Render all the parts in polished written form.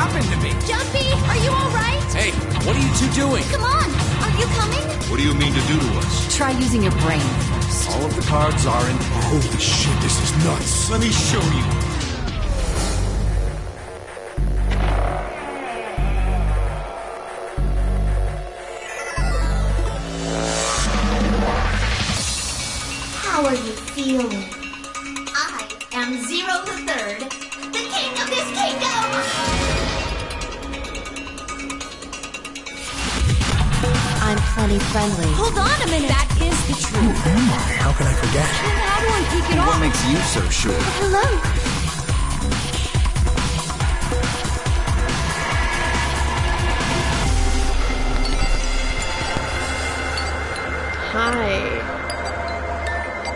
happened to me? Jumpy, are you alright? Hey, what are you two doing? Come on, are you coming? What do you mean to do to us? Try using your brain first. All of the cards are in. Holy shit, this is nuts. Let me show you. How are you feeling? I am Zero the Third, the king of this kingdom! I'm plenty friendly. Hold on a minute! That is the Who truth. am I? How can I forget? Then how do I take it What off? makes you so sure? Hello? Hi.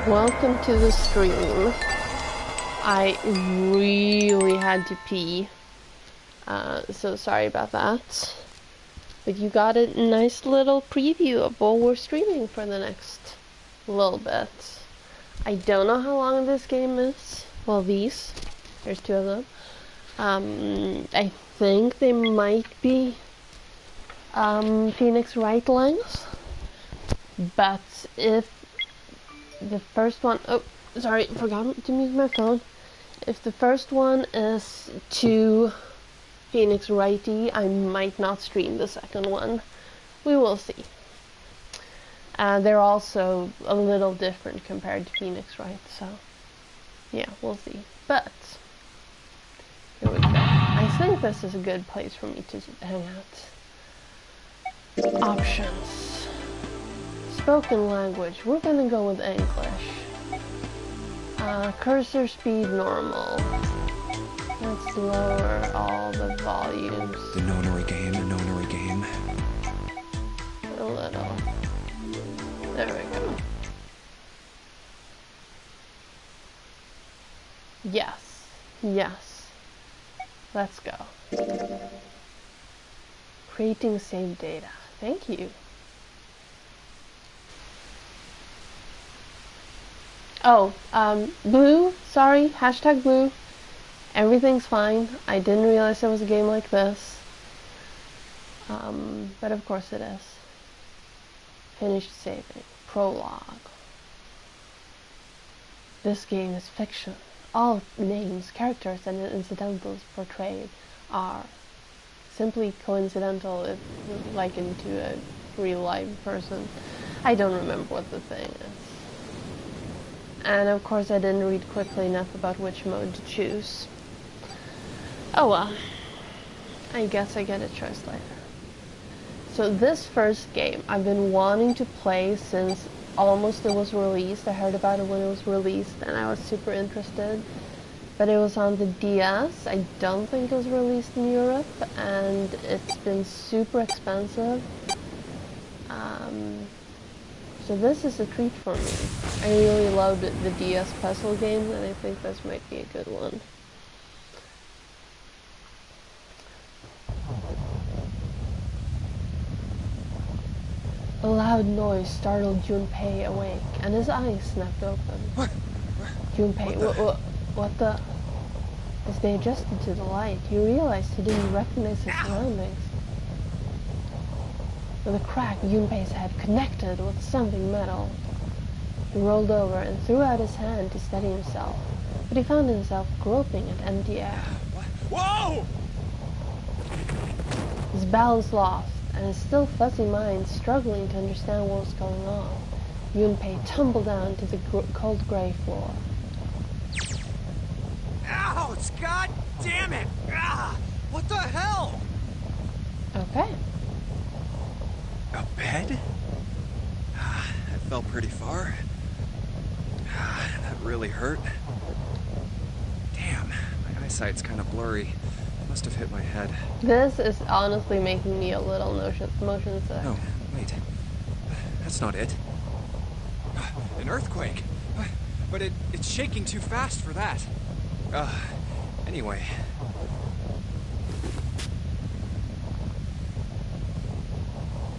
Welcome to the stream. I really had to pee. So sorry about that. But you got a nice little preview of what we're streaming for the next little bit. I don't know how long this game is. Well, there's two of them. I think they might be Phoenix Wright lengths. But if the first one, oh, sorry, forgot to mute my phone. If the first one is too Phoenix Wrighty, I might not stream the second one. We will see. They're also a little different compared to Phoenix Wright, so yeah, we'll see. But here we go. I think this is a good place for me to hang out. Options. Spoken language, we're gonna go with English. Cursor speed normal. Let's lower all the volumes The nonary game, the nonary game. a little. There we go. Yes, yes. Let's go. Creating saved data. Thank you. Oh, Blue, sorry, hashtag Blue. Everything's fine. I didn't realize there was a game like this. But of course it is. Finished saving. Prologue. This game is fiction. All names, characters, and incidentals portrayed are simply coincidental if likened to a real life person. I don't remember what the thing is. And of course I didn't read quickly enough about which mode to choose. Oh well. I guess I get a choice later. So this first game I've been wanting to play since almost it was released. I heard about it when it was released and I was super interested. But it was on the DS. I don't think it was released in Europe and it's been super expensive. So this is a treat for me. I really loved the DS puzzle games and I think this might be a good one. A loud noise startled Junpei awake and his eyes snapped open. What? Junpei, what the? As they adjusted to the light, he realized he didn't recognize his surroundings. With a crack, Junpei's head connected with something metal. He rolled over and threw out his hand to steady himself, but he found himself groping at empty air. Whoa! His balance lost, and his still fuzzy mind struggling to understand what was going on, Junpei tumbled down to the cold gray floor. Ouch! God damn it! Ah, what the hell? Okay. A bed? That fell pretty far. That really hurt. Damn, my eyesight's kind of blurry. Must have hit my head. This is honestly making me a little motion sick. No, wait. That's not it. An earthquake. But it's shaking too fast for that. Anyway.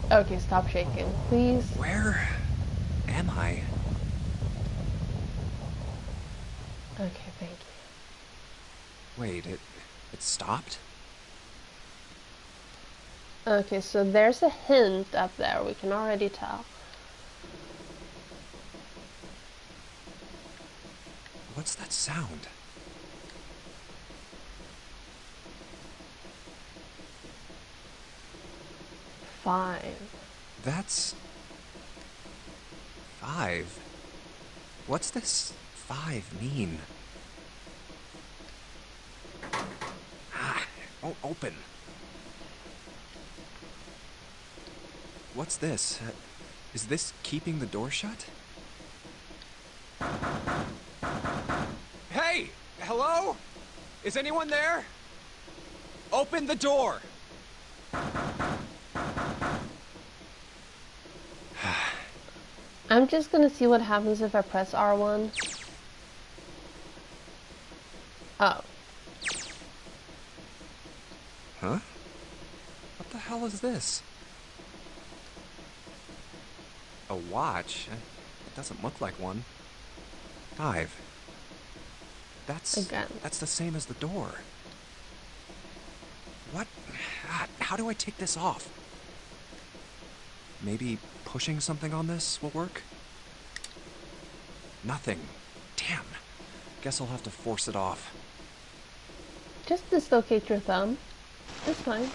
Okay, stop shaking, please. Where am I? Okay, thank you. Wait, it stopped? Okay, so there's a hint up there, we can already tell. What's that sound? Five. That's... 5. What's this 5 mean? Ah, it won't open. What's this? Is this keeping the door shut? Hey! Hello? Is anyone there? Open the door! I'm just gonna see what happens if I press R1. Oh. Huh? What the hell is this? A watch? It doesn't look like one. 5. That's the same as the door. What? How do I take this off? Maybe pushing something on this will work? Nothing. Damn. Guess I'll have to force it off. Just dislocate your thumb. It's fine.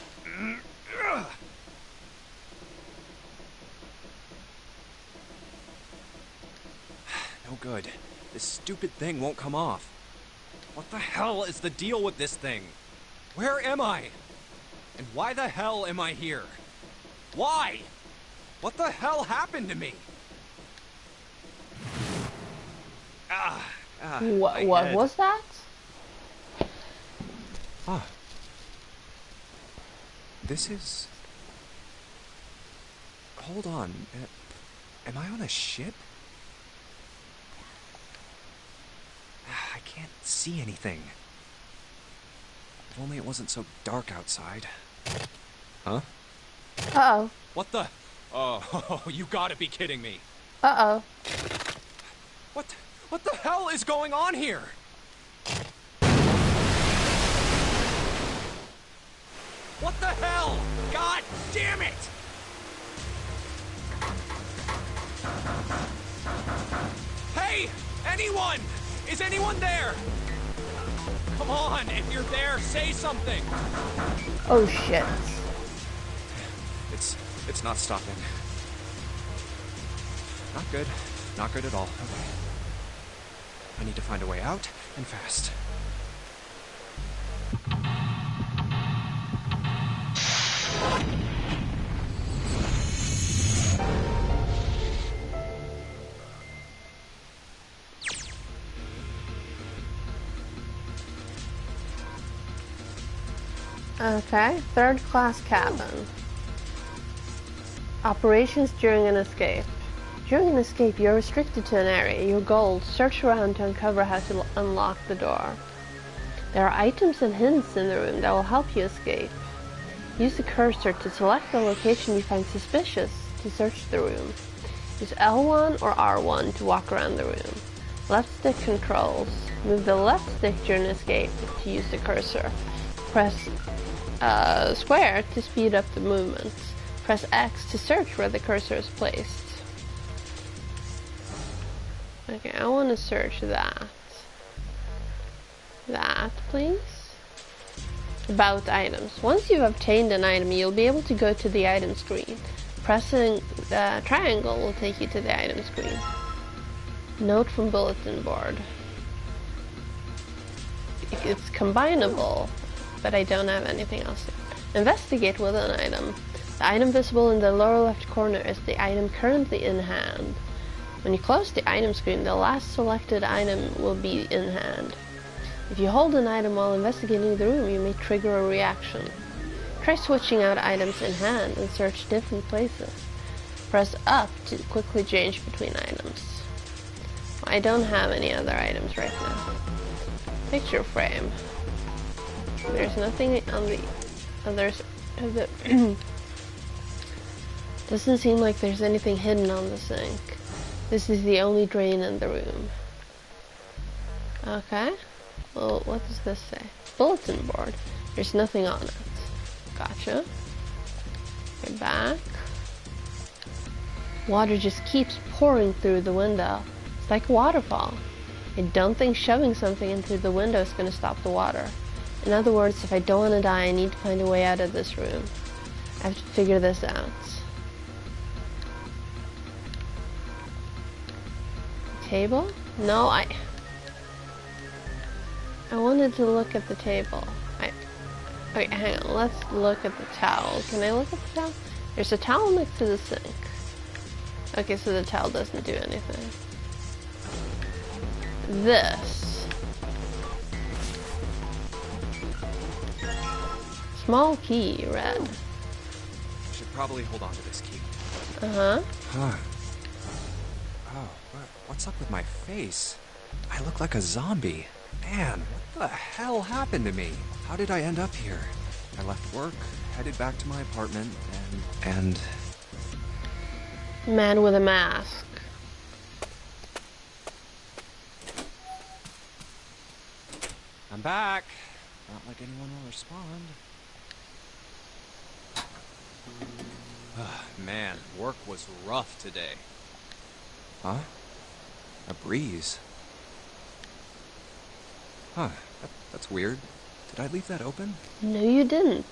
No good. This stupid thing won't come off. What the hell is the deal with this thing? Where am I? And why the hell am I here? Why? What the hell happened to me? What was that? Huh. This is... Hold on. Am I on a ship? I can't see anything. If only it wasn't so dark outside. Huh? Uh-oh. What the... Oh, you gotta be kidding me. Uh-oh. What the hell is going on here? What the hell? God damn it! Hey! Anyone! Is anyone there? Come on, if you're there, say something! Oh shit. It's not stopping. Not good. Not good at all. Okay. I need to find a way out, and fast. Okay, third class cabin. Operations during an escape. During an escape, you're restricted to an area. Your goal, search around to uncover how to unlock the door. There are items and hints in the room that will help you escape. Use the cursor to select the location you find suspicious to search the room. Use L1 or R1 to walk around the room. Left stick controls. Move the left stick during escape to use the cursor. Press square to speed up the movement. Press X to search where the cursor is placed. Okay, I want to search that. That, please. About items. Once you've obtained an item, you'll be able to go to the item screen. Pressing the triangle will take you to the item screen. Note from bulletin board. It's combinable, but I don't have anything else. Investigate with an item. The item visible in the lower left corner is the item currently in hand. When you close the item screen, the last selected item will be in hand. If you hold an item while investigating the room, you may trigger a reaction. Try switching out items in hand and search different places. Press up to quickly change between items. I don't have any other items right now. Picture frame. There's nothing on the others. Doesn't seem like there's anything hidden on the sink. This is the only drain in the room. Okay. Well, what does this say? Bulletin board. There's nothing on it. Gotcha. Okay, back. Water just keeps pouring through the window. It's like a waterfall. I don't think shoving something into the window is going to stop the water. In other words, if I don't want to die, I need to find a way out of this room. I have to figure this out. Table? No, I wanted to look at the table. Okay, hang on. Let's look at the towel. Can I look at the towel? There's a towel next to the sink. Okay, so the towel doesn't do anything. This. Small key, red. Should probably hold on to this key. Uh-huh. Huh. Oh, what's up with my face? I look like a zombie. Man, what the hell happened to me? How did I end up here? I left work, headed back to my apartment, and... Man with a mask. I'm back. Not like anyone will respond. Man, work was rough today. Huh? A breeze. Huh, that's weird. Did I leave that open? No, you didn't.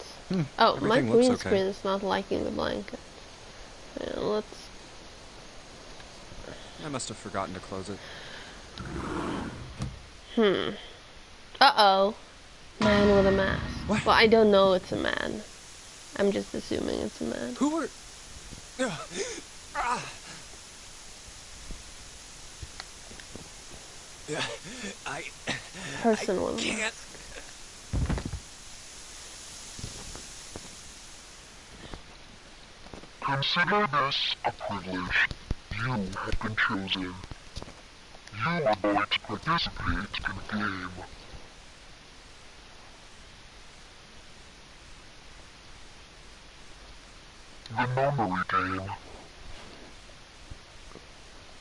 Oh, my Everything looks green okay. screen is not liking the blanket. Yeah, let's... I must have forgotten to close it. Uh-oh. Man with a mask. What? Well, I don't know it's a man. I'm just assuming it's a man. Who are... I Person with a can't... mask. Consider this a privilege. You have been chosen. You are going to participate in a game. The Nonary Game.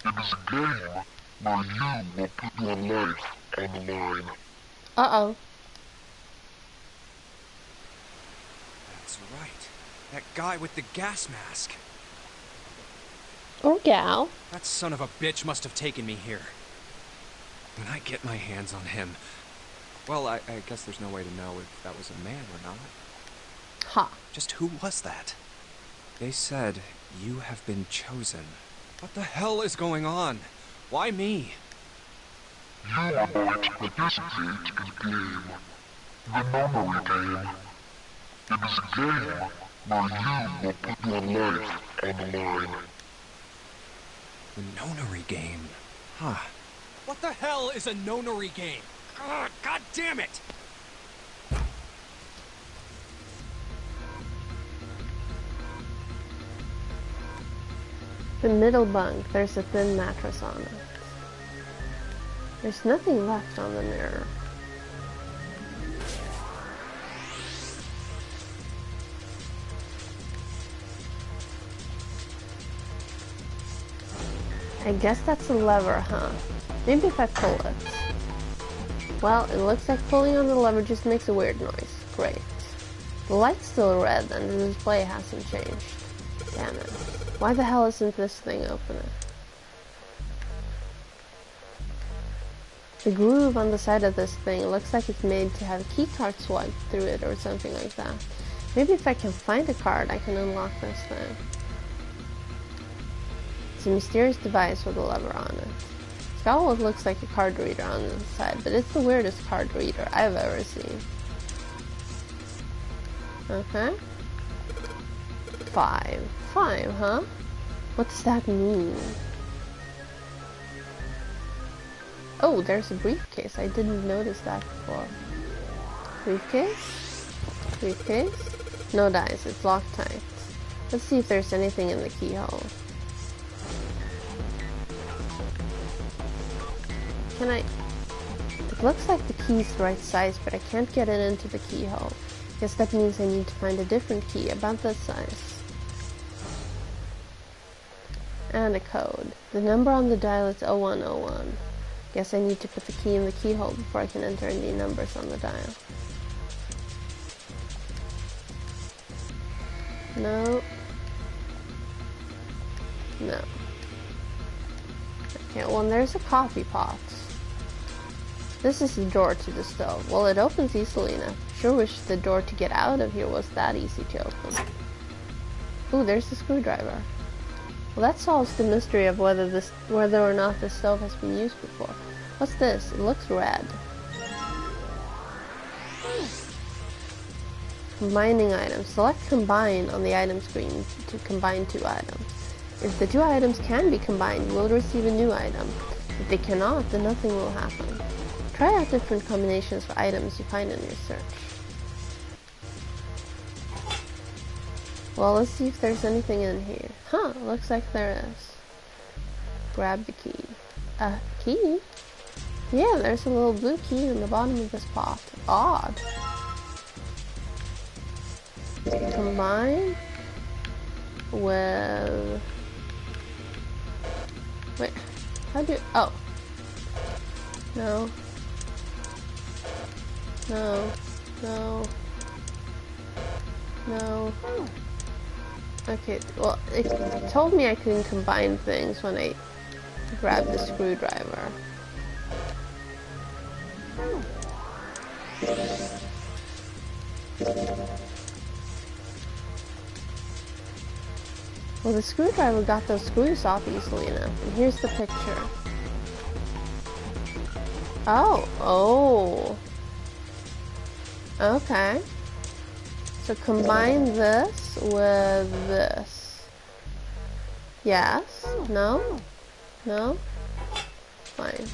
It is a game where you will put your life on the line. Uh-oh. That's right. That guy with the gas mask. Or gal. That son of a bitch must have taken me here. When I get my hands on him... Well, I guess there's no way to know if that was a man or not. Ha. Just who was that? They said, you have been chosen. What the hell is going on? Why me? You are going to participate in a game. The Nonary Game. It is a game where you will put your life on the line. The Nonary Game. Huh. What the hell is a Nonary Game? Ugh, God damn it! The middle bunk, there's a thin mattress on it. There's nothing left on the mirror. I guess that's a lever, huh? Maybe if I pull it. Well, it looks like pulling on the lever just makes a weird noise. Great. The light's still red and the display hasn't changed. Damn it. Why the hell isn't this thing opening? The groove on the side of this thing looks like it's made to have a keycard swiped through it or something like that. Maybe if I can find a card, I can unlock this thing. It's a mysterious device with a lever on it. It's got what looks like a card reader on the side, but it's the weirdest card reader I've ever seen. Okay. 5. 5, huh? What does that mean? Oh, there's a briefcase. I didn't notice that before. Briefcase? Briefcase? No dice, it's locked tight. Let's see if there's anything in the keyhole. Can I... It looks like the key's the right size, but I can't get it into the keyhole. Guess that means I need to find a different key about that size. And a code. The number on the dial is 0101. Guess I need to put the key in the keyhole before I can enter any numbers on the dial. No. No. Okay, well, there's a coffee pot. This is the door to the stove. Well, it opens easily enough. Sure wish the door to get out of here was that easy to open. Ooh, there's the screwdriver. Well, that solves the mystery of whether or not the stove has been used before. What's this? It looks red. Combining items. Select combine on the item screen to combine two items. If the two items can be combined, you will receive a new item. If they cannot, then nothing will happen. Try out different combinations for items you find in your search. Well, let's see if there's anything in here. Huh, looks like there is. Grab the key. Key? Yeah, there's a little blue key in the bottom of this pot. Odd. Combine with... Wait, how do you... Oh. No. No. No. No. Okay, well, it told me I couldn't combine things when I grabbed the screwdriver. Well, the screwdriver got those screws off easily enough. And here's the picture. Oh. Okay. So combine this with this. Yes? No? No? Fine.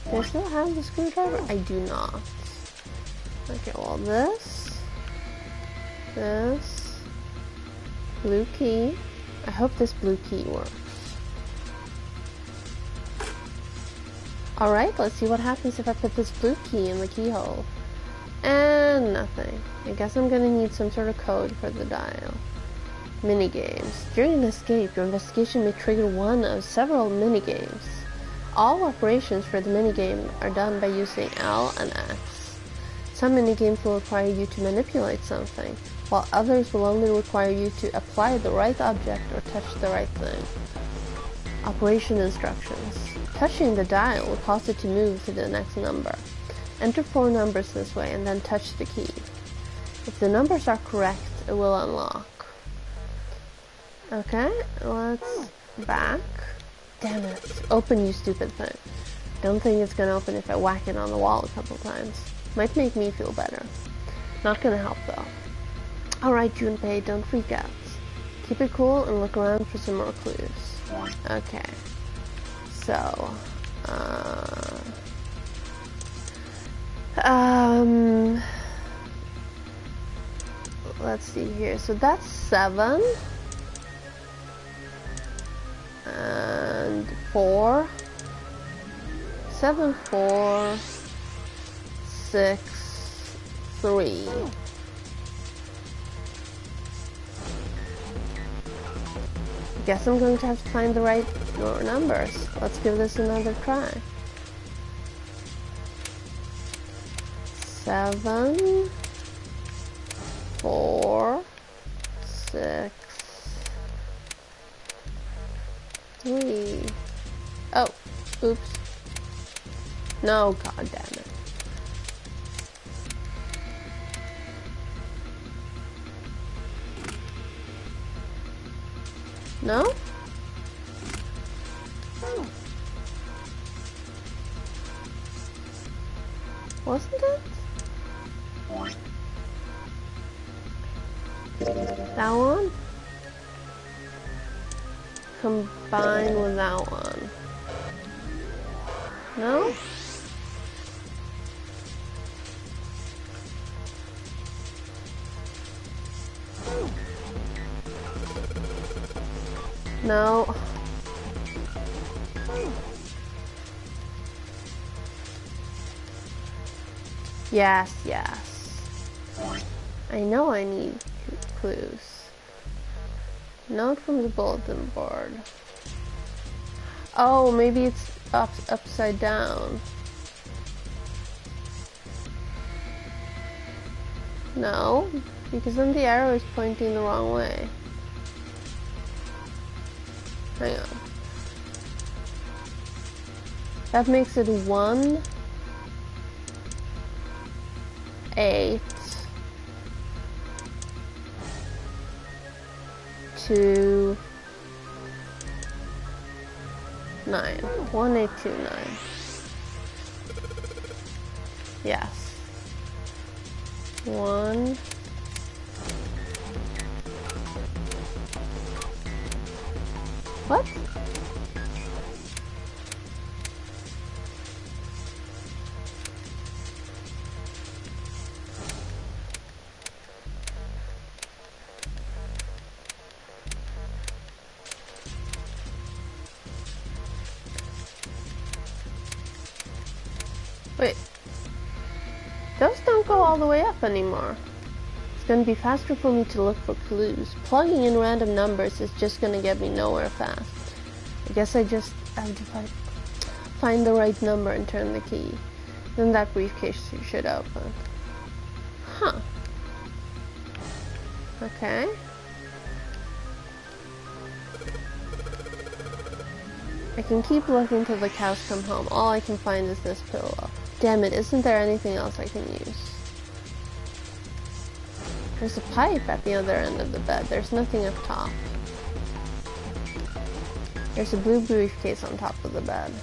Do I still have the screwdriver? I do not. Okay, well this. Blue key. I hope this blue key works. Alright, let's see what happens if I put this blue key in the keyhole. And nothing. I guess I'm gonna need some sort of code for the dial. Minigames. During an escape, your investigation may trigger one of several minigames. All operations for the minigame are done by using L and X. Some minigames will require you to manipulate something, while others will only require you to apply the right object or touch the right thing. Operation instructions. Touching the dial will cause it to move to the next number. Enter 4 numbers this way and then touch the key. If the numbers are correct, it will unlock. Okay, let's back. Damn it. Open, you stupid thing. Don't think it's gonna open if I whack it on the wall a couple times. Might make me feel better. Not gonna help though. Alright, Junpei, don't freak out. Keep it cool and look around for some more clues. Okay. So, let's see here. So that's 7 and 4. 7, 4, 6, 3. Guess I'm going to have to find the right numbers. Let's give this another try. 7, 4, 6, 3. Oh, oops. No, god damn it. No? Wasn't it? That one? Combine with that one. No? No. Yes, yes. I know I need clues. Note from the bulletin board. Oh, maybe it's upside down. No, because then the arrow is pointing the wrong way. Hang on. That makes it 1, 8, 2, 9. 1, 8, 2, 9. Yes. 1. What? Wait. Those don't go all the way up anymore. It's gonna be faster for me to look for clues. Plugging in random numbers is just gonna get me nowhere fast. I guess I just have to find the right number and turn the key. Then that briefcase should open. Huh. Okay. I can keep looking till the cows come home. All I can find is this pillow. Damn it, isn't there anything else I can use? There's a pipe at the other end of the bed. There's nothing up top. There's a blue briefcase on top of the bed.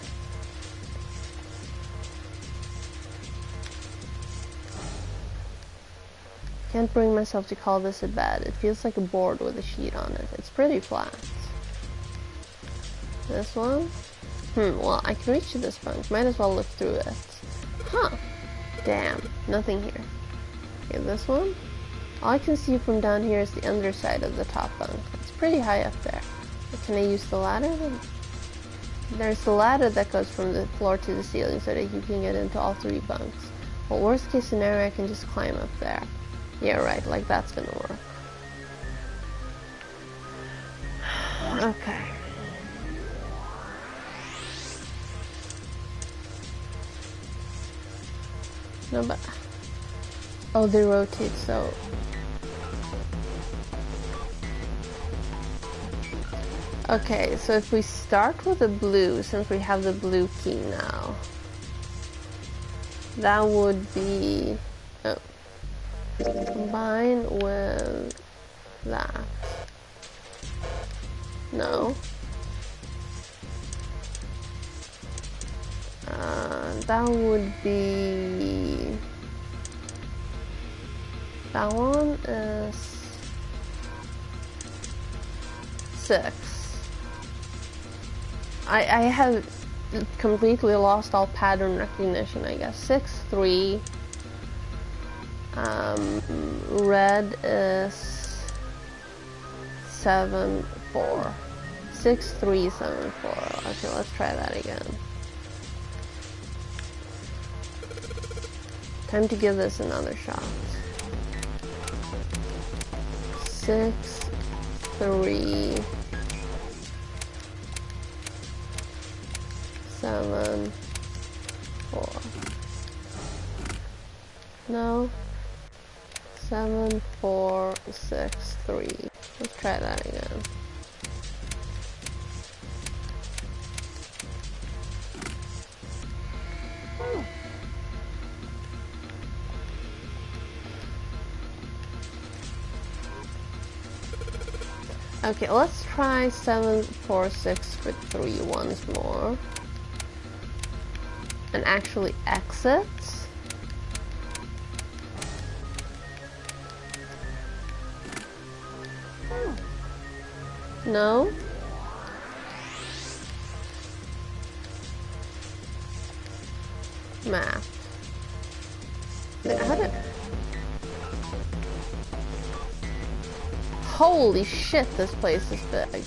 Can't bring myself to call this a bed. It feels like a board with a sheet on it. It's pretty flat. This one? Well, I can reach this bunk. Might as well look through it. Huh. Damn. Nothing here. Okay, this one? All I can see from down here is the underside of the top bunk. It's pretty high up there. Can I use the ladder? There's the ladder that goes from the floor to the ceiling so that you can get into all 3 bunks. Well, worst case scenario, I can just climb up there. Yeah, right, like that's gonna work. Okay. No, but... Oh, they rotate, so... Okay, so if we start with the blue, since we have the blue key now, that would be... Oh. Combine with that. No. That would be... That one is 6. I have completely lost all pattern recognition, I guess. 6, 3. Red is 7, 4. 6, 3, 7, 4. Okay, let's try that again. Time to give this another shot. 6, 3, 7, 4. No. 7, 4, 6, 3. Let's try that again. Okay, let's try 7, 4, 6, 3 once more. And actually exit. No? Map. How did... Holy shit, this place is big.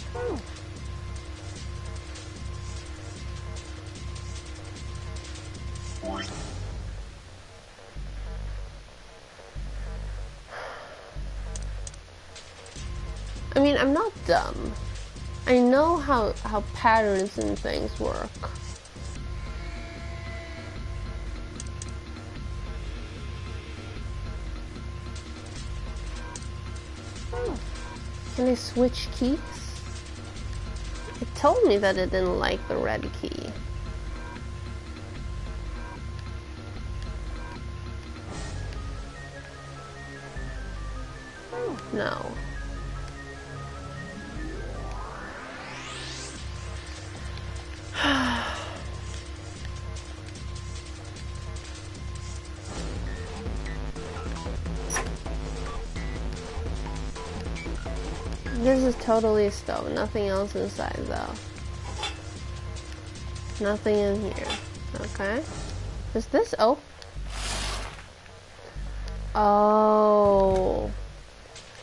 I mean, I'm not dumb. I know how patterns and things work. Can I switch keys? It told me that it didn't like the red key. No. This is totally a stove, nothing else inside though. Nothing in here. Okay. Is this open? Oh.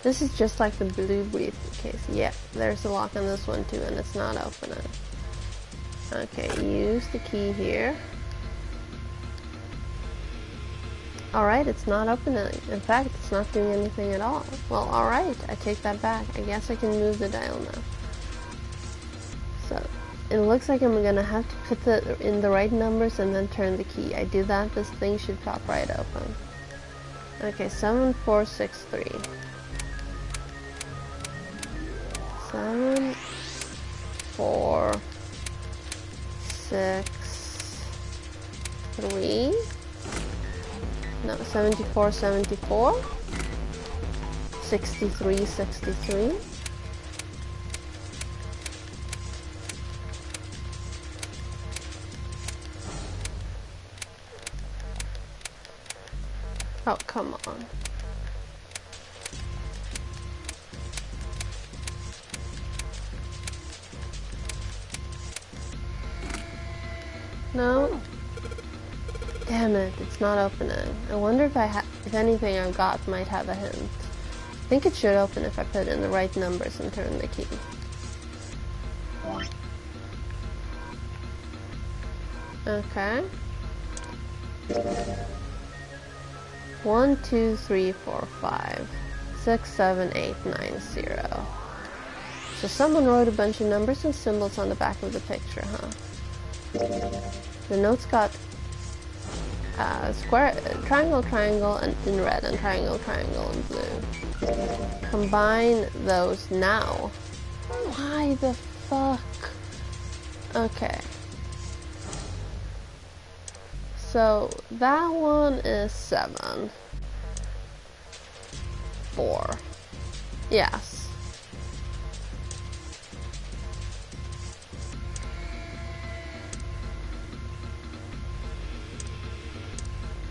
This is just like the blue briefcase. Yep, there's a lock on this one too, and it's not opening. Okay, use the key here. Alright, it's not opening. In fact, it's not doing anything at all. Well, alright, I take that back. I guess I can move the dial now. So, it looks like I'm gonna have to put in the right numbers and then turn the key. I do that, this thing should pop right open. Okay, 7463. 7, 4, 6, 3. No, 74, 74. 63, 63. Oh, come on. No. Damn it, it's not opening. I wonder if if anything I've got might have a hint. I think it should open if I put in the right numbers and turn the key. Okay. 1, 2, 3, 4, 5, 6, 7, 8, 9, 0. So someone wrote a bunch of numbers and symbols on the back of the picture, huh? The notes got square, triangle, triangle, and in red, and triangle, triangle, in blue. Combine those now. Why the fuck? Okay. So that one is 7. 4. Yes.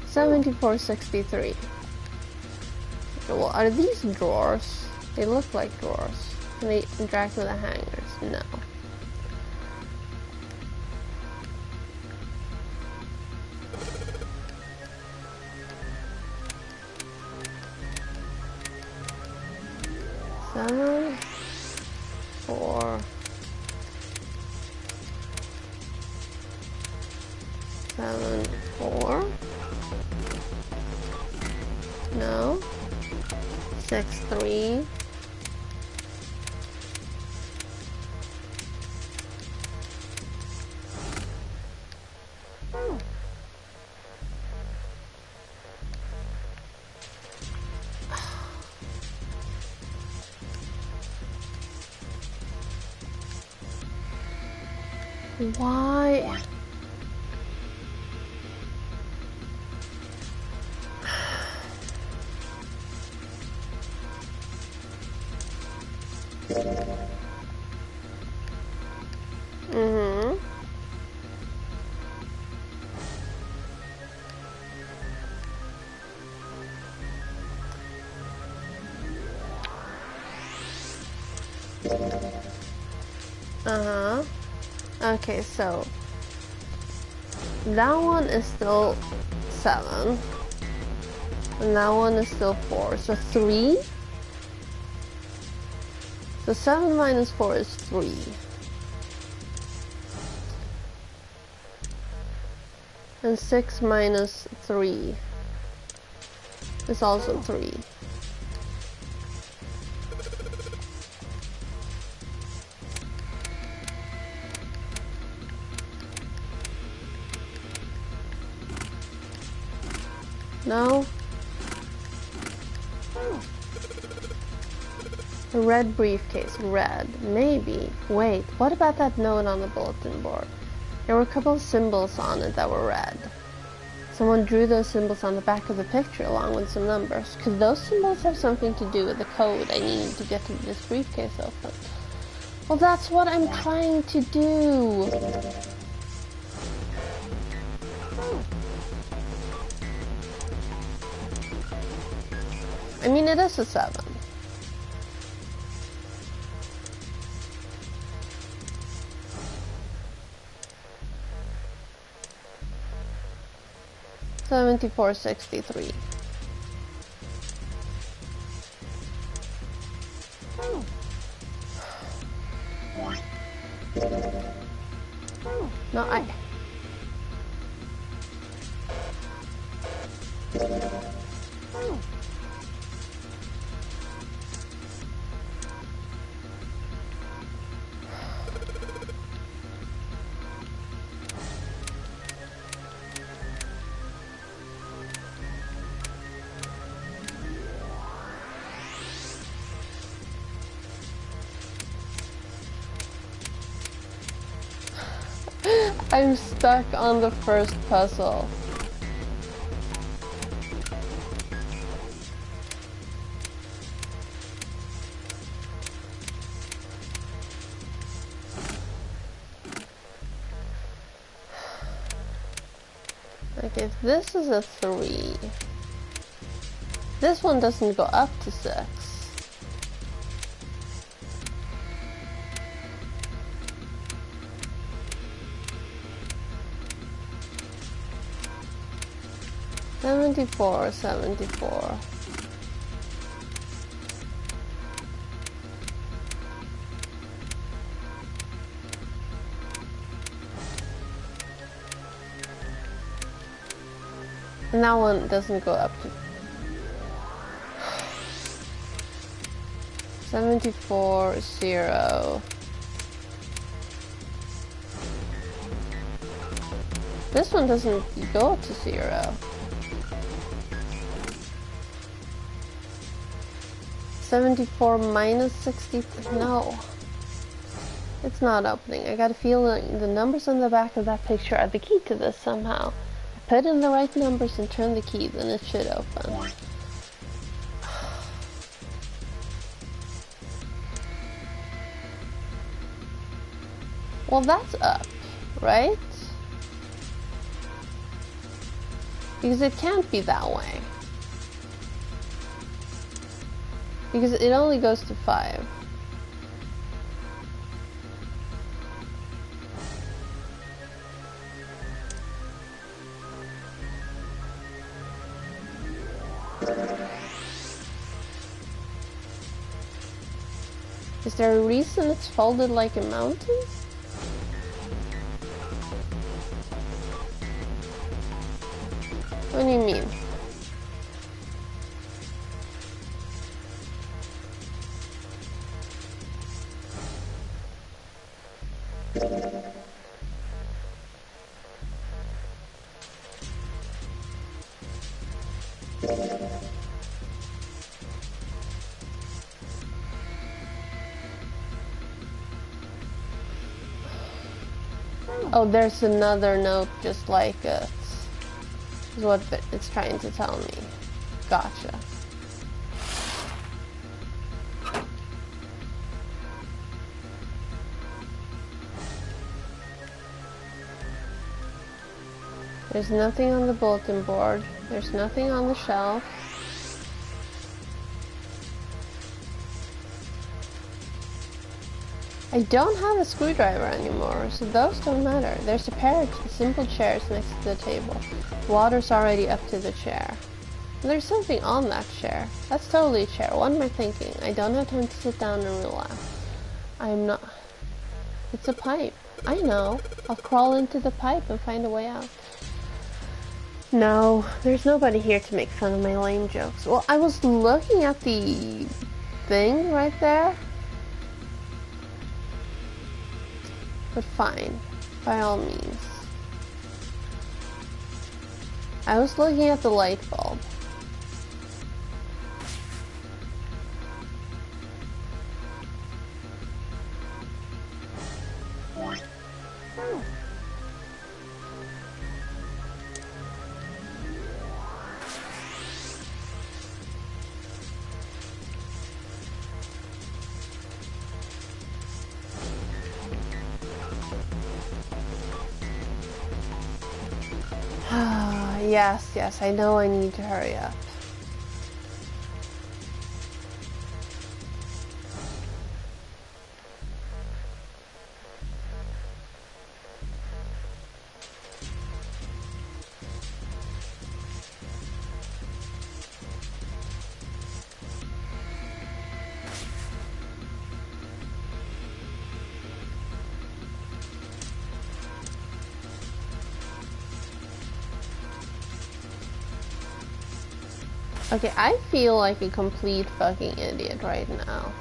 7463. Well, are these drawers? They look like drawers. Can they interact with the hangers? No. Seven, 4, 7, 4. No. 6, 3. Why? Okay, so that one is still 7, and that one is still 4, so 3. So 7 minus 4 is 3. And 6 minus 3 is also 3. No? The red briefcase, red. Maybe. Wait, what about that note on the bulletin board? There were a couple of symbols on it that were red. Someone drew those symbols on the back of the picture along with some numbers. Could those symbols have something to do with the code I need to get this briefcase open? Well, that's what I'm trying to do. I mean, it is a 7. $74.63. No, I'm stuck on the first puzzle. Like, if this is a 3, this one doesn't go up to 6. $74.74. And that one doesn't go up to 74.0. This one doesn't go to 0. 74 minus 60. No, it's not opening. I got a feeling the numbers on the back of that picture are the key to this somehow. Put in the right numbers and turn the key, then it should open. Well, that's up, right? Because it can't be that way. Because it only goes to 5. Is there a reason it's folded like a mountain? What do you mean? Oh, there's another note just like it. Is what it's trying to tell me. Gotcha. There's nothing on the bulletin board. There's nothing on the shelf. I don't have a screwdriver anymore, so those don't matter. There's a pair of simple chairs next to the table. Water's already up to the chair. There's something on that chair. That's totally a chair. What am I thinking? I don't have time to sit down and relax. I'm not... It's a pipe. I know. I'll crawl into the pipe and find a way out. No, there's nobody here to make fun of my lame jokes. Well, I was looking at the thing right there. But fine, by all means. I was looking at the light bulb. Yes, yes, I know I need to hurry up. Okay, I feel like a complete fucking idiot right now.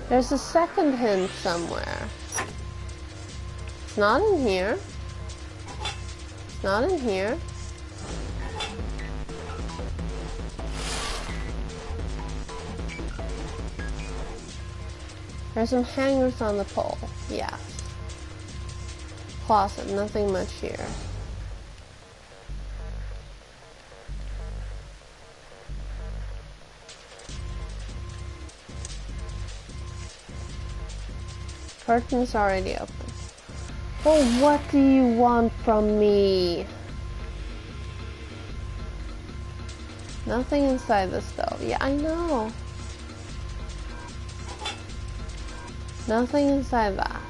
There's a second hint somewhere. It's not in here. It's not in here. There's some hangers on the pole. Yeah. Closet, nothing much here. Curtain's already open. Well, what do you want from me? Nothing inside the stove. Yeah, I know. Nothing inside that.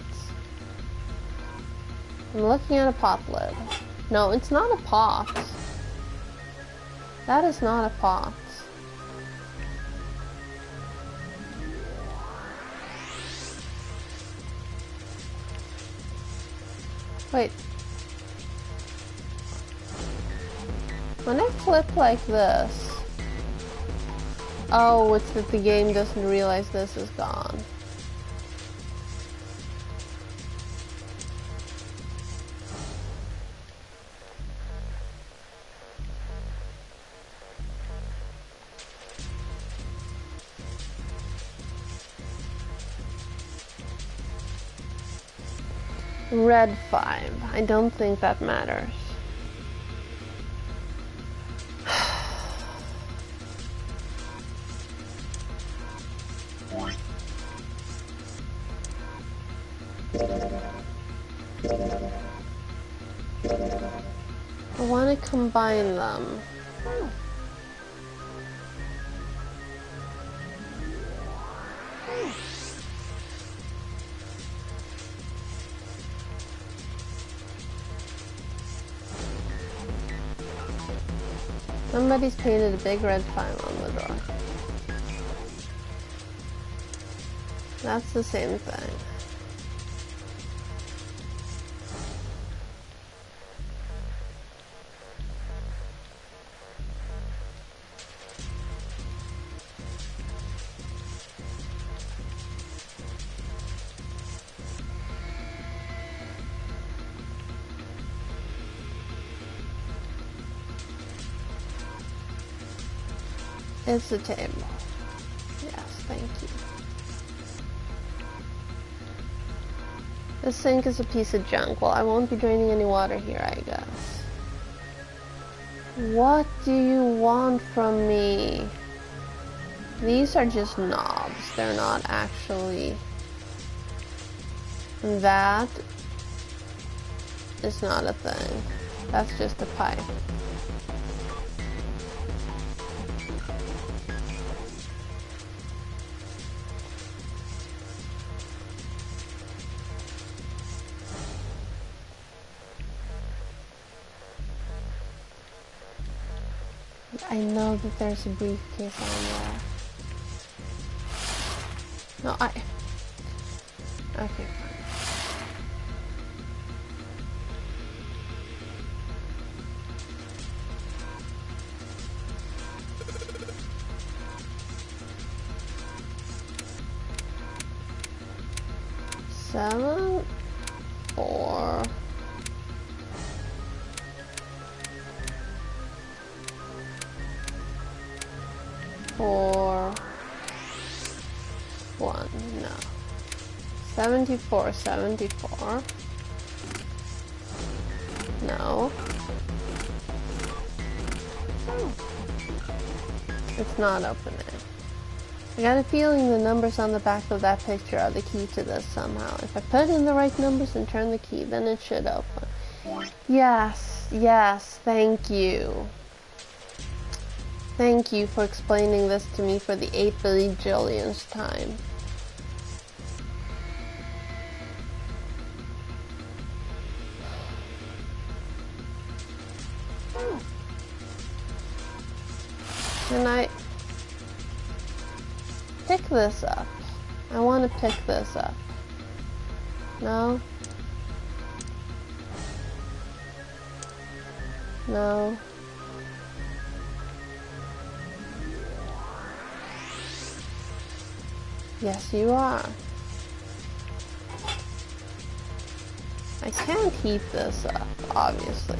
I'm looking at a pot lid. No, it's not a pot. That is not a pot. Wait. When I flip like this... Oh, it's that the game doesn't realize this is gone. Red 5. I don't think that matters. I want to combine them. Somebody's painted a big red 5 on the door. That's the same thing. It's a table. Yes, thank you. This sink is a piece of junk. Well, I won't be draining any water here, I guess. What do you want from me? These are just knobs. They're not actually... That is not a thing. That's just a pipe. I know that there's a briefcase on there. No, okay, fine. Seven, 4. 4, 1, no. 74, 74. No. It's not opening. I got a feeling the numbers on the back of that picture are the key to this somehow. If I put in the right numbers and turn the key, then it should open. Yes, yes, thank you. Thank you for explaining this to me for the 8 bajillionth time. Can I pick this up? I want to pick this up. No? No. Yes, you are. I can't heat this up, obviously.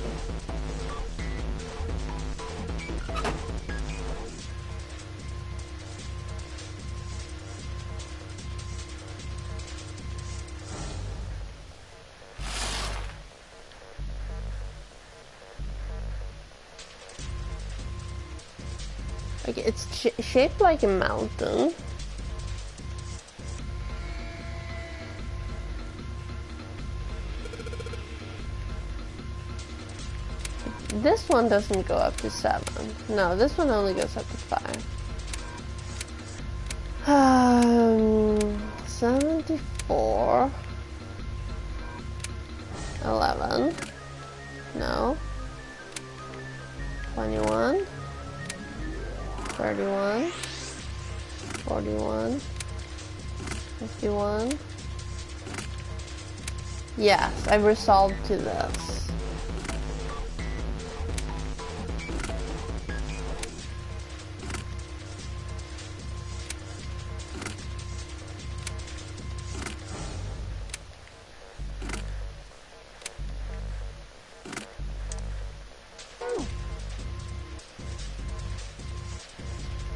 Like, it's shaped like a mountain. This one doesn't go up to 7. No, this one only goes up to 5. 74. 11. No. 21. 31. 41. 51. Yes, I've resolved to this.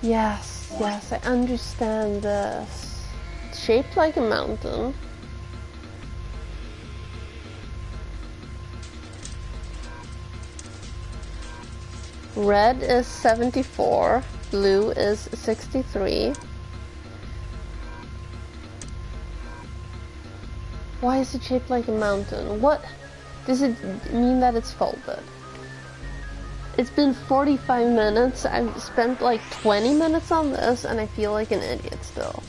Yes, yes, I understand this. It's shaped like a mountain. Red is 74, blue is 63. Why is it shaped like a mountain? What? Does it mean that it's folded? It's been 45 minutes, I've spent like 20 minutes on this, and I feel like an idiot still.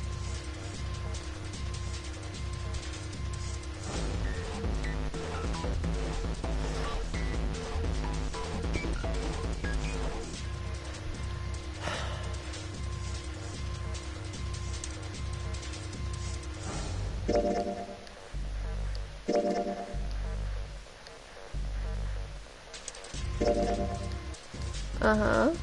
Uh-huh.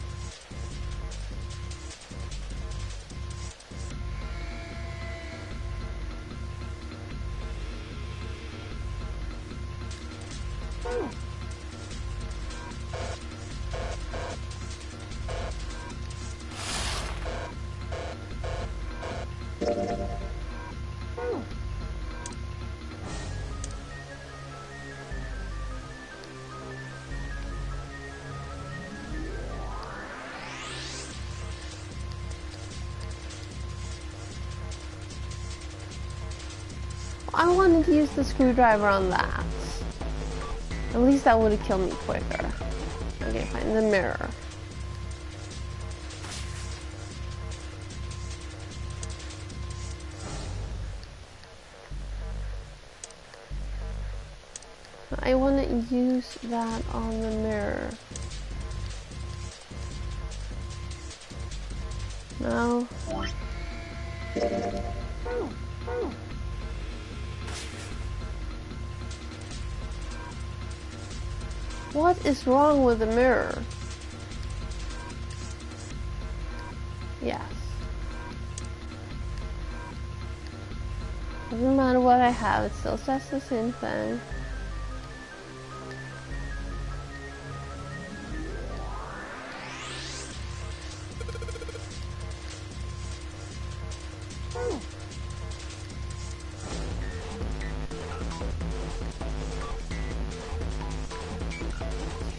I wanted to use the screwdriver on that. At least that would have killed me quicker. Okay, find the mirror. I want to use that on the mirror. No. What is wrong with the mirror? Yes. Doesn't matter what I have, it still says the same thing.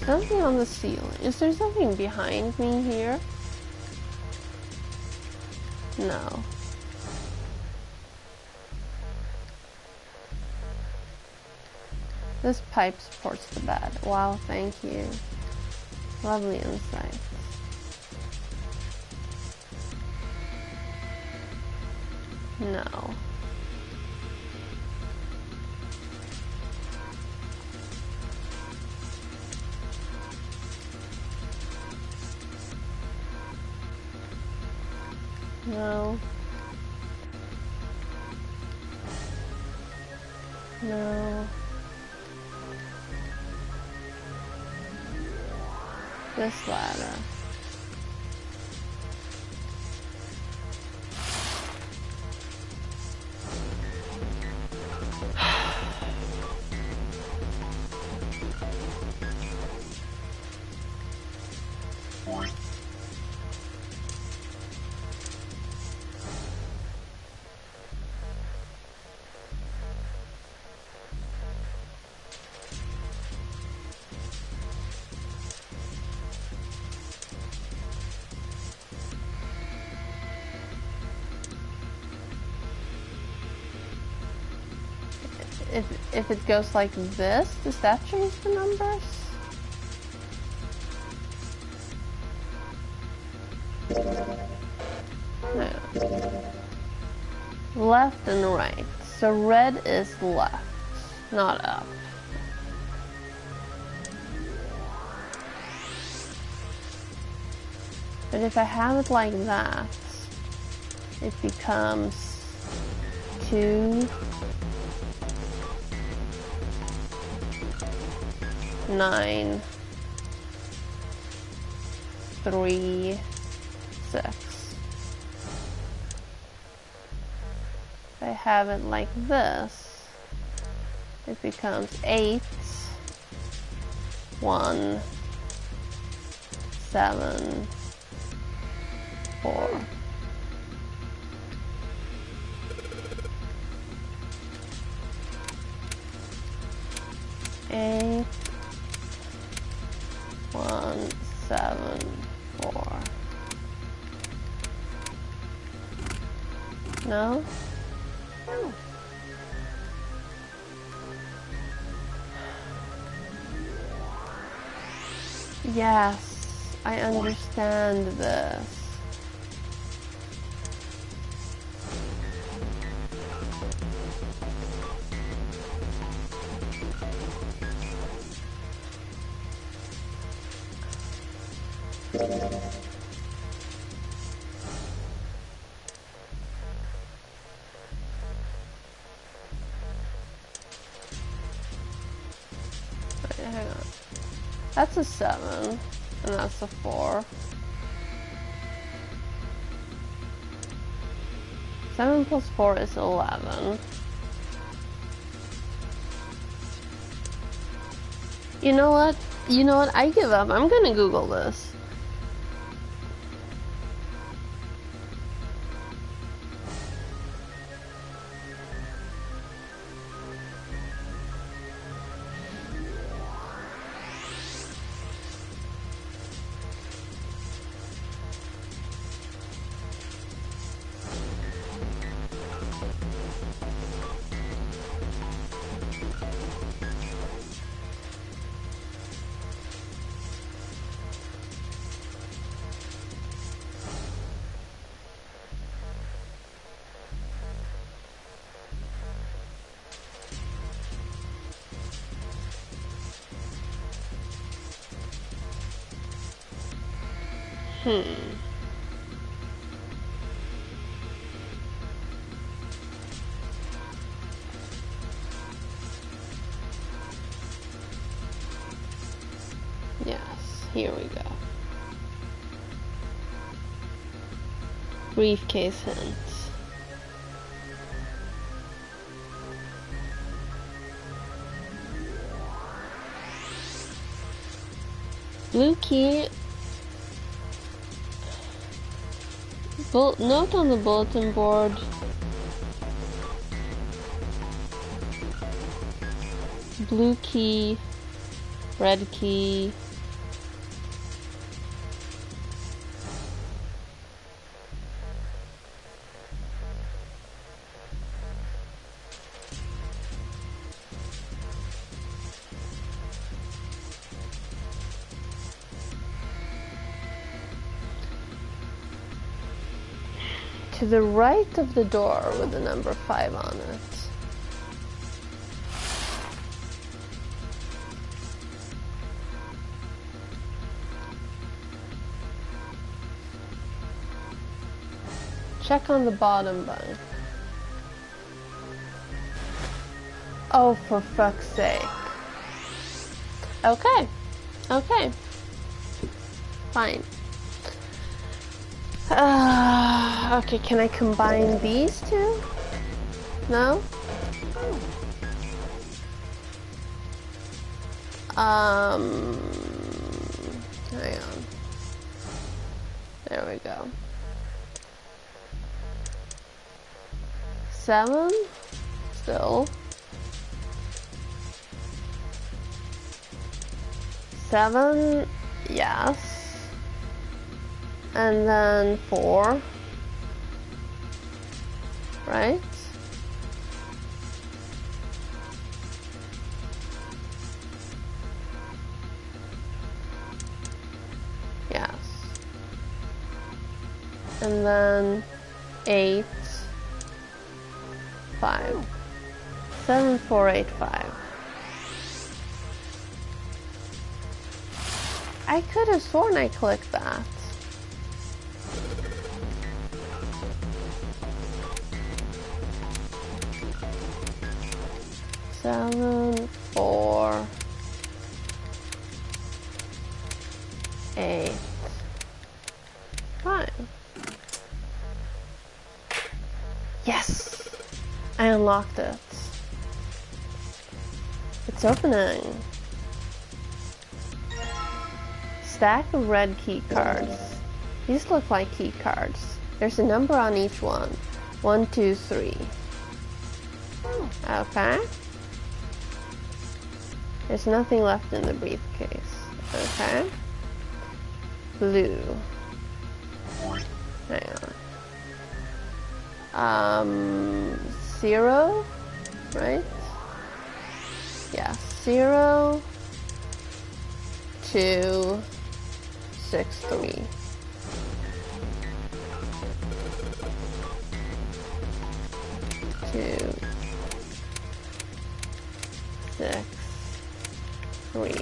Something on the ceiling. Is there something behind me here? No. This pipe supports the bed. Wow, thank you. Lovely insight. No. No. No. This ladder. If it goes like this, does that change the numbers? No. Left and right. So red is left, not up. But if I have it like that, it becomes 2, 9, 3, 6. If I have it like this, it becomes 8, 1, 7, 4. Eight, 1, 7, 4. No? Oh. Yes, I understand this. Wait, hang on. That's a 7, and that's a 4. 7 plus 4 is 11. You know what? You know what? I give up. I'm gonna Google this. Yes, here we go. Briefcase hints. Blue key. Note on the bulletin board. Blue key, red key. to the right of the door with the number 5 on it. Check on the bottom bunk. Oh, for fuck's sake. Okay. Okay. Fine. Okay, can I combine these two? No? Hang on. There we go. 7? Still. 7, yes. And then 4. Right? Yes. And then 8, 5. 7, 4, 8, 5. I could have sworn I clicked that. Seven, 4, 8, 5. Yes! I unlocked it. It's opening. Stack of red key cards. These look like key cards. There's a number on each one. 1, 2, 3. Okay. There's nothing left in the briefcase. Okay. Blue. Hang on. 0, right? Yeah, 0, 2, 6, 3. 2, 6, 3.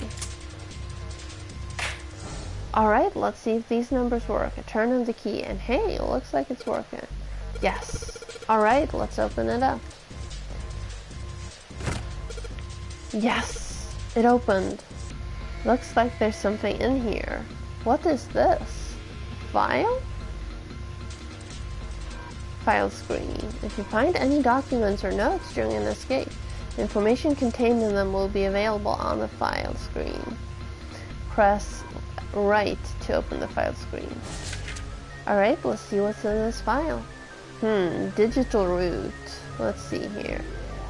Alright, let's see if these numbers work. I turn on the key and hey, it looks like it's working. Yes. Alright, let's open it up. Yes, it opened. Looks like there's something in here. What is this? File? File screen. If you find any documents or notes during an escape, the information contained in them will be available on the file screen. Press right to open the file screen. Alright, let's see what's in this file. Digital root. Let's see here.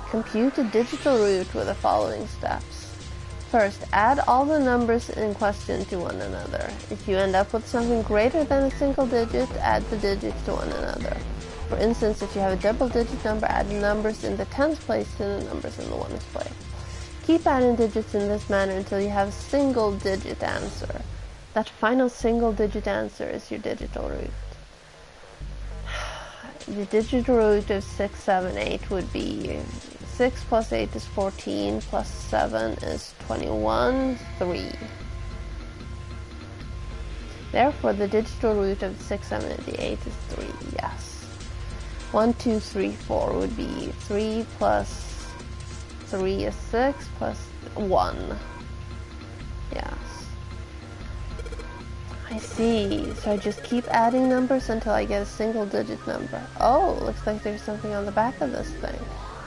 Compute a digital root with the following steps. First, add all the numbers in question to one another. If you end up with something greater than a single digit, add the digits to one another. For instance, if you have a double-digit number, add the numbers in the tens place to the numbers in the ones place. Keep adding digits in this manner until you have a single-digit answer. That final single-digit answer is your digital root. The digital root of 6, 7, 8 would be 6 plus 8 is 14, plus 7 is 21, 3. Therefore, the digital root of 6, 7, and 8 is 3, yes. 1, 2, 3, 4 would be 3 plus 3 is 6, plus 1. Yes. I see. So I just keep adding numbers until I get a single digit number. Oh, looks like there's something on the back of this thing.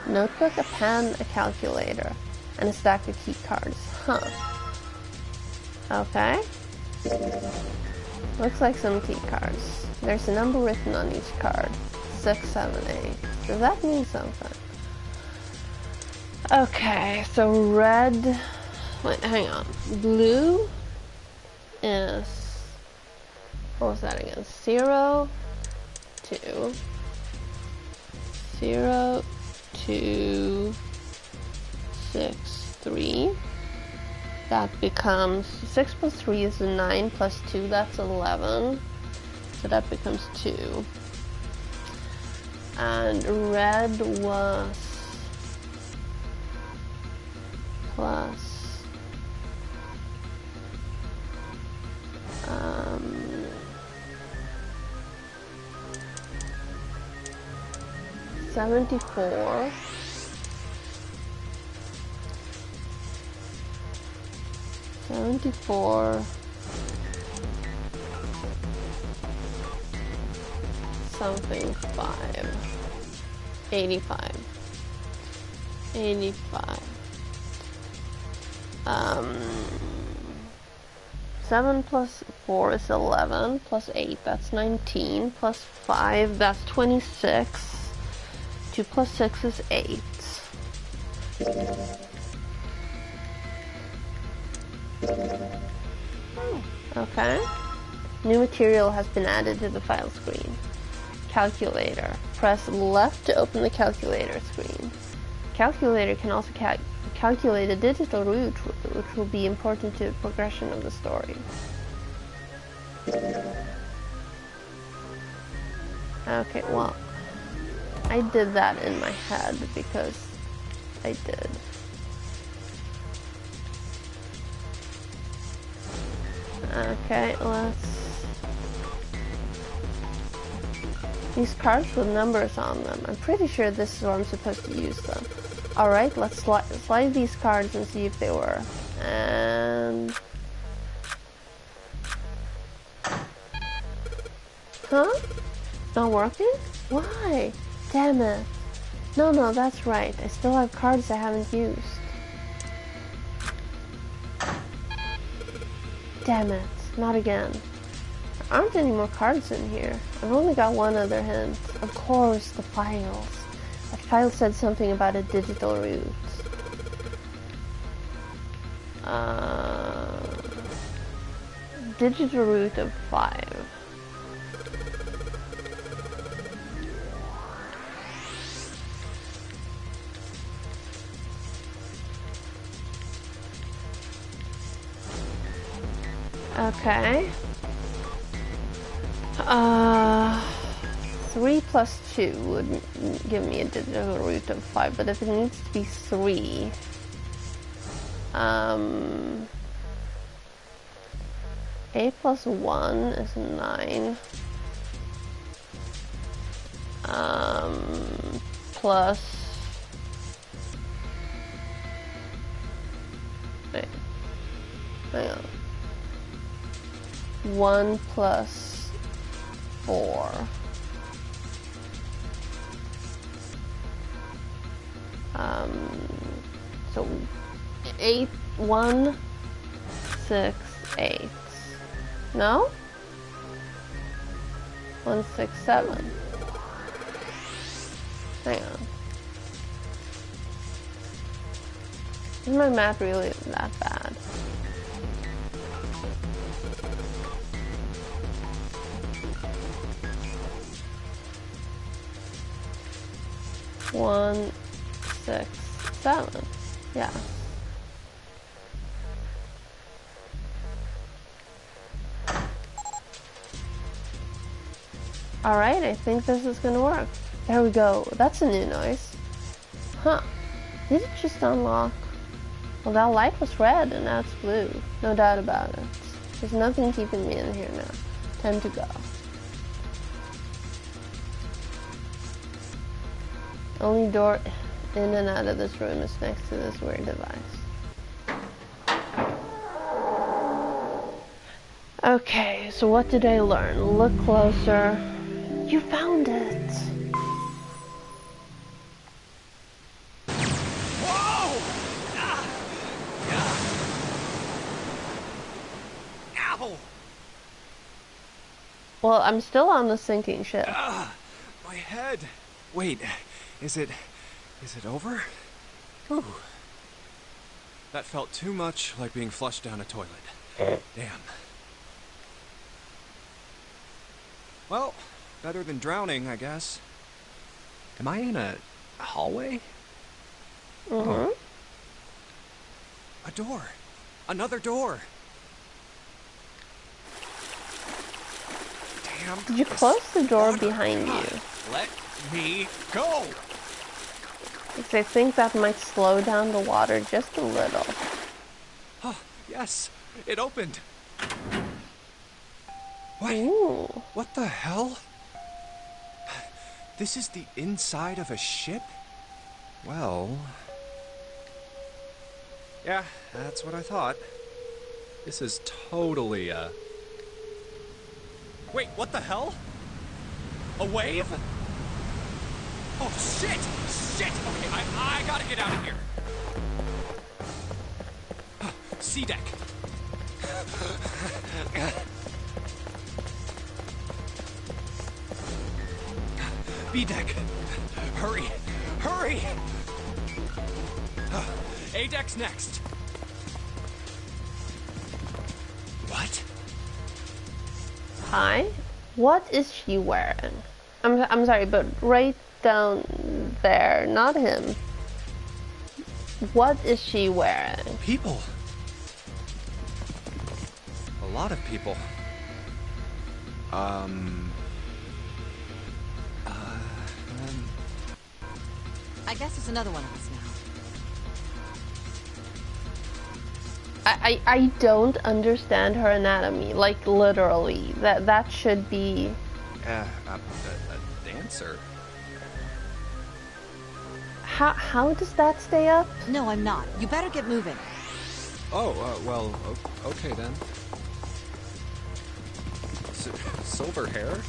Notebook, a pen, a calculator, and a stack of key cards. Huh. Okay. Looks like some key cards. There's a number written on each card. 6, 7, 8. Does that mean something? Okay, so red... Wait, hang on. Blue is... What was that again? 0, 2, 0, 2, 6, 3. That becomes 6 plus 3 is 9 plus 2, that's 11. So that becomes 2. And red was plus 74 something 5 85 7 plus 4 is 11 plus 8 that's 19 plus 5 that's 26 2 plus 6 is 8. Okay. New material has been added to the file screen. Calculator. Press left to open the calculator screen. Calculator can also calculate a digital route, which will be important to the progression of the story. Okay, well, I did that in my head because I did. Okay, let's... These cards with numbers on them. I'm pretty sure this is where I'm supposed to use them. Alright, let's slide these cards and see if they work. And... Huh? Not working? Why? Damn it. No, that's right. I still have cards I haven't used. Damn it. Not again. There aren't any more cards in here. I've only got one other hint. Of course, the files. That file said something about a digital route. Digital route of 5. Okay. 3 plus 2 would give me a digital route of 5, but if it needs to be 3, 8 plus 1 is 9, plus, wait, hang on. 1 plus 4. So 8, 1, 6, 8. No? 1, 6, 7. Hang on. Is my math really that bad? One, 6, 7. Yeah. Alright, I think this is gonna work. There we go. That's a new noise. Huh. Did it just unlock? Well, that light was red and now it's blue. No doubt about it. There's nothing keeping me in here now. Time to go. Only door in and out of this room is next to this weird device. Okay, so what did I learn? Look closer. You found it! Whoa! Ow! Well, I'm still on the sinking ship. My head. Wait, is it over? Whew. That felt too much like being flushed down a toilet. Damn. Well, better than drowning, I guess. Am I in a hallway? Mm-hmm. Oh. A door. Another door. Damn. Did you close the door behind you? Let me go! Because I think that might slow down the water just a little. Oh, yes, it opened. What? Ooh. What the hell? This is the inside of a ship? Well... yeah, that's what I thought. This is totally a... Wait, what the hell? A wave? Oh, shit! Shit! Okay, I gotta get out of here. Sea deck. B deck. Hurry! Hurry! A deck's next. What? Hi? What is she wearing? I'm sorry, but right down there, not him. What is she wearing? People. A lot of people. I guess it's another one of us now. I don't understand her anatomy, like literally. That should be... A dancer? How does that stay up? No, I'm not. You better get moving. Oh, well, okay then. Silver hair?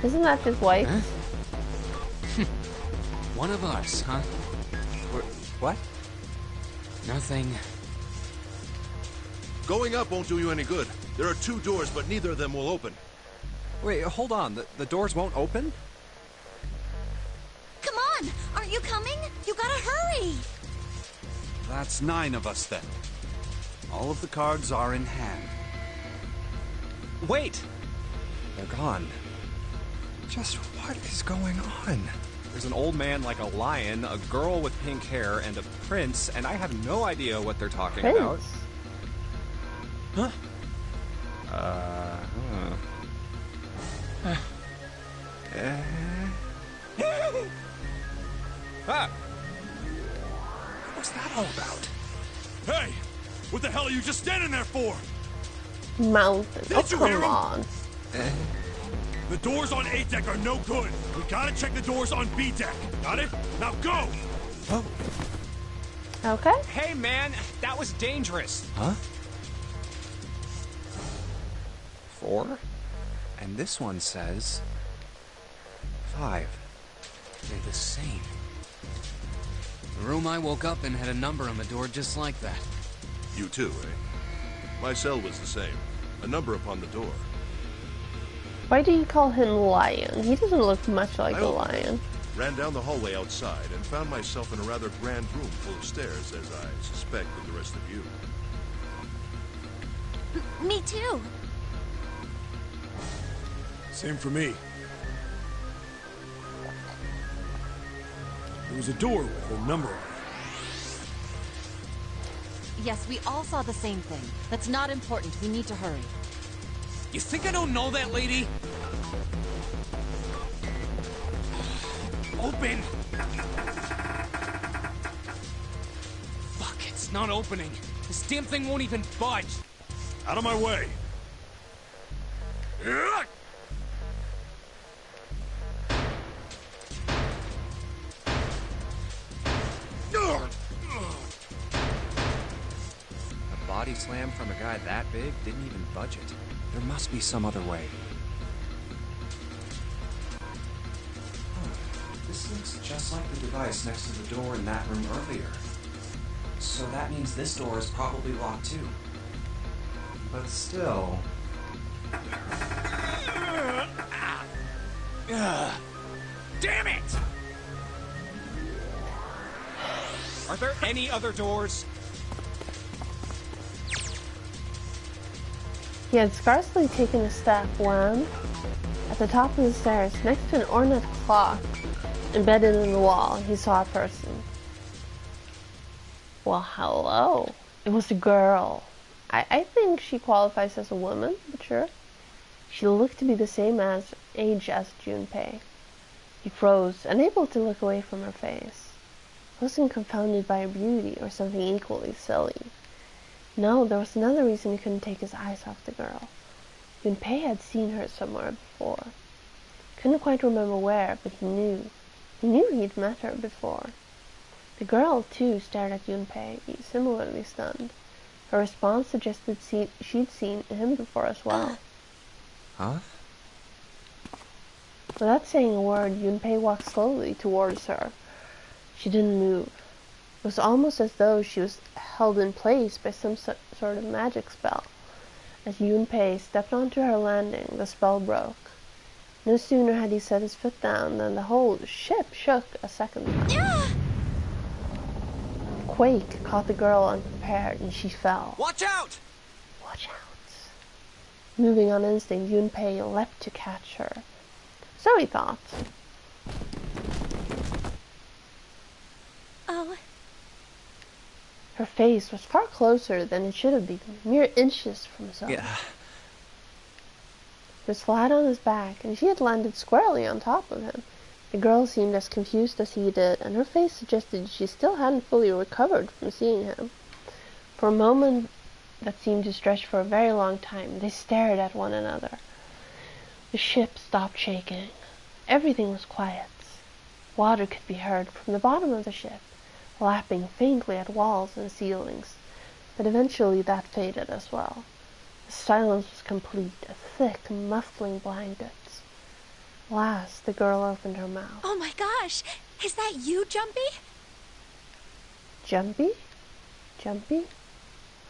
Isn't that his wife? Huh? One of us, huh? What? Nothing. Going up won't do you any good. There are 2 doors, but neither of them will open. Wait, hold on. The doors won't open? Come on! Aren't you coming? You gotta hurry! That's 9 of us then. All of the cards are in hand. Wait! They're gone. Just what is going on? There's an old man like a lion, a girl with pink hair, and a prince, and I have no idea what they're talking about. Prince? Huh? Ah! What was that all about? Hey! What the hell are you just standing there for? Mountain. Oh, Did you hear come him? on. The doors on A deck are no good. We gotta check the doors on B deck. Got it? Now go! Oh. Okay. Hey, man! That was dangerous! Huh? 4? And this one says... 5. They're the same. The room I woke up in had a number on the door just like that. You too, eh? My cell was the same. A number upon the door. Why do you call him lion? He doesn't look much like I a opened lion. Ran down the hallway outside and found myself in a rather grand room full of stairs, as I suspect with the rest of you. Me too. Same for me. There was a door with a number on it. Yes, we all saw the same thing. That's not important. We need to hurry. You think I don't know that lady? Open! Fuck, it's not opening. This damn thing won't even budge. Out of my way! A body slam from a guy that big didn't even budge it. There must be some other way. This looks just like the device next to the door in that room earlier. So that means this door is probably locked too. But still... Damn it! Are there any other doors? He had scarcely taken a step when, at the top of the stairs, next to an ornate clock embedded in the wall, he saw a person. Well, hello. It was a girl. I think she qualifies as a woman, but sure. She looked to be the same age as Junpei. He froze, unable to look away from her face. Wasn't confounded by her beauty or something equally silly. No, there was another reason he couldn't take his eyes off the girl. Junpei had seen her somewhere before. Couldn't quite remember where, but he knew. He knew he'd met her before. The girl, too, stared at Junpei, similarly stunned. Her response suggested she'd seen him before as well. Huh? Without saying a word, Junpei walked slowly towards her. She didn't move. It was almost as though she was held in place by some sort of magic spell. As Junpei stepped onto her landing, the spell broke. No sooner had he set his foot down than the whole ship shook a second time. Quake caught the girl unprepared, and she fell. Watch out! Watch out. Moving on instinct, Junpei leapt to catch her. So he thought. Oh. Her face was far closer than it should have been, mere inches from so. Yeah. He was flat on his back, and she had landed squarely on top of him. The girl seemed as confused as he did, and her face suggested she still hadn't fully recovered from seeing him. For a moment that seemed to stretch for a very long time, they stared at one another. The ship stopped shaking. Everything was quiet. Water could be heard from the bottom of the ship, lapping faintly at walls and ceilings, but eventually that faded as well. The silence was complete, a thick, muffling blanket. Last, the girl opened her mouth. Oh my gosh! Is that you, Jumpy? Jumpy? Jumpy?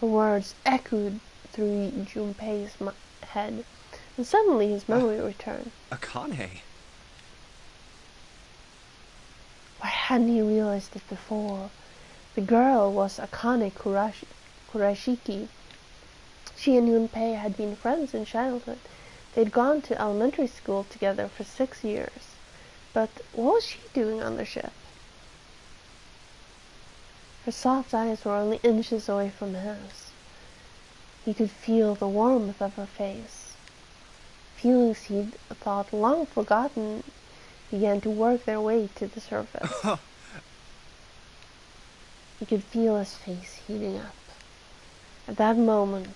Her words echoed through Junpei's head, and suddenly his memory returned. Akane. Why hadn't he realized it before? The girl was Akane Kurashiki. She and Junpei had been friends in childhood. They'd gone to elementary school together for 6 years. But what was she doing on the ship? Her soft eyes were only inches away from his. He could feel the warmth of her face. Feelings he'd thought long forgotten began to work their way to the surface. He could feel his face heating up. At that moment,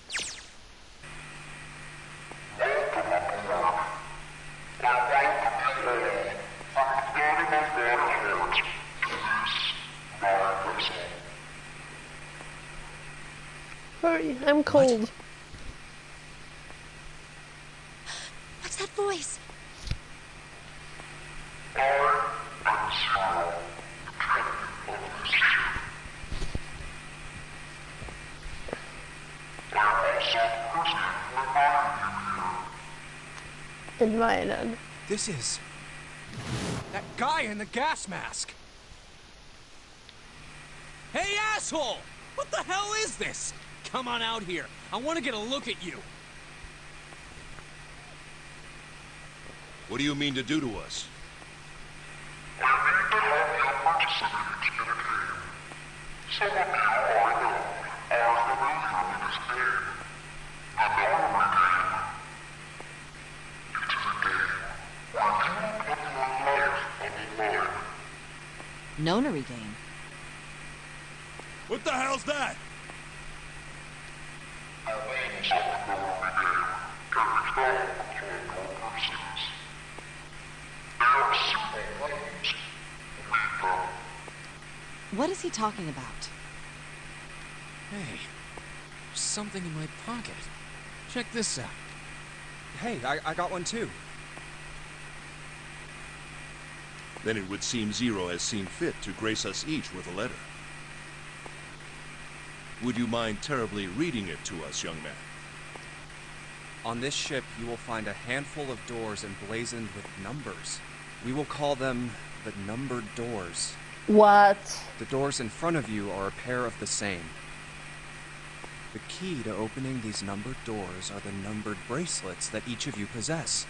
hurry, I'm cold. What? What's that voice? Invited. This is... that guy in the gas mask! Hey, asshole! What the hell is this? Come on out here. I want to get a look at you. What do you mean to do to us? Nonary game. What the hell's that? What is he talking about? Hey, there's something in my pocket. Check this out. Hey, I got one too. Then it would seem Zero has seen fit to grace us each with a letter. Would you mind terribly reading it to us, young man? On this ship, you will find a handful of doors emblazoned with numbers. We will call them the numbered doors. What? The doors in front of you are a pair of the same. The key to opening these numbered doors are the numbered bracelets that each of you possess.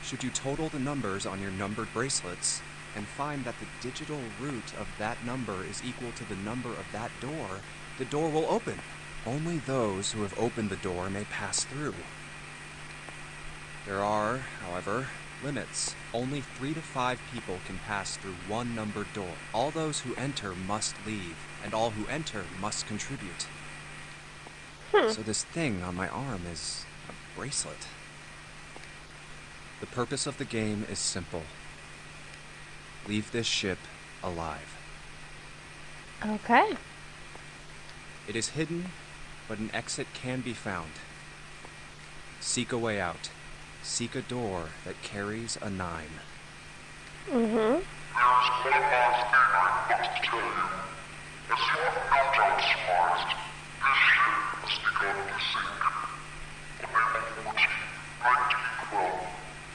Should you total the numbers on your numbered bracelets and find that the digital root of that number is equal to the number of that door, the door will open. Only those who have opened the door may pass through. There are, however, limits. Only 3 to 5 people can pass through one numbered door. All those who enter must leave, and all who enter must contribute. So this thing on my arm is a bracelet. The purpose of the game is simple. Leave this ship alive. Okay. It is hidden, but an exit can be found. Seek a way out. Seek a door that carries a 9. There is one last thing I must tell you. As you have no doubt surmised, this ship has begun to sink. Unable 14,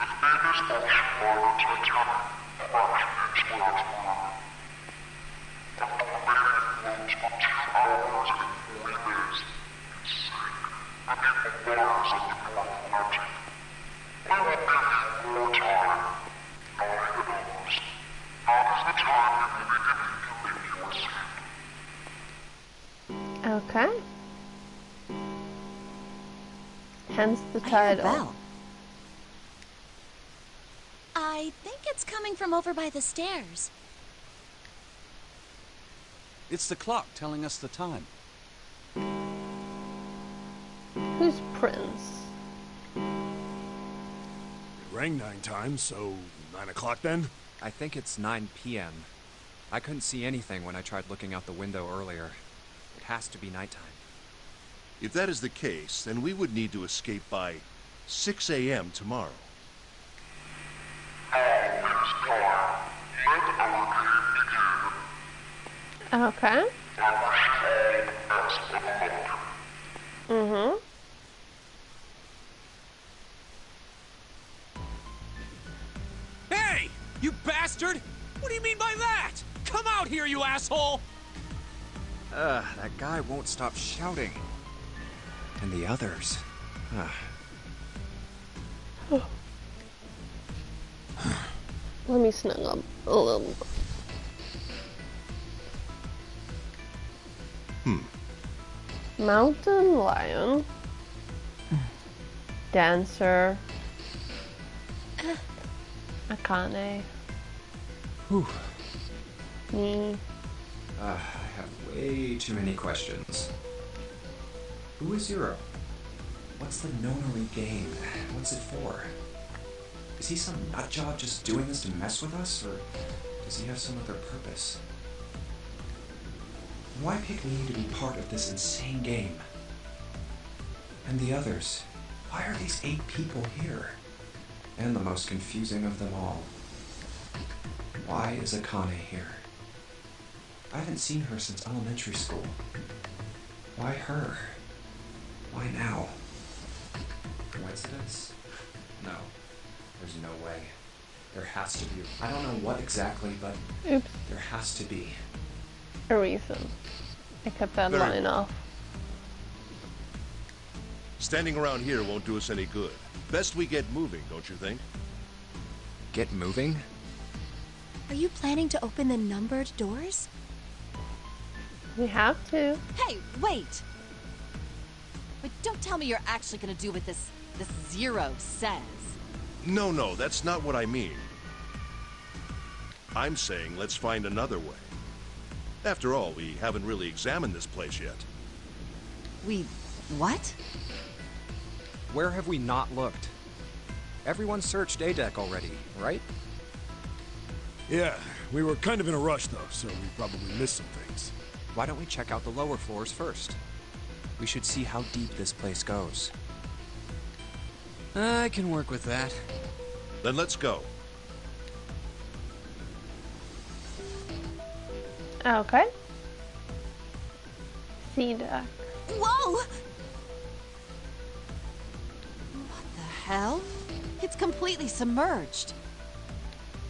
1912, with Davis ocean liner Titanic crashing into Earthworm. After remaining afloat for 2 hours and 40 days, it sank beneath the waters of the North Atlantic. I will give you more time. 9 hours. That is the time you will be given to make your escape. Okay. Hence the I hear a title. bell. I think it's coming from over by the stairs. It's the clock telling us the time. Who's Prince? It rang 9 times, so 9 o'clock then? I think it's 9 p.m. I couldn't see anything when I tried looking out the window earlier. It has to be nighttime. If that is the case, then we would need to escape by 6 a.m. tomorrow. Okay. Hey! You bastard! What do you mean by that? Come out here, you asshole! That guy won't stop shouting. And the others. Let me snug up a little. Mountain lion. Dancer. Akane. Me. I have way too many questions. Who is Zero? What's the nonary game? What's it for? Is he some nutjob just doing this to mess with us, or does he have some other purpose? Why pick me to be part of this insane game? And the others? Why are these 8 people here? And the most confusing of them all. Why is Akane here? I haven't seen her since elementary school. Why her? Why now? Coincidence? No. There's no way. There has to be. I don't know what exactly, but Oops. there has to be. A reason. I kept that Very line well. off. Standing around here won't do us any good. Best we get moving, don't you think? Get moving? Are you planning to open the numbered doors? We have to. Hey, wait! But don't tell me you're actually gonna do what this Zero says. No, that's not what I mean. I'm saying let's find another way. After all, we haven't really examined this place yet. We... what? Where have we not looked? Everyone searched A-Deck already, right? Yeah, we were kind of in a rush though, so we probably missed some things. Why don't we check out the lower floors first? We should see how deep this place goes. I can work with that. Then let's go. Okay. C deck. Whoa! What the hell? It's completely submerged.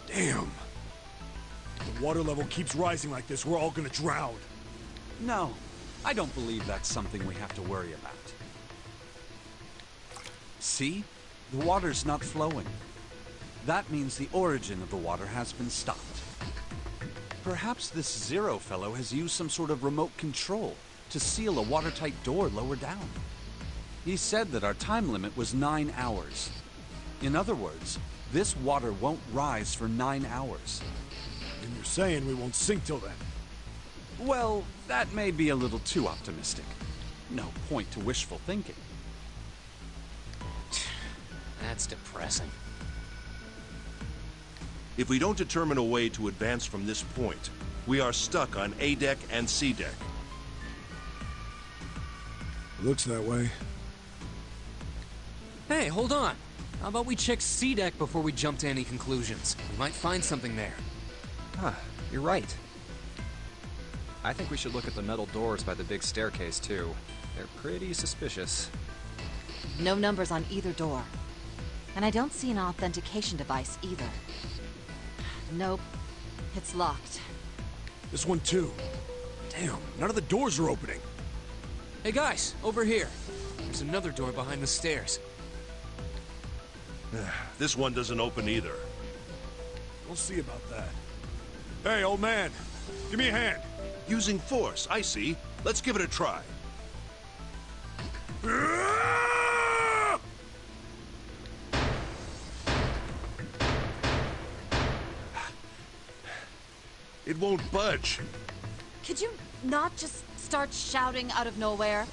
Damn. The water level keeps rising like this, we're all gonna drown. No, I don't believe that's something we have to worry about. See? The water's not flowing. That means the origin of the water has been stopped. Perhaps this Zero fellow has used some sort of remote control to seal a watertight door lower down. He said that our time limit was 9 hours. In other words, this water won't rise for 9 hours. And you're saying we won't sink till then? Well, that may be a little too optimistic. No point to wishful thinking. That's depressing. If we don't determine a way to advance from this point, we are stuck on A deck and C deck. Looks that way. Hey, hold on. How about we check C deck before we jump to any conclusions? We might find something there. Huh, you're right. I think we should look at the metal doors by the big staircase, too. They're pretty suspicious. No numbers on either door. And I don't see an authentication device either. Nope. It's locked. This one too. Damn, none of the doors are opening. Hey guys, over here. There's another door behind the stairs. This one doesn't open either. We'll see about that. Hey, old man, give me a hand. Using force, I see. Let's give it a try. It won't budge. Could you not just start shouting out of nowhere?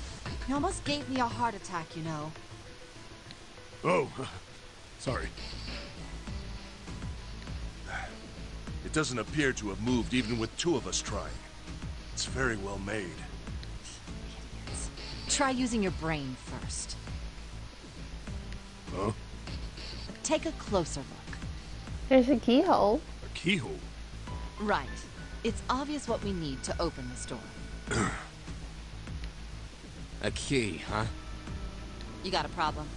You almost gave me a heart attack, you know. Oh, sorry. It doesn't appear to have moved even with two of us trying. It's very well made. Idiots. Try using your brain first. Huh? Take a closer look. There's a keyhole. A keyhole? Right. It's obvious what we need to open this door. A key, huh? You got a problem?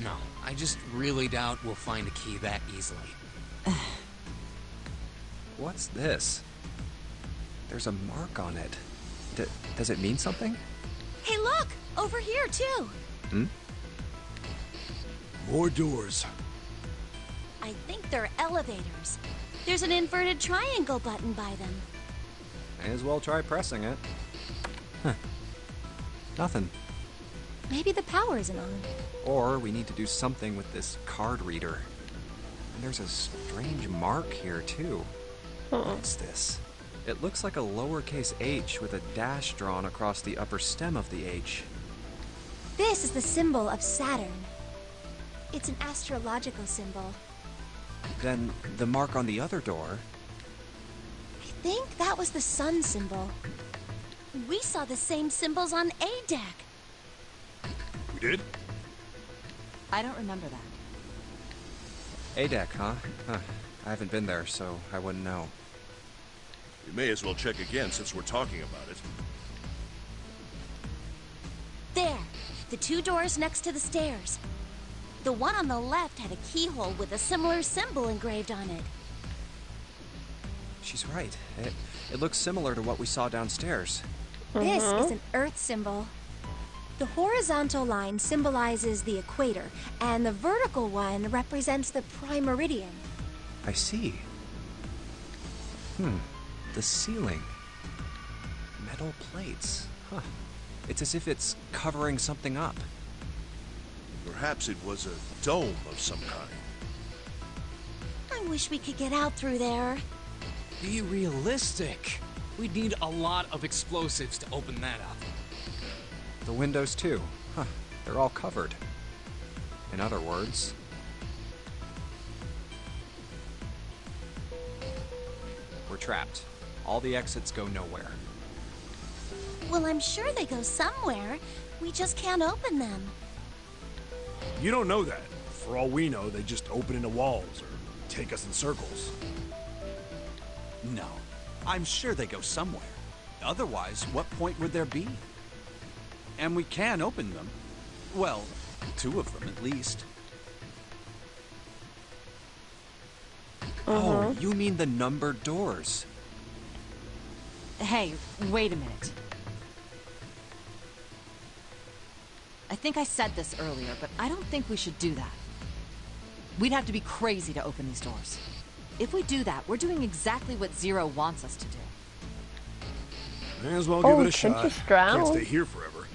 No, I just really doubt we'll find a key that easily. What's this? There's a mark on it. Does it mean something? Hey, look! Over here, too! Hmm? More doors. I think they're elevators. There's an inverted triangle button by them. May as well try pressing it. Huh. Nothing. Maybe the power isn't on. Or we need to do something with this card reader. And there's a strange mark here, too. What's this? It looks like a lowercase h with a dash drawn across the upper stem of the H. This is the symbol of Saturn. It's an astrological symbol. Then the mark on the other door. I think that was the sun symbol. We saw the same symbols on A deck. We did? I don't remember that. A deck, huh? I haven't been there, so I wouldn't know. We may as well check again since we're talking about it. There, the two doors next to the stairs. The one on the left had a keyhole with a similar symbol engraved on it. She's right. It looks similar to what we saw downstairs. This is an Earth symbol. The horizontal line symbolizes the equator, and the vertical one represents the prime meridian. I see. The ceiling. Metal plates. Huh. It's as if it's covering something up. Perhaps it was a dome of some kind. I wish we could get out through there. Be realistic. We'd need a lot of explosives to open that up. The windows, too. Huh. They're all covered. In other words... we're trapped. All the exits go nowhere. Well, I'm sure they go somewhere. We just can't open them. You don't know that. For all we know, they just open into walls or take us in circles. No, I'm sure they go somewhere. Otherwise, what point would there be? And we can open them. Well, two of them at least. Oh, you mean the numbered doors. Hey, wait a minute. I think I said this earlier, but I don't think we should do that. We'd have to be crazy to open these doors. If we do that, we're doing exactly what Zero wants us to do. May as well give it a can't shot. just drown. Can't stay here forever.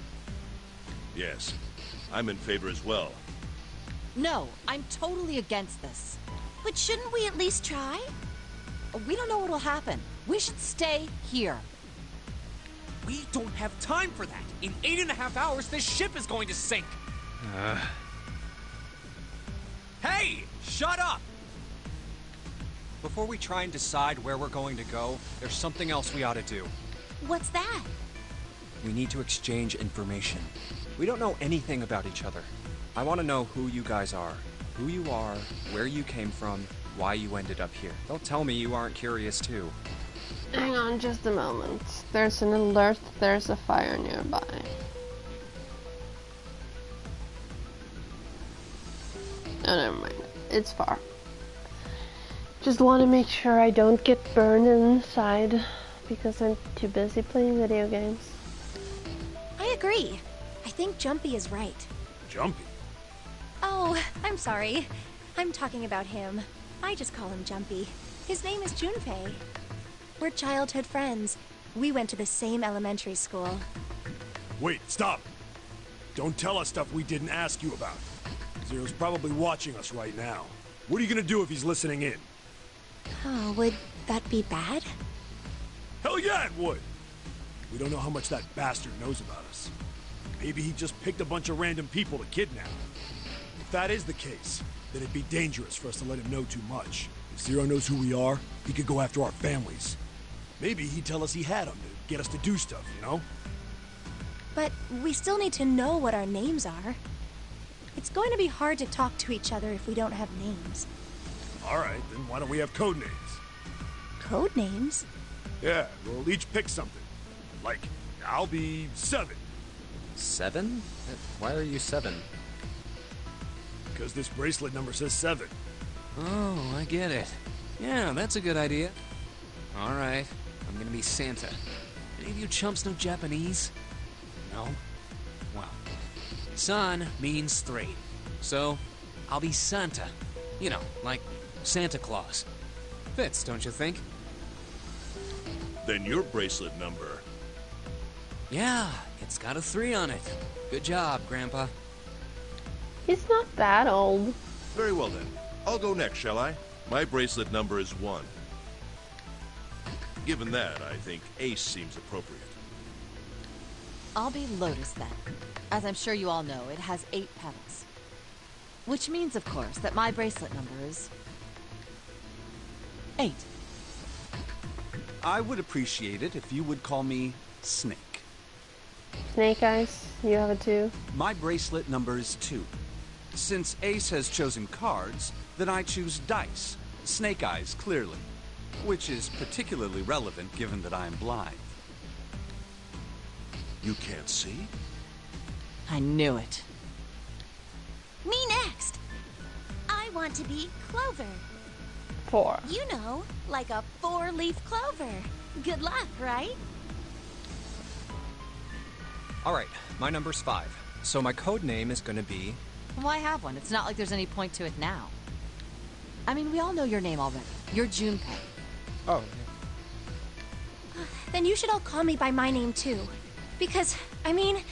Yes, I'm in favor as well. No, I'm totally against this. But shouldn't we at least try? We don't know what'll happen. We should stay here. We don't have time for that. In 8.5 hours, this ship is going to sink. Hey, shut up! Before we try and decide where we're going to go, there's something else we ought to do. What's that? We need to exchange information. We don't know anything about each other. I want to know who you guys are, who you are, where you came from, why you ended up here. Don't tell me you aren't curious too. Hang on just a moment. There's an alert, there's a fire nearby. Oh, never mind. It's far. Just want to make sure I don't get burned inside because I'm too busy playing video games. I agree. I think Jumpy is right. Jumpy? Oh, I'm sorry. I'm talking about him. I just call him Jumpy. His name is Junpei. We're childhood friends. We went to the same elementary school. Wait, stop! Don't tell us stuff we didn't ask you about. Zero's probably watching us right now. What are you gonna do if he's listening in? Oh, would that be bad? Hell yeah, it would! We don't know how much that bastard knows about us. Maybe he just picked a bunch of random people to kidnap. If that is the case, then it'd be dangerous for us to let him know too much. If Zero knows who we are, he could go after our families. Maybe he'd tell us he had them to get us to do stuff, you know? But we still need to know what our names are. It's going to be hard to talk to each other if we don't have names. Alright, then why don't we have code names? Code names? Yeah, we'll each pick something. Like, I'll be 7. 7? Why are you 7? Because this bracelet number says 7. Oh, I get it. Yeah, that's a good idea. All right, I'm gonna be Santa. Any of you chumps know Japanese? No? Well, San means 3. So, I'll be Santa. You know, like Santa Claus. Fits, don't you think? Then your bracelet number. Yeah, it's got a 3 on it. Good job, Grandpa. He's not that old. Very well then. I'll go next, shall I? My bracelet number is 1. Given that, I think Ace seems appropriate. I'll be Lotus then. As I'm sure you all know, it has 8 petals. Which means, of course, that my bracelet number is 8. I would appreciate it if you would call me Snake. Snake Eyes, you have it too. My bracelet number is 2. Since Ace has chosen cards, then I choose dice. Snake Eyes, clearly. Which is particularly relevant given that I am blind. You can't see? I knew it. Me next! I want to be Clover. 4. You know, like a 4-leaf clover. Good luck, right? Alright, my number's 5. So my code name is gonna be... Why have one? It's not like there's any point to it now. I mean, we all know your name already. You're Junpei. Oh, Then you should all call me by my name too. Because, I mean,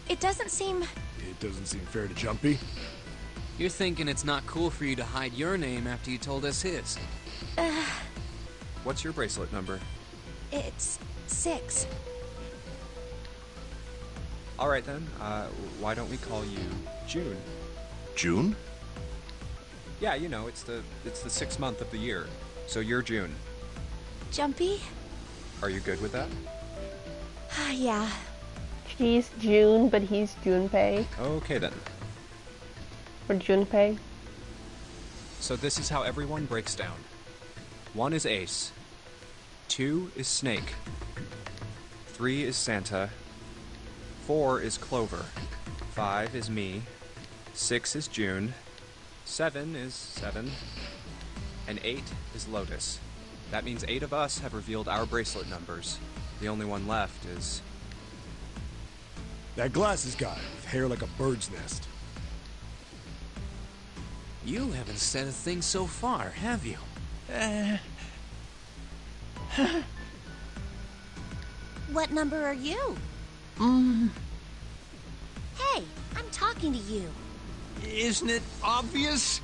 it doesn't seem... It doesn't seem fair to Jumpy. You're thinking it's not cool for you to hide your name after you told us his. What's your bracelet number? It's 6. Alright then, why don't we call you June? June? Yeah, you know, it's the 6th month of the year. So you're June. Jumpy? Are you good with that? Yeah. She's June, but he's Junpei. Okay then. Or Junpei. So this is how everyone breaks down. 1 is Ace. 2 is Snake. 3 is Santa. 4 is Clover. 5 is me. 6 is June. 7 is 7. And 8 is Lotus. That means 8 of us have revealed our bracelet numbers. The only one left is... That glasses guy with hair like a bird's nest. You haven't said a thing so far, have you? What number are you? Hey, I'm talking to you. Isn't it obvious?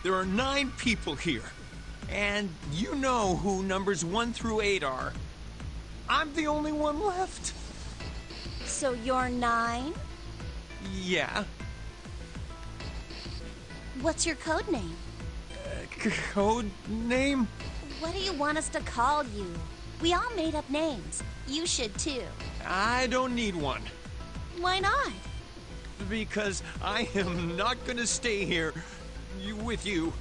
There are 9 people here, and you know who numbers 1 through 8 are. I'm the only one left. So you're 9? Yeah. What's your code name? Code name? What do you want us to call you? We all made up names. You should too. I don't need one. Why not? Because I am not gonna stay here with you.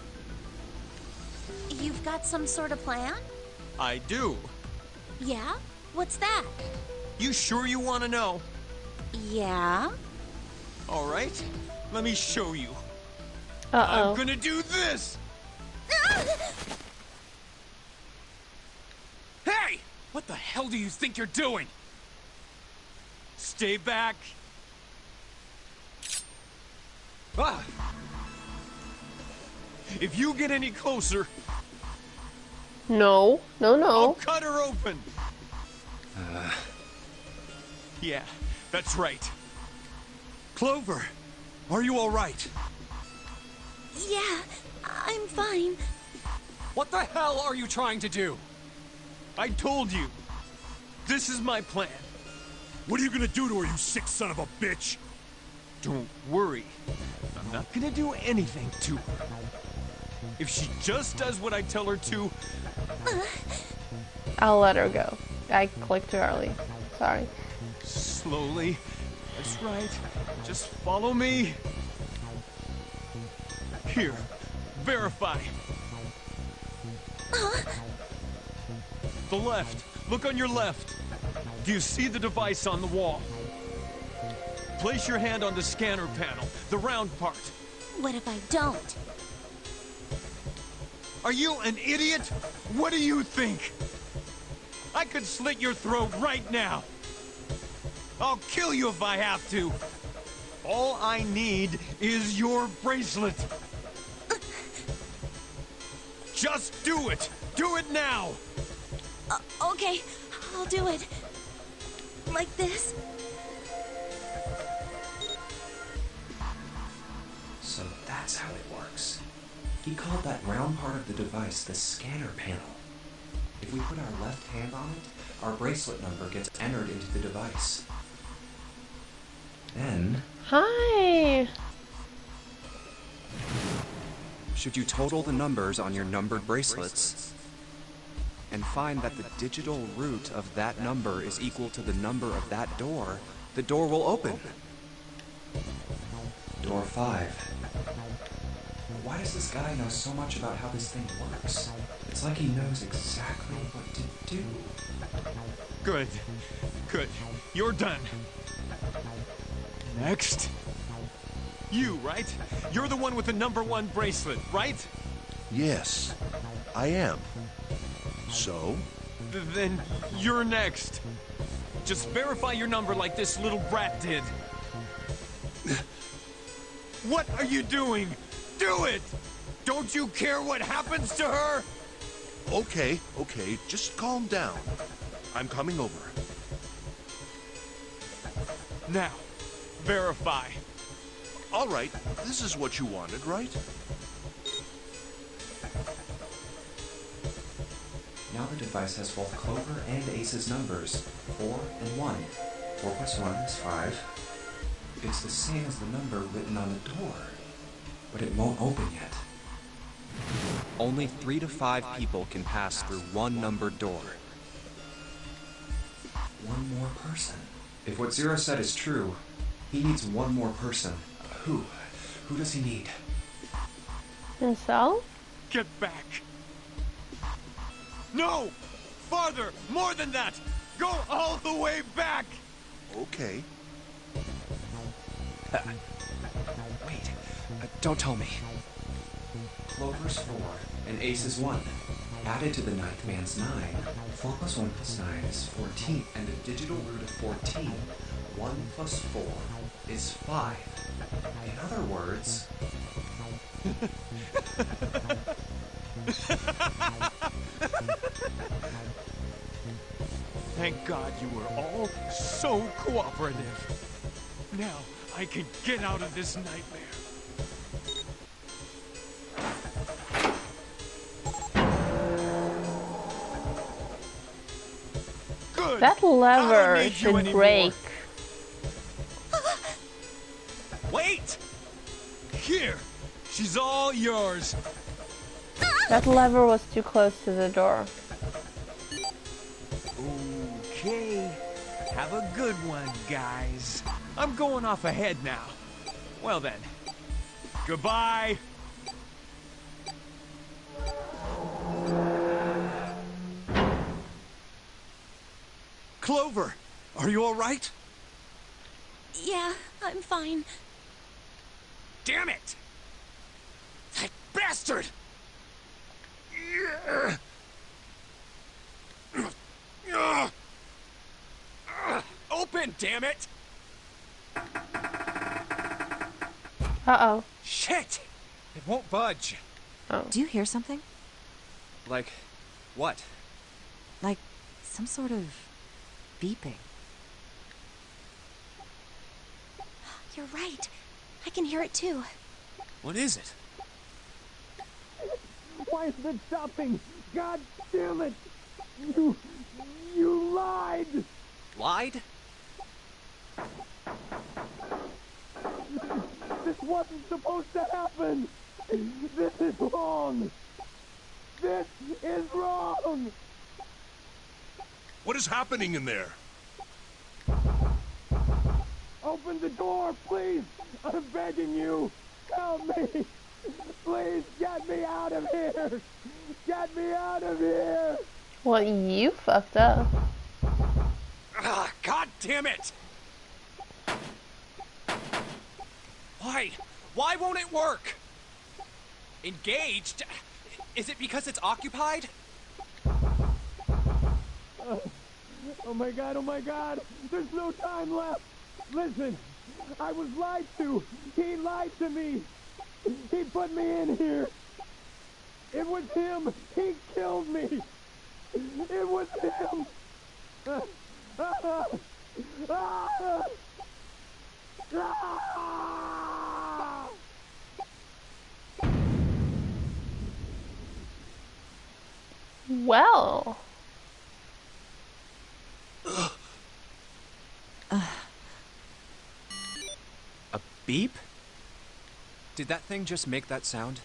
You've got some sort of plan? I do. Yeah? What's that? You sure you want to know? Yeah? All right. Let me show you. Uh-oh. I'm gonna do this! Hey! What the hell do you think you're doing? Stay back. Ah! If you get any closer, No. No, I'll no. cut her open. Yeah, that's right. Clover, are you all right? Yeah, I'm fine. What the hell are you trying to do? I told you. This is my plan. What are you gonna do to her, you sick son of a bitch? Don't worry. I'm not gonna do anything to her. If she just does what I tell her to, I'll let her go. I clicked too early. Sorry. slowly. That's right. Just follow me. Here, verify. The left. Look on your left. Do you see the device on the wall? Place your hand on the scanner panel, the round part. What if I don't? Are you an idiot? What do you think? I could slit your throat right now. I'll kill you if I have to. All I need is your bracelet. Just do it. Do it now. Okay, I'll do it. Like this? So that's how it works. He called that round part of the device the scanner panel. If we put our left hand on it, our bracelet number gets entered into the device. Then... Hi! Should you total the numbers on your numbered bracelets and find that the digital root of that number is equal to the number of that door, the door will open. Door 5. Why does this guy know so much about how this thing works? It's like he knows exactly what to do. Good. Good. You're done. Next. You, right? You're the one with the number 1 bracelet, right? Yes, I am. So? Then you're next. Just verify your number like this little brat did. What are you doing? Do it! Don't you care what happens to her? Okay, just calm down. I'm coming over. Now, verify. All right, this is what you wanted, right? Now the device has both Clover and Ace's numbers, 4 and 1. 4 plus 1 is 5. It's the same as the number written on the door, but it won't open yet. Only 3 to 5 people can pass through one numbered door. One more person. If what Zero said is true, he needs one more person. Who? Who does he need? Himself? Get back. No! Farther! More than that! Go all the way back! Okay. Wait, don't tell me. Clover's 4 and Ace's 1. Added to the ninth man's 9. 4 plus 1 plus 9 is 14. And the digital root of 14, 1 plus 4, is 5. In other words... Thank God you were all so cooperative. Now, I could get out of this nightmare. Good. That lever should break. Wait! Here! She's all yours! That lever was too close to the door. Okay. Have a good one, guys. I'm going off ahead now. Well then. Goodbye! Clover, are you all right? Yeah, I'm fine. Damn it! That bastard! Open, damn it! Uh-oh. Shit! It won't budge. Oh. Do you hear something? Like, what? Like some sort of beeping. You're right. I can hear it too. What is it? Why is it stopping? God damn it! You lied! Lied? This wasn't supposed to happen! This is wrong! This is wrong! What is happening in there? Open the door, please! I'm begging you! Help me! Please get me out of here! Get me out of here! Well, you fucked up. Ah, God damn it! Why? Why won't it work? Engaged? Is it because it's occupied? Oh my god, oh my god! There's no time left! Listen, I was lied to! He lied to me! He put me in here! It was him! He killed me! It was him! Well. A beep? Did that thing just make that sound?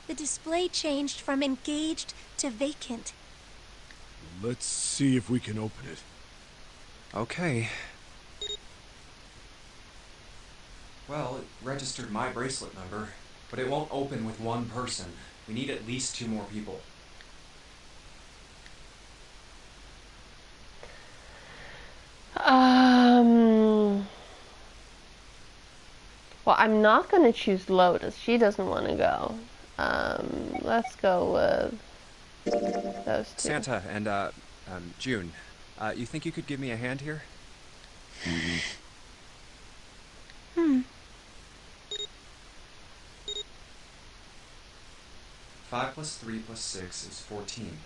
The display changed from engaged to vacant. Let's see if we can open it. Okay. Well, it registered my bracelet number, but it won't open with one person. We need at least 2 more people. Well, I'm not gonna choose Lotus. She doesn't want to go. Let's go with those 2. Santa and, June, you think you could give me a hand here? 5 plus 3 plus 6 is 14.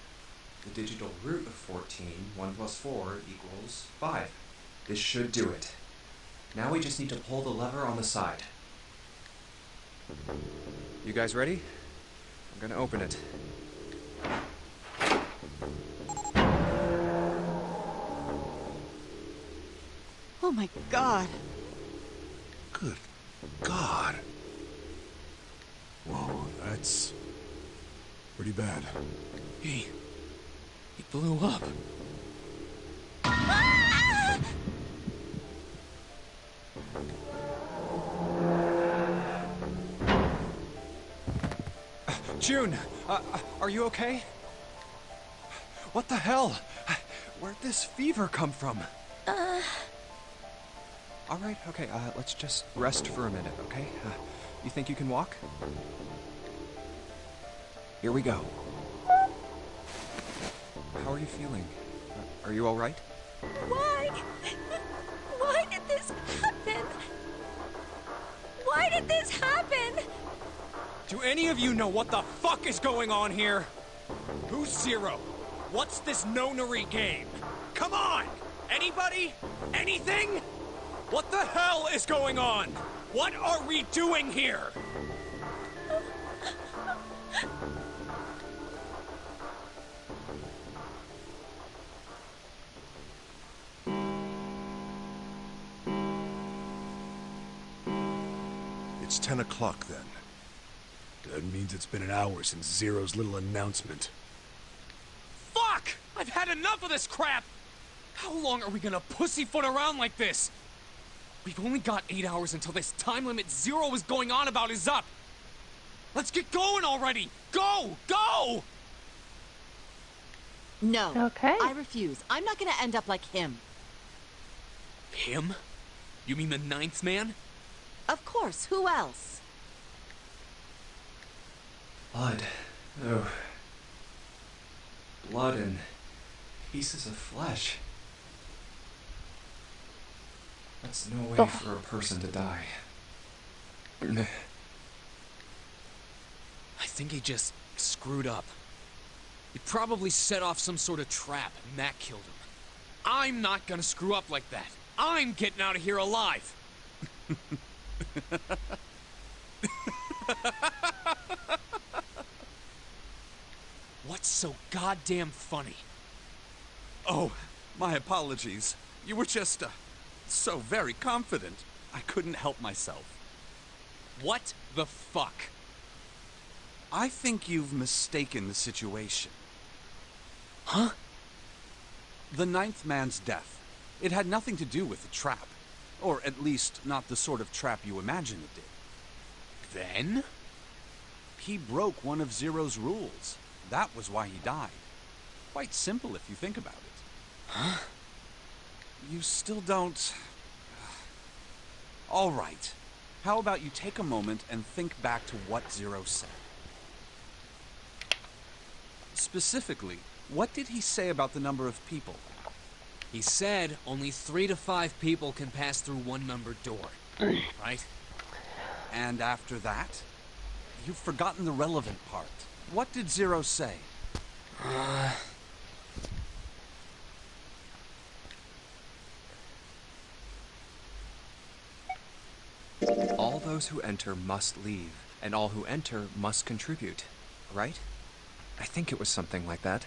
The digital root of 14, 1 plus 4 equals 5. This should do it. Now we just need to pull the lever on the side. You guys ready? I'm gonna open it. Oh my god. Good God. Whoa, that's pretty bad. He blew up. June, are you okay? What the hell? Where'd this fever come from? All right, okay, let's just rest for a minute, okay? You think you can walk? Here we go. How are you feeling? Are you all right? Why? Why did this happen? Why did this happen? Do any of you know what the fuck is going on here? Who's Zero? What's this nonary game? Come on! Anybody? Anything? What the hell is going on? What are we doing here? It's 10 o'clock then. That means it's been an hour since Zero's little announcement. Fuck! I've had enough of this crap! How long are we gonna pussyfoot around like this? We've only got 8 hours until this time limit Zero is going on about is up! Let's get going already! Go! Go! No. Okay. I refuse. I'm not gonna end up like him. Him? You mean the ninth man? Of course. Who else? Blood. Oh. Blood and pieces of flesh. That's no way for a person to die. I think he just screwed up. He probably set off some sort of trap, and that killed him. I'm not gonna screw up like that. I'm getting out of here alive. What's so goddamn funny? Oh, my apologies. You were just, so very confident. I couldn't help myself. What the fuck? I think you've mistaken the situation. Huh? The ninth man's death. It had nothing to do with the trap. Or at least, not the sort of trap you imagine it did. Then? He broke one of Zero's rules. That was why he died. Quite simple if you think about it. Huh? You still don't... All right. How about you take a moment and think back to what Zero said? Specifically, what did he say about the number of people? He said only 3 to 5 people can pass through one numbered door. Right? And after that? You've forgotten the relevant part. What did Zero say? All those who enter must leave, and all who enter must contribute, right? I think it was something like that.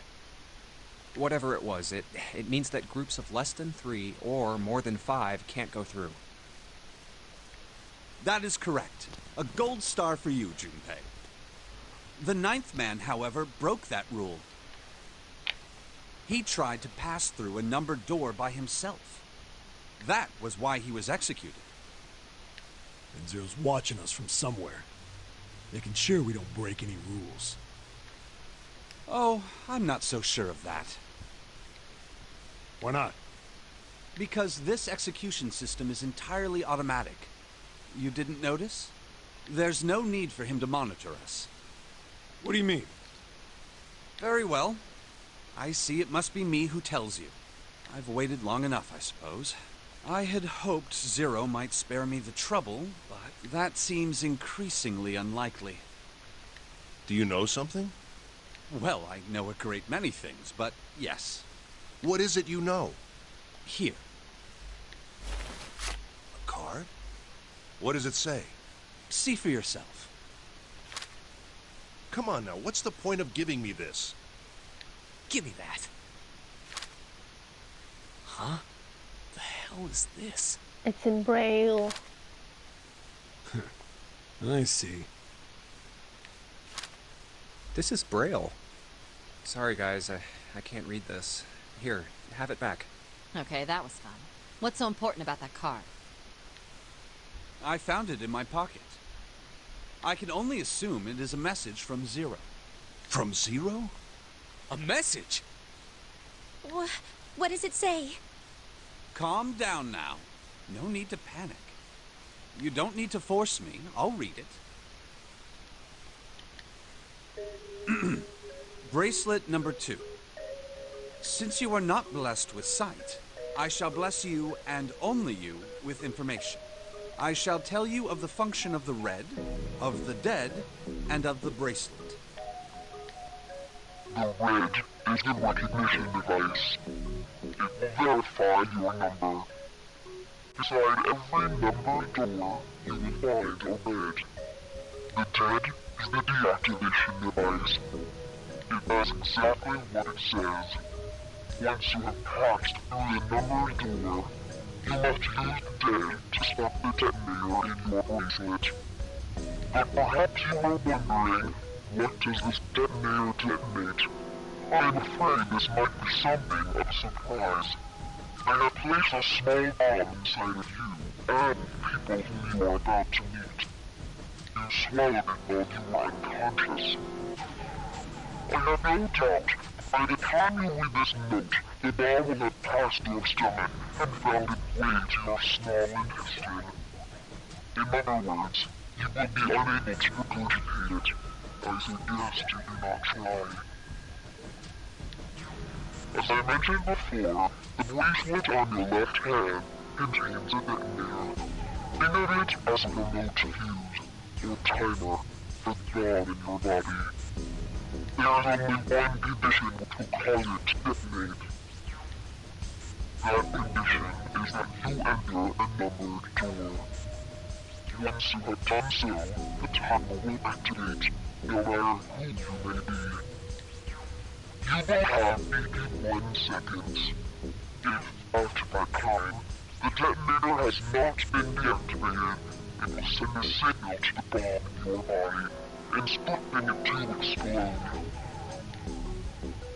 Whatever it was, it means that groups of less than 3 or more than 5 can't go through. That is correct. A gold star for you, Junpei. The ninth man, however, broke that rule. He tried to pass through a numbered door by himself. That was why he was executed. And Zero's watching us from somewhere, making sure we don't break any rules. Oh, I'm not so sure of that. Why not? Because this execution system is entirely automatic. You didn't notice? There's no need for him to monitor us. What do you mean? Very well. I see it must be me who tells you. I've waited long enough, I suppose. I had hoped Zero might spare me the trouble, but that seems increasingly unlikely. Do you know something? Well, I know a great many things, but yes. What is it you know? Here. A card? What does it say? See for yourself. Come on now, what's the point of giving me this? Give me that. Huh? The hell is this? It's in Braille. I see. This is Braille. Sorry guys, I can't read this. Here, have it back. Okay, that was fun. What's so important about that card? I found it in my pocket. I can only assume it is a message from Zero. From Zero? A message? What does it say? Calm down now. No need to panic. You don't need to force me. I'll read it. Bracelet number 2. Since you are not blessed with sight, I shall bless you, and only you, with information. I shall tell you of the function of the red, of the dead, and of the bracelet. The red is the recognition device. It will verify your number. beside every numbered door you will find on bed. The dead is the deactivation device. It does exactly what it says. Once you have passed through the numbered door, you must use the dead to stop the detonator in your bracelet. But perhaps you are wondering, what does this detonator detonate? I am afraid this might be something of a surprise. I have placed a small bomb inside of you and people whom you are about to meet. You swallowed it while you were unconscious. I have no doubt, by the time you read this note, the bomb will have passed your stomach and found its way to your small intestine. In other words, you will be unable to regurgitate it. I suggest you do not try. As I mentioned before, the bracelet on your left hand contains a detonator. Think of it as a remote fuse, or timer, for the bomb in your body. There is only one condition which will cause it to detonate. That condition is that you enter a numbered door. Once you have done so, the timer will activate, no matter who you may be. You will have 81 seconds. If, after that time, the detonator has not been deactivated, it will send a signal to the bomb in your body, instructing it to explode.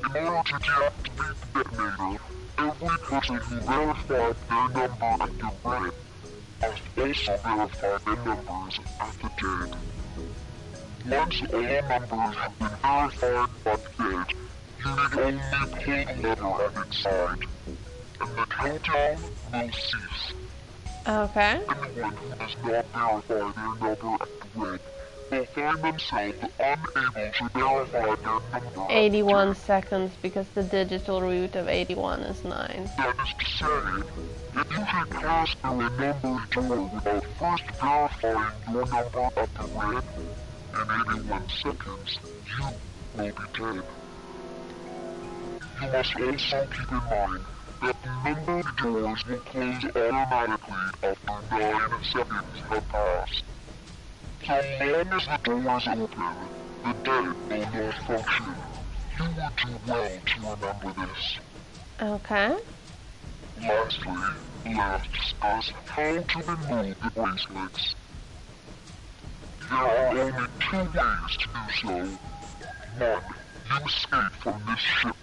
In order to deactivate the detonator, every person who verified their number at the red must also verify their numbers at the dead. Once all numbers have been verified by the dead, you need only pull the lever at its side, and the countdown will cease. Okay. Anyone who does not verify their number at the red will find themselves unable to verify their number. 81 seconds, because the digital root of 81 is 9. That is to say, if you should pass through a numbered door without first verifying your number at the red, in 81 seconds, you will be dead. You must also keep in mind that the numbered doors will close automatically after 9 seconds have passed. So long as the doors open, the dead will not function. You would do well to remember this. Okay. Lastly, let us discuss how to remove the bracelets. There are only 2 ways to do so. 1. You escape from this ship.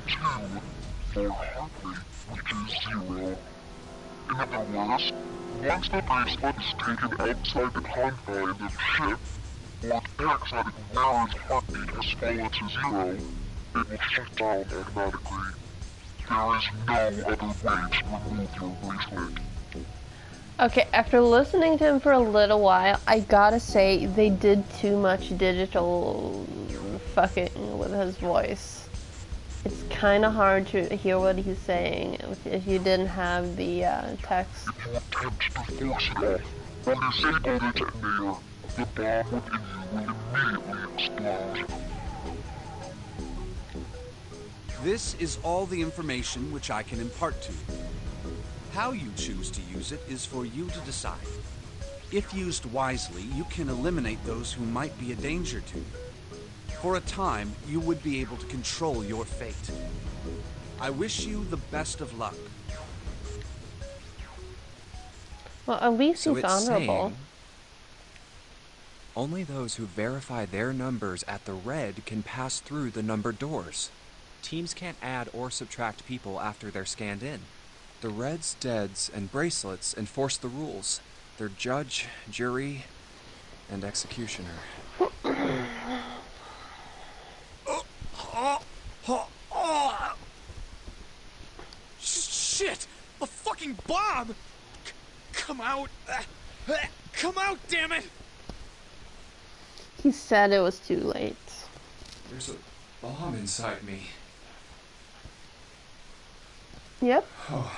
2. Your heart rate reaches 0. In other words, once the bracelet is taken outside the confines of the ship, or detects that its wearer's heartbeat has fallen to 0, it will shut down automatically. There is no other way to remove your bracelet. Okay, after listening to him for a little while, I gotta say, they did too much digital fucking with his voice. It's kinda hard to hear what he's saying if you didn't have the text. If you attempt to force it off, or disable the detonator, the bomb within you will immediately explode. This is all the information which I can impart to you. How you choose to use it is for you to decide. If used wisely, you can eliminate those who might be a danger to you. For a time, you would be able to control your fate. I wish you the best of luck. Well, at least So he's it's honorable. saying only those who verify their numbers at the red can pass through the numbered doors. Teams can't add or subtract people after they're scanned in. The reds, deads, and bracelets enforce the rules. They're judge, jury, and executioner. Shit! A fucking bomb! Come out! Come out, damn it! He said it was too late. There's a bomb inside me. Yep. Oh.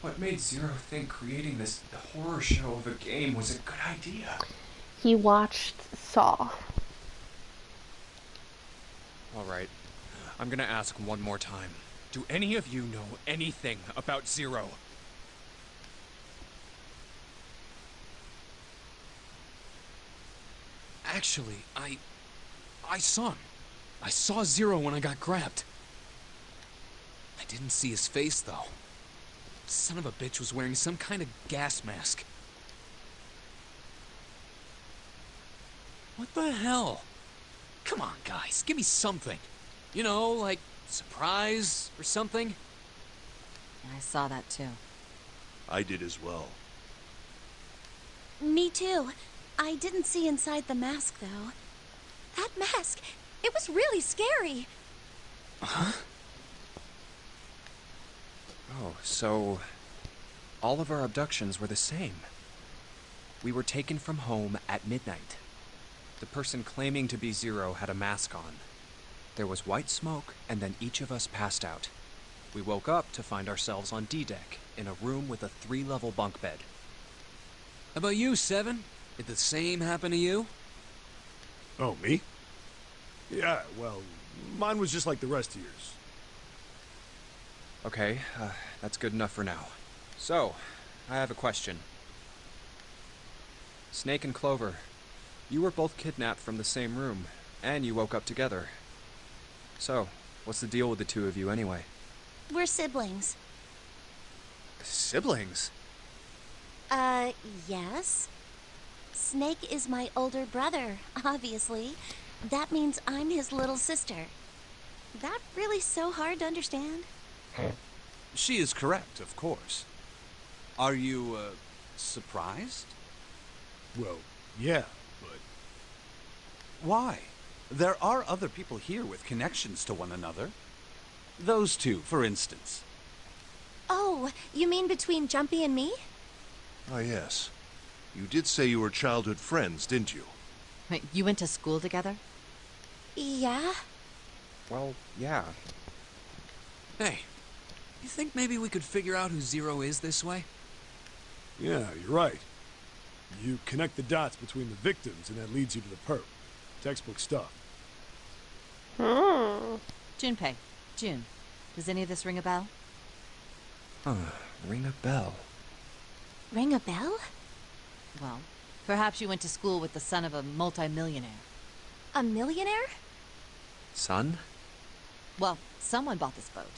What made Zero think creating this horror show of a game was a good idea? He watched Saw. Alright, I'm gonna ask one more time. Do any of you know anything about Zero? Actually, I saw him. I saw Zero when I got grabbed. I didn't see his face, though. Son of a bitch was wearing some kind of gas mask. What the hell? Come on, guys, give me something. You know, like surprise or something. I saw that too. I did as well. Me too. I didn't see inside the mask, though. That mask, it was really scary. Huh? Oh, so all of our abductions were the same. We were taken from home at midnight. The person claiming to be Zero had a mask on. There was white smoke, and then each of us passed out. We woke up to find ourselves on D-Deck, in a room with a 3-level bunk bed. How about you, Seven? Did the same happen to you? Oh, me? Yeah, well, mine was just like the rest of yours. Okay, that's good enough for now. So, I have a question. Snake and Clover, you were both kidnapped from the same room, and you woke up together. So, what's the deal with the two of you anyway? We're siblings. Siblings? Yes. Snake is my older brother, obviously. That means I'm his little sister. That really so hard to understand? She is correct, of course. Are you, surprised? Well, yeah, but... Why? There are other people here with connections to one another. Those two, for instance. Oh, you mean between Jumpy and me? Oh, yes. You did say you were childhood friends, didn't you? Wait, you went to school together? Yeah. Well, yeah. Hey, you think maybe we could figure out who Zero is this way? Yeah, you're right. You connect the dots between the victims, and that leads you to the perp. Textbook stuff. Junpei. June. Does any of this ring a bell? Ring a bell. Ring a bell? Well, perhaps you went to school with the son of a multimillionaire. A millionaire? Son? Well, someone bought this boat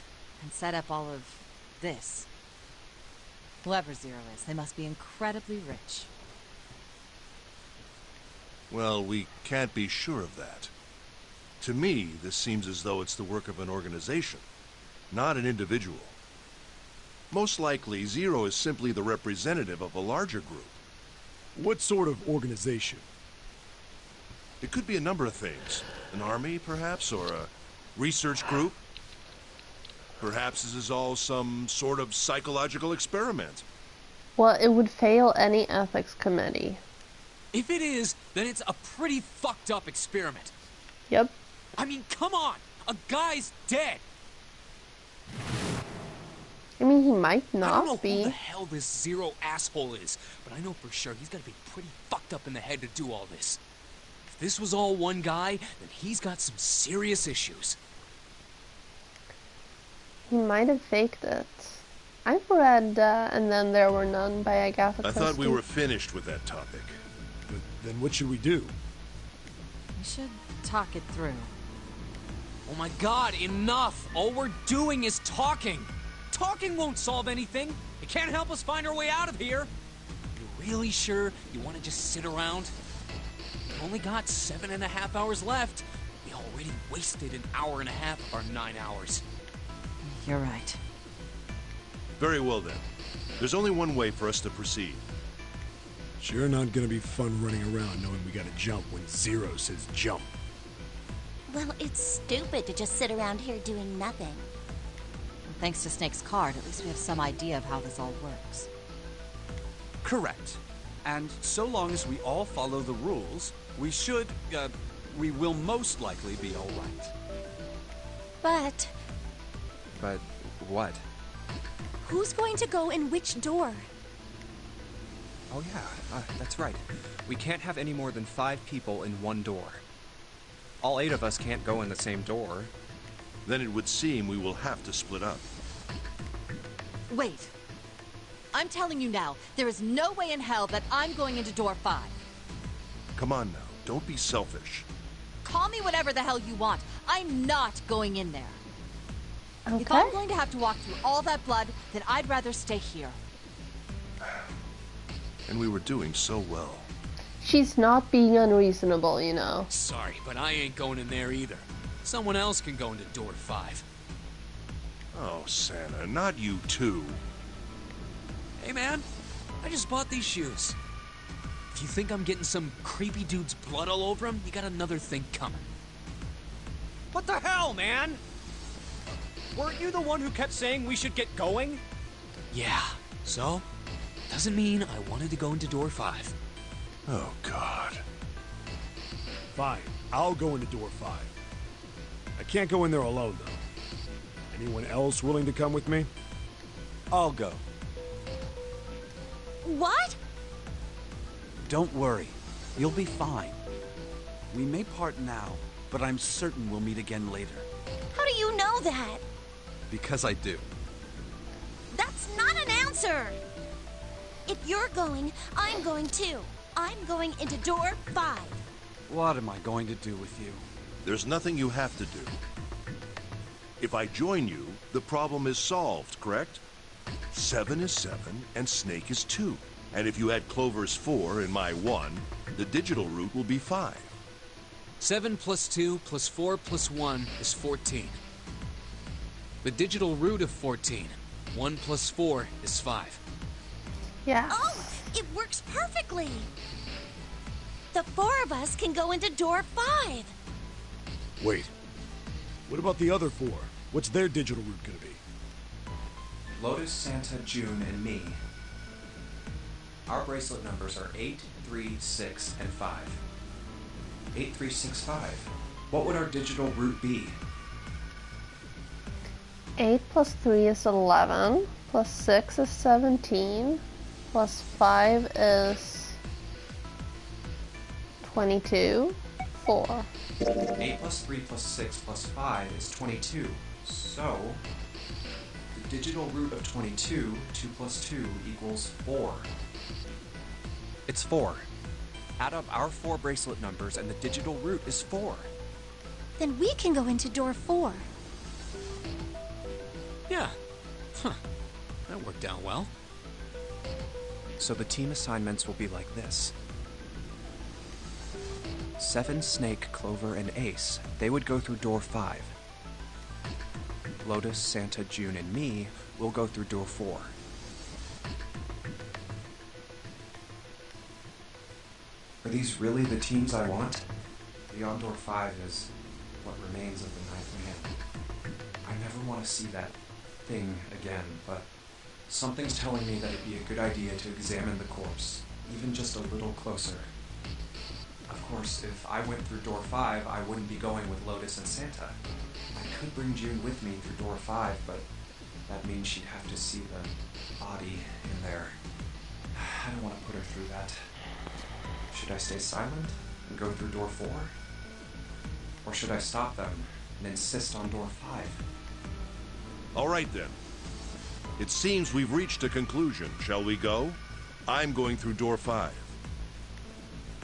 and set up all of this. Whoever Zero is, they must be incredibly rich. Well, we can't be sure of that. To me, this seems as though it's the work of an organization, not an individual. Most likely, Zero is simply the representative of a larger group. What sort of organization? It could be a number of things. An army, perhaps, or a research group. Perhaps this is all some sort of psychological experiment. Well, it would fail any ethics committee. If it is, then it's a pretty fucked up experiment. Yep. I mean, come on! A guy's dead! I mean, he might I don't know not be. who the hell this Zero asshole is, but I know for sure he's gotta be pretty fucked up in the head to do all this. If this was all one guy, then he's got some serious issues. He might have faked it. I've read And Then There Were None by Agatha Christie. I thought we were finished with that topic. But then what should we do? We should talk it through. Oh my god, enough! All we're doing is talking! Talking won't solve anything! It can't help us find our way out of here! You really sure you want to just sit around? We've only got 7.5 hours left. We already wasted an hour and a half of our 9 hours. You're right. Very well then. There's only one way for us to proceed. Sure not gonna be fun running around knowing we gotta jump when Zero says jump. Well, it's stupid to just sit around here doing nothing. And thanks to Snake's card, at least we have some idea of how this all works. Correct. And so long as we all follow the rules, we will most likely be all right. But But what? who's going to go in which door? Oh yeah, that's right. We can't have any more than 5 people in one door. All 8 of us can't go in the same door. Then it would seem we will have to split up. Wait. I'm telling you now, there is no way in hell that I'm going into door 5. Come on now. Don't be selfish. Call me whatever the hell you want. I'm not going in there. Okay. If I'm going to have to walk through all that blood, then I'd rather stay here. And we were doing so well. She's not being unreasonable, you know. Sorry, but I ain't going in there either. Someone else can go into door 5. Oh, Santa, not you too. Hey man, I just bought these shoes. If you think I'm getting some creepy dude's blood all over them, you got another thing coming. What the hell, man? Weren't you the one who kept saying we should get going? Yeah, so? Doesn't mean I wanted to go into door 5. Oh, God. Fine, I'll go into door 5. I can't go in there alone, though. Anyone else willing to come with me? I'll go. What? Don't worry. You'll be fine. We may part now, but I'm certain we'll meet again later. How do you know that? Because I do. That's not an answer! If you're going, I'm going too. I'm going into door 5. What am I going to do with you? There's nothing you have to do. If I join you, the problem is solved, correct? 7 is 7, and Snake is 2. And if you add Clover's 4 and my 1, the digital route will be 5. 7 plus 2 plus 4 plus 1 is 14. The digital root of 14. 1 plus 4 is 5. Yeah. Oh, it works perfectly! The 4 of us can go into door 5. Wait. What about the other 4? What's their digital route gonna be? Lotus, Santa, June, and me. Our bracelet numbers are 8, 3, 6, and 5. 8, 3, 6, 5. What would our digital route be? 8 plus 3 is 11, plus 6 is 17, plus 5 is 22, 4. 8 plus 3 plus 6 plus 5 is 22. So, the digital root of 22, 2 plus 2 equals 4. It's 4. Add up our 4 bracelet numbers and the digital root is 4. Then we can go into door 4. Yeah. Huh. That worked out well. So the team assignments will be like this. 7, Snake, Clover, and Ace, they would go through door 5. Lotus, Santa, June, and me will go through door 4. Are these really the teams I want? Beyond door 5 is what remains of the Ninth Man. I never want to see that thing again, but something's telling me that it'd be a good idea to examine the corpse, even just a little closer. Of course, if I went through door 5, I wouldn't be going with Lotus and Santa. I could bring June with me through door 5, but that means she'd have to see the body in there. I don't want to put her through that. Should I stay silent and go through door 4? Or should I stop them and insist on door 5? All right, then. It seems we've reached a conclusion. Shall we go? I'm going through door 5.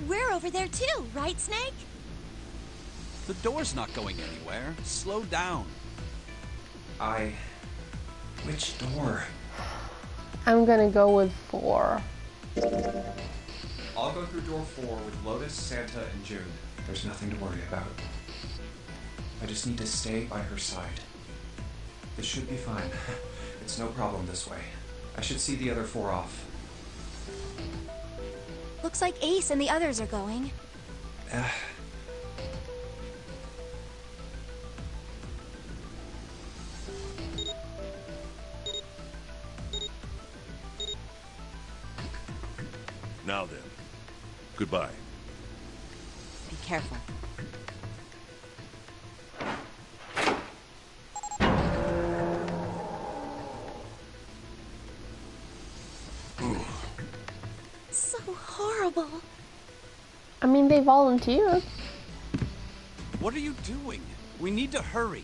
We're over there too, right, Snake? The door's not going anywhere. Slow down. Which door? I'm gonna go with 4. I'll go through door 4 with Lotus, Santa, and June. There's nothing to worry about. I just need to stay by her side. This should be fine. It's no problem this way. I should see the other 4 off. Looks like Ace and the others are going. Now then. Goodbye. Be careful. So horrible. I mean, they volunteered. What are you doing? We need to hurry.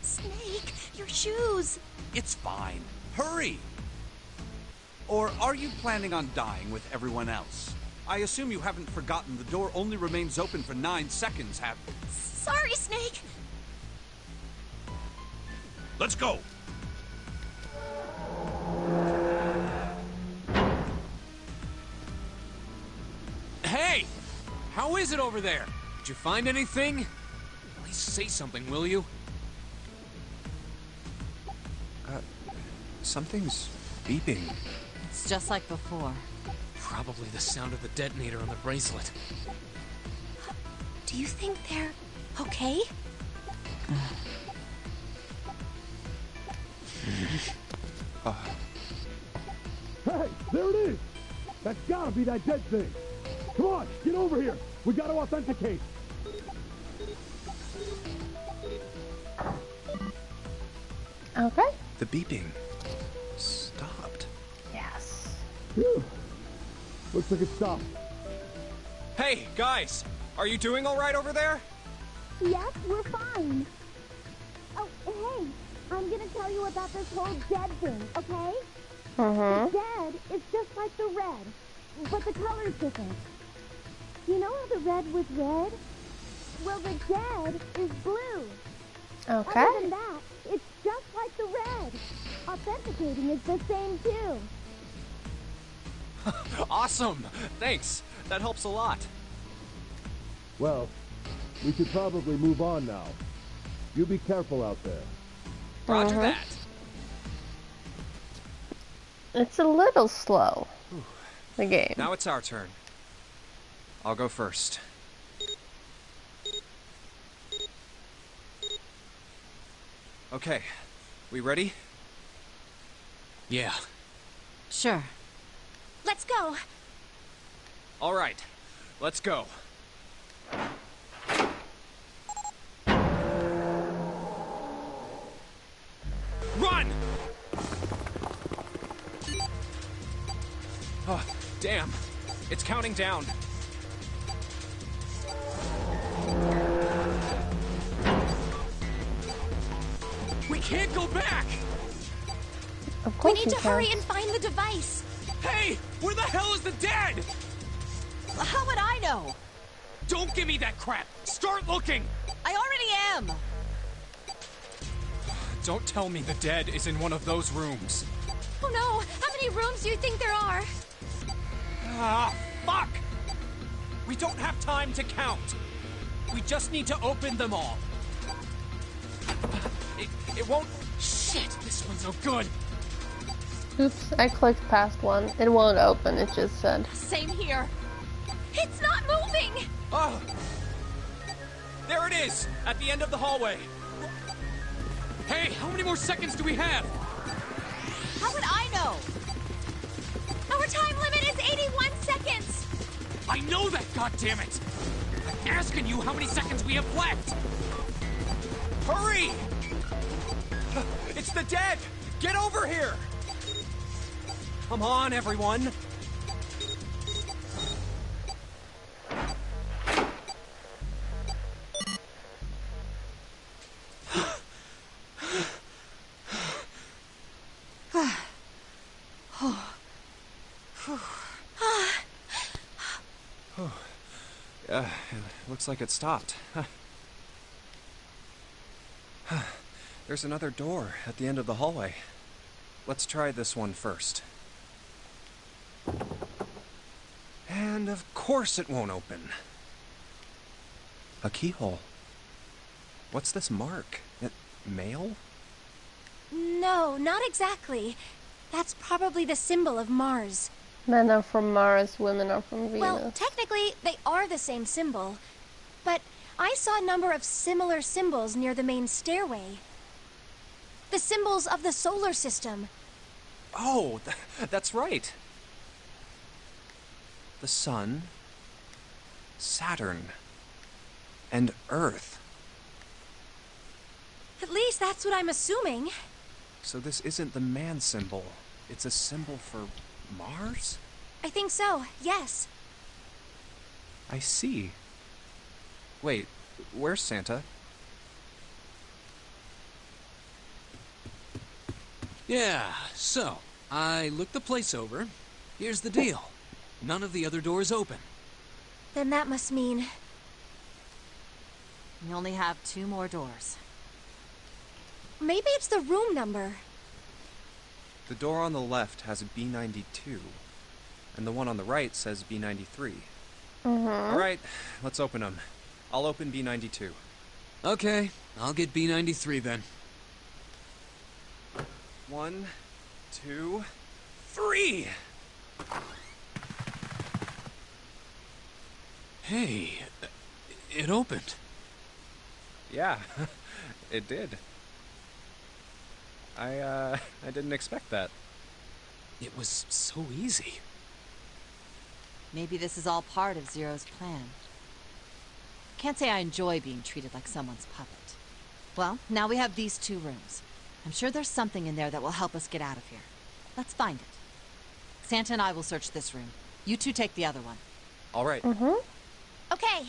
Snake, your shoes. It's fine. Hurry! Or are you planning on dying with everyone else? I assume you haven't forgotten the door only remains open for 9 seconds, have you? Sorry, Snake. Let's go! Hey! How is it over there? Did you find anything? At least say something, will you? Something's beeping. It's just like before. Probably the sound of the detonator on the bracelet. Do you think they're okay? Hey, there it is! That's gotta be that dead thing! Come on, get over here! We gotta authenticate! Okay. The beeping stopped. Yes. Phew. Looks like it stopped. Hey, guys! Are you doing all right over there? Yes, we're fine. Oh, hey, I'm gonna tell you about this whole dead thing, okay? The dead is just like the red, but the color's different. You know how the red was red? Well, the dead is blue. Okay. Other than that, it's just like the red. Authenticating is the same too. Awesome! Thanks. That helps a lot. Well, we should probably move on now. You be careful out there. Roger that. It's a little slow. The game. Now it's our turn. I'll go first. Okay, we ready? Yeah. Sure. Let's go. All right, let's go. Run! Oh, damn. It's counting down. We can't go back! Of We course need you to can. hurry and find the device. Hey! Where the hell is the dead? How would I know? Don't give me that crap! Start looking! I already am. Don't tell me the dead is in one of those rooms. Oh no! How many rooms do you think there are? Ah, fuck! We don't have time to count. We just need to open them all. It won't... Shit, this one's no good. Oops, I clicked past one. It won't open, it just said. Same here. It's not moving! Oh! There it is, at the end of the hallway. Hey, how many more seconds do we have? How would I know? Our time limit is 81 seconds! I know that, goddammit! I'm asking you how many seconds we have left! Hurry! It's the dead! Get over here! Come on, everyone! Looks like it stopped. There's another door at the end of the hallway. Let's try this one first. And of course it won't open. A keyhole. What's this mark? Mail? No, not exactly. That's probably the symbol of Mars. Men are from Mars, women are from Venus. Well, technically, they are the same symbol. But I saw a number of similar symbols near the main stairway. The symbols of the solar system. Oh, that's right. The Sun, Saturn, and Earth. At least that's what I'm assuming. So this isn't the man symbol. It's a symbol for Mars? I think so, yes. I see. Wait, where's Santa? Yeah, so, I looked the place over. Here's the deal. None of the other doors open. Then that must mean... We only have 2 more doors. Maybe it's the room number. The door on the left has a B92, and the one on the right says B93. All right, let's open them. I'll open B92. Okay, I'll get B93 then. 1, 2, 3! Hey, it opened. Yeah, it did. I didn't expect that. It was so easy. Maybe this is all part of Zero's plan. Can't say I enjoy being treated like someone's puppet. Well, now we have these 2 rooms. I'm sure there's something in there that will help us get out of here. Let's find it. Santa and I will search this room. You 2 take the other one. All right. Okay.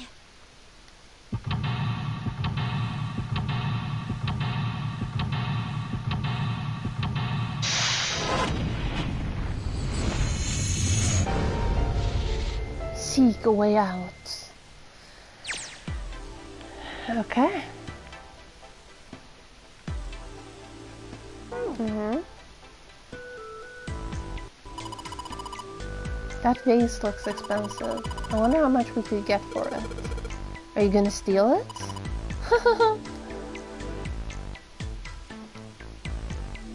Seek a way out. Okay. That vase looks expensive. I wonder how much we could get for it. Are you gonna steal it?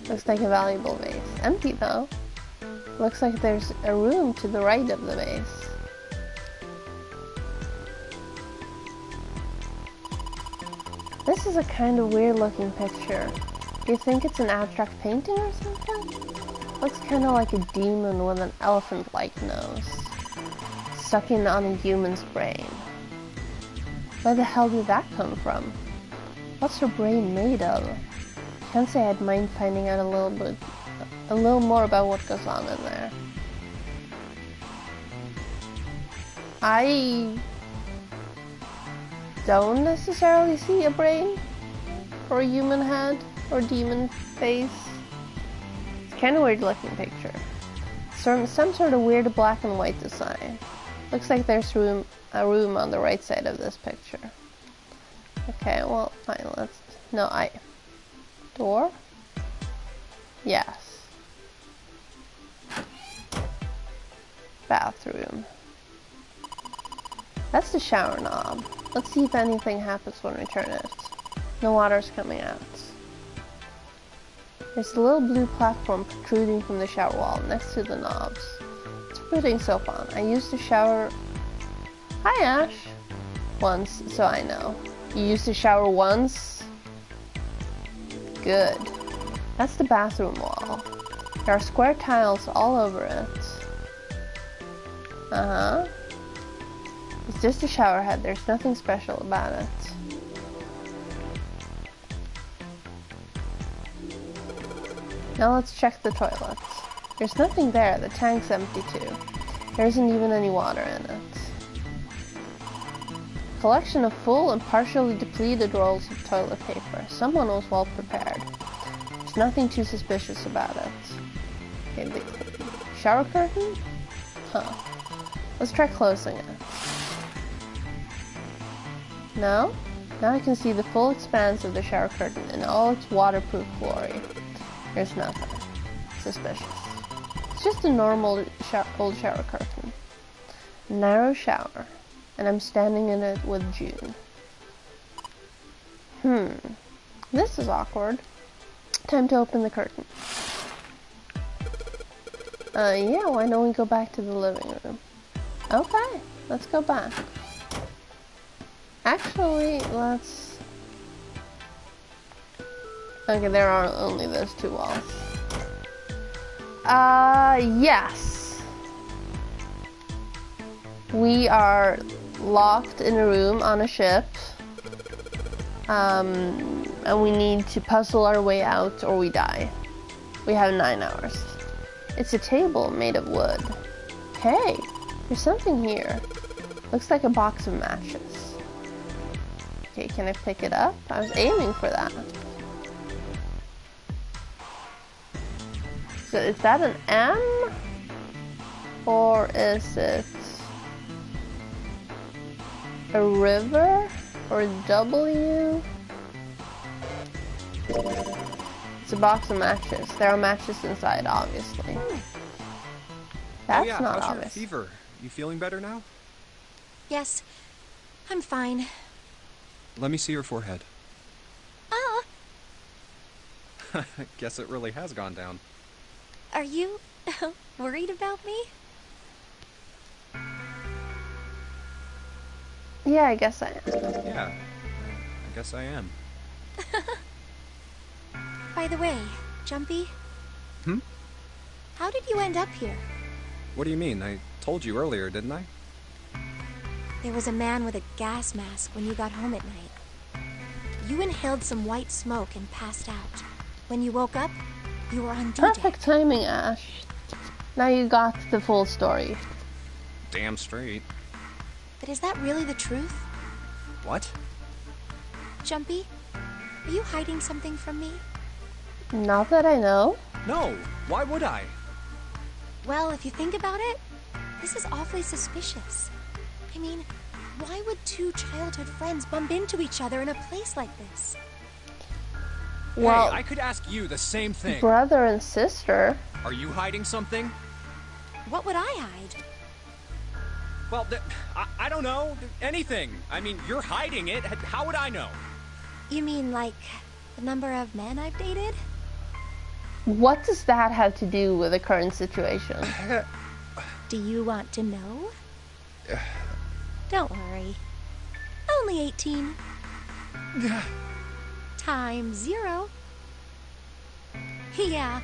Looks like a valuable vase. Empty though. Looks like there's a room to the right of the vase. This is a kind of weird looking picture. Do you think it's an abstract painting or something? Looks kind of like a demon with an elephant-like nose, sucking on a human's brain. Where the hell did that come from? What's her brain made of? Can't say I'd mind finding out a little more about what goes on in there. I don't necessarily see a brain or a human head or demon face. It's kind of weird looking picture. Some sort of weird black and white design. Looks like there's a room on the right side of this picture. Okay, well, fine, door? Yes. Bathroom. That's the shower knob. Let's see if anything happens when we turn it. No water's coming out. There's a little blue platform protruding from the shower wall next to the knobs. It's putting soap on. I used the shower... Hi, Ash! Once, so I know. You used the shower once? Good. That's the bathroom wall. There are square tiles all over it. It's just a shower head. There's nothing special about it. Now let's check the toilets. There's nothing there. The tank's empty too. There isn't even any water in it. Collection of full and partially depleted rolls of toilet paper. Someone was well prepared. There's nothing too suspicious about it. Okay, the shower curtain? Huh. Let's try closing it. No? Now I can see the full expanse of the shower curtain in all its waterproof glory. There's nothing suspicious. It's just a normal old shower curtain. Narrow shower. And I'm standing in it with June. This is awkward. Time to open the curtain. Yeah, why don't we go back to the living room? Okay, let's go back. Actually, let's... Okay, there are only those 2 walls. Yes. We are locked in a room on a ship. And we need to puzzle our way out or we die. We have 9 hours. It's a table made of wood. Hey, there's something here. Looks like a box of matches. Okay, can I pick it up? I was aiming for that. So is that an M? Or is it a river? Or W? It's a box of matches. There are matches inside, obviously. That's oh yeah, not how's obvious. your fever? You feeling better now? Yes, I'm fine. Let me see your forehead. Ah, Guess it really has gone down. are you worried about me? Yeah, I guess I am. Yeah, I guess I am. By the way, Jumpy, Hmm? how did you end up here? What do you mean? I told you earlier, didn't I? There was a man with a gas mask when you got home at night. You inhaled some white smoke and passed out. When you woke up, you were on D-Day. Perfect timing, Ash. Now you got the full story. Damn straight. But is that really the truth? What? Jumpy, are you hiding something from me? Not that I know. No, why would I? Well, if you think about it, this is awfully suspicious. I mean, why would two childhood friends bump into each other in a place like this? Well, hey, I could ask you the same thing. Brother and sister. Are you hiding something? What would I hide? Well, I don't know. Anything. I mean, you're hiding it. How would I know? You mean like the number of men I've dated? What does that have to do with the current situation? Do you want to know? Don't worry. Only 18. Times 0. Yeah,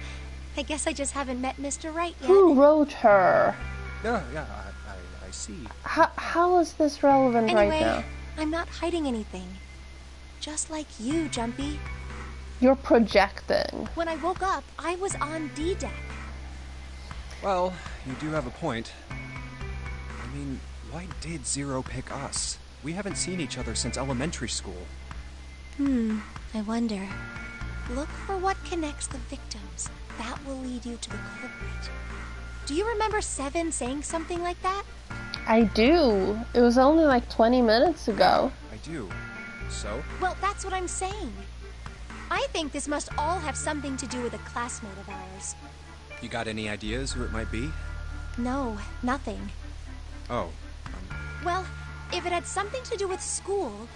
I guess I just haven't met Mr. Right yet. Who wrote her? Yeah, I see. How is this relevant Anyway, right now? I'm not hiding anything. Just like you, Jumpy. You're projecting. When I woke up, I was on D-Deck. Well, you do have a point. I mean, why did Zero pick us? We haven't seen each other since elementary school. I wonder. Look for what connects the victims. That will lead you to the culprit. Do you remember Seven saying something like that? I do. It was only like 20 minutes ago. I do. So? Well, that's what I'm saying. I think this must all have something to do with a classmate of ours. You got any ideas who it might be? No, nothing. Oh. Well, if it had something to do with school,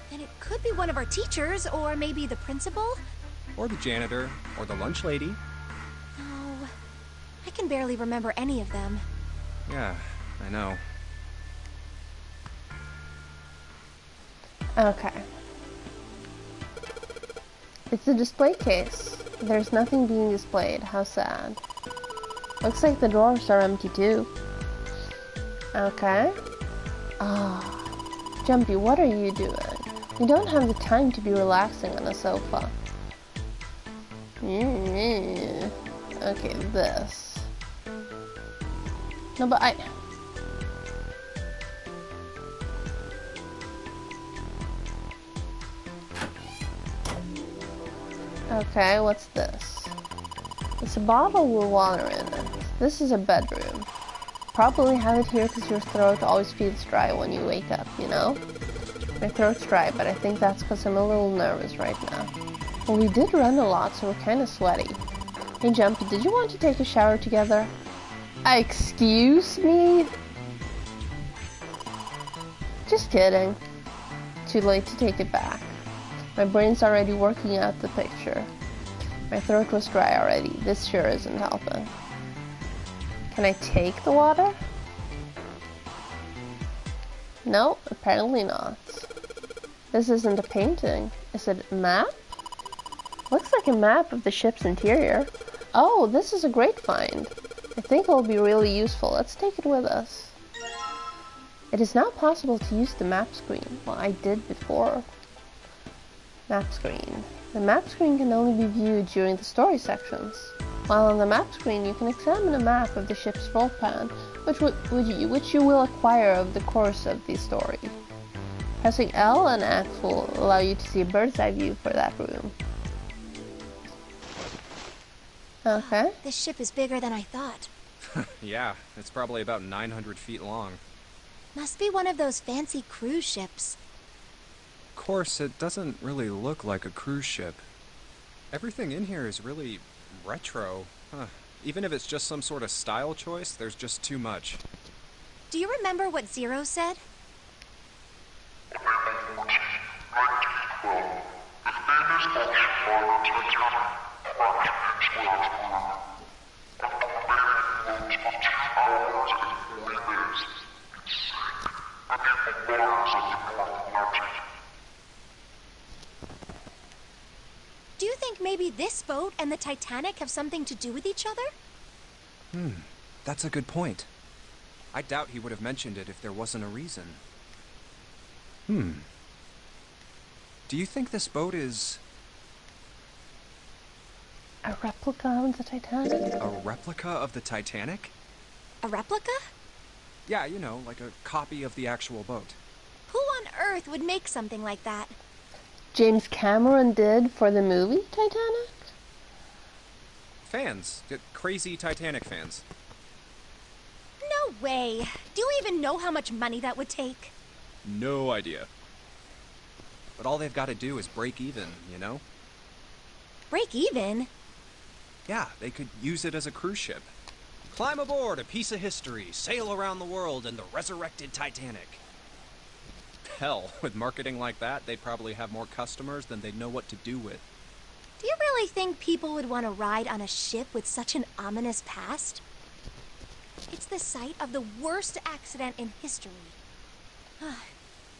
then it could be one of our teachers, or maybe the principal. Or the janitor, or the lunch lady. No, I can barely remember any of them. Yeah, I know. Okay. It's a display case. There's nothing being displayed. How sad. Looks like the drawers are empty too. Okay. Jumpy, what are you doing? You don't have the time to be relaxing on a sofa. Okay, this. No, but Okay, what's this? It's a bottle with water in it. This is a bedroom. Probably have it here because your throat always feels dry when you wake up, you know? My throat's dry, but I think that's because I'm a little nervous right now. Well, we did run a lot, so we're kind of sweaty. Hey, Jumpy, did you want to take a shower together? Excuse me? Just kidding. Too late to take it back. My brain's already working out the picture. My throat was dry already. This sure isn't helping. Can I take the water? No, apparently not. This isn't a painting. Is it a map? Looks like a map of the ship's interior. Oh, this is a great find. I think it will be really useful. Let's take it with us. It is now possible to use the map screen. Well, I did before. Map screen. The map screen can only be viewed during the story sections. While on the map screen, you can examine a map of the ship's floor plan, which you will acquire over the course of the story. Pressing L and X will allow you to see a bird's eye view for that room. Okay. This ship is bigger than I thought. Yeah, it's probably about 900 feet long. Must be one of those fancy cruise ships. Of course, it doesn't really look like a cruise ship. Everything in here is really retro. Even if it's just some sort of style choice, there's just too much. Do you remember what Zero said? Do you think maybe this boat and the Titanic have something to do with each other? That's a good point. I doubt he would have mentioned it if there wasn't a reason. Do you think this boat is A replica of the Titanic? a replica of the Titanic? A replica? Yeah, you know, like a copy of the actual boat. Who on earth would make something like that? James Cameron did for the movie Titanic? Fans. Crazy Titanic fans. No way. Do you even know how much money that would take? No idea. But all they've got to do is break even, you know? Break even? Yeah, they could use it as a cruise ship. Climb aboard a piece of history, sail around the world in the resurrected Titanic. Hell, with marketing like that, they'd probably have more customers than they'd know what to do with. Do you really think people would want to ride on a ship with such an ominous past? It's the site of the worst accident in history.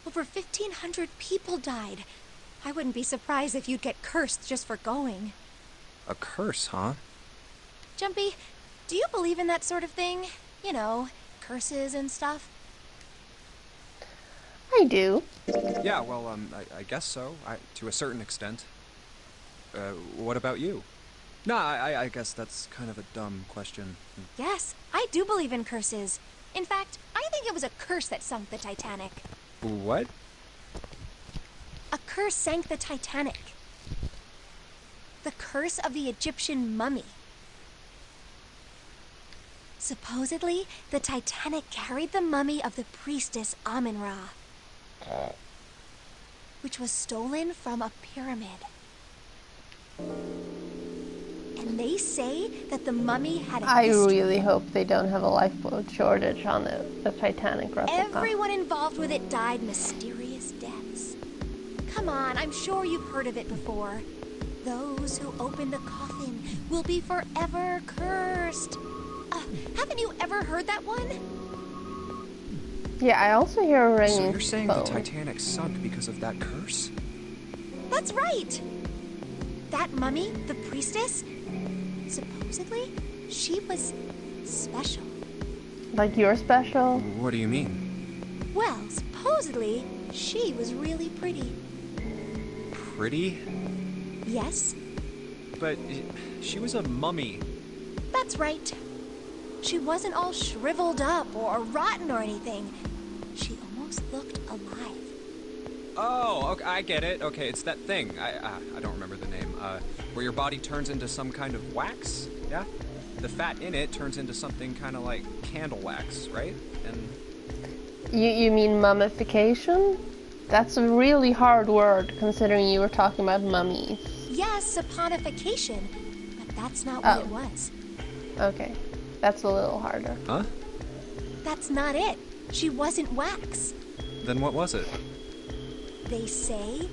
Over 1,500 people died. I wouldn't be surprised if you'd get cursed just for going. A curse, huh? Jumpy, do you believe in that sort of thing? You know, curses and stuff? I do. Yeah, well, I guess so, to a certain extent. What about you? No, I guess that's kind of a dumb question. Yes, I do believe in curses. In fact, I think it was a curse that sunk the Titanic. What? A curse sank the Titanic. The curse of the Egyptian mummy. Supposedly, the Titanic carried the mummy of the priestess Amun-Ra, which was stolen from a pyramid. And they say that the mummy had a I history. really hope they don't have a lifeboat shortage on the Titanic replica. Everyone involved with it died mysterious deaths. Come on, I'm sure you've heard of it before. Those who open the coffin will be forever cursed. Haven't you ever heard that one? Yeah, I also hear a ringing So you're saying phone. the Titanic sunk because of that curse? That's right. That mummy, the priestess, supposedly, she was special. Like you're special? What do you mean? Well, supposedly, she was really pretty. Pretty? Yes, But she was a mummy. that's right. She wasn't all shriveled up or rotten or anything. She almost looked alive. Oh, okay, I get it. Okay, it's that thing. I don't remember the name. Where your body turns into some kind of wax? Yeah? The fat in it turns into something kind of like candle wax, right? And You mean mummification? That's a really hard word, considering you were talking about mummies. Yes, saponification, but that's not what it was. Okay, that's a little harder. Huh? That's not it. She wasn't wax. Then what was it? They say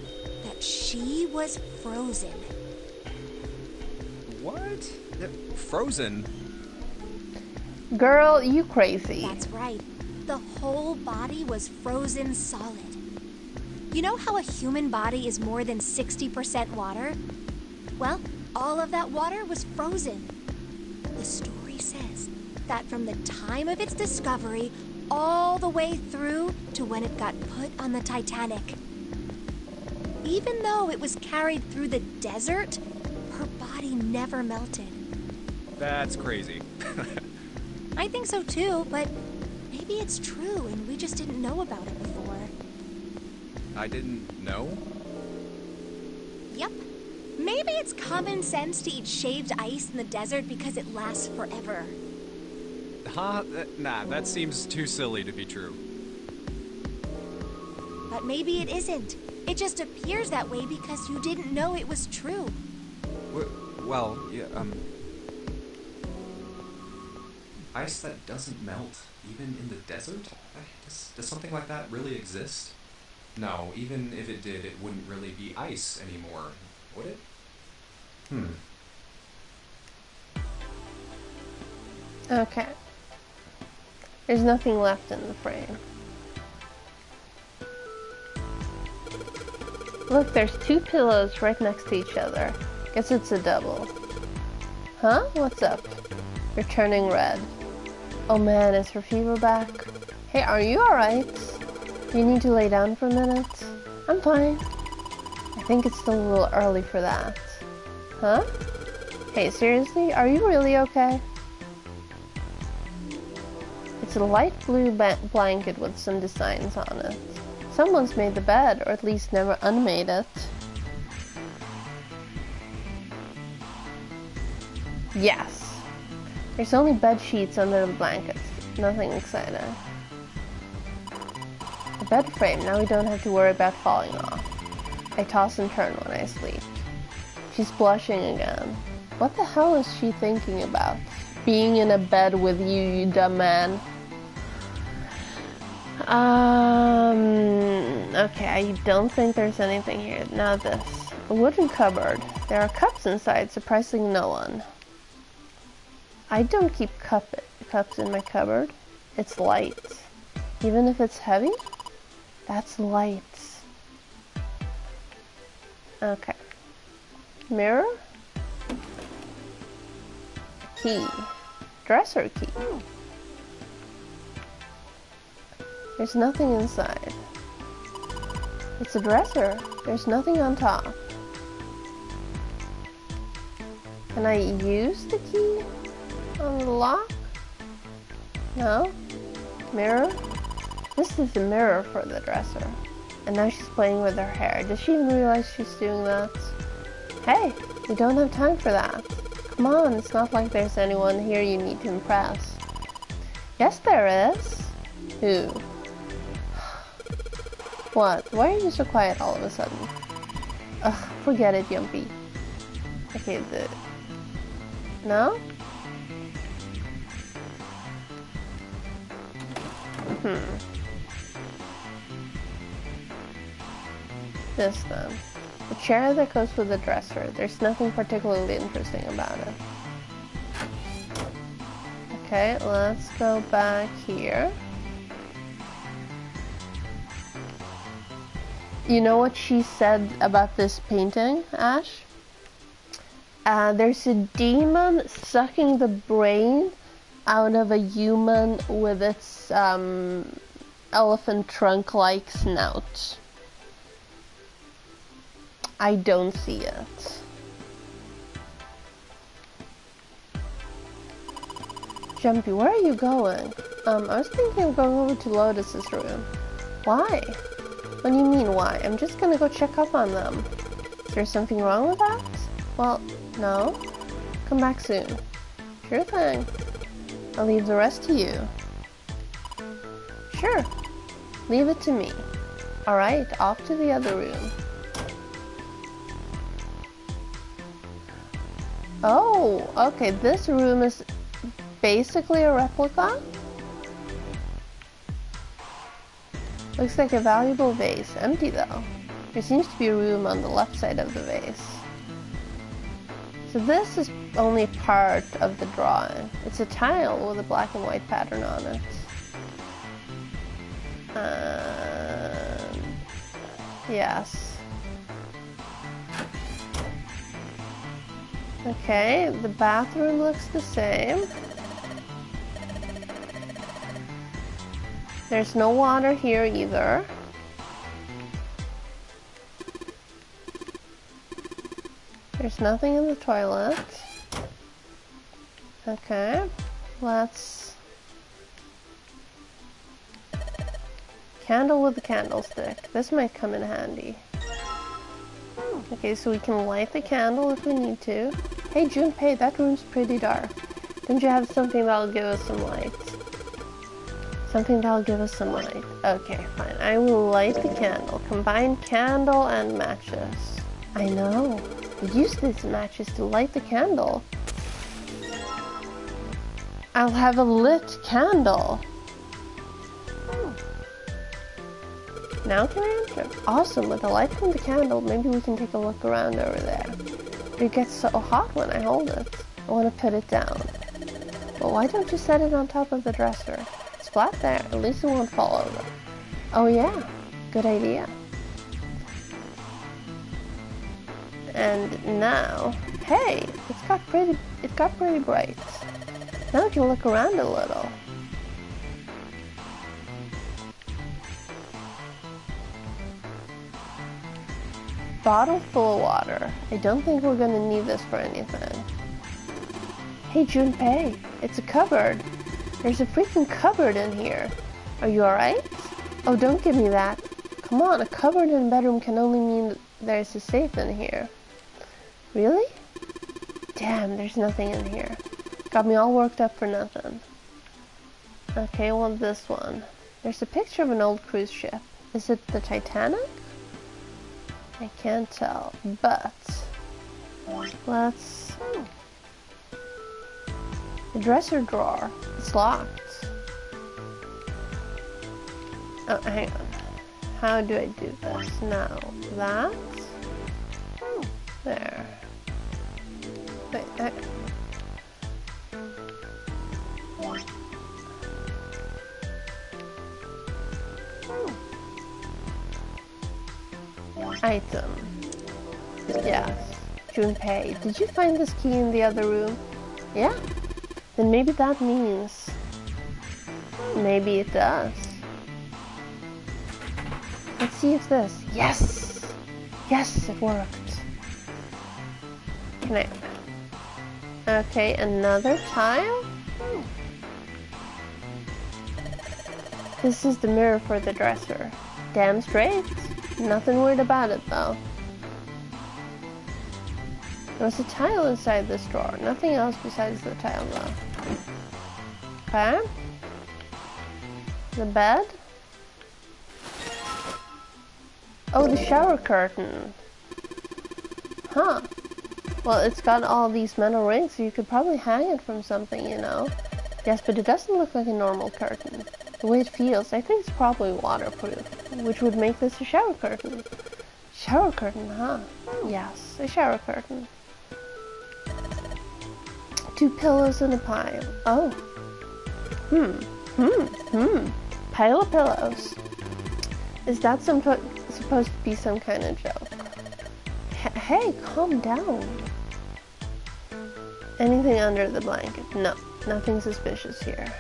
that she was frozen. What? Frozen? Girl, you crazy. That's right. The whole body was frozen solid. You know how a human body is more than 60% water? Well, all of that water was frozen. The story says that from the time of its discovery all the way through to when it got put on the Titanic. Even though it was carried through the desert, her body never melted. That's crazy. I think so too, but maybe it's true and we just didn't know about it before. I didn't know? Yep. Maybe it's common sense to eat shaved ice in the desert because it lasts forever. Huh? Nah, that seems too silly to be true. But maybe it isn't. It just appears that way because you didn't know it was true. Well, yeah, Ice that doesn't melt, even in the desert? Does something like that really exist? No, even if it did, it wouldn't really be ice anymore, would it? Okay. There's nothing left in the frame. Look, there's 2 pillows right next to each other. Guess it's a double. Huh? What's up? You're turning red. Oh man, is her fever back? Hey, are you alright? You need to lay down for a minute? I'm fine. I think it's still a little early for that. Huh? Hey, seriously? Are you really okay? It's a light blue blanket with some designs on it. Someone's made the bed, or at least never unmade it. Yes. There's only bed sheets under the blankets. Nothing exciting. The bed frame, now we don't have to worry about falling off. I toss and turn when I sleep. She's blushing again. What the hell is she thinking about? Being in a bed with you, you dumb man. Okay, I don't think there's anything here. Now this. A wooden cupboard. There are cups inside, surprisingly no one. I don't keep cups in my cupboard. It's light. Even if it's heavy, that's light. Okay. Mirror. Key. Dresser key. There's nothing inside. It's a dresser. There's nothing on top. Can I use the key on the lock? No? Mirror? This is the mirror for the dresser. And now she's playing with her hair. Does she even realize she's doing that? Hey, we don't have time for that. Come on, it's not like there's anyone here you need to impress. Yes, there is. Who? What? Why are you so quiet all of a sudden? Ugh, forget it, Yumpy. Okay, No? This then. The chair that goes with the dresser. There's nothing particularly interesting about it. Okay, let's go back here. You know what she said about this painting, Ash? There's a demon sucking the brain out of a human with its elephant trunk-like snout. I don't see it. Jumpy, where are you going? I was thinking of going over to Lotus's room. Why? What do you mean, why? I'm just gonna go check up on them. Is there something wrong with that? Well, no. Come back soon. Sure thing. I'll leave the rest to you. Sure. Leave it to me. Alright, off to the other room. Oh, okay, this room is basically a replica? Looks like a valuable vase. Empty though. There seems to be a room on the left side of the vase. So this is only part of the drawing. It's a tile with a black and white pattern on it. Yes. Okay, the bathroom looks the same. There's no water here either. There's nothing in the toilet. Okay, let's... Candle with the candlestick. This might come in handy. Okay, so we can light the candle if we need to. Hey Junpei, that room's pretty dark. Don't you have something that'll give us some light? Something that'll give us some light. Okay, fine. I will light the candle. Combine candle and matches. I know. We use these matches to light the candle. I'll have a lit candle. Now can I enter? Awesome. With the light from the candle, maybe we can take a look around over there. It gets so hot when I hold it. I want to put it down. Well, why don't you set it on top of the dresser? It's flat there. At least it won't fall over. Oh yeah. Good idea. And now, hey, it got pretty bright. Now we can look around a little. Bottle full of water. I don't think we're gonna need this for anything. Hey Junpei, it's a cupboard. There's a freaking cupboard in here. Are you alright? Oh, don't give me that. Come on, a cupboard in a bedroom can only mean there's a safe in here. Really? Damn, there's nothing in here. Got me all worked up for nothing. Okay, well this one. There's a picture of an old cruise ship. Is it the Titanic? I can't tell, but let's... The dresser drawer. It's locked. Oh, hang on. How do I do this? Now, that. There. Wait, Item. Yes. Junpei, did you find this key in the other room? Yeah? Then maybe that means... Maybe it does. Let's see if this... Yes! Yes, it worked. Connect. Okay, another tile? This is the mirror for the dresser. Damn straight. Nothing weird about it, though. There was a tile inside this drawer. Nothing else besides the tile, though. Okay. The bed. Oh, the shower curtain. Huh. Well, it's got all these metal rings, so you could probably hang it from something, you know. Yes, but it doesn't look like a normal curtain. The way it feels, I think it's probably waterproof, which would make this a shower curtain. Shower curtain, huh? Yes, a shower curtain. 2 pillows and a pile. Oh. Pile of pillows. Is that supposed to be some kind of joke? Hey, calm down. Anything under the blanket? No, nothing suspicious here.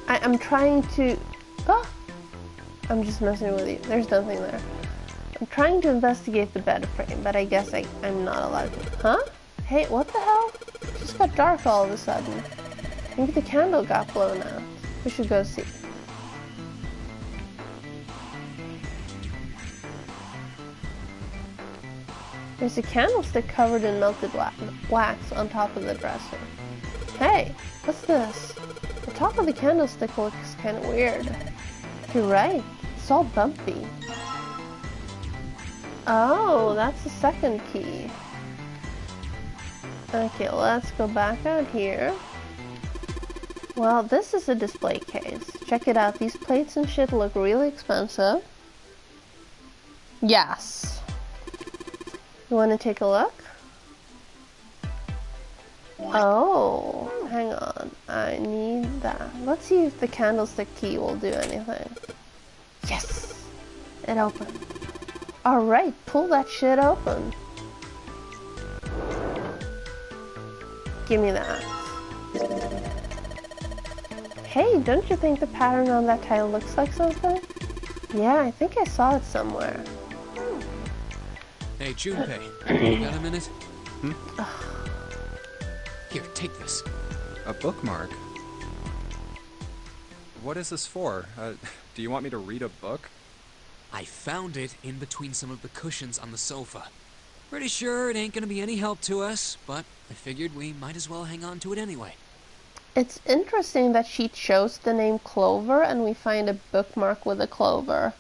I'm trying to... Oh! I'm just messing with you. There's nothing there. I'm trying to investigate the bed frame, but I guess I'm not allowed to. Huh? Hey, what the hell? It just got dark all of a sudden. Maybe the candle got blown out. We should go see. There's a candlestick covered in melted wax on top of the dresser. Hey, what's this? The top of the candlestick looks kind of weird. You're right, it's all bumpy. Oh, that's the second key. Okay, let's go back out here. Well, this is a display case. Check it out, these plates and shit look really expensive. Yes. You want to take a look? Oh, hang on. I need that. Let's see if the candlestick key will do anything. Yes! It opened. Alright, pull that shit open. Give me that. Hey, don't you think the pattern on that tile looks like something? Yeah, I think I saw it somewhere. Hey, Junpei, you got a minute? Here, take this. A bookmark? What is this for? Do you want me to read a book? I found it in between some of the cushions on the sofa. Pretty sure it ain't gonna be any help to us, but I figured we might as well hang on to it anyway. It's interesting that she chose the name Clover and we find a bookmark with a clover.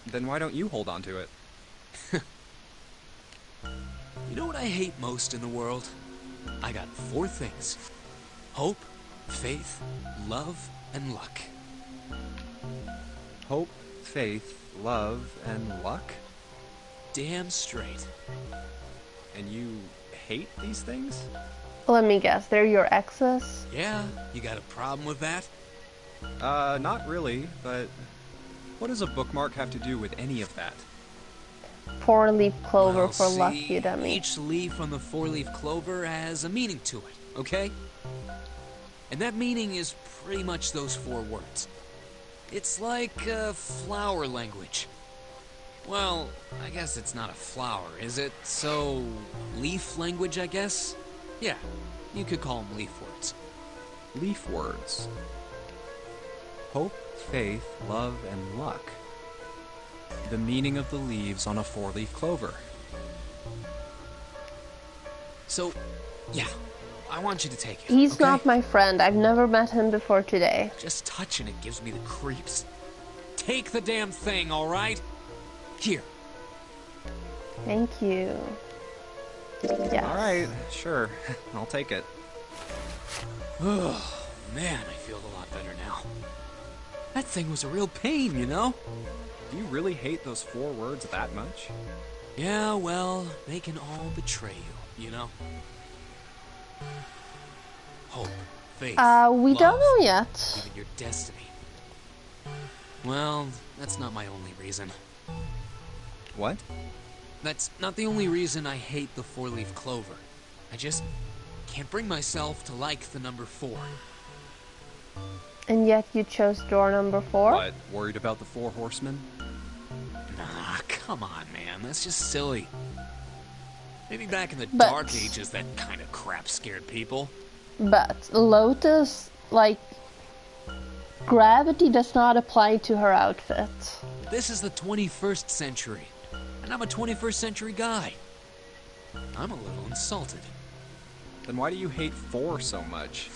Then why don't you hold on to it? You know what I hate most in the world? I got 4 things. Hope, faith, love, and luck. Hope, faith, love, and luck? Damn straight. And you hate these things? Let me guess, they're your exes? Yeah, you got a problem with that? Not really, but what does a bookmark have to do with any of that? 4-leaf clover Well, for luck, see, you dummy. each leaf on the 4-leaf clover has a meaning to it, okay? And that meaning is pretty much those 4 words. It's like flower language. Well, I guess it's not a flower, is it? So, leaf language, I guess? Yeah, you could call them leaf words. Leaf words. Hope, faith, love, and luck. The meaning of the leaves on a 4-leaf clover. So, yeah, I want you to take it. He's okay? not my friend. I've never met him before today. Just touching it gives me the creeps. Take the damn thing, alright? Here. Thank you. Yes. Alright, sure. I'll take it. Oh, man, I feel a lot better now. That thing was a real pain, you know? Do you really hate those 4 words that much? Yeah, well, they can all betray you, you know? Hope, faith, we love, don't know yet. even your destiny. Well, that's not my only reason. What? That's not the only reason I hate the 4-leaf clover. I just can't bring myself to like the number 4. And yet you chose door number 4? What, worried about the 4 horsemen? Nah, come on, man. That's just silly. Maybe back in the But- Dark Ages, that kind of crap scared people. But Lotus, like, gravity does not apply to her outfit. This is the 21st century, and I'm a 21st century guy. I'm a little insulted. Then why do you hate 4 so much?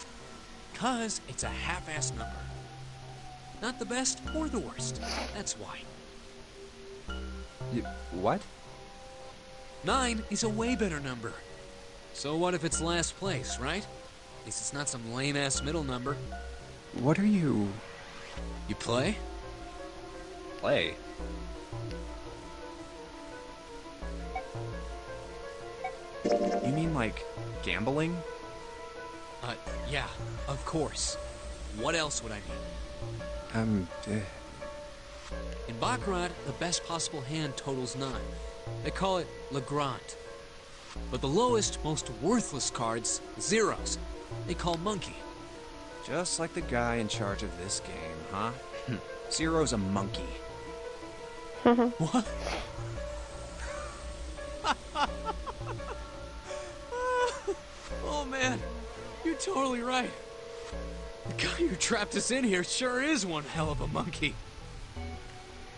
'Cause it's a half-ass number. Not the best or the worst. That's why. What? 9 is a way better number. So what if it's last place, right? At least it's not some lame-ass middle number. What are you... You play? Play? You mean like gambling? Yeah, of course. What else would I mean? In Baccarat, the best possible hand totals 9. They call it Le Grand. But the lowest, most worthless cards, zeros, they call Monkey. Just like the guy in charge of this game, huh? Zero's a monkey. What? Oh man, you're totally right. The guy who trapped us in here sure is one hell of a monkey.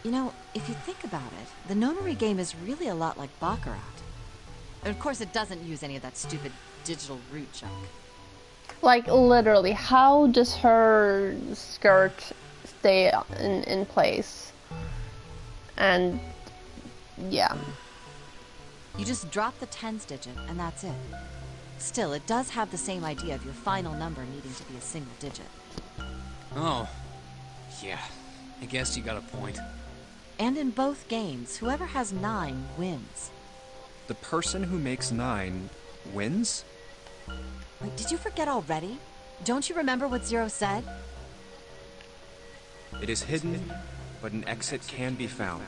You know, if you think about it, the Nonary game is really a lot like Baccarat. And of course, it doesn't use any of that stupid digital root junk. Like, literally, how does her skirt stay in place? And, yeah. You just drop the tens digit, and that's it. Still, it does have the same idea of your final number needing to be a single digit. Oh, yeah, I guess you got a point. And in both games, whoever has 9 wins. The person who makes 9 wins? Wait, did you forget already? Don't you remember what Zero said? It is hidden, but an exit can be found.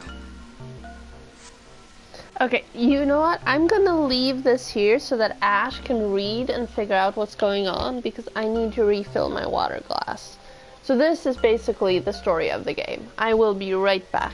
Okay, you know what? I'm gonna leave this here so that Ash can read and figure out what's going on, because I need to refill my water glass. So this is basically the story of the game. I will be right back.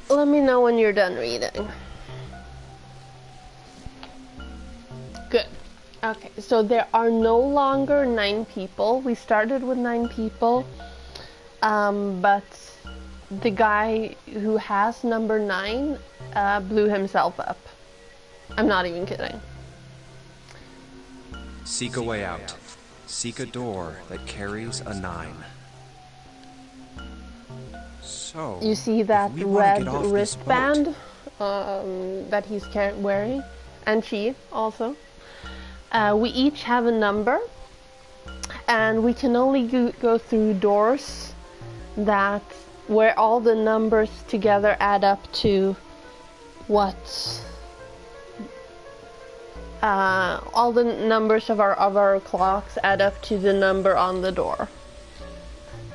Let me know when you're done reading. Good. Okay, so there are no longer 9 people. We started with 9 people, but the guy who has number 9 blew himself up. I'm not even kidding. Seek a way out. Seek a door that carries a 9. So, you see that red wristband boat, that he's wearing, and she also. We each have a number, and we can only go through doors that where all the numbers together add up to what all the numbers of our clocks add up to the number on the door.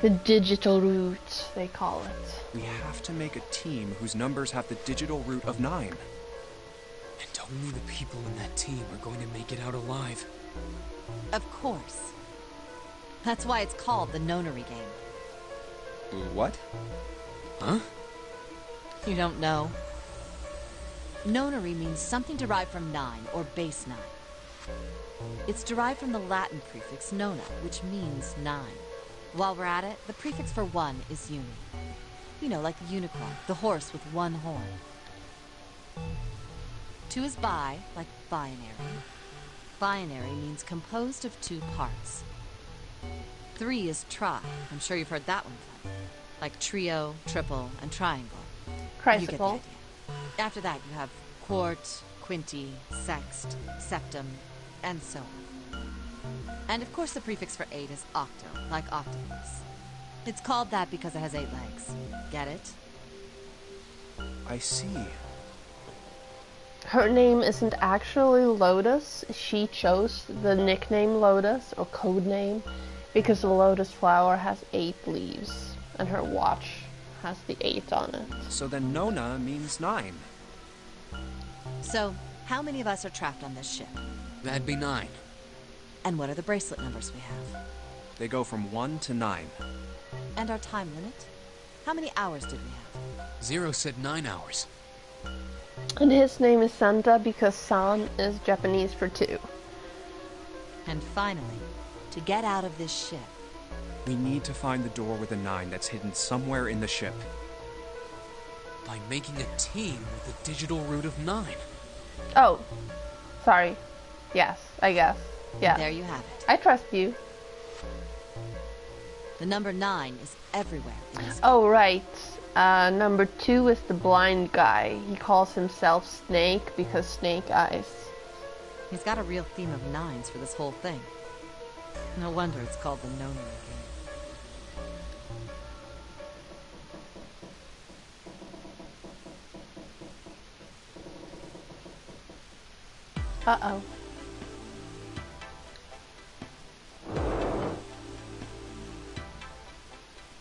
The digital root, they call it. We have to make a team whose numbers have the digital root of 9. And only the people in that team are going to make it out alive. Of course. That's why it's called the nonary game. What? Huh? You don't know? Nonary means something derived from 9, or base 9. It's derived from the Latin prefix nona, which means 9. While we're at it, the prefix for 1 is uni. You know, like the unicorn, the horse with 1 horn. 2 is bi, like binary. Binary means composed of 2 parts. 3 is tri. I'm sure you've heard that one before. Like trio, triple, and triangle. Chrysical. You get the idea. After that, you have quart, quinty, sext, septum, and so on. And of course the prefix for 8 is octo, like octopus. It's called that because it has 8 legs. Get it? I see. Her name isn't actually Lotus. She chose the nickname Lotus, or code name, because the lotus flower has 8 leaves, and her watch has the 8 on it. So then Nona means 9. So, how many of us are trapped on this ship? That'd be 9. And what are the bracelet numbers we have? They go from 1 to 9. And our time limit? How many hours did we have? Zero said 9 hours. And his name is Santa because San is Japanese for 2. And finally, to get out of this ship, We need to find the door with a 9 that's hidden somewhere in the ship. By making a team with the digital root of 9. Oh, sorry. Yes, I guess. Yeah. There you have it. I trust you. The number 9 is everywhere in this game. Oh, right. Number 2 is the blind guy. He calls himself Snake because snake eyes. He's got a real theme of 9s for this whole thing. No wonder it's called the nonary game. Uh-oh.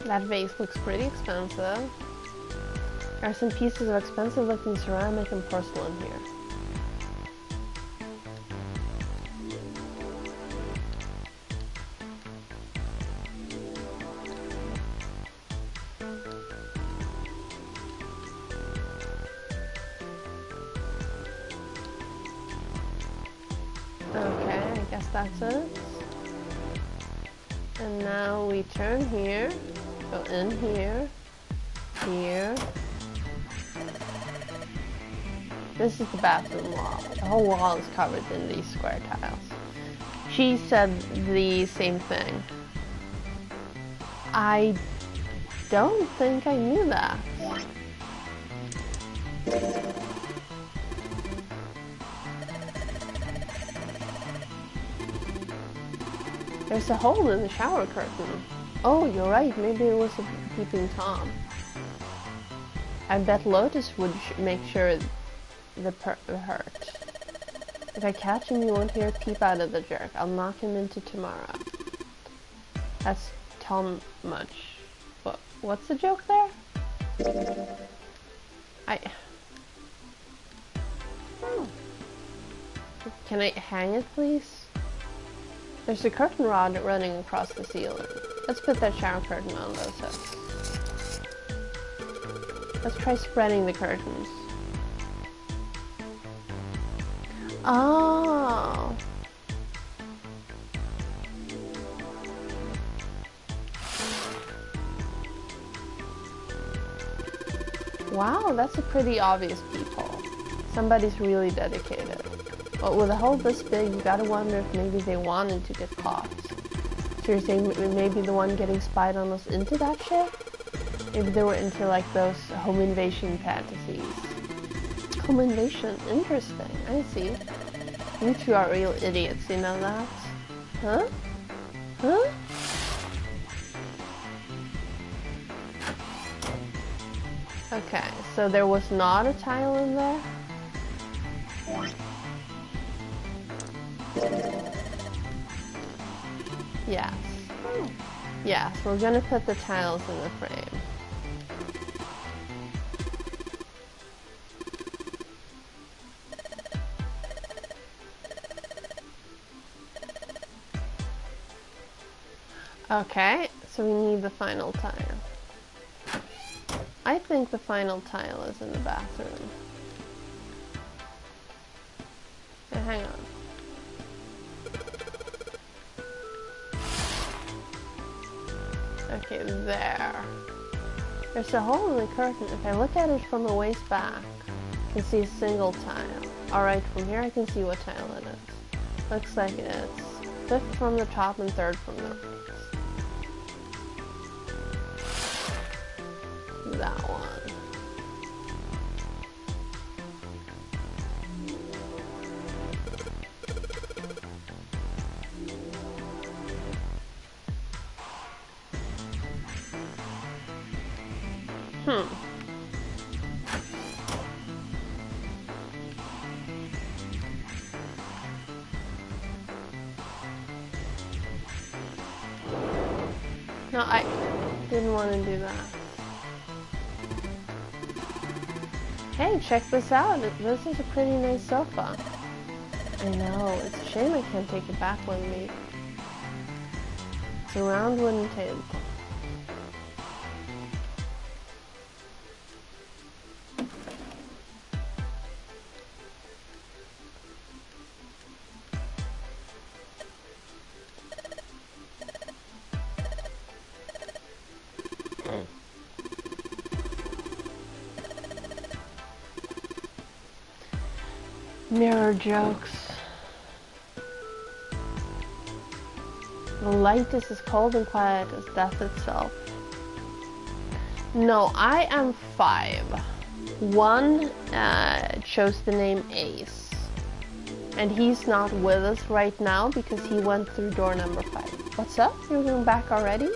That vase looks pretty expensive. There are some pieces of expensive looking ceramic and porcelain here. Okay, I guess that's it. And now we turn here, go in here, here. This is the bathroom wall. The whole wall is covered in these square tiles. She said the same thing. I don't think I knew that. There's a hole in the shower curtain. Oh, you're right, maybe it was a peeping Tom. I bet Lotus would make sure the hurt. If I catch him, you won't hear a peep out of the jerk. I'll knock him into tomorrow. That's Tom much. What's the joke there? Can I hang it, please? There's a curtain rod running across the ceiling. Let's put that shower curtain on those hooks. Let's try spreading the curtains. Oh. Wow, that's a pretty obvious peephole. Somebody's really dedicated. But with a hole this big, you gotta wonder if maybe they wanted to get caught. So you're saying maybe the one getting spied on was into that shit? Maybe they were into like those home invasion fantasies. Home invasion, interesting, I see. You two are real idiots, you know that? Huh? Huh? Okay, so there was not a tile in there? Yes. Yes, we're gonna put the tiles in the frame. Okay, so we need the final tile. I think the final tile is in the bathroom. Yeah, hang on. Okay, there. There's a hole in the curtain. If I look at it from a ways back, I can see a single tile. Alright, from here I can see what tile it is. Looks like it's 5th from the top and 3rd from the right. That one. No, I didn't want to do that. Hey, check this out. This is a pretty nice sofa. I know, it's a shame I can't take it back with me. It's a round wooden table. Mirror jokes. The light is as cold and quiet as death itself. No, I am 5. One chose the name Ace. And he's not with us right now because he went through door number 5. What's up? You're going back already?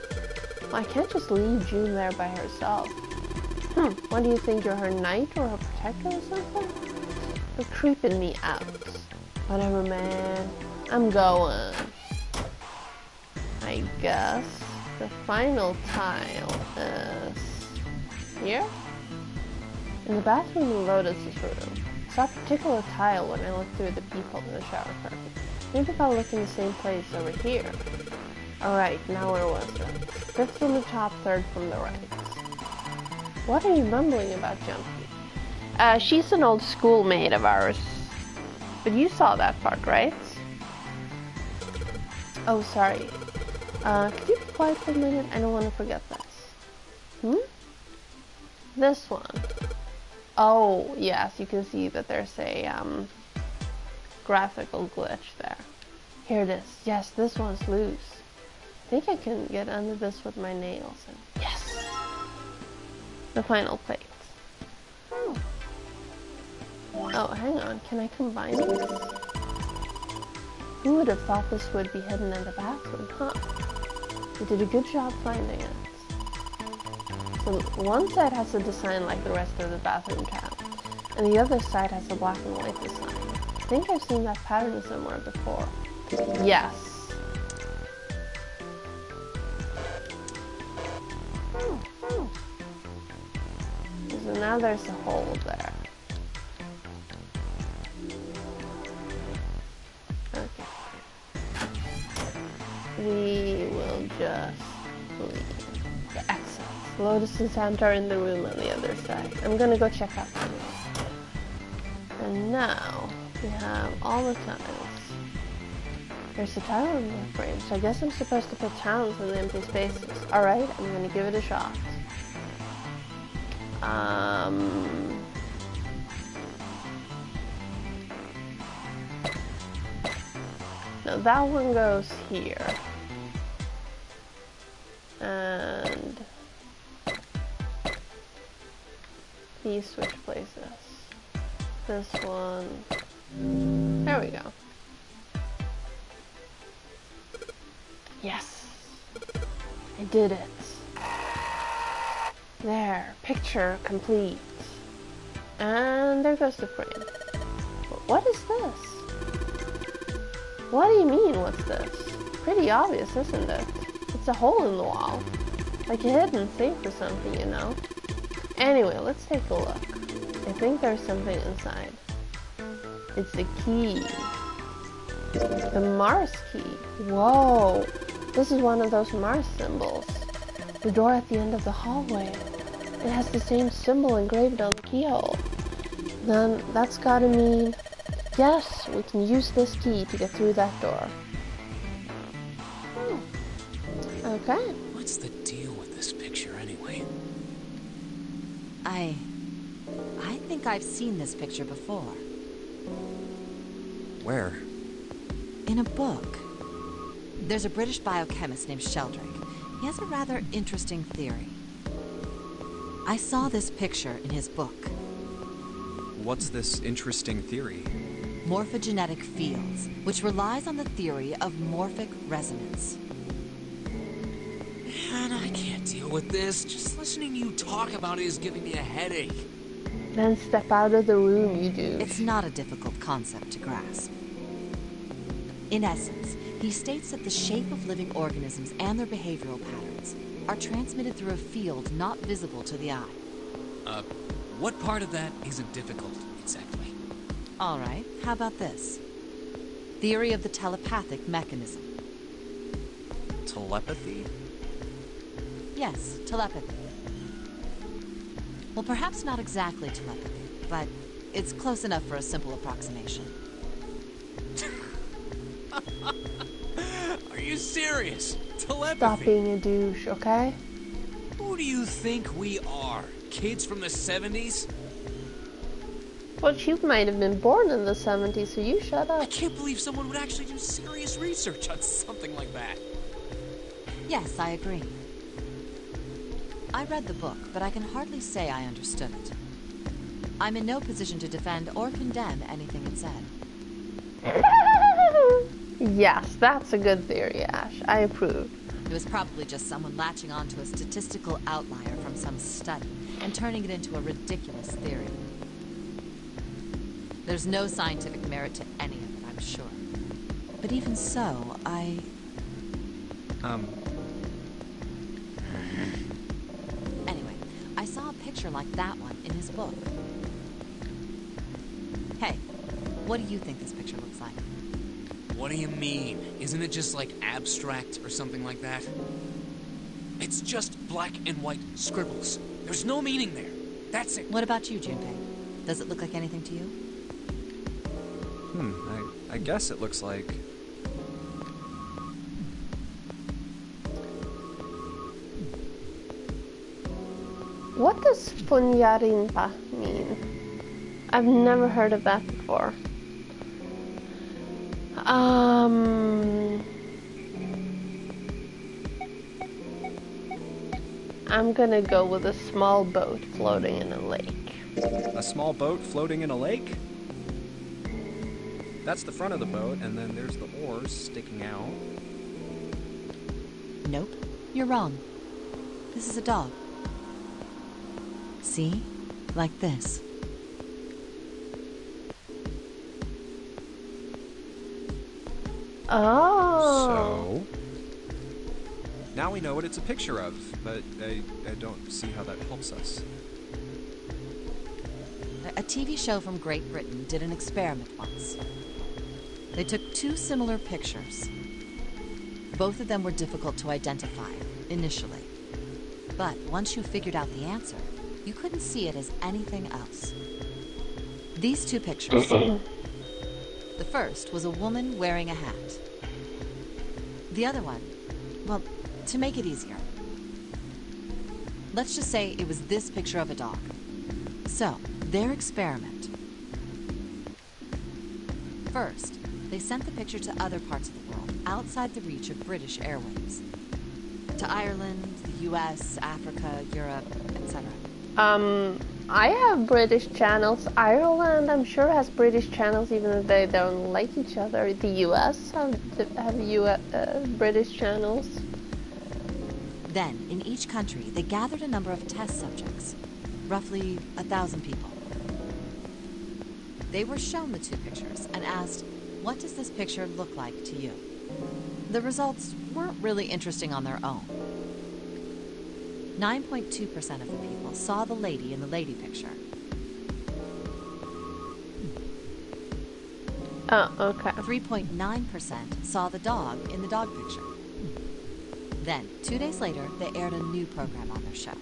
Well, I can't just leave June there by herself. What do you think? You're her knight or her protector or something? You're creeping me out. Whatever, man. I'm going. I guess the final tile is here? In the bathroom in Lotus's room. I saw a particular tile when I looked through the peephole in the shower curtain. Maybe if I look in the same place over here. Alright, now where was it? 5th from the top, 3rd from the right. What are you mumbling about, Jumpy? She's an old schoolmate of ours. But you saw that part, right? Oh, sorry. Could you be quiet for a minute? I don't want to forget this. This one. Oh, yes, you can see that there's a graphical glitch there. Here it is. Yes, this one's loose. think I can get under this with my nails. And yes! The final plate. Oh, hang on. Can I combine these? Who would have thought this would be hidden in the bathroom, huh? You did a good job finding it. So one side has a design like the rest of the bathroom tap, and the other side has a black and white design. I think I've seen that pattern somewhere before. Yes. So now there's a hole there. Okay. We will just leave the exits. Lotus and Santa are in the room on the other side. I'm gonna go check out the room. And now we have all the tiles. There's a tile in the frame, so I guess I'm supposed to put tiles in the empty spaces. Alright, I'm gonna give it a shot. No, that one goes here. And these switch places. This one. There we go. Yes! I did it. There, picture complete. And there goes the frame. What is this? What do you mean, what's this? Pretty obvious, isn't it? It's a hole in the wall. Like a hidden safe or something, you know? Anyway, let's take a look. I think there's something inside. It's the key. It's the Mars key. Whoa! This is one of those Mars symbols. The door at the end of the hallway. It has the same symbol engraved on the keyhole. Then that's gotta mean... Yes, we can use this key to get through that door. Okay. What's the deal with this picture anyway? I think I've seen this picture before. Where? In a book. There's a British biochemist named Sheldrake. He has a rather interesting theory. I saw this picture in his book. What's this interesting theory? Morphogenetic fields, which relies on the theory of morphic resonance. Man, I can't deal with this. Just listening to you talk about it is giving me a headache. Then step out of the room, you do. It's not a difficult concept to grasp. In essence, he states that the shape of living organisms and their behavioral patterns are transmitted through a field not visible to the eye. What part of that isn't difficult, exactly? All right, how about this? Theory of the telepathic mechanism. Telepathy? Yes, telepathy. Well, perhaps not exactly telepathy, but it's close enough for a simple approximation. Are you serious? Telepathy? Stop being a douche, okay? Who do you think we are? Kids from the 70s? Well, you might have been born in the 70s, so you shut up. I can't believe someone would actually do serious research on something like that. Yes, I agree. I read the book, but I can hardly say I understood it. I'm in no position to defend or condemn anything it said. Yes, that's a good theory, Ash. I approve. It was probably just someone latching onto a statistical outlier from some study and turning it into a ridiculous theory. There's no scientific merit to any of it, I'm sure. But even so, Anyway, I saw a picture like that one in his book. Hey, what do you think this picture looks like? What do you mean? Isn't it just like abstract or something like that? It's just black and white scribbles. There's no meaning there. That's it. What about you, Junpei? Does it look like anything to you? I guess it looks like... What does Funyarinpa mean? I've never heard of that before. I'm gonna go with a small boat floating in a lake. A small boat floating in a lake? That's the front of the boat, and then there's the oars sticking out. Nope, you're wrong. This is a dog. See? Like this. Oh. So? Now we know what it's a picture of, but I don't see how that helps us. A TV show from Great Britain did an experiment once. They took two similar pictures. Both of them were difficult to identify, initially. But once you figured out the answer, you couldn't see it as anything else. These two pictures. The first was a woman wearing a hat. The other one, well, to make it easier, let's just say it was this picture of a dog. So, their experiment. First, they sent the picture to other parts of the world outside the reach of British airwaves. To Ireland, the US, Africa, Europe, etc. I have British channels. Ireland, I'm sure, has British channels, even if they don't like each other. The US have British channels. Then, in each country, they gathered a number of test subjects, roughly 1,000 people. They were shown the two pictures and asked, what does this picture look like to you? The results weren't really interesting on their own. 9.2% of the people saw the lady in the lady picture. Oh, okay. 3.9% saw the dog in the dog picture. Then, 2 days later, they aired a new program on their show.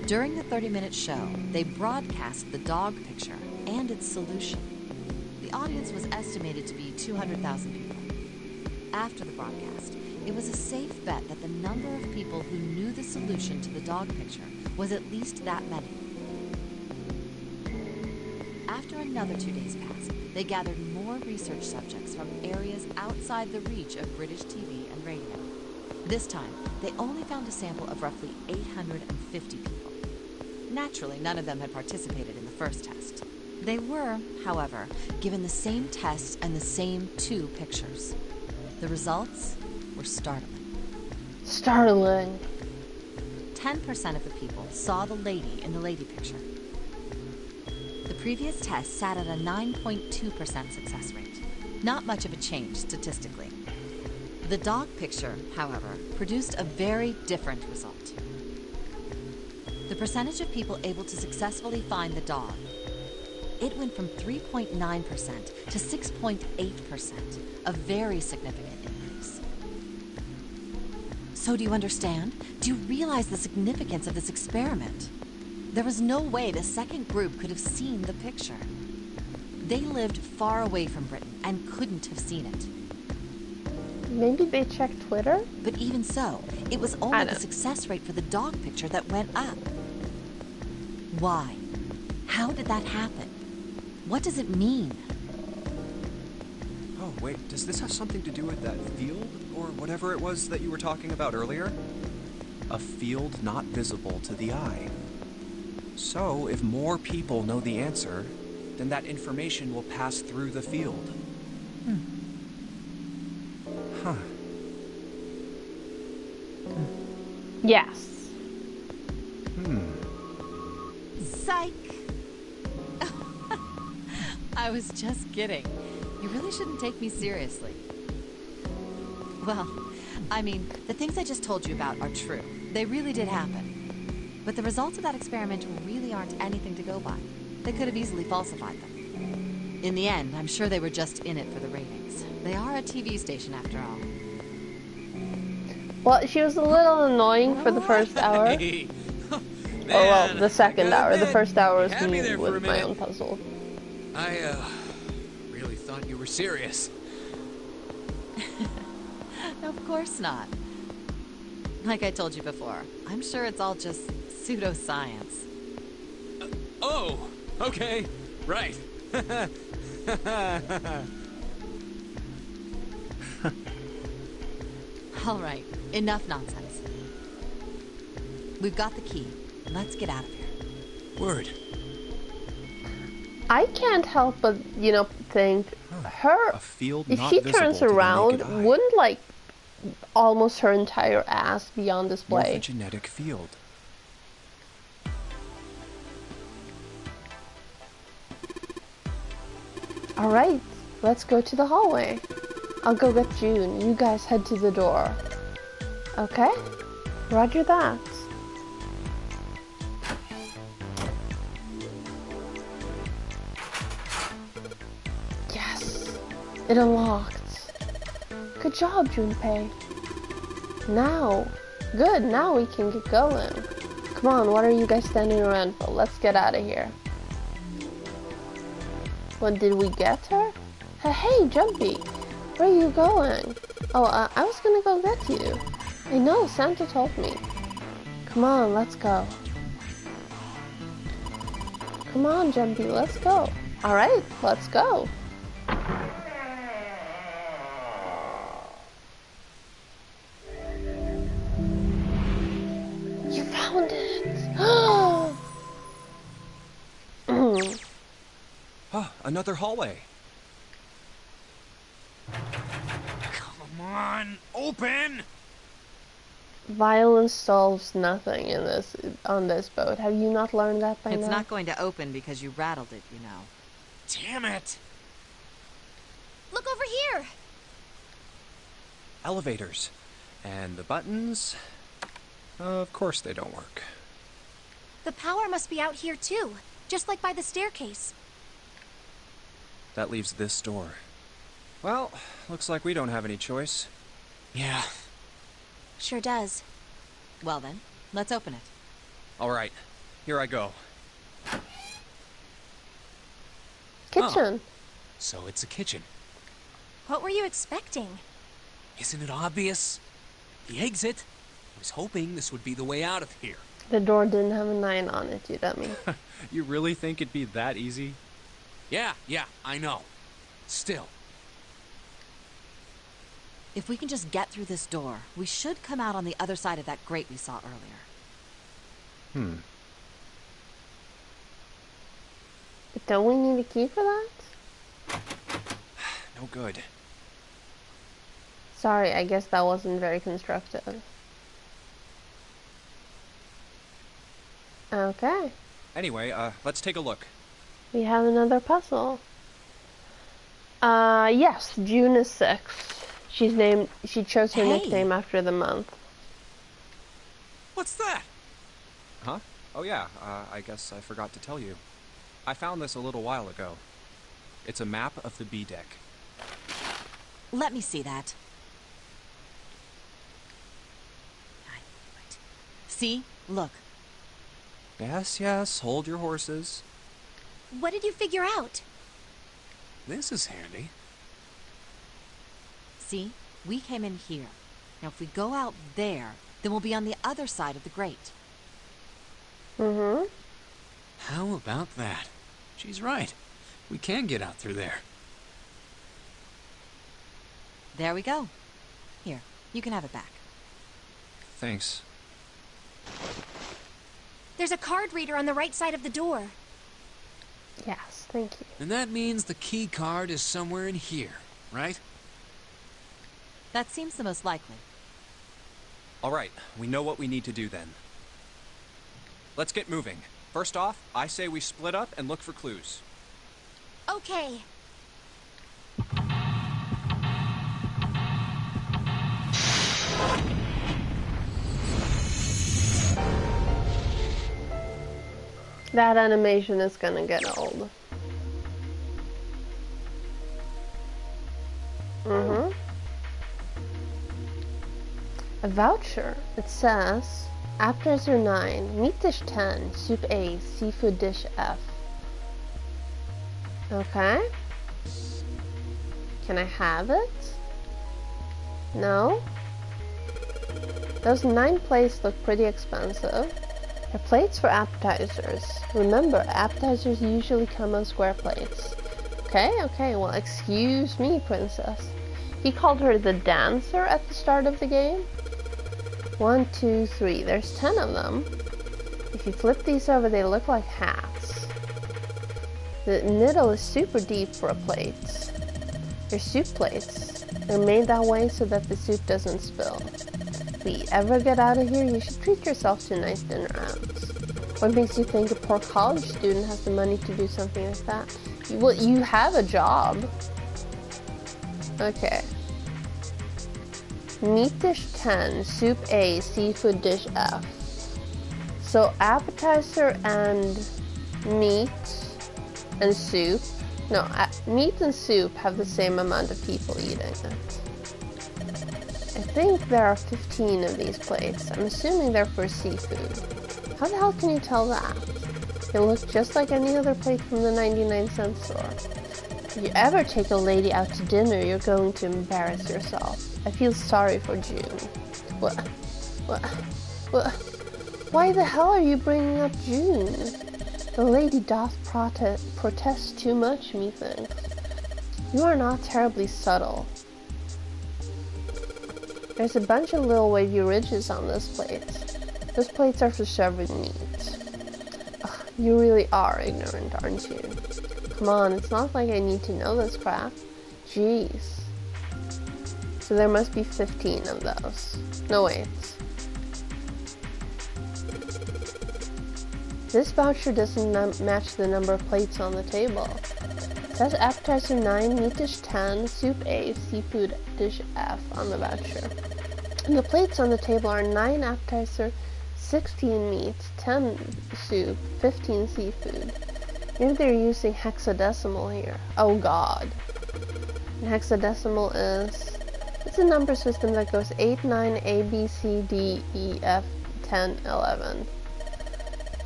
During the 30-minute show, they broadcast the dog picture and its solution. The audience was estimated to be 200,000 people. After the broadcast, it was a safe bet that the number of people who knew the solution to the dog picture was at least that many. After another 2 days passed, they gathered more research subjects from areas outside the reach of British TV and radio. This time, they only found a sample of roughly 850 people. Naturally, none of them had participated in the first test. They were, however, given the same test and the same two pictures. The results were startling. Startling. 10% of the people saw the lady in the lady picture. The previous test sat at a 9.2% success rate. Not much of a change statistically. The dog picture, however, produced a very different result. The percentage of people able to successfully find the dog, it went from 3.9% to 6.8%, a very significant increase. So do you understand? Do you realize the significance of this experiment? There was no way the second group could have seen the picture. They lived far away from Britain and couldn't have seen it. Maybe they checked Twitter? But even so, it was only the success rate for the dog picture that went up. Why? How did that happen? What does it mean? Oh, wait, does this have something to do with that field, or whatever it was that you were talking about earlier? A field not visible to the eye. So, if more people know the answer, then that information will pass through the field. Huh. Yes. Psych! I was just kidding. You really shouldn't take me seriously. Well, I mean, the things I just told you about are true. They really did happen. But the results of that experiment really aren't anything to go by. They could have easily falsified them. In the end, I'm sure they were just in it for the ratings. They are a TV station after all. Well, she was a little annoying for the first hour. Man, or well, the second hour. The first hour was Had me me there for with a my minute. own puzzle. I really thought you were serious. Of course not. Like I told you before, I'm sure it's all just pseudoscience. Oh, okay, right. All right, enough nonsense. We've got the key. Let's get out of here. Word. I can't help but, you know, think her, A field if not she visible turns to the around, naked eye. wouldn't like almost her entire ass be on display? Morphogenetic field. Alright, let's go to the hallway. I'll go get June. You guys head to the door. Okay? Roger that. Yes! It unlocked. Good job, Junpei. Now. Good, now we can get going. Come on, what are you guys standing around for? Let's get out of here. What, did we get her? Hey, Jumpy! Where are you going? Oh, I was gonna go get you. I know, Santa told me. Come on, let's go. Come on, Jumpy, let's go. Alright, let's go. You found it! Oh, another hallway. Come on, open! Violence solves nothing in this on this boat. Have you not learned that by now? It's not going to open because you rattled it, you know. Damn it! Look over here! Elevators. And the buttons... Of course they don't work. The power must be out here too, just like by the staircase. That leaves this door. Well, looks like we don't have any choice. Yeah. Sure does. Well then, let's open it. All right, here I go. Kitchen. So it's a kitchen. What were you expecting? Isn't it obvious? The exit. I was hoping this would be the way out of here. The door didn't have a 9 on it, you dummy. You really think it'd be that easy? Yeah, I know. Still. If we can just get through this door, we should come out on the other side of that grate we saw earlier. But don't we need a key for that? No good. Sorry, I guess that wasn't very constructive. Okay. Anyway, let's take a look. We have another puzzle. Yes, June is 6. She chose her nickname after the month. What's that? Huh? Oh yeah, I guess I forgot to tell you. I found this a little while ago. It's a map of the B deck. Let me see that. I knew it. See? Look. Yes, hold your horses. What did you figure out? This is handy. See? We came in here. Now if we go out there, then we'll be on the other side of the grate. Mm-hmm. How about that? She's right. We can get out through there. There we go. Here, you can have it back. Thanks. There's a card reader on the right side of the door. Yes, thank you. And that means the key card is somewhere in here, right? That seems the most likely. All right, we know what we need to do then. Let's get moving. First off, I say we split up and look for clues. Okay. That animation is gonna get old. Mm-hmm. A voucher. It says, appetizer 9, meat dish 10, soup A, seafood dish F. Okay. Can I have it? No? Those 9 plates look pretty expensive. They're plates for appetizers. Remember, appetizers usually come on square plates. Okay, well, excuse me, princess. He called her the dancer at the start of the game? 1, 2, 3. There's 10 of them. If you flip these over, they look like hats. The middle is super deep for a plate. They're soup plates. They're made that way so that the soup doesn't spill. If we ever get out of here, you should treat yourself to a nice dinner out. What makes you think a poor college student has the money to do something like that? Well, you have a job. Okay. Meat dish 10, soup A, seafood dish F. So appetizer and meat and soup. No, meat and soup have the same amount of people eating it. I think there are 15 of these plates. I'm assuming they're for seafood. How the hell can you tell that? They look just like any other plate from the 99-cent store. If you ever take a lady out to dinner, you're going to embarrass yourself. I feel sorry for June. What? Why the hell are you bringing up June? The lady doth protest too much, methinks. You are not terribly subtle. There's a bunch of little wavy ridges on this plate. Those plates are for serving meat. Ugh, you really are ignorant, aren't you? Come on, it's not like I need to know this crap. Jeez. So there must be 15 of those. No, wait. This voucher doesn't match the number of plates on the table. It says appetizer 9, meat dish 10, soup A, seafood dish F on the voucher. And the plates on the table are 9 appetizer, 16 meat, 10 soup, 15 seafood. Maybe they're using hexadecimal here. Oh god. And hexadecimal is... It's a number system that goes 8, 9, A, B, C, D, E, F, 10, 11.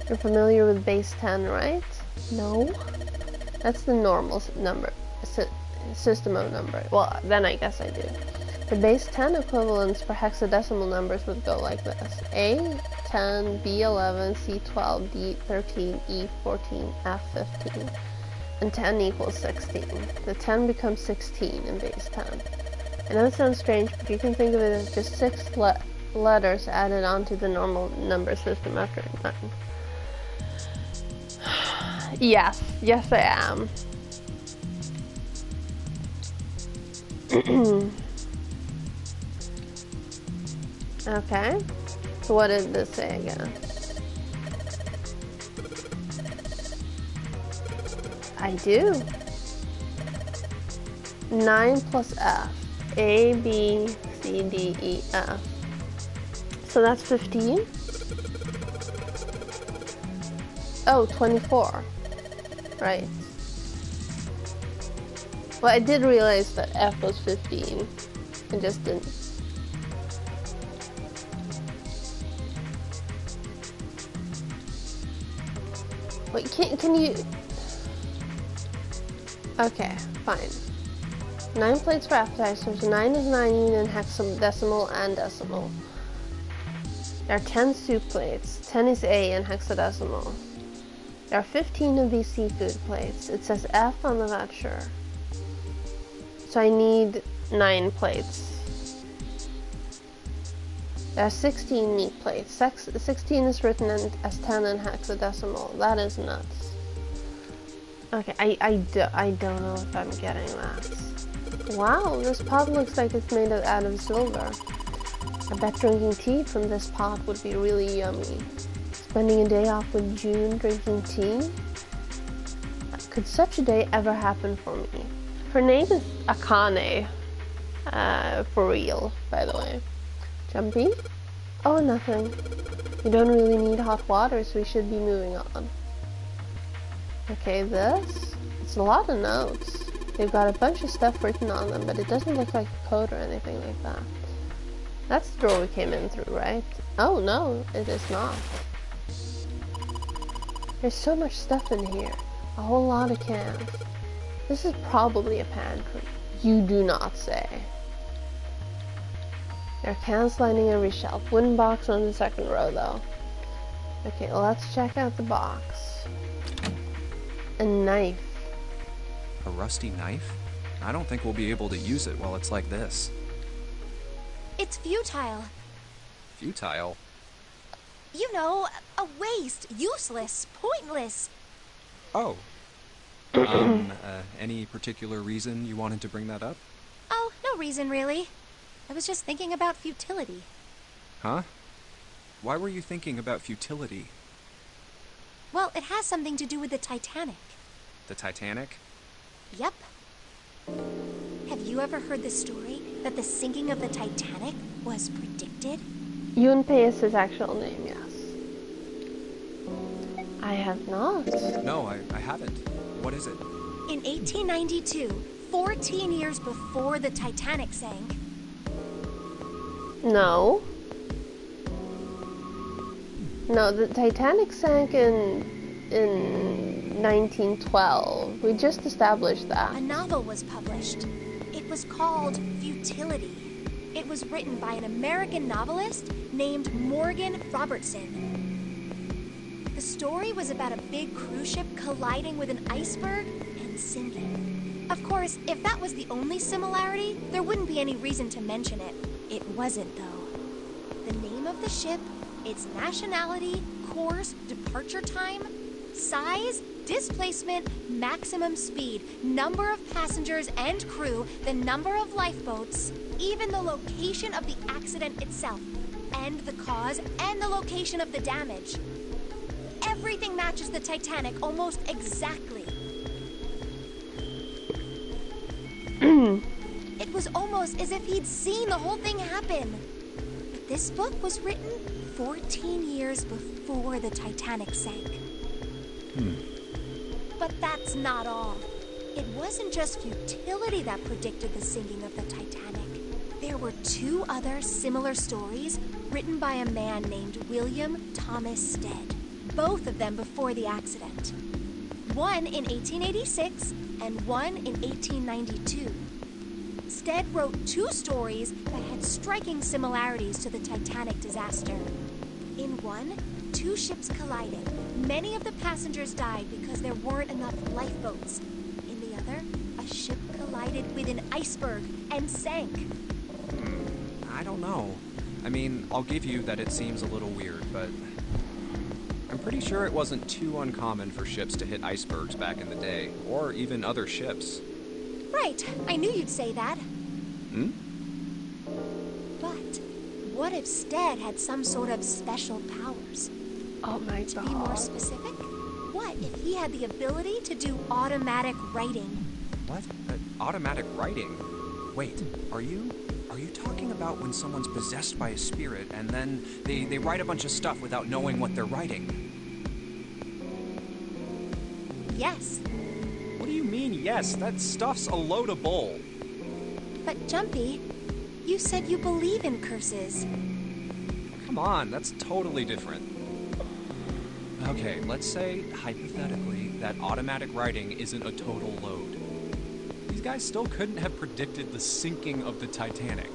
You're familiar with base 10, right? No? That's the normal number, system of number. Well, then I guess I do. The base 10 equivalents for hexadecimal numbers would go like this. A, 10, B, 11, C, 12, D, 13, E, 14, F, 15. And 10 equals 16. The 10 becomes 16 in base 10. I know it sounds strange, but you can think of it as just 6 letters added onto the normal number system after 9. Yes I am. Okay, so what did this say again? I do. 9 plus F. A, B, C, D, E, F. So that's 15? Oh, 24. Right. Well, I did realize that F was 15. I just didn't. Wait, can you... Okay, fine. 9 plates for appetizers. 9 is 9 in hexadecimal and decimal. There are 10 soup plates. 10 is A in hexadecimal. There are 15 of these seafood plates. It says F on the voucher. So I need 9 plates. There are 16 meat plates. 16 is written as 10 in hexadecimal. That is nuts. Okay, I don't know if I'm getting that. Wow, this pot looks like it's made out of silver. I bet drinking tea from this pot would be really yummy. Spending a day off with June drinking tea? Could such a day ever happen for me? Her name is Akane. For real, by the way. Jumpy? Oh, nothing. We don't really need hot water, so we should be moving on. Okay, this? It's a lot of notes. They've got a bunch of stuff written on them, but it doesn't look like a code or anything like that. That's the door we came in through, right? Oh, no, it is not. There's so much stuff in here. A whole lot of cans. This is probably a pantry. You do not say. There are cans lining every shelf. Wooden box on the second row, though. Okay, let's check out the box. A knife. A rusty knife? I don't think we'll be able to use it while it's like this. It's futile. Futile? You know, a waste, useless, pointless. Oh. Any particular reason you wanted to bring that up? Oh, no reason really. I was just thinking about futility. Huh? Why were you thinking about futility? Well, it has something to do with the Titanic. The Titanic? Yep. Have you ever heard the story that the sinking of the Titanic was predicted? Yunpei is his actual name, yes. I have not. No, I haven't. What is it? In 1892, 14 years before the Titanic sank. No. No, the Titanic sank in 1912. We just established that. A novel was published. It was called Futility. It was written by an American novelist named Morgan Robertson. The story was about a big cruise ship colliding with an iceberg and sinking. Of course, if that was the only similarity, there wouldn't be any reason to mention it. It wasn't, though. The name of the ship, its nationality, course, departure time, size, displacement, maximum speed, number of passengers and crew, the number of lifeboats, even the location of the accident itself, and the cause and the location of the damage. Everything matches the Titanic almost exactly. It was almost as if he'd seen the whole thing happen. But this book was written 14 years before the Titanic sank. But that's not all. It wasn't just futility that predicted the sinking of the Titanic. There were two other similar stories written by a man named William Thomas Stead, both of them before the accident. One in 1886 and one in 1892. Stead wrote two stories that had striking similarities to the Titanic disaster. In one, two ships collided. Many of the passengers died because there weren't enough lifeboats. In the other, a ship collided with an iceberg and sank. I don't know. I mean, I'll give you that it seems a little weird, but I'm pretty sure it wasn't too uncommon for ships to hit icebergs back in the day, or even other ships. Right, I knew you'd say that. But what if Stead had some sort of special powers? Oh my god. To be more specific, what if he had the ability to do automatic writing? What? Automatic writing? Wait, are you talking about when someone's possessed by a spirit and then they write a bunch of stuff without knowing what they're writing? Yes. What do you mean, yes? That stuff's a load of bull. But Jumpy, you said you believe in curses. Come on, that's totally different. Okay, let's say, hypothetically, that automatic writing isn't a total load. These guys still couldn't have predicted the sinking of the Titanic.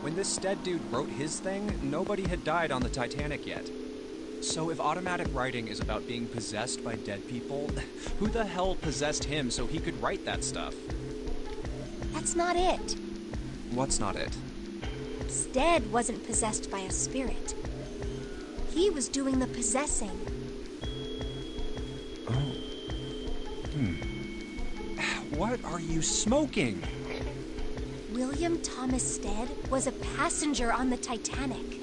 When this Stead dude wrote his thing, nobody had died on the Titanic yet. So if automatic writing is about being possessed by dead people, who the hell possessed him so he could write that stuff? That's not it. What's not it? Stead wasn't possessed by a spirit. He was doing the possessing. Oh. What are you smoking? William Thomas Stead was a passenger on the Titanic.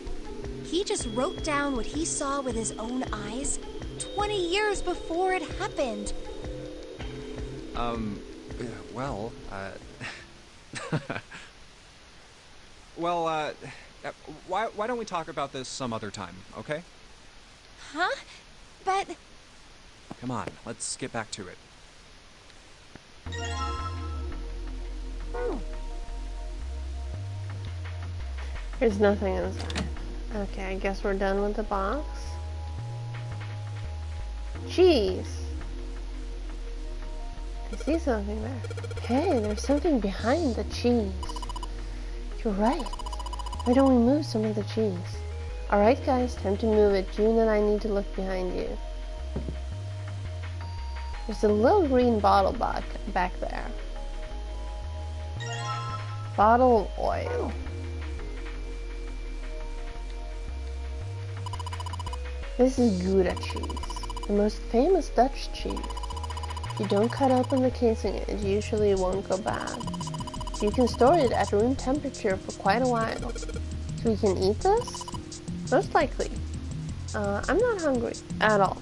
He just wrote down what he saw with his own eyes 20 years before it happened. Well, why don't we talk about this some other time, okay? Huh? But... Come on, let's get back to it. There's nothing inside. Okay, I guess we're done with the box. Cheese! I see something there. Hey, there's something behind the cheese. You're right. Why don't we move some of the cheese? Alright guys, time to move it. June and I need to look behind you. There's a little green bottle back there. Bottle of oil. This is Gouda cheese, the most famous Dutch cheese. If you don't cut open the casing, it usually won't go bad. You can store it at room temperature for quite a while. So we can eat this? Most likely. I'm not hungry at all.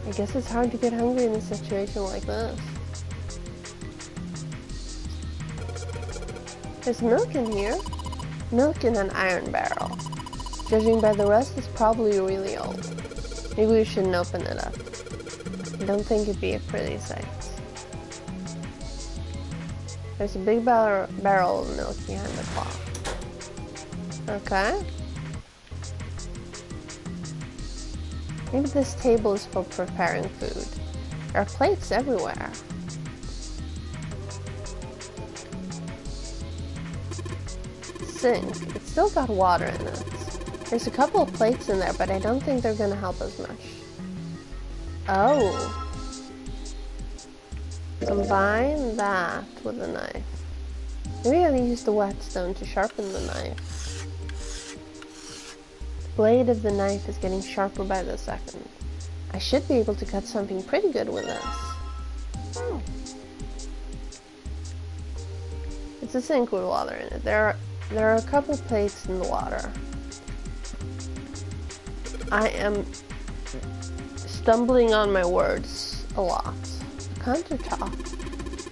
I guess it's hard to get hungry in a situation like this. There's milk in here. Milk in an iron barrel. Judging by the rest, it's probably really old. Maybe we shouldn't open it up. I don't think it'd be a pretty sight. There's a big barrel of milk behind the clock. Okay. Maybe this table is for preparing food. There are plates everywhere. Sink. It's still got water in it. There's a couple of plates in there, but I don't think they're gonna help us much. Oh. Combine that with a knife. Maybe I'll use the whetstone to sharpen the knife. The blade of the knife is getting sharper by the second. I should be able to cut something pretty good with this. Oh. It's a sink with water in it. There are a couple plates in the water. I am stumbling on my words a lot. Countertop.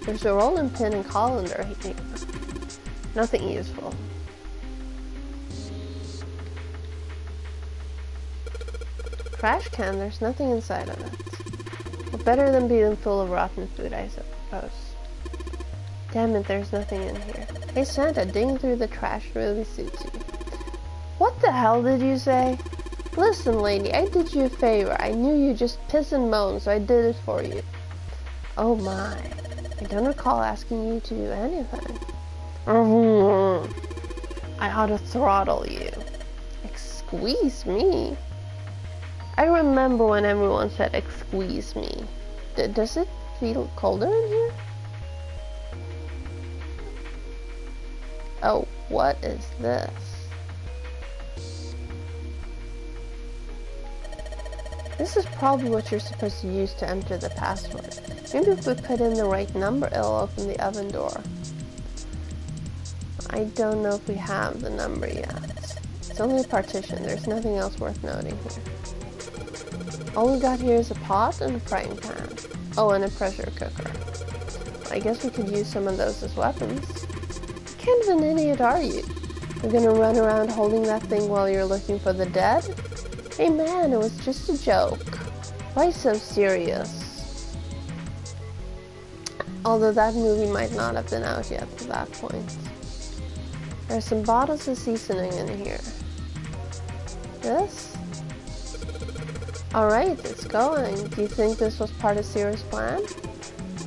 There's a rolling pin and colander here. Nothing useful. Trash can, there's nothing inside of it. But better than being full of rotten food, I suppose. Damn it, there's nothing in here. Hey Santa, digging through the trash really suits you. What the hell did you say? Listen, lady, I did you a favor. I knew you just piss and moan, so I did it for you. Oh my. I don't recall asking you to do anything. I ought to throttle you. Squeeze me? I remember when everyone said, squeeze me. Does it feel colder in here? Oh, what is this? This is probably what you're supposed to use to enter the password. Maybe if we put in the right number, it'll open the oven door. I don't know if we have the number yet. It's only a partition. There's nothing else worth noting here. All we got here is a pot and a frying pan. Oh, and a pressure cooker. I guess we could use some of those as weapons. What kind of an idiot are you? You're gonna run around holding that thing while you're looking for the dead? Hey man, it was just a joke. Why so serious? Although that movie might not have been out yet at that point. There's some bottles of seasoning in here. This? Alright, it's going. Do you think this was part of Zero's plan?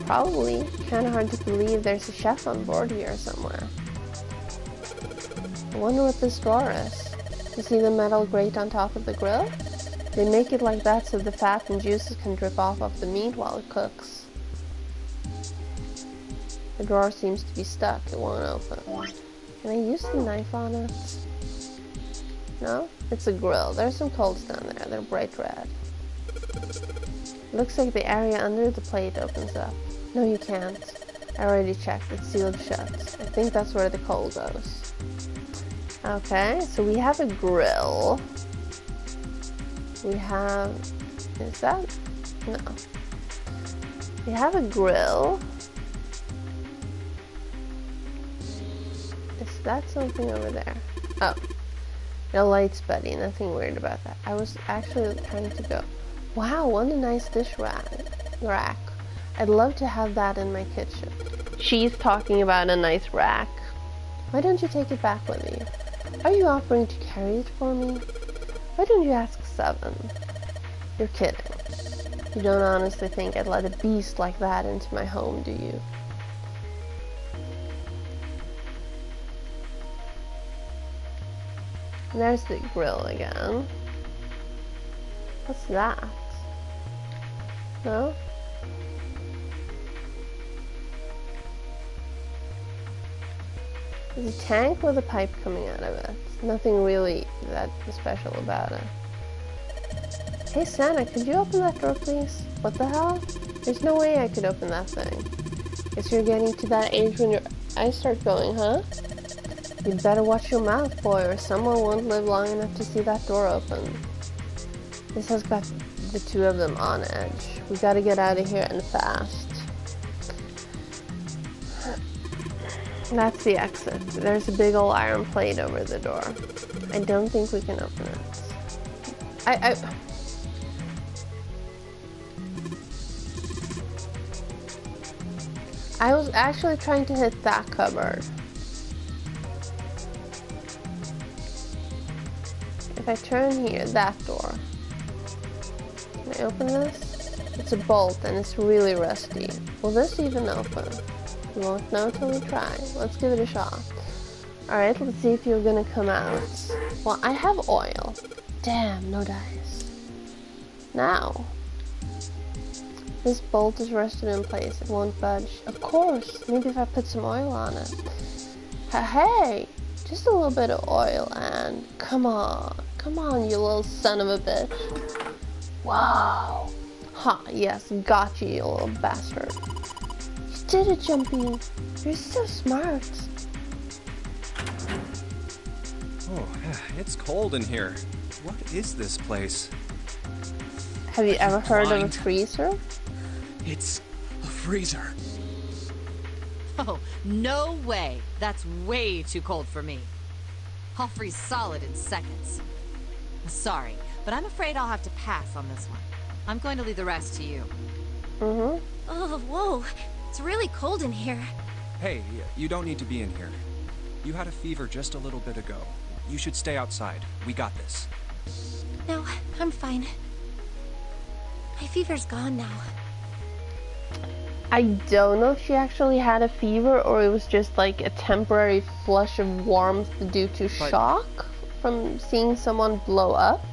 Probably. Kinda hard to believe there's a chef on board here somewhere. I wonder what this drawer is. You see the metal grate on top of the grill? They make it like that so the fat and juices can drip off of the meat while it cooks. The drawer seems to be stuck. It won't open. Can I use the knife on it? No? It's a grill. There's some coals down there. They're bright red. Looks like the area under the plate opens up. No, you can't. I already checked. It's sealed shut. I think that's where the coal goes. Okay, so we have a grill. We have... Is that... No. We have a grill. Is that something over there? Oh. No lights, buddy. Nothing weird about that. I was actually trying to go... Wow, what a nice dish rack. I'd love to have that in my kitchen. She's talking about a nice rack. Why don't you take it back with you? Are you offering to carry it for me? Why don't you ask 7? You're kidding. You don't honestly think I'd let a beast like that into my home, do you? And there's the grill again. What's that? No? There's a tank with a pipe coming out of it. Nothing really that special about it. Hey Santa, could you open that door please? What the hell? There's no way I could open that thing. Guess you're getting to that age when your eyes start going, huh? You'd better watch your mouth, boy, or someone won't live long enough to see that door open. This has got the two of them on edge. We gotta get out of here and fast. That's the exit. There's a big old iron plate over the door. I don't think we can open it. I was actually trying to hit that cupboard. If I turn here, that door. Can I open this? It's a bolt and it's really rusty. Will this even open? We won't know till we try. Let's give it a shot. Alright, let's see if you're gonna come out. Well, I have oil. Damn, no dice. Now. This bolt is rusted in place. It won't budge. Of course. Maybe if I put some oil on it. Hey! Just a little bit of oil and... Come on. Come on, you little son of a bitch. Wow. Ha, yes. Got you, you little bastard. You did it, Jumpy. You're so smart. Oh, it's cold in here. What is this place? Have you ever heard of a freezer? It's a freezer. Oh, no way. That's way too cold for me. I'll freeze solid in seconds. Sorry, but I'm afraid I'll have to pass on this one. I'm going to leave the rest to you. Oh, whoa. It's really cold in here. Hey, you don't need to be in here. You had a fever just a little bit ago. You should stay outside. We got this. No, I'm fine. My fever's gone now. I don't know if she actually had a fever or it was just like a temporary flush of warmth due to shock from seeing someone blow up.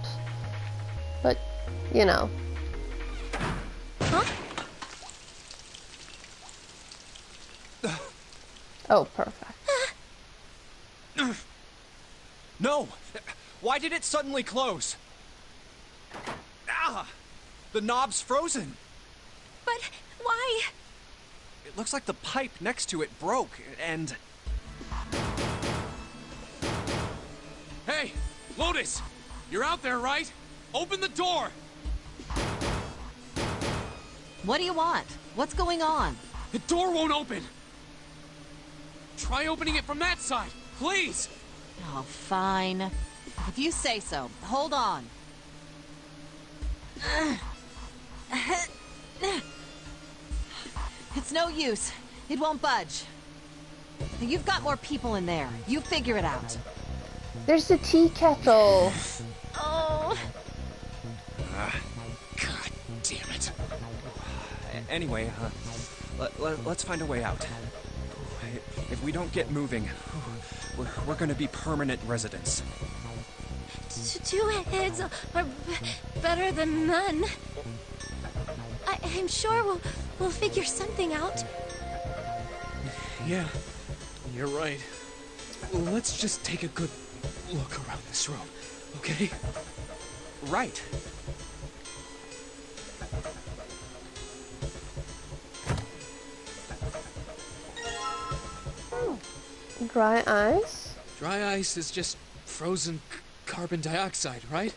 But, you know. Huh? Oh, perfect. No! Why did it suddenly close? Ah! The knob's frozen! But why? It looks like the pipe next to it broke, and... Hey, Lotus! You're out there, right? Open the door! What do you want? What's going on? The door won't open! Try opening it from that side, please! Oh, fine. If you say so. Hold on. It's no use. It won't budge. You've got more people in there. You figure it out. There's the tea kettle. Oh. God damn it. Anyway, let's find a way out. If we don't get moving, we're gonna be permanent residents. Two heads are better than none. I'm sure we'll figure something out. Yeah, you're right. Let's just take a good look around this room, okay? Right. Dry ice? Dry ice is just frozen carbon dioxide, right?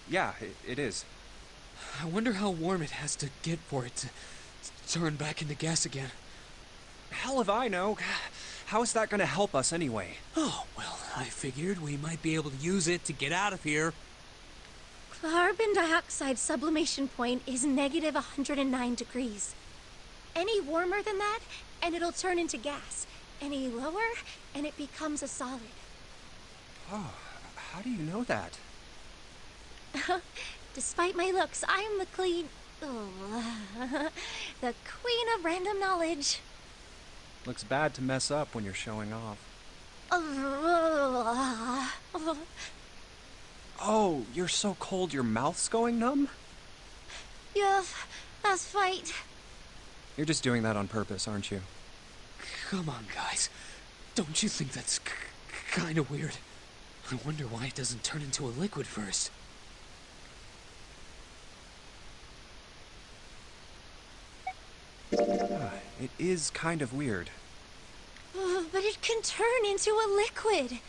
Yeah, it is. I wonder how warm it has to get for it to turn back into gas again. Hell if I know. How is that gonna help us anyway? Oh, well, I figured we might be able to use it to get out of here. Carbon dioxide sublimation point is negative 109 degrees. Any warmer than that, and it'll turn into gas. Any lower, and it becomes a solid. Oh, how do you know that? Despite my looks, I'm the the queen of random knowledge. Looks bad to mess up when you're showing off. Oh, you're so cold your mouth's going numb? Yes, that's right. You're just doing that on purpose, aren't you? Come on, guys. Don't you think that's kind of weird? I wonder why it doesn't turn into a liquid first. It is kind of weird. But it can turn into a liquid.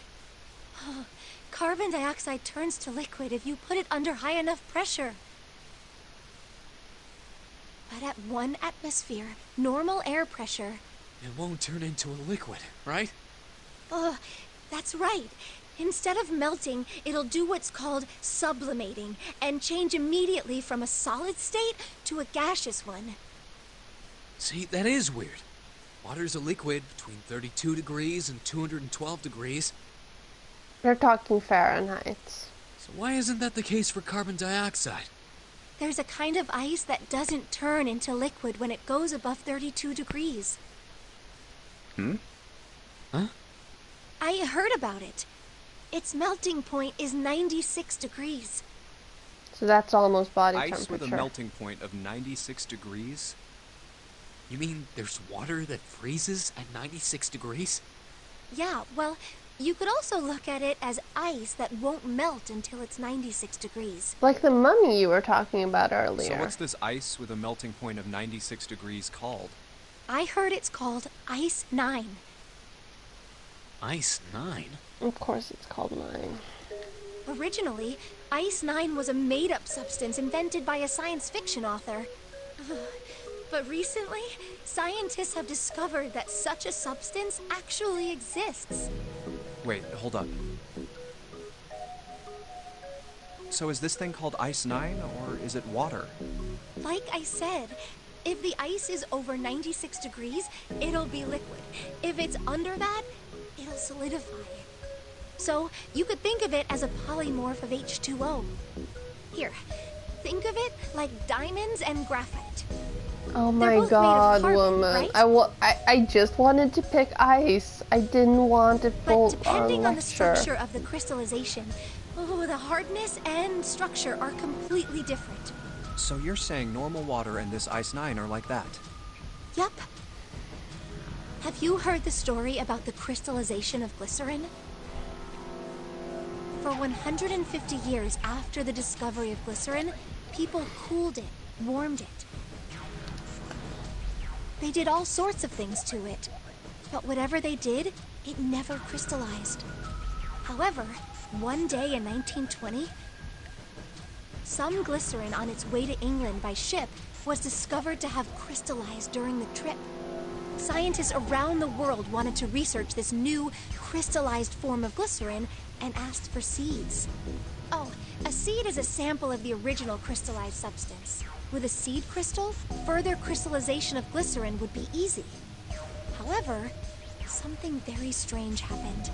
Carbon dioxide turns to liquid if you put it under high enough pressure. But at 1 atmosphere, normal air pressure... It won't turn into a liquid, right? That's right. Instead of melting, it'll do what's called sublimating and change immediately from a solid state to a gaseous one. See, that is weird. Water's a liquid between 32 degrees and 212 degrees. They're talking Fahrenheit. So why isn't that the case for carbon dioxide? There's a kind of ice that doesn't turn into liquid when it goes above 32 degrees. Huh? I heard about it. Its melting point is 96 degrees. So that's almost body Ice temperature. with a melting point of 96 degrees? You mean there's water that freezes at 96 degrees? Yeah, well, you could also look at it as ice that won't melt until it's 96 degrees. Like the mummy you were talking about earlier. So what's this ice with a melting point of 96 degrees called? I heard it's called Ice 9. Ice 9? Of course it's called 9. Originally, Ice 9 was a made-up substance invented by a science fiction author. But recently, scientists have discovered that such a substance actually exists. Wait, hold up. So is this thing called Ice 9, or is it water? Like I said, if the ice is over 96 degrees, it'll be liquid. If it's under that, it'll solidify. So you could think of it as a polymorph of H2O. Here, think of it like diamonds and graphite. Oh my god, carbon, woman. right? I just wanted to pick ice. I didn't want a full But depending on the lecture. structure of the crystallization, the hardness and structure are completely different. So you're saying normal water and this Ice 9 are like that? Yep. Have you heard the story about the crystallization of glycerin? For 150 years after the discovery of glycerin, people cooled it, warmed it. They did all sorts of things to it, but whatever they did, it never crystallized. However, one day in 1920, some glycerin on its way to England by ship was discovered to have crystallized during the trip. Scientists around the world wanted to research this new crystallized form of glycerin and asked for seeds. Oh, a seed is a sample of the original crystallized substance. With a seed crystal, further crystallization of glycerin would be easy. However, something very strange happened.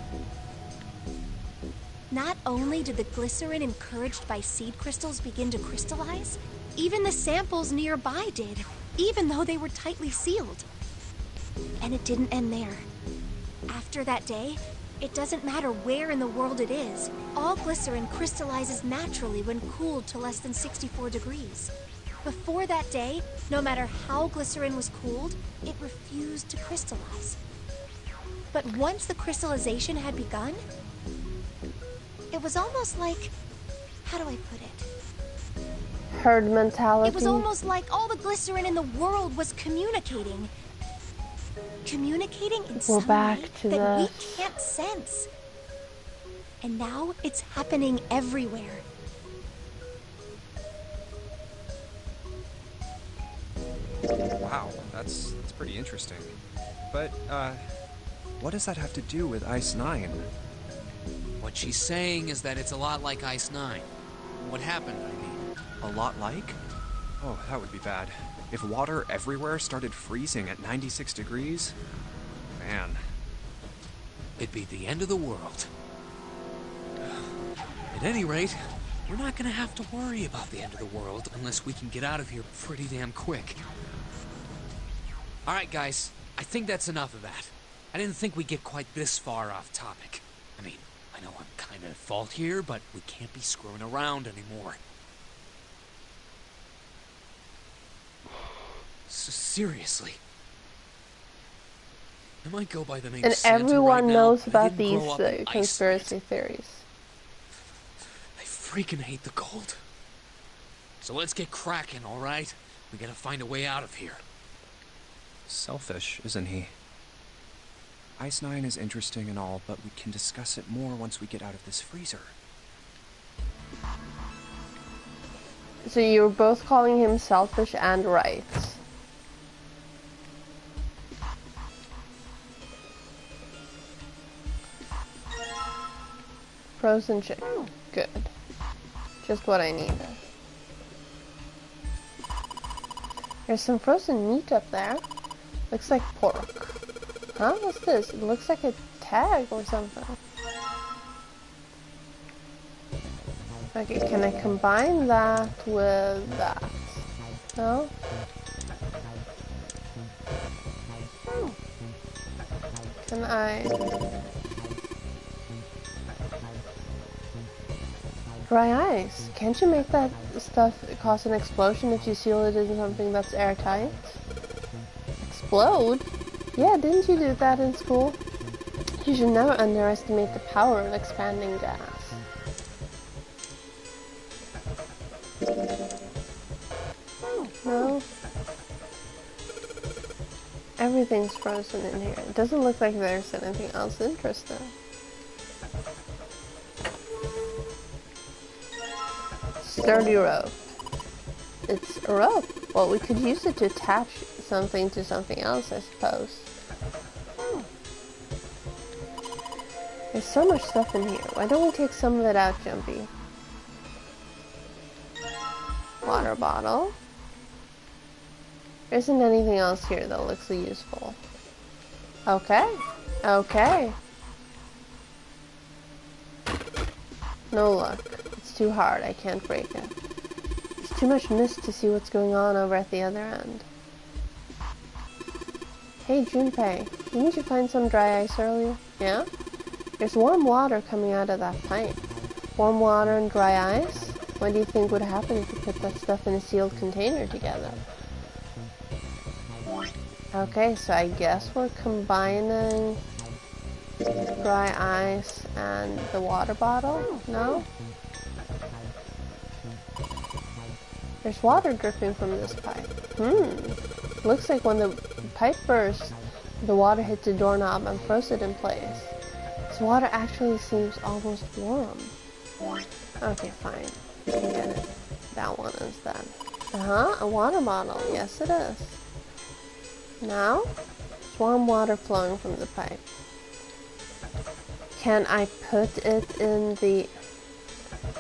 Not only did the glycerin encouraged by seed crystals begin to crystallize, even the samples nearby did, even though they were tightly sealed. And it didn't end there. After that day, it doesn't matter where in the world it is, all glycerin crystallizes naturally when cooled to less than 64 degrees. Before that day, no matter how glycerin was cooled, it refused to crystallize. But once the crystallization had begun, it was almost like, how do I put it? Herd mentality. It was almost like all the glycerin in the world was communicating. Communicating in some way that we can't sense. And now it's happening everywhere. Wow, that's pretty interesting. But, what does that have to do with Ice 9? What she's saying is that it's a lot like Ice 9. What happened, I mean. A lot like? Oh, that would be bad. If water everywhere started freezing at 96 degrees? Man. It'd be the end of the world. At any rate, we're not gonna have to worry about the end of the world unless we can get out of here pretty damn quick. Alright guys, I think that's enough of that. I didn't think we'd get quite this far off topic. I mean, I know I'm kinda at fault here, but we can't be screwing around anymore. Seriously. I might go by the name And Santa everyone right knows now, about but I didn't these grow up in conspiracy theories. I freaking hate the cold. So let's get cracking, alright? We gotta find a way out of here. Selfish, isn't he? Ice 9 is interesting and all, but we can discuss it more once we get out of this freezer. So you're both calling him selfish and right. Frozen chicken. Good. Just what I needed. There's some frozen meat up there. Looks like pork. Huh? What's this? It looks like a tag or something. Okay, can I combine that with that? No? Can I... Dry ice. Can't you make that stuff cause an explosion if you seal it in something that's airtight? Explode? Yeah, didn't you do that in school? You should never underestimate the power of expanding gas. No? Everything's frozen in here. It doesn't look like there's anything else interesting. Sturdy rope. It's a rope. Well, we could use it to attach something to something else, I suppose. There's so much stuff in here. Why don't we take some of it out, Jumpy? Water bottle. There isn't anything else here that looks useful. Okay. Okay. No luck. It's too hard. I can't break it. It's too much mist to see what's going on over at the other end. Hey, Junpei. Didn't you find some dry ice earlier? Yeah? There's warm water coming out of that pipe. Warm water and dry ice? What do you think would happen if you put that stuff in a sealed container together? Okay, so I guess we're combining dry ice and the water bottle? No? There's water dripping from this pipe. Looks like when the pipe burst, the water hit the doorknob and froze it in place. This water actually seems almost warm. Okay, fine. You can get it. That one instead. A water bottle. Yes, it is. Now, there's warm water flowing from the pipe. Can I put it in the...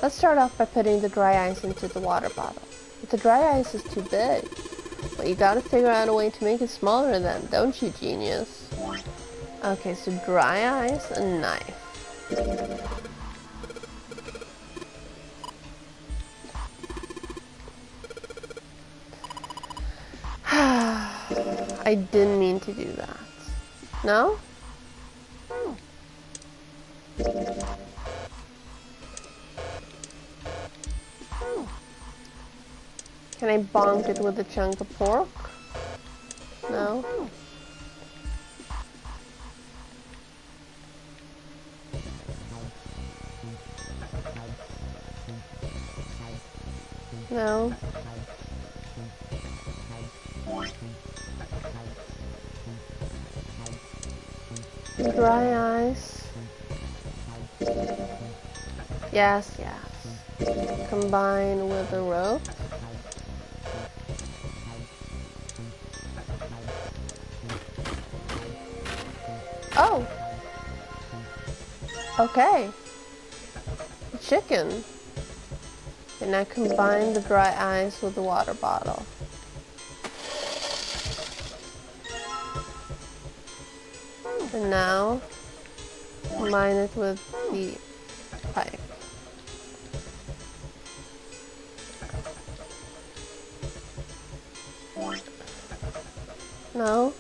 Let's start off by putting the dry ice into the water bottle. But the dry ice is too big. Well, you gotta figure out a way to make it smaller then, don't you, genius? Okay, so dry ice and knife. I didn't mean to do that. No? Can I bonk it with a chunk of pork? No? No? Dry ice. Yes, yes. Combine with the rope. Oh! Okay. Chicken. And now combine the dry ice with the water bottle. And now combine it with the pipe. No?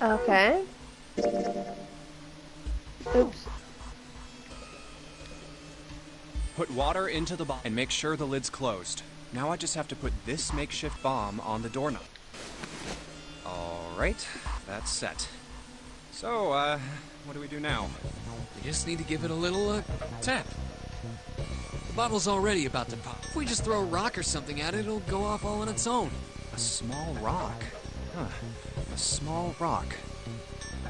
Okay. Oops. Put water into the bomb and make sure the lid's closed. Now I just have to put this makeshift bomb on the doorknob. Alright, that's set. So, what do we do now? We just need to give it a little, tap. The bottle's already about to pop. If we just throw a rock or something at it, it'll go off all on its own. A small rock. Huh. A small rock.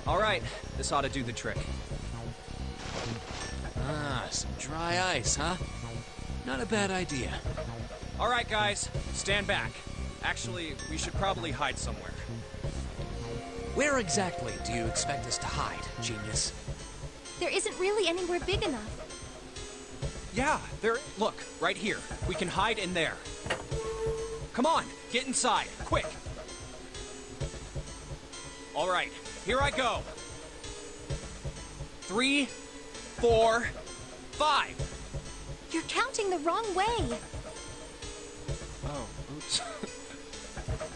Alright, this ought to do the trick. Ah, some dry ice, huh? Not a bad idea. Alright, guys, stand back. Actually, we should probably hide somewhere. Where exactly do you expect us to hide, genius? There isn't really anywhere big enough. Yeah, there. Look, right here. We can hide in there. Come on, get inside, quick. All right, here I go. 3, 4, 5. You're counting the wrong way. Oh, oops.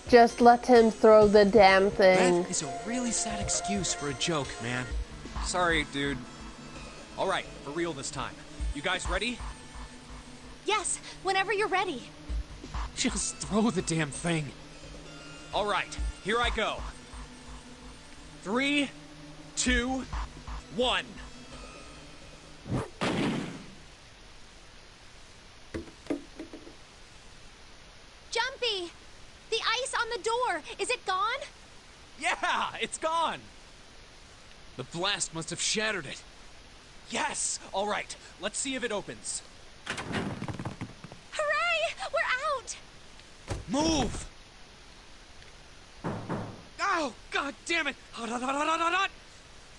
Just let him throw the damn thing. That is a really sad excuse for a joke, man. Sorry, dude. All right, for real this time. You guys ready? Yes, whenever you're ready. Just throw the damn thing. All right, here I go. 3, 2, 1. Jumpy! The ice on the door, is it gone? Yeah, it's gone. The blast must have shattered it. Yes! All right, let's see if it opens. Hooray! We're out! Move! Oh, god damn it!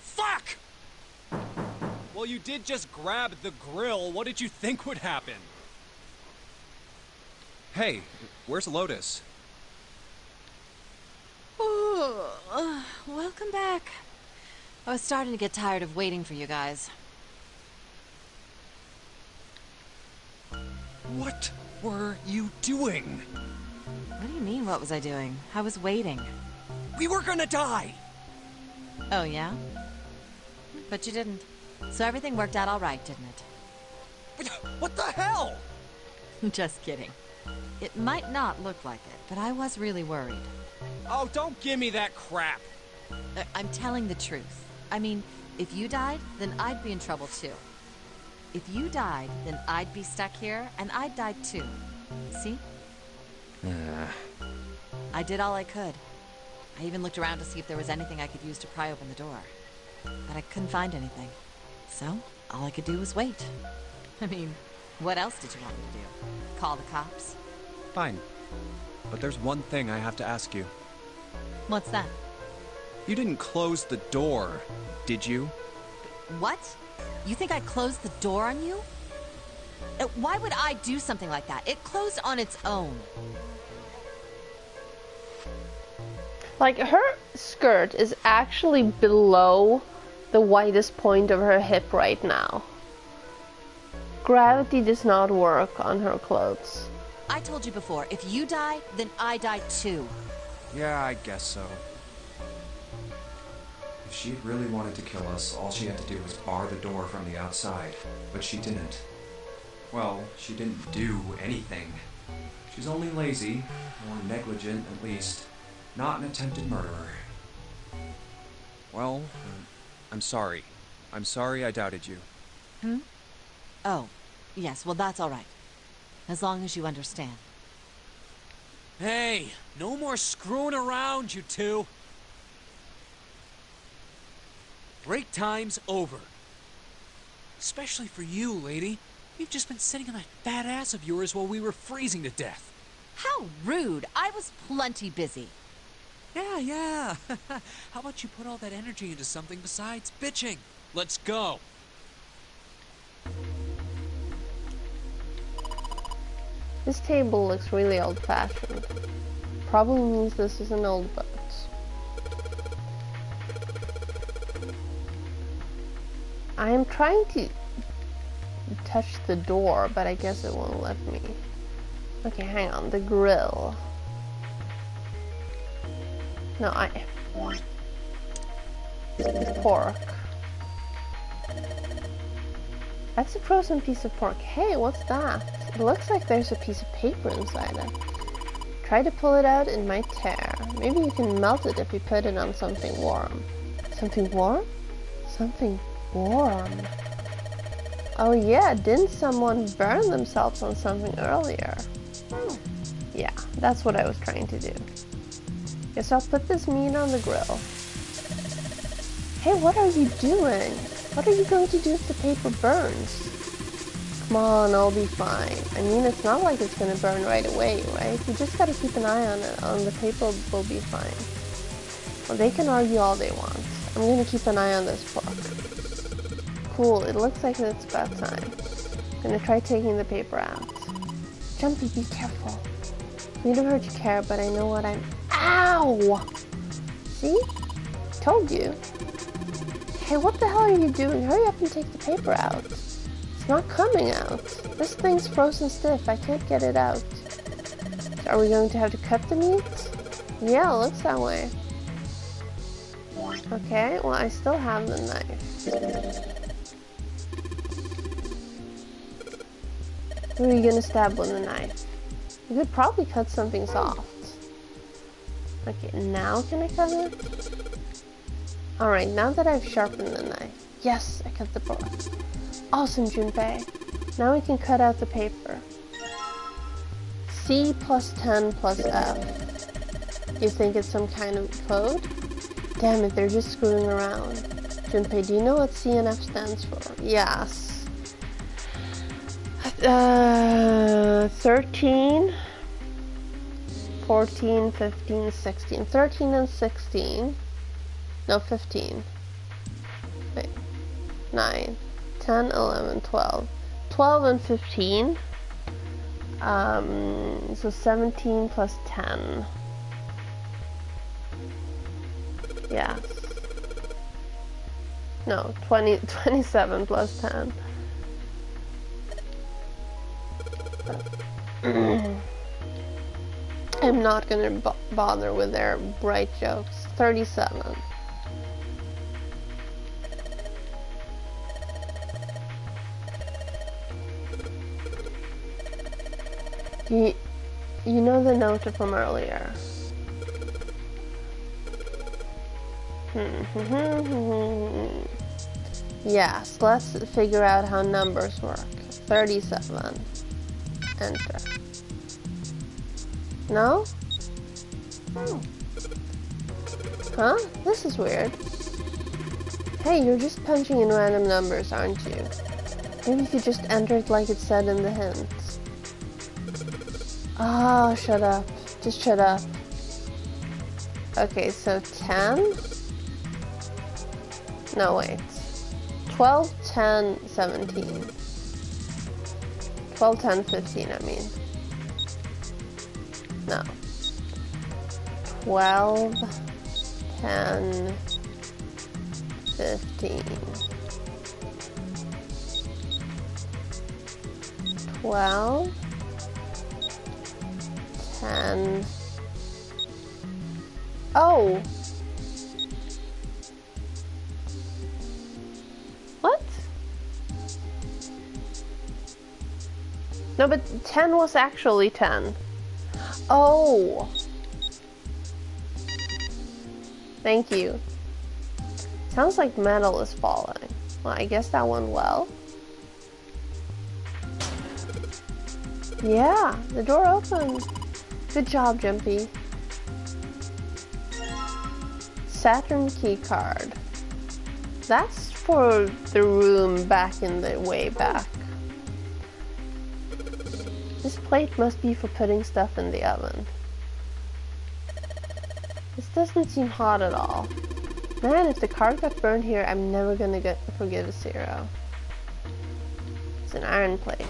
Fuck! Well, you did just grab the grill. What did you think would happen? Hey, where's Lotus? Welcome back. I was starting to get tired of waiting for you guys. What were you doing? What do you mean, what was I doing? I was waiting. We were gonna die! Oh, yeah? But you didn't. So everything worked out all right, didn't it? What the hell? Just kidding. It might not look like it, but I was really worried. Oh, don't give me that crap. I'm telling the truth. I mean, if you died, then I'd be in trouble too. If you died, then I'd be stuck here, and I'd die too. See? I did all I could. I even looked around to see if there was anything I could use to pry open the door. But I couldn't find anything. So, all I could do was wait. I mean, what else did you want me to do? Call the cops? Fine. But there's one thing I have to ask you. What's that? You didn't close the door, did you? What? You think I closed the door on you? Why would I do something like that? It closed on its own. Like, her skirt is actually below the widest point of her hip right now. Gravity does not work on her clothes. I told you before, if you die, then I die too. Yeah, I guess so. If she really wanted to kill us, all she had to do was bar the door from the outside. But she didn't. Well, she didn't do anything. She's only lazy, or negligent at least, not an attempted murderer. Well, I'm sorry. I'm sorry I doubted you. Hmm? Oh, yes, well that's all right. As long as you understand. Hey, no more screwing around, you two. Break time's over. Especially for you, lady. You've just been sitting on that fat ass of yours while we were freezing to death. How rude. I was plenty busy. Yeah. How about you put all that energy into something besides bitching? Let's go. This table looks really old-fashioned. Probably means this is an old boat. I am trying to touch the door, but I guess it won't let me. Okay, hang on. The grill. No, pork. That's a frozen piece of pork. Hey, what's that? It looks like there's a piece of paper inside it. Try to pull it out, it might tear. Maybe you can melt it if you put it on something warm. Something warm? Something warm. Oh yeah, didn't someone burn themselves on something earlier? Yeah, that's what I was trying to do. Guess I'll put this meat on the grill. Hey, what are you doing? What are you going to do if the paper burns? Come on, I'll be fine. I mean, it's not like it's gonna burn right away, right? You just gotta keep an eye on it. On the paper will be fine. Well, they can argue all they want. I'm gonna keep an eye on this book. Cool, it looks like it's about time. I'm gonna try taking the paper out. Jumpy, be careful. We don't hurt you care, but I know what I'm... Ow! See? Told you. Hey, what the hell are you doing? Hurry up and take the paper out. It's not coming out. This thing's frozen stiff. I can't get it out. Are we going to have to cut the meat? Yeah, it looks that way. Okay, well, I still have the knife. Who are you gonna stab with a knife? You could probably cut something soft. Okay, now can I cut it? Alright, now that I've sharpened the knife. Yes, I cut the board. Awesome, Junpei. Now we can cut out the paper. C plus 10 plus F. You think it's some kind of code? Damn it, they're just screwing around. Junpei, do you know what C and F stands for? Yes. 13, 14, 15, 16. 13 and 16. No, 15. Wait. 9, 10, 11, 12. 12 and 15. So 17 plus 10. Yes. No, 27 plus 10. I'm not gonna bother with their bright jokes. 37. You know the note from earlier. Yes, let's figure out how numbers work. 37. Enter. No? Huh? This is weird. Hey, you're just punching in random numbers, aren't you? Maybe you could just enter it like it said in the hints. Oh, shut up. Just shut up. Okay, so 10? No, wait. 12, 10, 17. 12, 10, 15, I mean. No. 12, 10, 15. 12, 10. Oh! What? No, but 10 was actually 10. Oh! Thank you. Sounds like metal is falling. Well, I guess that went well. Yeah, the door opened. Good job, Jumpy. Saturn key card. That's for the room back in the way back. This plate must be for putting stuff in the oven. This doesn't seem hot at all. Man, if the card got burned here, I'm never gonna forgive Zero. It's an iron plate.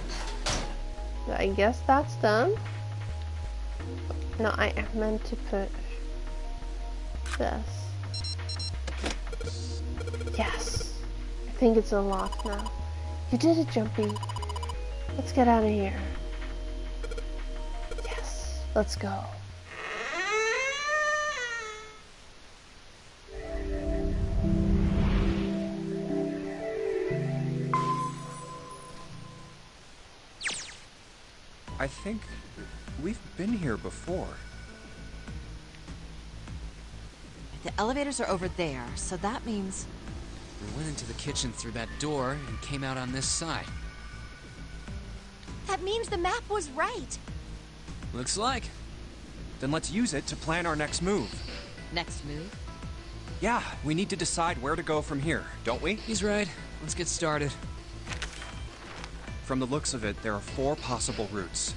I guess that's done. No, I meant to put this. Yes! I think it's unlocked now. You did it, Jumpy. Let's get out of here. Yes, let's go. I think we've been here before. the elevators are over there, so that means... We went into the kitchen through that door and came out on this side. That means the map was right. Looks like. Then let's use it to plan our next move. Next move? Yeah, we need to decide where to go from here, don't we? He's right. Let's get started. From the looks of it, there are 4 possible routes.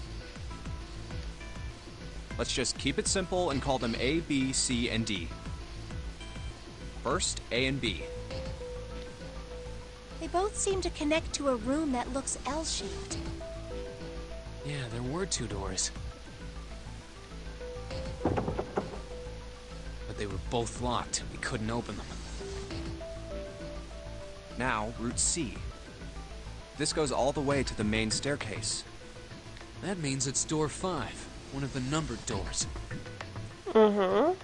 Let's just keep it simple and call them A, B, C, and D. First, A and B. They both seem to connect to a room that looks L-shaped. Yeah, there were 2 doors. But they were both locked. We couldn't open them. Now, Route C. This goes all the way to the main staircase. That means it's door 5, one of the numbered doors. Mm-hmm.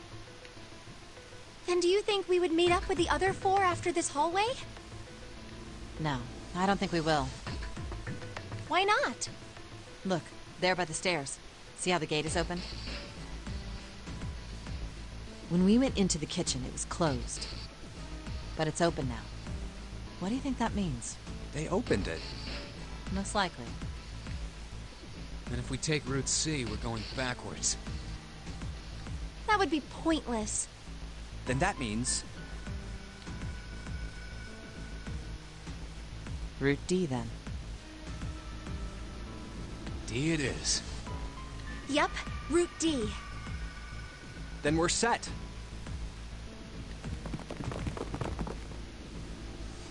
Then do you think we would meet up with the other 4 after this hallway? No, I don't think we will. Why not? Look, there by the stairs. See how the gate is open? When we went into the kitchen, it was closed. But it's open now. What do you think that means? They opened it. Most likely. And if we take Route C, we're going backwards. That would be pointless. Then that means... Route D, then. D it is. Yep, Route D. Then we're set.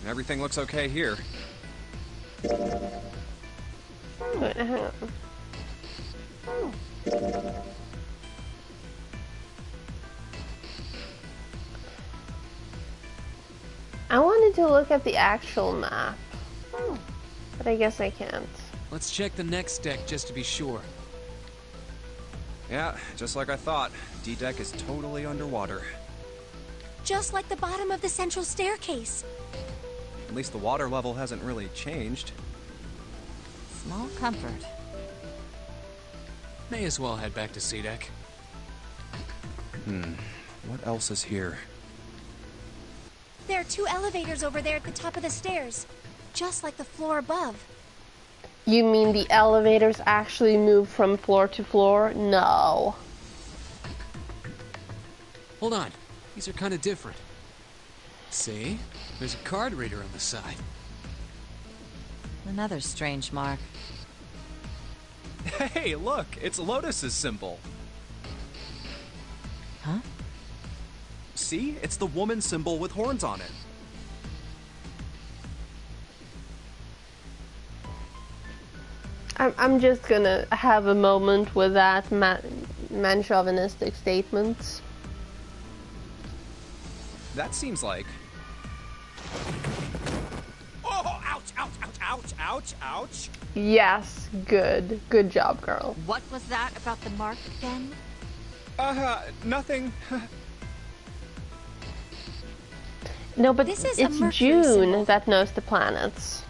Everything looks okay here. Wait, hang on. I wanted to look at the actual map, but I guess I can't. Let's check the next deck just to be sure. Yeah, just like I thought. D-Deck is totally underwater. Just like the bottom of the central staircase. At least the water level hasn't really changed. Small comfort. May as well head back to C-Deck. What else is here? There are 2 elevators over there at the top of the stairs. Just like the floor above. You mean the elevators actually move from floor to floor? No. Hold on. These are kind of different. See? There's a card reader on the side. Another strange mark. Hey, look! It's Lotus's symbol. Huh? See? It's the woman symbol with horns on it. I'm just gonna have a moment with that man-chauvinistic statement. That seems like... Oh, ouch, ouch, ouch, ouch, ouch, ouch! Yes, good. Good job, girl. What was that about the mark again? Nothing. No, but This is a it's Mercury June symbol. that knows the planets.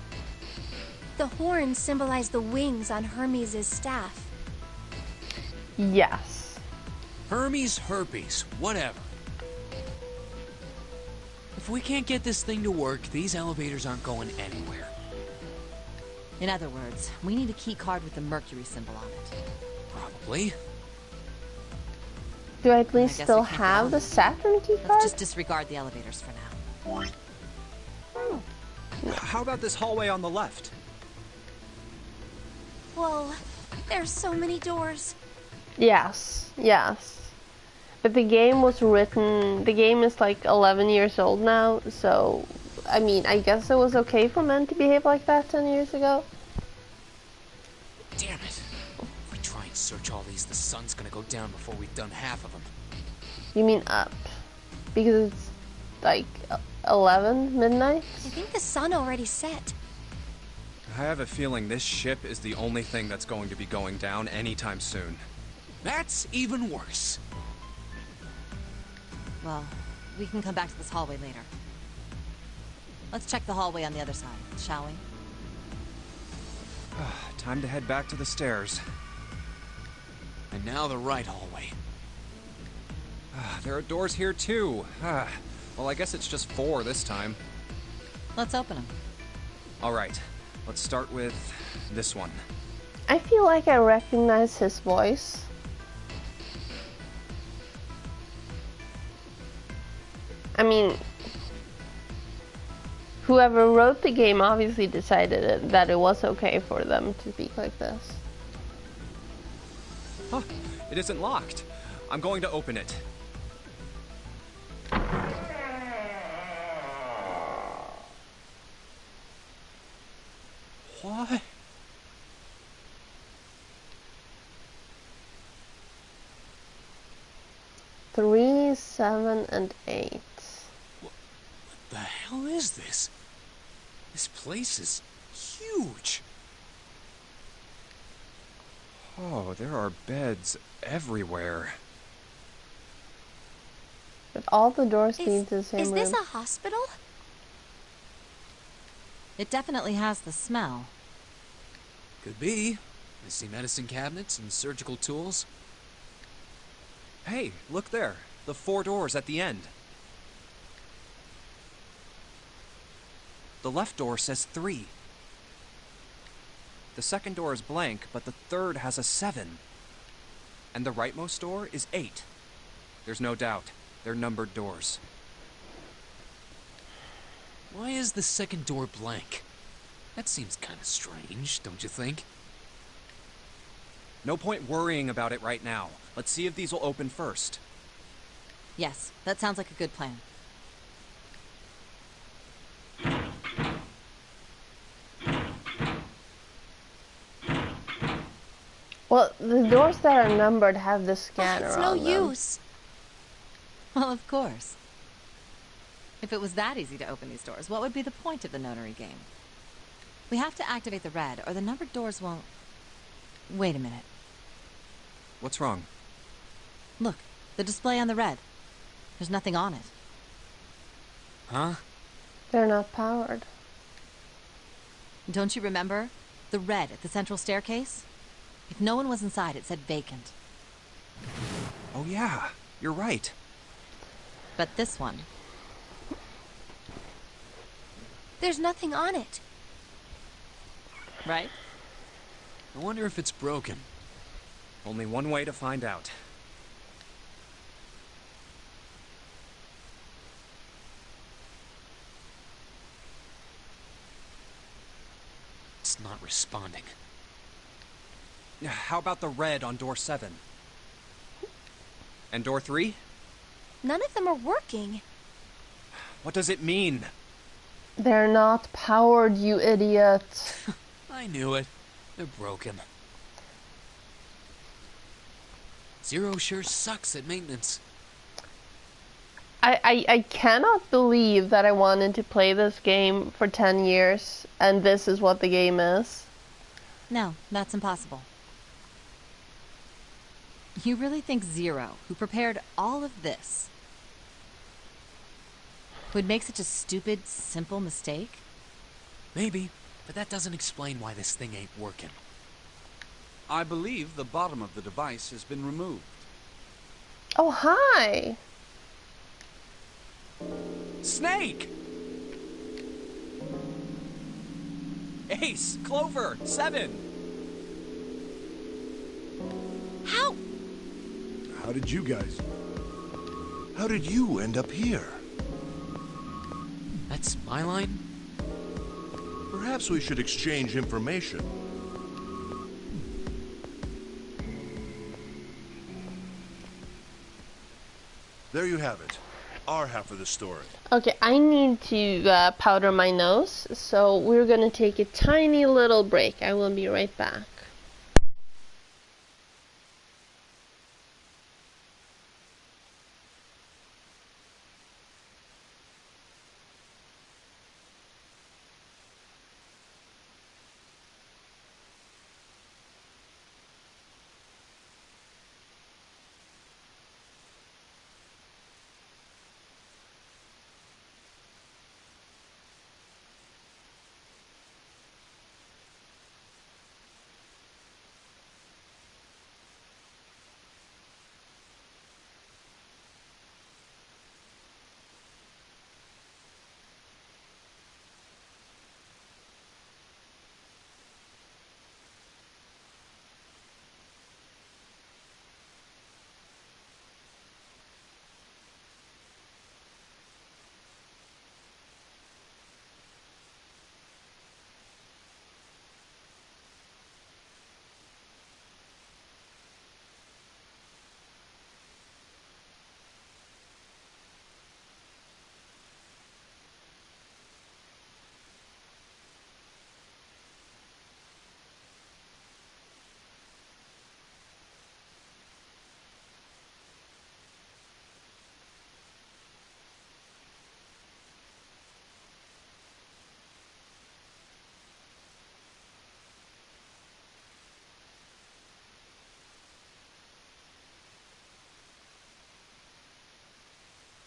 The horns symbolize the wings on Hermes' staff. Yes. Hermes, herpes, whatever. If we can't get this thing to work, these elevators aren't going anywhere. In other words, we need a key card with the Mercury symbol on it. Probably. Do I at I least guess still we can't have go. the Saturn key card? Let's just disregard the elevators for now. How about this hallway on the left? Whoa, there's so many doors. Yes, yes. But the game was written, the game is like 11 years old now, so, I mean, I guess it was okay for men to behave like that 10 years ago. Damn it. If we try and search all these, the sun's gonna go down before we've done half of them. You mean up? Because it's like 11 midnight? I think the sun already set. I have a feeling this ship is the only thing that's going to be going down anytime soon. That's even worse. Well, we can come back to this hallway later. Let's check the hallway on the other side, shall we? Time to head back to the stairs. And now the right hallway. There are doors here too. Well, I guess it's just 4 this time. Let's open them. Alright, let's start with this one. I feel like I recognize his voice. I mean, whoever wrote the game obviously decided that it was okay for them to speak like this. Huh, it isn't locked. I'm going to open it. What? Three, 7, and 8. What the hell is this? This place is huge. Oh, there are beds everywhere. But all the doors lead to the same room. Is this a hospital? It definitely has the smell. Could be. I see medicine cabinets and surgical tools. Hey, look there. The 4 doors at the end. The left door says 3. The second door is blank, but the third has a 7. And the rightmost door is 8. There's no doubt. They're numbered doors. Why is the second door blank? That seems kind of strange, don't you think? No point worrying about it right now. Let's see if these will open first. Yes, that sounds like a good plan. Well, the doors that are numbered have the scanner It's no on them. use. Well, of course. If it was that easy to open these doors, what would be the point of the notary game? We have to activate the red, or the numbered doors won't... Wait a minute. What's wrong? Look, the display on the red. There's nothing on it. Huh? They're not powered. Don't you remember? The red at the central staircase? If no one was inside, it said vacant. Oh yeah, you're right. But this one... There's nothing on it. Right? I wonder if it's broken. Only one way to find out. It's not responding. How about the red on door 7? And door 3? None of them are working. What does it mean? They're not powered, you idiot. I knew it. They're broken. Zero sure sucks at maintenance. I cannot believe that I wanted to play this game for 10 years and this is what the game is. No, that's impossible. You really think Zero, who prepared all of this, would make such a stupid, simple mistake? Maybe, but that doesn't explain why this thing ain't working. I believe the bottom of the device has been removed. Oh, hi! Snake! Ace! Clover! 7! How? How did you guys... How did you end up here? That's my line? Perhaps we should exchange information. There you have it. Our half of the story. Okay, I need to powder my nose, so we're gonna take a tiny little break. I will be right back.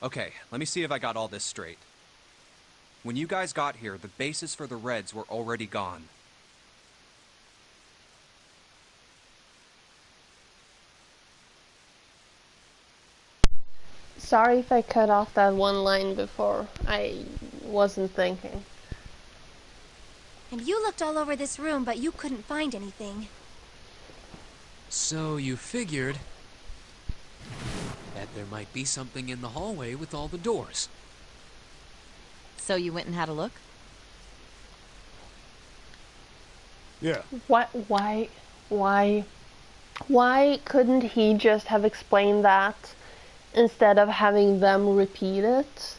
Okay, let me see if I got all this straight. When you guys got here, the bases for the Reds were already gone. Sorry if I cut off that one line before. I wasn't thinking. And you looked all over this room, but you couldn't find anything. So you figured that there might be something in the hallway with all the doors. So you went and had a look? Yeah. Why couldn't he just have explained that instead of having them repeat it?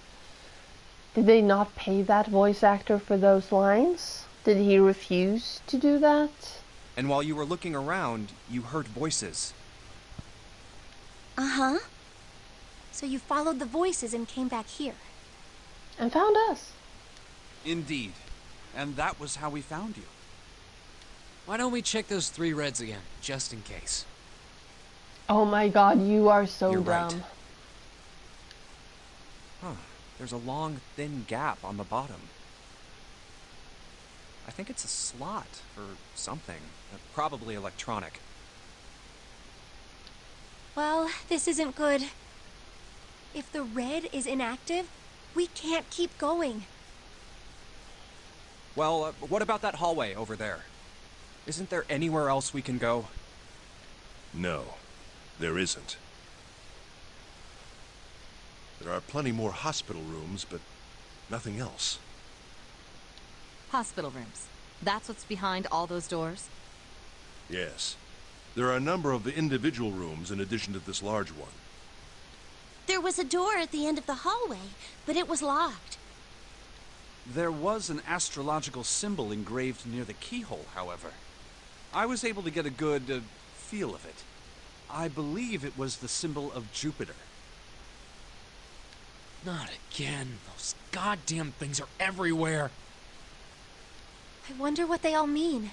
Did they not pay that voice actor for those lines? Did he refuse to do that? And while you were looking around, you heard voices. Uh-huh. So you followed the voices and came back here. And found us. Indeed. And that was how we found you. Why don't we check those 3 Reds again, just in case? Oh my god, you are so You're dumb. right. Huh. There's a long, thin gap on the bottom. I think it's a slot for something. Probably electronic. Well, this isn't good. If the red is inactive, we can't keep going. Well, what about that hallway over there? Isn't there anywhere else we can go? No, there isn't. There are plenty more hospital rooms, but nothing else. Hospital rooms. That's what's behind all those doors? Yes. There are a number of individual rooms in addition to this large one. There was a door at the end of the hallway, but it was locked. There was an astrological symbol engraved near the keyhole, however. I was able to get a good feel of it. I believe it was the symbol of Jupiter. Not again. Those goddamn things are everywhere. I wonder what they all mean.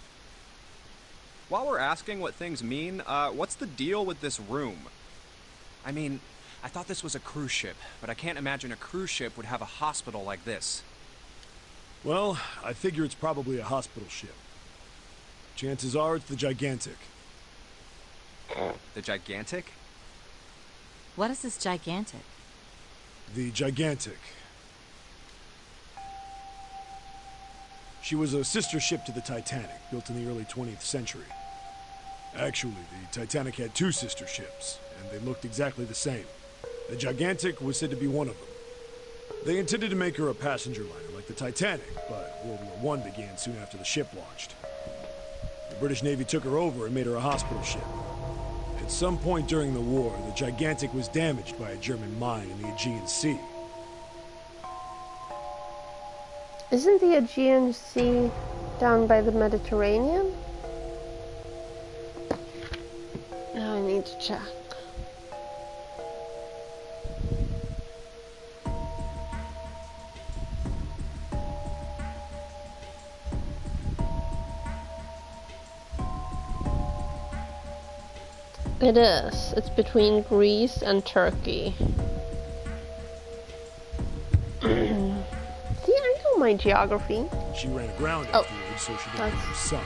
While we're asking what things mean, what's the deal with this room? I mean, I thought this was a cruise ship, but I can't imagine a cruise ship would have a hospital like this. Well, I figure it's probably a hospital ship. Chances are it's the Gigantic. The Gigantic? What is this gigantic? The Gigantic. She was a sister ship to the Titanic, built in the early 20th century. Actually, the Titanic had 2 sister ships, and they looked exactly the same. The Gigantic was said to be one of them. They intended to make her a passenger liner like the Titanic, but World War I began soon after the ship launched. The British Navy took her over and made her a hospital ship. At some point during the war, the Gigantic was damaged by a German mine in the Aegean Sea. Isn't the Aegean Sea down by the Mediterranean? Now I need to check. It is. It's between Greece and Turkey. See, I know my geography. She ran aground afterwards, so she didn't have sun.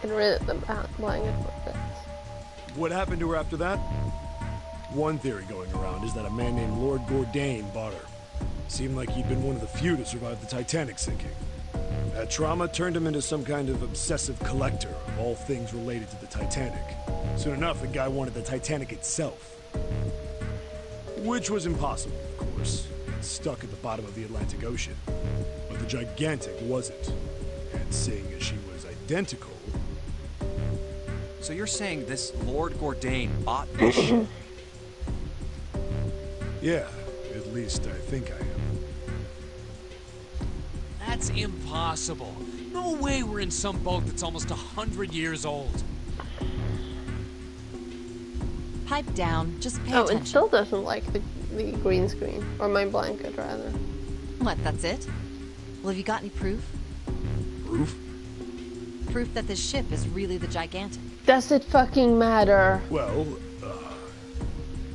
Get rid of the blanket for this. What happened to her after that? One theory going around is that a man named Lord Gordain bought her. Seemed like he'd been one of the few to survive the Titanic sinking. That trauma turned him into some kind of obsessive collector of all things related to the Titanic. Soon enough, the guy wanted the Titanic itself. Which was impossible, of course. It's stuck at the bottom of the Atlantic Ocean. But the Gigantic wasn't. And seeing as she was identical... So you're saying this Lord Gordain bought this ship? Yeah, at least I think I am. That's impossible. No way we're in some boat that's almost 100 years old. Pipe down. Just pay Oh, attention. it still doesn't like the green screen. Or my blanket, rather. What, that's it? Well, have you got any proof? Proof? Proof that this ship is really the Gigantic. Does it fucking matter? Well,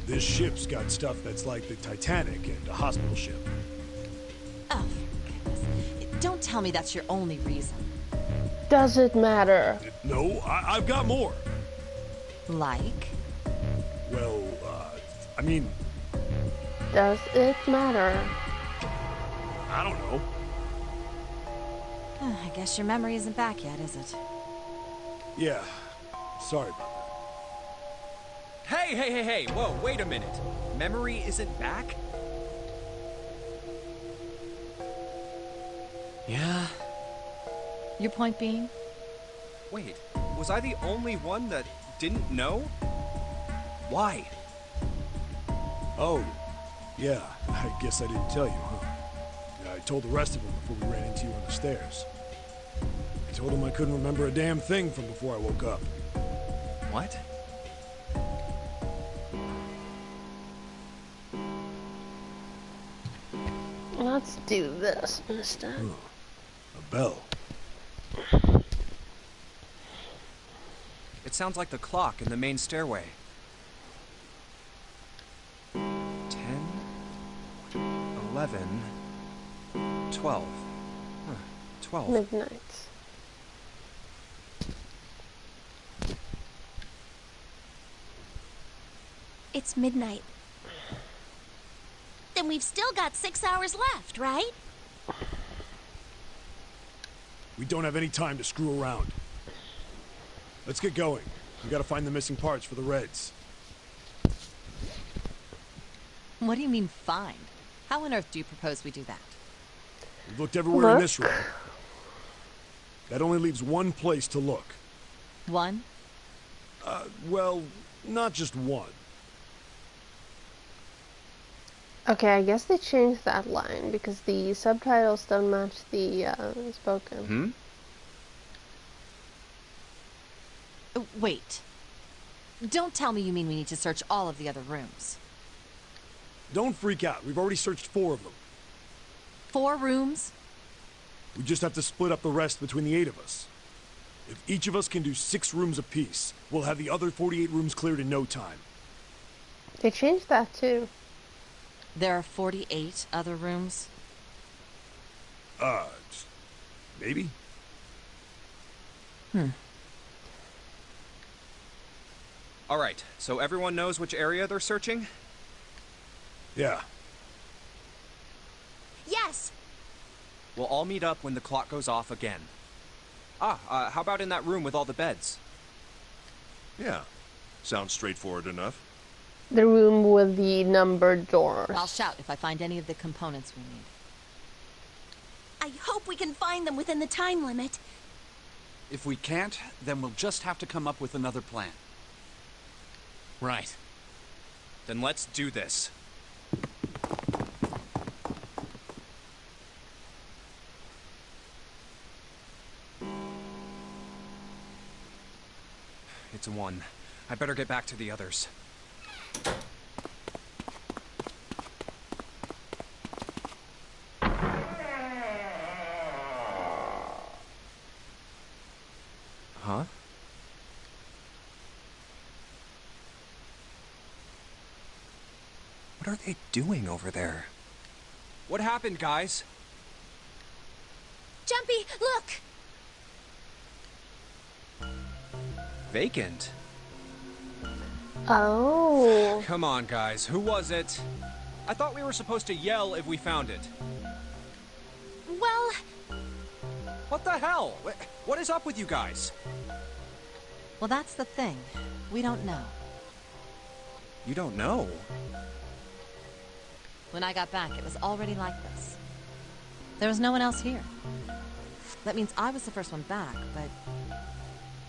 This ship's got stuff that's like the Titanic and a hospital ship. Oh, for goodness. Don't tell me that's your only reason. Does it matter? No, I've got more. Like? Well, I mean... Does it matter? I don't know. I guess your memory isn't back yet, is it? Yeah, sorry about that. Hey, whoa, wait a minute. Memory isn't back? Yeah. Your point being? Wait, was I the only one that didn't know? Why? Oh, yeah, I guess I didn't tell you, huh? I told the rest of them before we ran into you on the stairs. I told them I couldn't remember a damn thing from before I woke up. What? Let's do this instead. A bell. It sounds like the clock in the main stairway. 10, 11, 12. 12. Midnight. It's midnight. Then we've still got 6 hours left, right? We don't have any time to screw around. Let's get going. We gotta find the missing parts for the Reds. What do you mean, find? How on earth do you propose we do that? We've looked everywhere in this room. That only leaves one place to look. One? Well, not just one. Okay, I guess they changed that line because the subtitles don't match the spoken. Wait. Don't tell me you mean we need to search all of the other rooms. Don't freak out. We've already searched 4 of them. 4 rooms? We just have to split up the rest between the 8 of us. If each of us can do 6 rooms apiece, we'll have the other 48 rooms cleared in no time. They changed that too. There are 48 other rooms? Maybe? Alright, so everyone knows which area they're searching? Yeah. Yes! We'll all meet up when the clock goes off again. How about in that room with all the beds? Yeah. Sounds straightforward enough. The room with the numbered doors. I'll shout if I find any of the components we need. I hope we can find them within the time limit. If we can't, then we'll just have to come up with another plan. Right. Then let's do this. It's a 1. I better get back to the others. Huh? What are they doing over there? What happened, guys? Jumpy, look! Vacant. Oh. Come on, guys. Who was it? I thought we were supposed to yell if we found it. Well... What the hell? What is up with you guys? Well, that's the thing. We don't know. You don't know? When I got back, it was already like this. There was no one else here. That means I was the first one back, but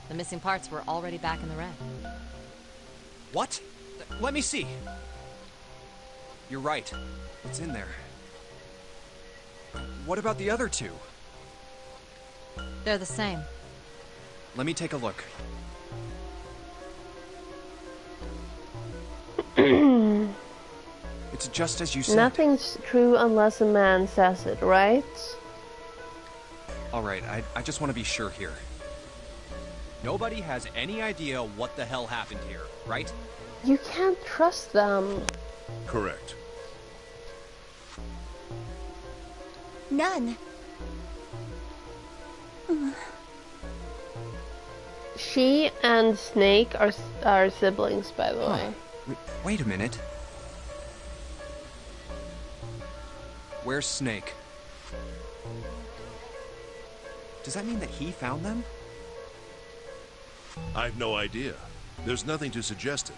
the missing parts were already back in the red. What? Let me see. You're right. It's in there. What about the other 2? They're the same. Let me take a look. It's just as you said. Nothing's true unless a man says it, right? Alright, I just want to be sure here. Nobody has any idea what the hell happened here, right? You can't trust them. Correct. None. She and Snake are siblings, by the way. Wait a minute. Where's Snake? Does that mean that he found them? I've no idea. There's nothing to suggest it.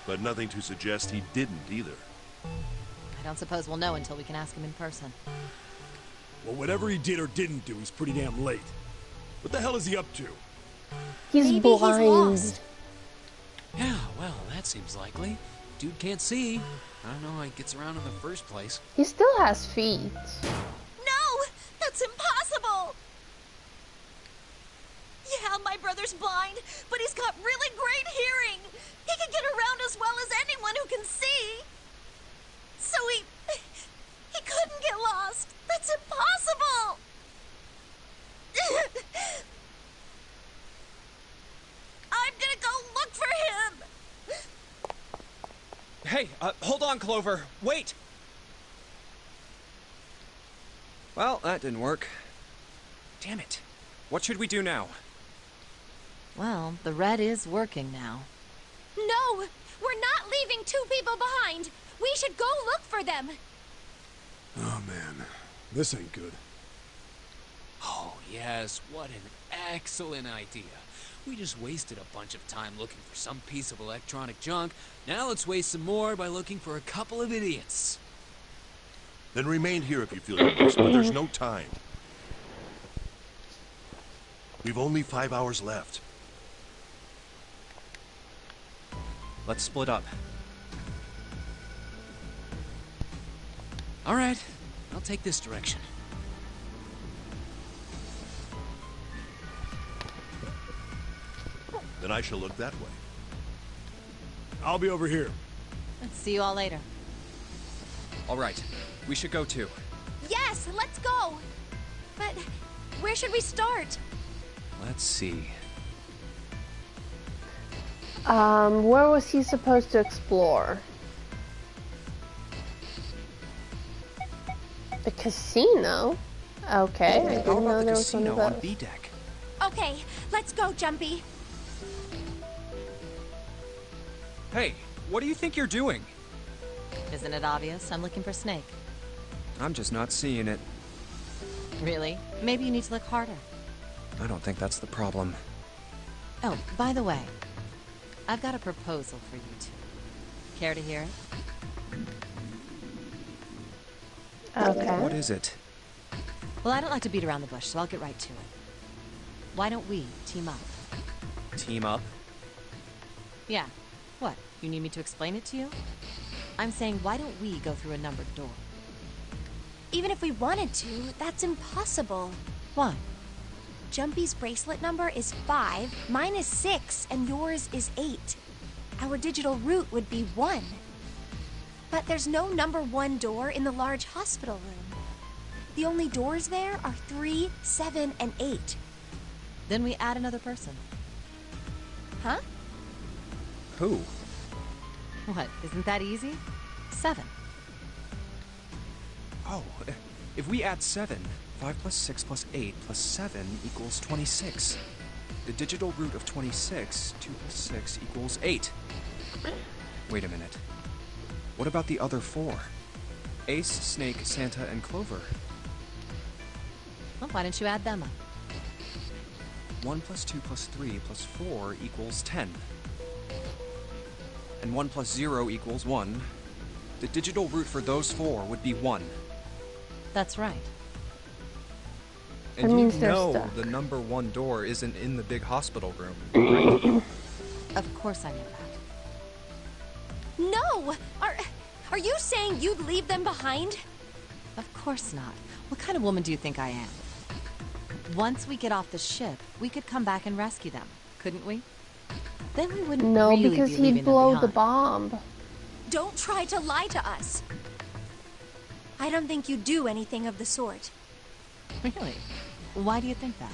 But nothing to suggest he didn't either. I don't suppose we'll know until we can ask him in person. Well, whatever he did or didn't do, he's pretty damn late. What the hell is he up to? He's Maybe blind. he's lost. Yeah, well, that seems likely. Dude can't see. I don't know how he gets around in the first place. He still has feet. No! That's impossible! Yeah, my brother's blind, but he's got really great hearing. He can get around as well as anyone who can see. So he couldn't get lost. That's impossible! I'm gonna go look for him! Hey, hold on, Clover. Wait! Well, that didn't work. Damn it. What should we do now? Well, the red is working now. No! We're not leaving two people behind! We should go look for them! Oh man, this ain't good. Oh, yes, what an excellent idea. We just wasted a bunch of time looking for some piece of electronic junk. Now let's waste some more by looking for a couple of idiots. Then remain here if you feel yours, but there's no time. We've only 5 hours left. Let's split up. All right, I'll take this direction. Then I shall look that way. I'll be over here. Let's see you all later. All right, we should go too. Yes, let's go! But where should we start? Let's see. Where was he supposed to explore? The casino? Okay, I How didn't know about the there was one casino of on those. B deck? Okay, let's go, Jumpy. Hey, what do you think you're doing? Isn't it obvious? I'm looking for Snake. I'm just not seeing it. Really? Maybe you need to look harder. I don't think that's the problem. Oh, by the way, I've got a proposal for you two. Care to hear it? Okay. What is it? Well, I don't like to beat around the bush, so I'll get right to it. Why don't we team up? Team up? Yeah. What? You need me to explain it to you? I'm saying, why don't we go through a numbered door? Even if we wanted to, that's impossible. Why? Jumpy's bracelet number is 5, mine is 6, and yours is 8. Our digital route would be 1. But there's no number 1 door in the large hospital room. The only doors there are 3, 7, and 8. Then we add another person. Huh? Who? What, isn't that easy? 7. Oh, if we add 7, 5 plus 6 plus 8 plus 7 equals 26. The digital root of 26, 2 plus 6 equals 8. Wait a minute. What about the other 4? Ace, Snake, Santa, and Clover. Well, why don't you add them up? 1 plus 2 plus 3 plus 4 equals 10. And 1 plus 0 equals 1. The digital root for those 4 would be 1. That's right. And That you means they're know stuck. the number 1 door isn't in the big hospital room, right? Of course I know that. No! Are you saying you'd leave them behind? Of course not. What kind of woman do you think I am? Once we get off the ship, we could come back and rescue them, couldn't we? Then we wouldn't No, really because be he'd leaving blow them the behind. bomb. Don't try to lie to us. I don't think you'd do anything of the sort. Really? Why do you think that?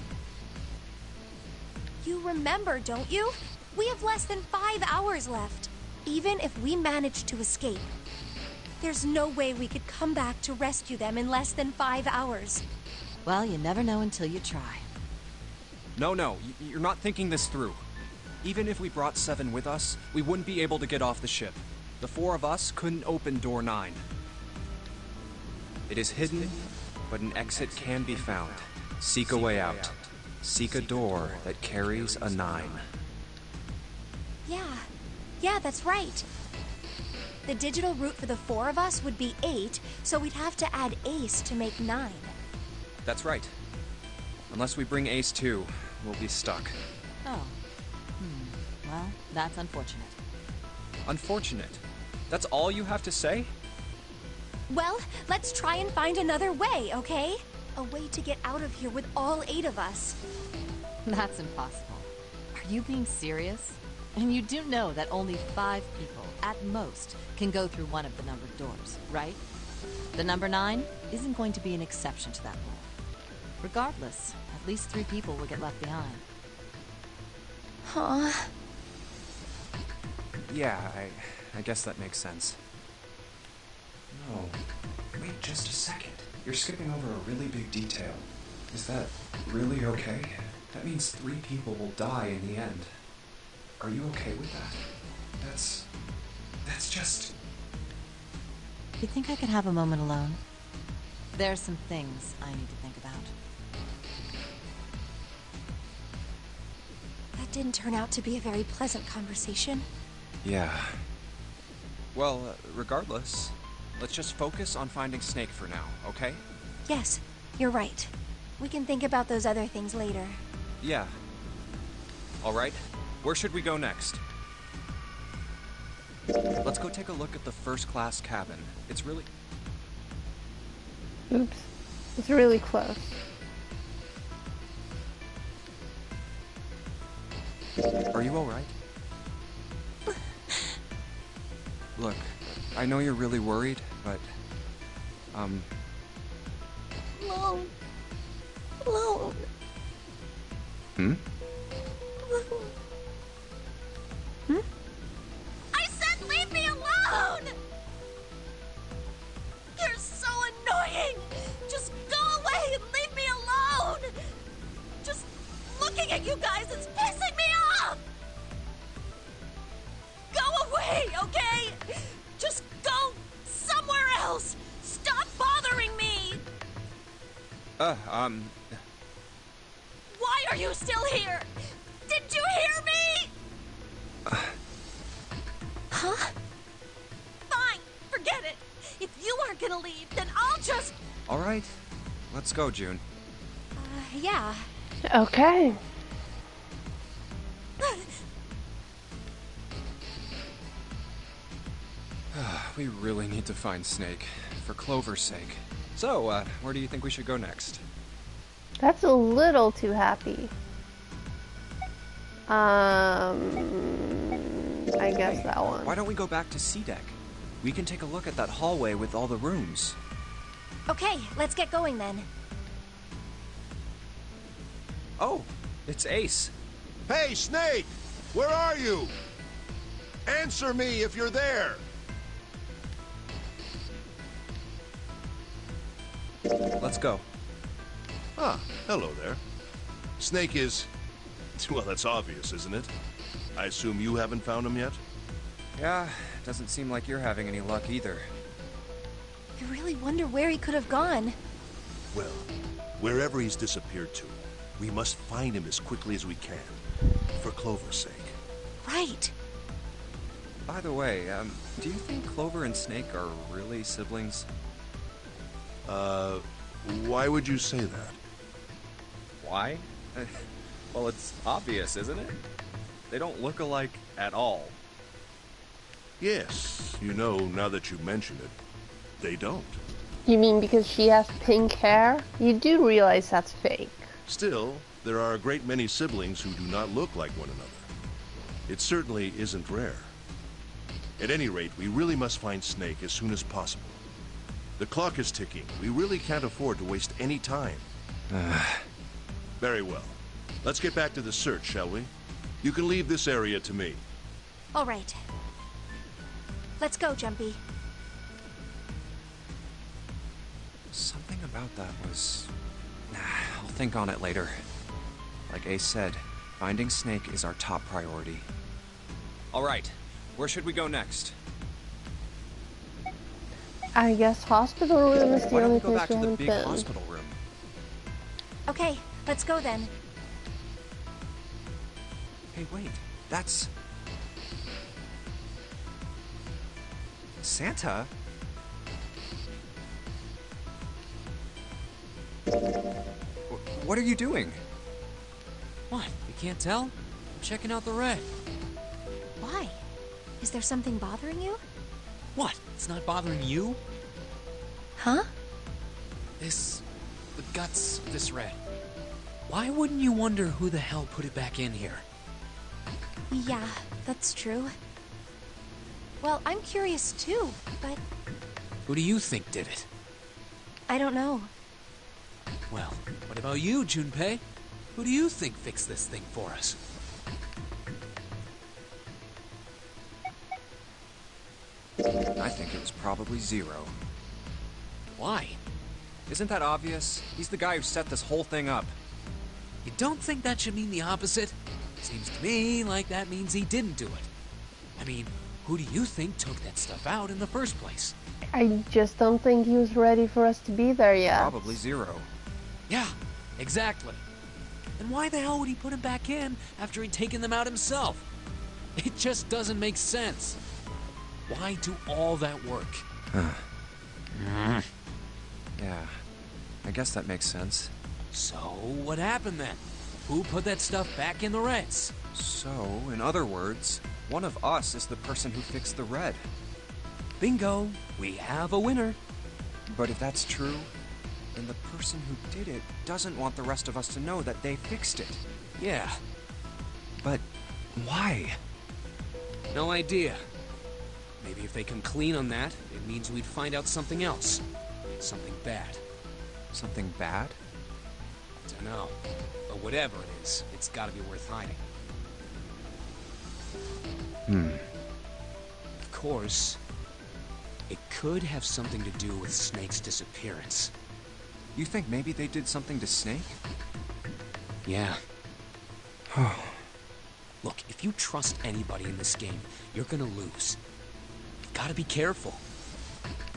You remember, don't you? We have less than 5 hours left. Even if we managed to escape, there's no way we could come back to rescue them in less than 5 hours. Well, you never know until you try. No, you're not thinking this through. Even if we brought Seven with us, we wouldn't be able to get off the ship. The 4 of us couldn't open door 9. It is hidden, but an exit can be found. Seek a way out. Seek a door that carries a 9. Yeah, that's right. The digital route for the 4 of us would be 8, so we'd have to add Ace to make 9. That's right. Unless we bring Ace too, we'll be stuck. Oh. Well, that's unfortunate. Unfortunate? That's all you have to say? Well, let's try and find another way, okay? A way to get out of here with all 8 of us. That's impossible. Are you being serious? And you do know that only 5 people, at most, can go through one of the numbered doors, right? The number 9 isn't going to be an exception to that rule. Regardless, at least 3 people will get left behind. Huh? Yeah, I guess that makes sense. No. Wait just a second. You're skipping over a really big detail. Is that really okay? That means 3 people will die in the end. Are you okay with that? That's just... You think I could have a moment alone? There's some things I need to think about. That didn't turn out to be a very pleasant conversation. Yeah. Well, regardless, let's just focus on finding Snake for now, okay? Yes, you're right. We can think about those other things later. Yeah. Alright, where should we go next? Let's go take a look at the first-class cabin. It's really... Oops. It's really close. Are you alright? Look, I know you're really worried, but... Alone. Alone. Hmm? I said leave me alone! You're so annoying! Just go away and leave me alone! Just looking at you guys is pissing me off! Go away, okay? Just go somewhere else! Stop bothering me! Why are you still here? Did you hear me? Huh? Fine, forget it. If you aren't gonna leave, then I'll just... Alright, let's go, June. Yeah. Okay. We really need to find Snake, for Clover's sake. So, where do you think we should go next? That's a little too happy. I guess that one. Why don't we go back to C-Deck? We can take a look at that hallway with all the rooms. Okay, let's get going then. Oh, it's Ace. Hey, Snake! Where are you? Answer me if you're there! Let's go. Ah, hello there. Snake is... Well, that's obvious, isn't it? I assume you haven't found him yet? Yeah, doesn't seem like you're having any luck either. I really wonder where he could have gone. Well, wherever he's disappeared to, we must find him as quickly as we can. For Clover's sake. Right. By the way, do you think Clover and Snake are really siblings? Why would you say that? Why? Well, it's obvious, isn't it? They don't look alike at all. Yes, you know, now that you mention it, they don't. You mean because she has pink hair? You do realize that's fake. Still, there are a great many siblings who do not look like one another. It certainly isn't rare. At any rate, we really must find Snake as soon as possible. The clock is ticking. We really can't afford to waste any time. Very well. Let's get back to the search, shall we? You can leave this area to me. All right. Let's go, Jumpy. Something about that was... I'll think on it later. Like Ace said, finding Snake is our top priority. Alright, where should we go next? I guess hospital room is the Why don't only we go place back we to the haven't big been. hospital room? Okay, let's go then. Hey, wait. That's... Santa? What are you doing? What? You can't tell? I'm checking out the red. Why? Is there something bothering you? What? It's not bothering you? Huh? The guts of this red. Why wouldn't you wonder who the hell put it back in here? Yeah, that's true. Well, I'm curious too, but Who do you think did it? I don't know. Well, what about you, Junpei? Who do you think fixed this thing for us? I think it was probably Zero. Why? Isn't that obvious? He's the guy who set this whole thing up. You don't think that should mean the opposite? Seems to me like that means he didn't do it. I mean, who do you think took that stuff out in the first place? I just don't think he was ready for us to be there yet. Probably Zero. Yeah, exactly. And why the hell would he put him back in after he'd taken them out himself? It just doesn't make sense. Why do all that work? Yeah, I guess that makes sense. So, what happened then? Who put that stuff back in the Reds? So, in other words, one of us is the person who fixed the red. Bingo! We have a winner. But if that's true, then the person who did it doesn't want the rest of us to know that they fixed it. Yeah. But why? No idea. Maybe if they come clean on that, it means we'd find out something else. Something bad. Something bad? Dunno. But whatever it is, it's gotta be worth hiding. Of course, it could have something to do with Snake's disappearance. You think maybe they did something to Snake? Yeah. Look, if you trust anybody in this game, you're gonna lose. You've gotta be careful.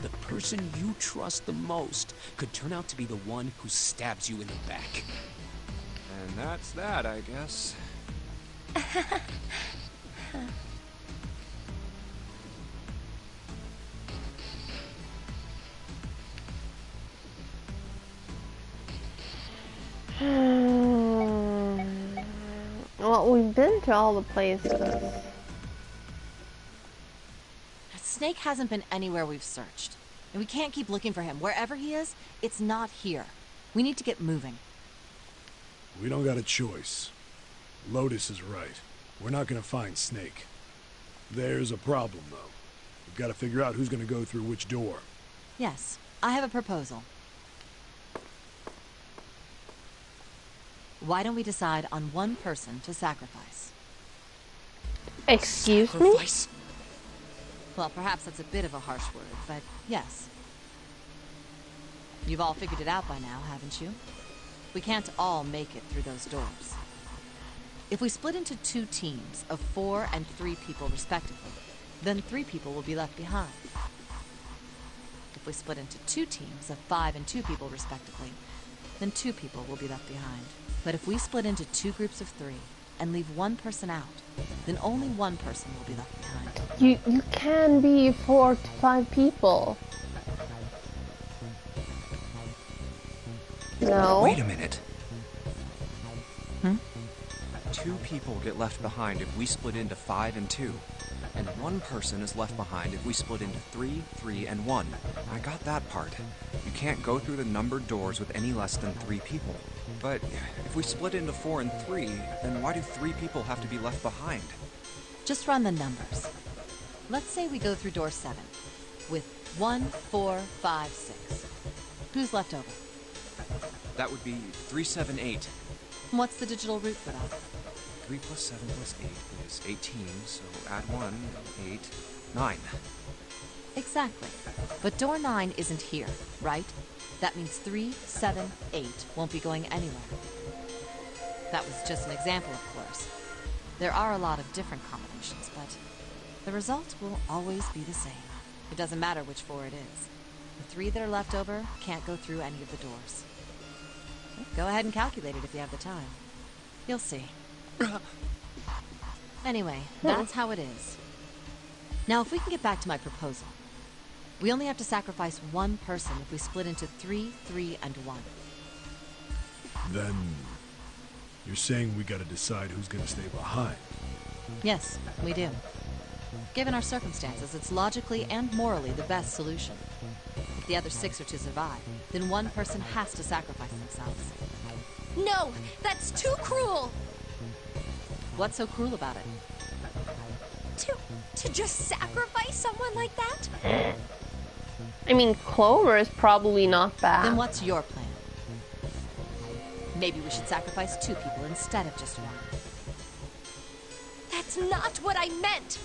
The person you trust the most could turn out to be the one who stabs you in the back. And that's that, I guess. Well, we've been to all the places. Snake hasn't been anywhere we've searched. And we can't keep looking for him. Wherever he is, it's not here. We need to get moving. We don't got a choice. Lotus is right. We're not gonna find Snake. There's a problem, though. We've got to figure out who's gonna go through which door. Yes, I have a proposal. Why don't we decide on one person to sacrifice? Excuse me? Sacrifice? Well, perhaps that's a bit of a harsh word, but yes. You've all figured it out by now, haven't you? We can't all make it through those doors. If we split into 2 teams of 4 and 3 people respectively, then 3 people will be left behind. If we split into 2 teams of 5 and 2 people respectively, then 2 people will be left behind. But if we split into 2 groups of 3 and leave 1 person out, then only 1 person will be left behind. You can be 4 to 5 people. No. Wait a minute. 2 people get left behind if we split into 5 and 2. And 1 person is left behind if we split into 3, 3, and 1. I got that part. You can't go through the numbered doors with any less than 3 people. But if we split into 4 and 3, then why do 3 people have to be left behind? Just run the numbers. Let's say we go through door 7 with 1, 4, 5, 6. Who's left over? That would be 3, 7, 8. What's the digital root for that? 3 plus 7 plus 8 is 18, so add 1, 8, 9. Exactly. But door 9 isn't here, right? That means 3, 7, 8 won't be going anywhere. That was just an example, of course. There are a lot of different combinations, but the result will always be the same. It doesn't matter which 4 it is. The 3 that are left over can't go through any of the doors. Go ahead and calculate it if you have the time. You'll see. Anyway, that's how it is. Now, if we can get back to my proposal, we only have to sacrifice one person if we split into 3, 3, and 1. Then you're saying we gotta decide who's gonna stay behind. Yes, we do. Given our circumstances, it's logically and morally the best solution. If the other 6 are to survive, then one person has to sacrifice themselves. No, that's too cruel! What's so cruel about it? To just sacrifice someone like that? I mean, Clover is probably not bad. Then what's your plan? Maybe we should sacrifice 2 people instead of just 1. That's not what I meant!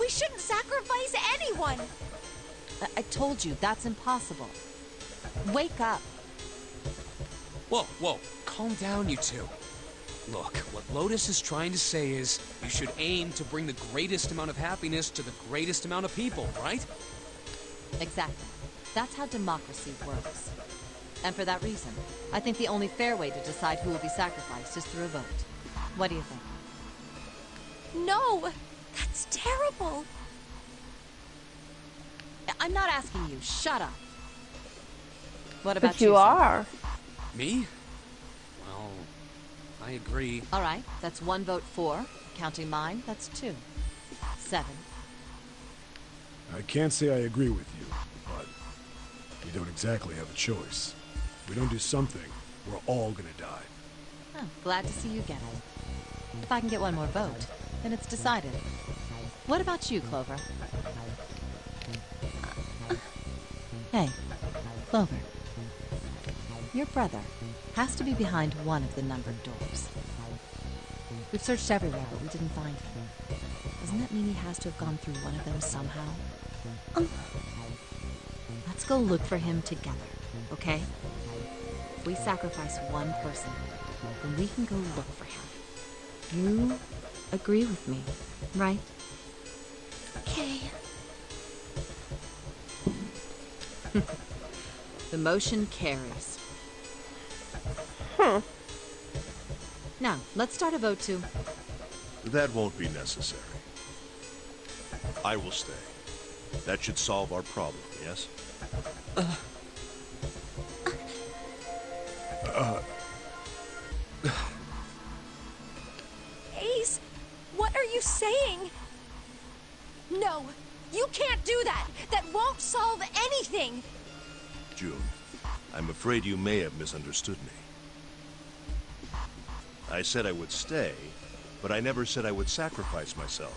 We shouldn't sacrifice anyone! I told you, that's impossible. Wake up. Whoa, whoa, calm down, you two. Look, what Lotus is trying to say is, you should aim to bring the greatest amount of happiness to the greatest amount of people, right? Exactly. That's how democracy works. And for that reason, I think the only fair way to decide who will be sacrificed is through a vote. What do you think? No! That's terrible! I'm not asking you. Shut up. What about But you are. Me? Well, I agree. All right, that's 1 vote for. Counting mine, that's 2. 7. I can't say I agree with you, but we don't exactly have a choice. If we don't do something, we're all gonna die. Oh, glad to see you get it. If I can get 1 more vote, then it's decided. What about you, Clover? Hey, Clover. Your brother has to be behind one of the numbered doors. We've searched everywhere, but we didn't find him. Doesn't that mean he has to have gone through one of them somehow? Let's go look for him together, okay? If we sacrifice one person, then we can go look for him. You agree with me, right? Okay. The motion carries. Now, let's start a vote to... That won't be necessary. I will stay. That should solve our problem, yes? Ace, what are you saying? No, you can't do that! That won't solve anything! June, I'm afraid you may have misunderstood me. I said I would stay, but I never said I would sacrifice myself.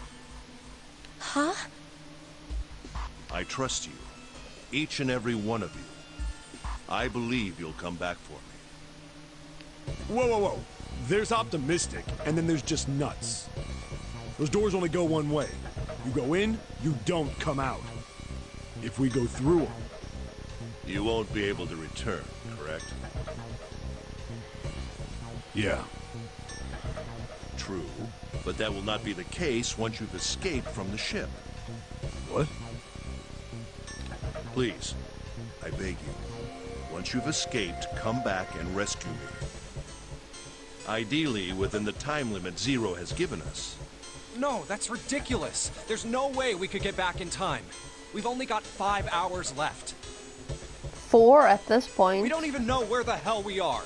Huh? I trust you. Each and every one of you. I believe you'll come back for me. Whoa, whoa, whoa. There's optimistic, and then there's just nuts. Those doors only go one way. You go in, you don't come out. If we go through them... You won't be able to return, correct? Yeah. True, but that will not be the case once you've escaped from the ship. What? Please, I beg you. Once you've escaped, come back and rescue me. Ideally, within the time limit Zero has given us. No, that's ridiculous. There's no way we could get back in time. We've only got 5 hours left. 4 at this point. We don't even know where the hell we are.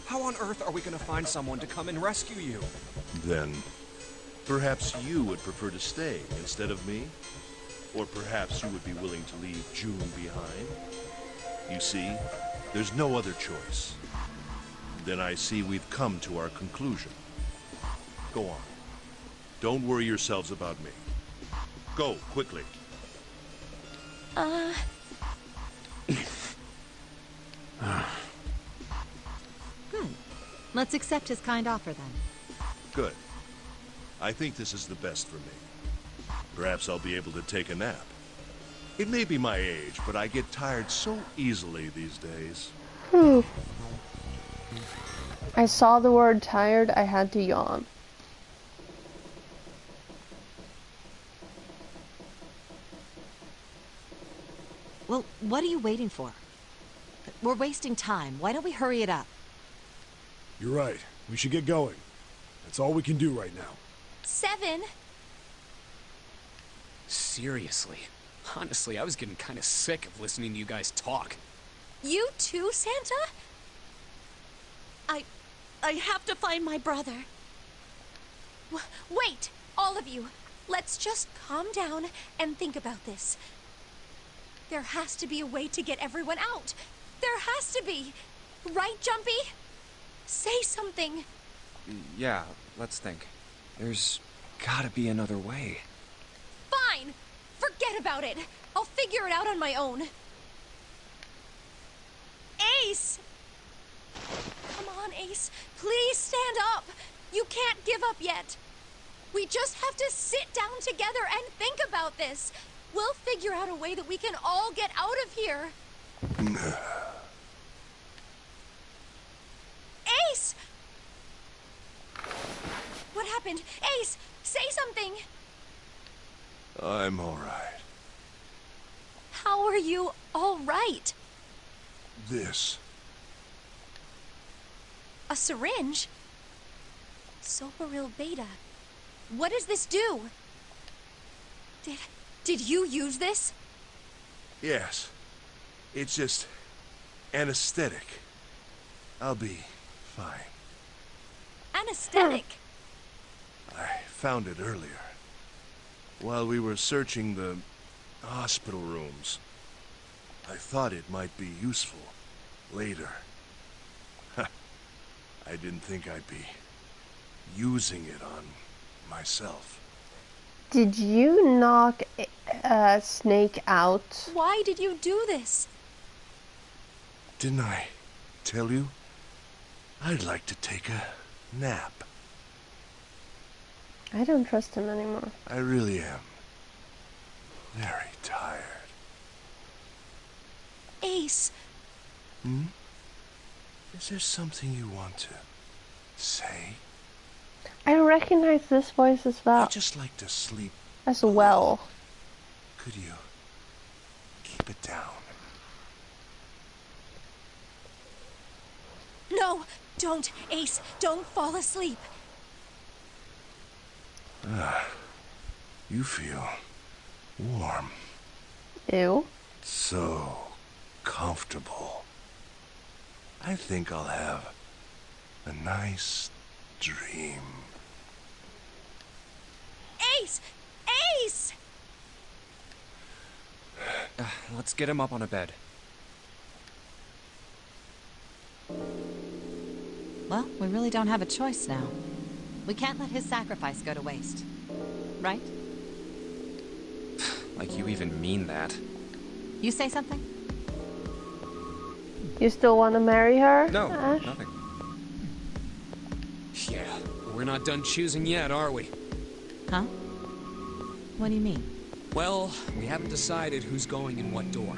How on earth are we gonna find someone to come and rescue you? Then, perhaps you would prefer to stay instead of me? Or perhaps you would be willing to leave June behind? You see, there's no other choice. Then I see we've come to our conclusion. Go on. Don't worry yourselves about me. Go, quickly. Good. Let's accept his kind offer, then. Good. I think this is the best for me. Perhaps I'll be able to take a nap. It may be my age, but I get tired so easily these days. I saw the word tired, I had to yawn. Well, what are you waiting for? We're wasting time. Why don't we hurry it up? You're right. We should get going. That's all we can do right now. 7. Seriously. Honestly, I was getting kind of sick of listening to you guys talk. You too, Santa? I have to find my brother. Wait, all of you. Let's just calm down and think about this. There has to be a way to get everyone out. There has to be. Right, Jumpy? Say something. Yeah, let's think. There's gotta be another way. Fine! Forget about it. I'll figure it out on my own. Ace! Come on, Ace. Please stand up. You can't give up yet. We just have to sit down together and think about this. We'll figure out a way that we can all get out of here. Ace! What happened? Ace, say something. I'm all right. How are you all right? This. A syringe? Soparil Beta. What does this do? Did you use this? Yes. It's just anesthetic. I'll be fine. Anesthetic? I found it earlier. While we were searching the hospital rooms. I thought it might be useful later. I didn't think I'd be using it on myself. Did you knock Snake out? Why did you do this? Didn't I tell you? I'd like to take a nap. I don't trust him anymore. I really am. Very tired. Ace. Hmm? Is there something you want to say? I recognize this voice as well. I'd just like to sleep. As well. Could you keep it down? No, don't, Ace. Don't fall asleep. You feel warm. Ew. So comfortable. I think I'll have a nice dream. Ace! Ace! Let's get him up on a bed. Well, we really don't have a choice now. We can't let his sacrifice go to waste. Right? Like you even mean that. You say something? You still want to marry her? No, Ash? nothing. Yeah, we're not done choosing yet, are we? Huh? What do you mean? Well, we haven't decided who's going in what door.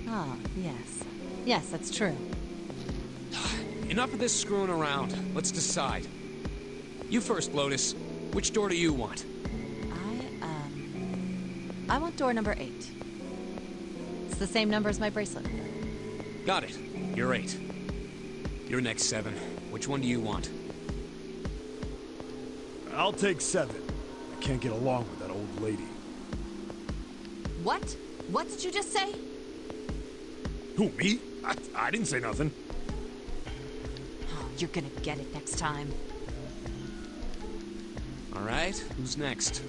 Ah, yes. Yes, that's true. Enough of this screwing around. Let's decide. You first, Lotus. Which door do you want? I want door number 8. It's the same number as my bracelet. Got it. You're 8. You're next, 7. Which one do you want? I'll take 7. I can't get along with that old lady. What? What did you just say? Who, me? I didn't say nothing. Oh, you're gonna get it next time. All right, who's next?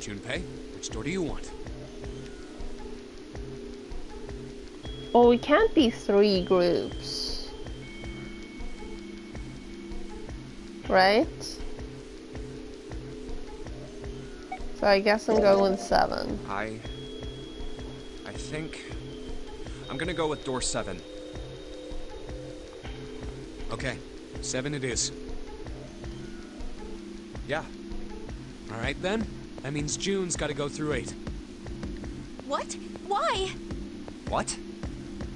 Junpei, which door do you want? Well, we can't be 3 groups. Right? So I guess I'm going with 7. I think I'm gonna go with door 7. Okay, 7 it is. Yeah. All right then, That means June's gotta go through 8. What? Why? What?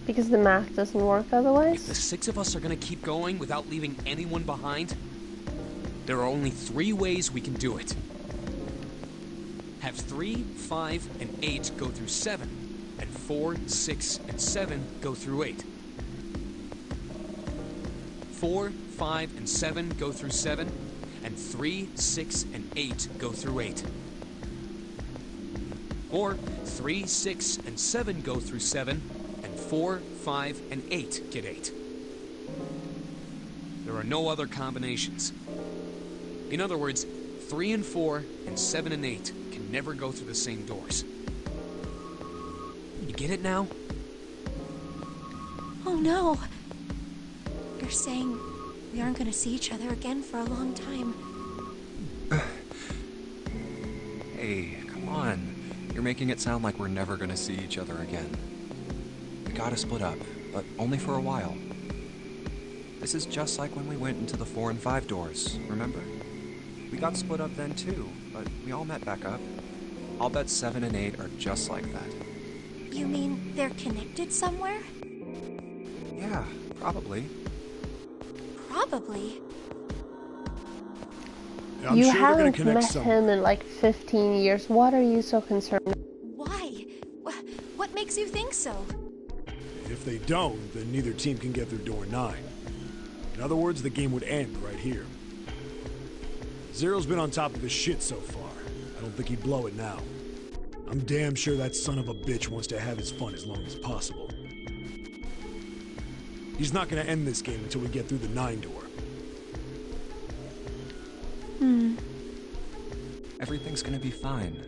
Because the math doesn't work If the otherwise? 6 of us are gonna keep going without leaving anyone behind, there are only 3 ways we can do it. Have 3, 5, and 8 go through 7, and 4, 6, and 7 go through 8. 4, 5, and 7 go through 7, and 3, 6, and 8 go through 8. Or 3, 6, and 7 go through 7, and 4, 5, and 8 get 8. There are no other combinations. In other words, 3 and 4, and 7 and 8 can never go through the same doors. You get it now? Oh no. You're saying we aren't gonna see each other again for a long time. Hey, come on. You're making it sound like we're never gonna see each other again. We gotta split up, but only for a while. This is just like when we went into the 4 and 5 doors, remember? We got split up then too, but we all met back up. I'll bet 7 and 8 are just like that. You mean they're connected somewhere? Yeah, probably. Probably. Yeah, I'm You sure they're gonna haven't connect met somewhere. him in like 15 years. What are you so concerned? Why? What makes you think so? If they don't, then neither team can get through door 9. In other words, the game would end right here. Zero's been on top of his shit so far. I don't think he'd blow it now. I'm damn sure that son of a bitch wants to have his fun as long as possible. He's not gonna end this game until we get through the 9 door. Everything's gonna be fine.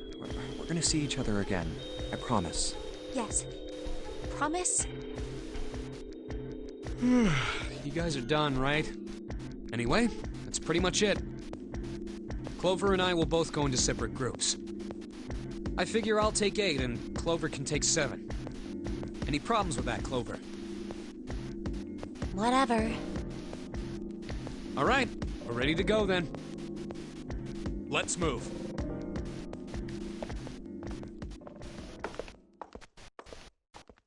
We're gonna see each other again. I promise. Yes. Promise? You guys are done, right? Anyway, that's pretty much it. Clover and I will both go into separate groups. I figure I'll take 8 and Clover can take 7. Any problems with that, Clover? Whatever. All right, we're ready to go then. Let's move.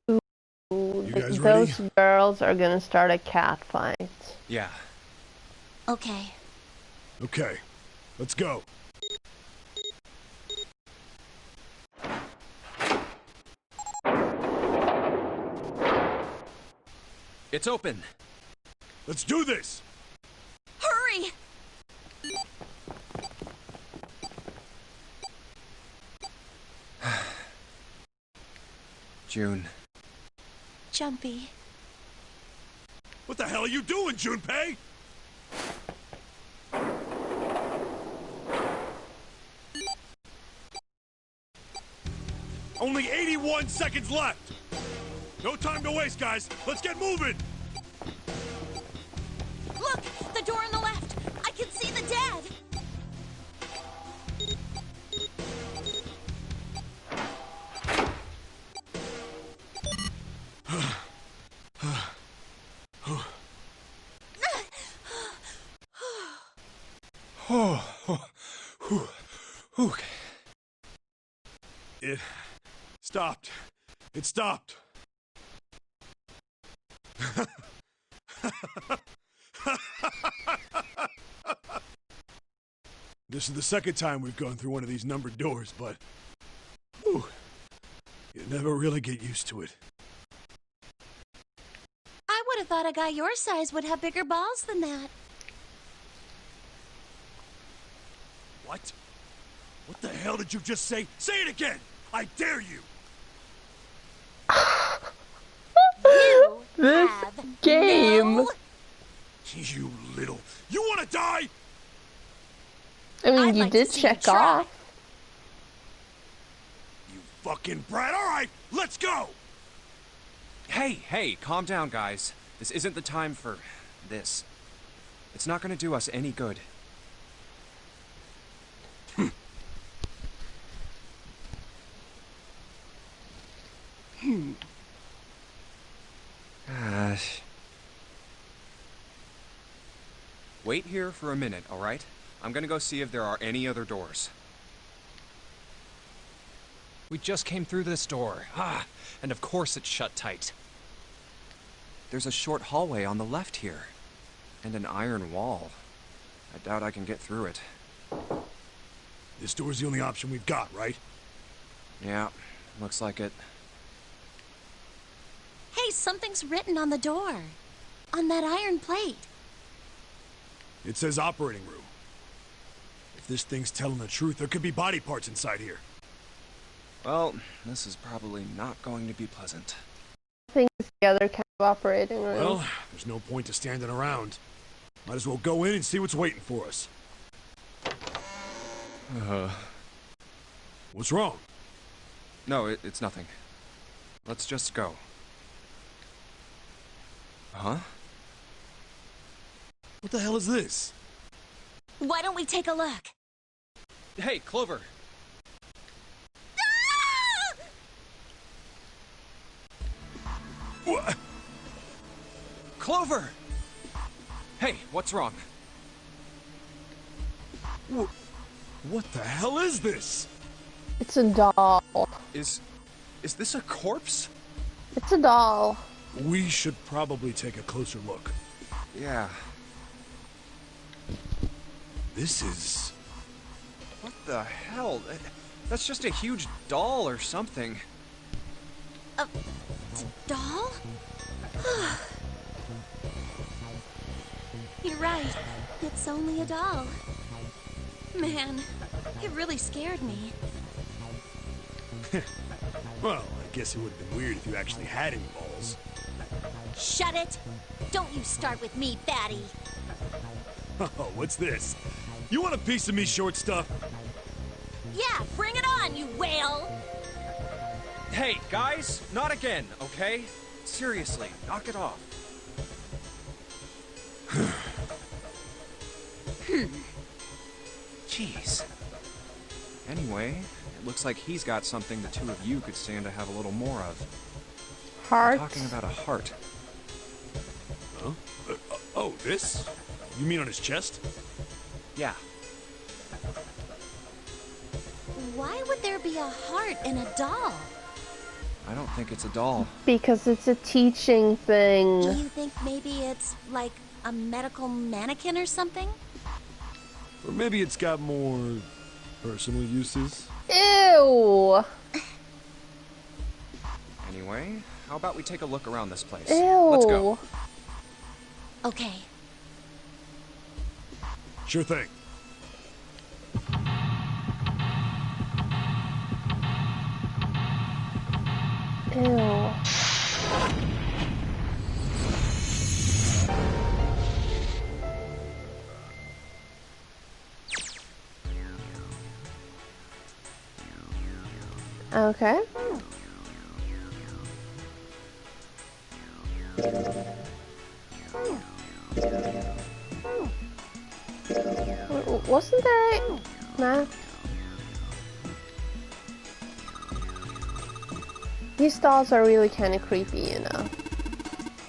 You guys ready? Those girls are gonna start a cat fight. Yeah. Okay. Okay, let's go. It's open. Let's do this! Hurry! June. Jumpy. What the hell are you doing, Junpei? Only 81 seconds left! No time to waste, guys! Let's get moving! Look! The door on the left! I can see the dead! It stopped. It stopped. This is the second time we've gone through one of these numbered doors, but whew, you never really get used to it. I would have thought a guy your size would have bigger balls than that. What? What the hell did you just say? Say it again! I dare you! You This have game. no... You little... You wanna die? I mean, I'd you like to did see you check try. off. You fucking brat. Alright, let's go! Hey, calm down, guys. This isn't the time for this. It's not gonna do us any good. Gosh. Wait here for a minute, alright? I'm gonna go see if there are any other doors. We just came through this door. Ah, and of course it's shut tight. There's a short hallway on the left here. And an iron wall. I doubt I can get through it. This door's the only option we've got, right? Yeah, looks like it. Hey, something's written on the door. On that iron plate. It says operating room. If this thing's telling the truth, there could be body parts inside here. Well, this is probably not going to be pleasant. Things together kind of operating room. Well, there's no point to standing around. Might as well go in and see what's waiting for us. What's wrong? No, it's nothing. Let's just go. Huh? What the hell is this? Why don't we take a look? Hey, Clover! What? Clover! Hey, what's wrong? What the hell is this? It's a doll. Is this a corpse? It's a doll. We should probably take a closer look. Yeah. This is... What the hell? That's just a huge doll or something. A doll? You're right. It's only a doll. Man, it really scared me. Well, I guess it would have been weird if you actually had any balls. Shut it! Don't you start with me, fatty. Oh, what's this? You want a piece of me, short stuff? Yeah, bring it on, you whale! Hey, guys, not again, okay? Seriously, knock it off. Jeez. Anyway, it looks like he's got something the two of you could stand to have a little more of. Heart? I'm talking about a heart. Huh? Oh, this? You mean on his chest? Yeah. Why would there be a heart in a doll? I don't think it's a doll. Because it's a teaching thing. Do you think maybe it's like a medical mannequin or something? Or maybe it's got more personal uses? Ew! Anyway, how about we take a look around this place? Ew. Let's go. Okay. Sure thing. Ew. Okay. Wasn't there a map? These dolls are really kind of creepy, you know.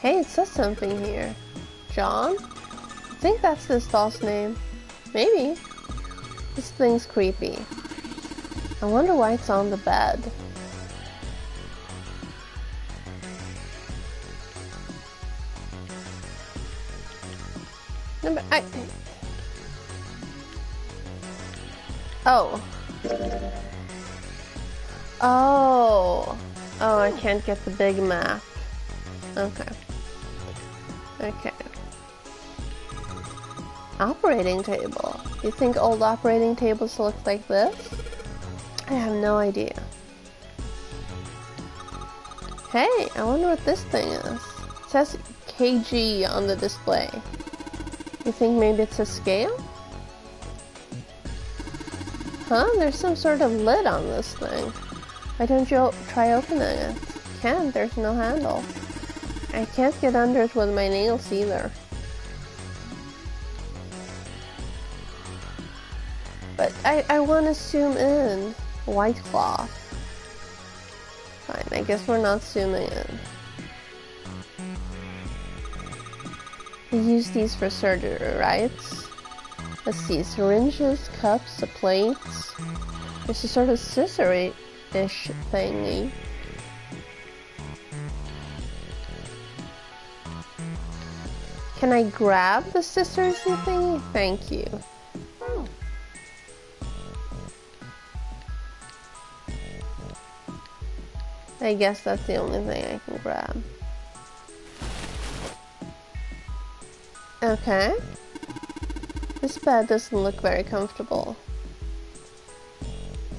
Hey, it says something here. John? I think that's this doll's name. Maybe. This thing's creepy. I wonder why it's on the bed. No, but Oh. Oh. Oh, I can't get the big map. Okay. Okay. Operating table. You think old operating tables look like this? I have no idea. Hey, I wonder what this thing is. It says kg on the display. You think maybe it's a scale? Huh? There's some sort of lid on this thing. Why don't you try opening it? Can't, there's no handle. I can't get under it with my nails either. But I want to zoom in. White cloth. Fine, I guess we're not zooming in. We use these for surgery, right? Let's see, syringes, cups, the plates. There's a sort of ish thingy. Can I grab the scissors thingy? Thank you. I guess that's the only thing I can grab. Okay. This bed doesn't look very comfortable.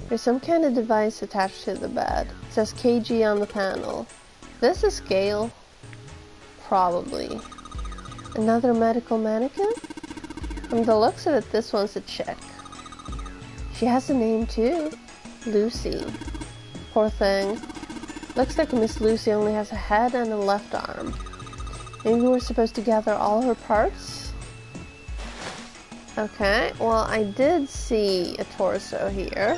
There's some kind of device attached to the bed. It says KG on the panel. This is scale? Probably. Another medical mannequin? From the looks of it, this one's a chick. She has a name too. Lucy. Poor thing. Looks like Miss Lucy only has a head and a left arm. Maybe we're supposed to gather all her parts? Okay, well I did see a torso here.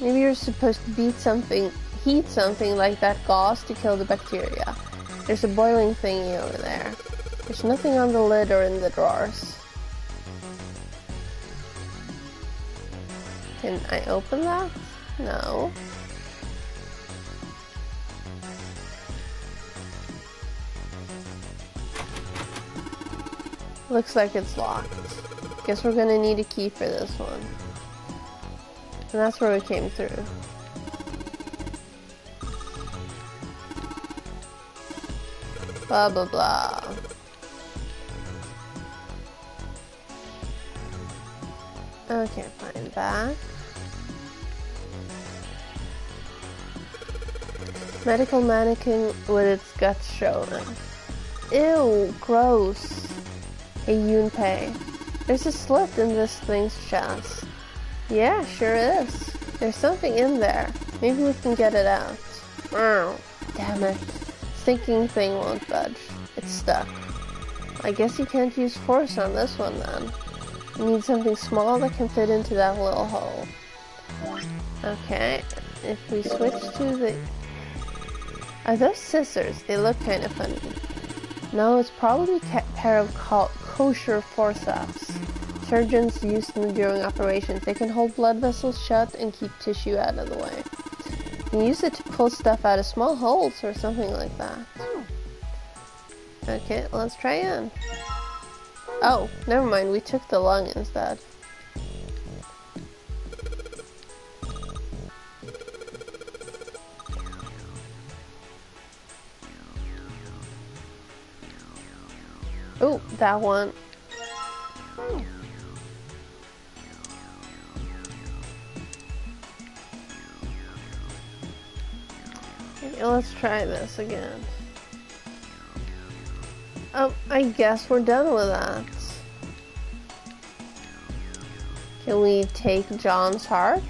Maybe you're supposed to heat something like that gauze to kill the bacteria. There's a boiling thingy over there. There's nothing on the lid or in the drawers. Can I open that? No. Looks like it's locked. Guess we're gonna need a key for this one. And that's where we came through. Blah blah blah. Okay, fine, back. Medical mannequin with its guts showing. Ew, gross. Hey, Yunpei. There's a slit in this thing's chest. Yeah, sure is. There's something in there. Maybe we can get it out. Oh, damn it. Stinking thing won't budge. It's stuck. I guess you can't use force on this one then. You need something small that can fit into that little hole. Okay, if we switch to the... Are those scissors? They look kind of funny. No, it's probably a pair of kosher forceps. Surgeons use them during operations. They can hold blood vessels shut and keep tissue out of the way. You can use it to pull stuff out of small holes or something like that. Okay, let's try in. Oh, never mind, we took the lung instead. Oh, that one. Okay, let's try this again. Oh, I guess we're done with that. Can we take John's heart?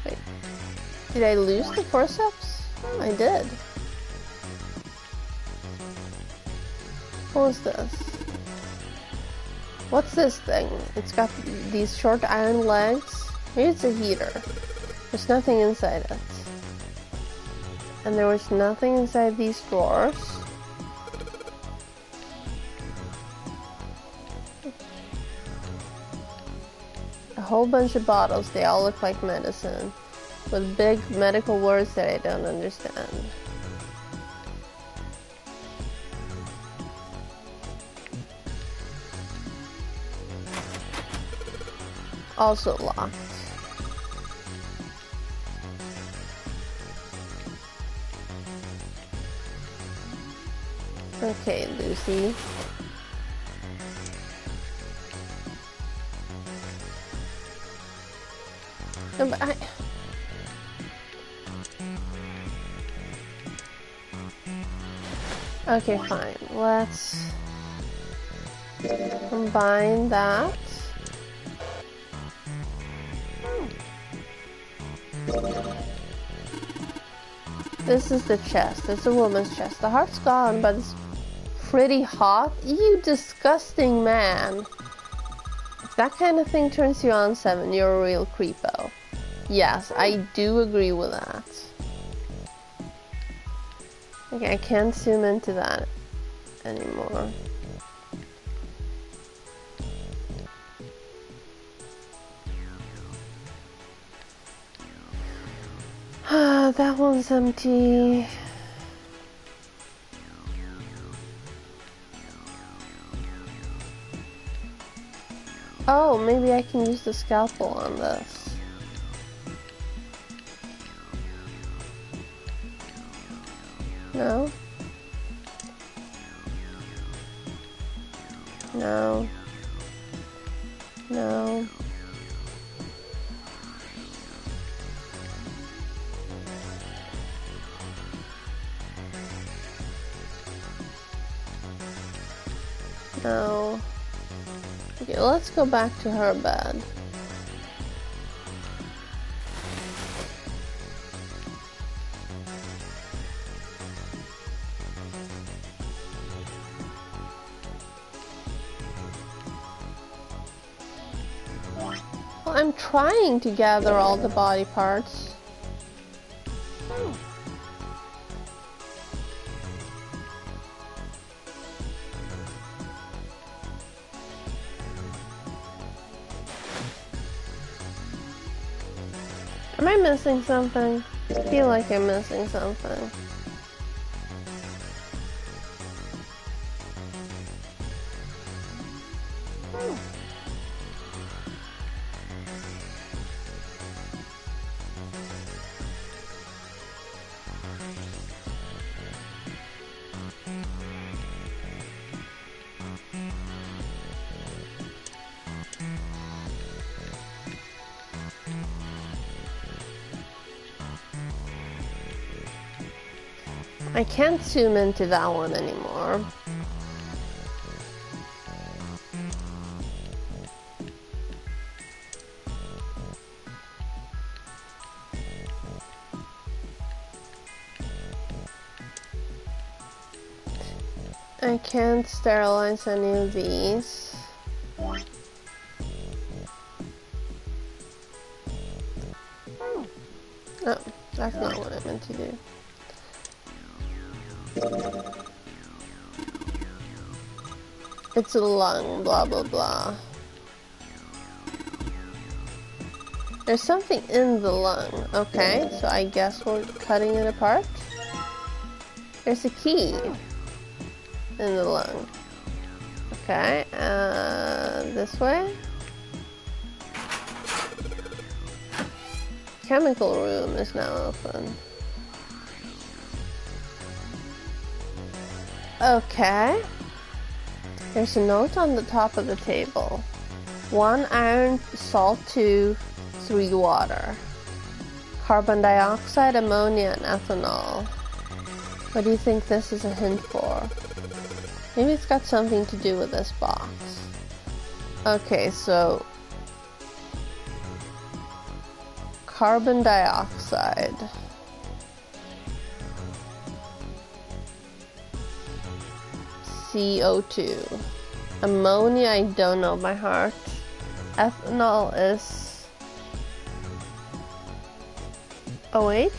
Wait. Did I lose the forceps? I did. What was this? What's this thing? It's got these short iron legs. Maybe it's a heater. There's nothing inside it. And there was nothing inside these drawers. A whole bunch of bottles. They all look like medicine. With big medical words that I don't understand. Also locked. Okay, Lucy. No, but okay, fine. Let's combine that. This is the chest. It's a woman's chest. The heart's gone, but it's pretty hot. You disgusting man. If that kind of thing turns you on, Seven, you're a real creepo. Yes, I do agree with that. Okay, I can't zoom into that anymore. That one's empty. Oh, maybe I can use the scalpel on this. No? No. No. No. Okay, let's go back to her bed. Well, I'm trying to gather all the body parts. Am I missing something? I feel like I'm missing something. I can't zoom into that one anymore. I can't sterilize any of these. Oh, that's not what I meant to do. It's a lung, blah blah blah. There's something in the lung. Okay, so I guess we're cutting it apart. There's a key in the lung. Okay, this way. Chemical room is now open. Okay. There's a note on the top of the table. 1 iron, salt 2, 3 water. Carbon dioxide, ammonia, and ethanol. What do you think this is a hint for? Maybe it's got something to do with this box. Okay, so carbon dioxide. CO2. Ammonia, I don't know by heart. Ethanol is OH?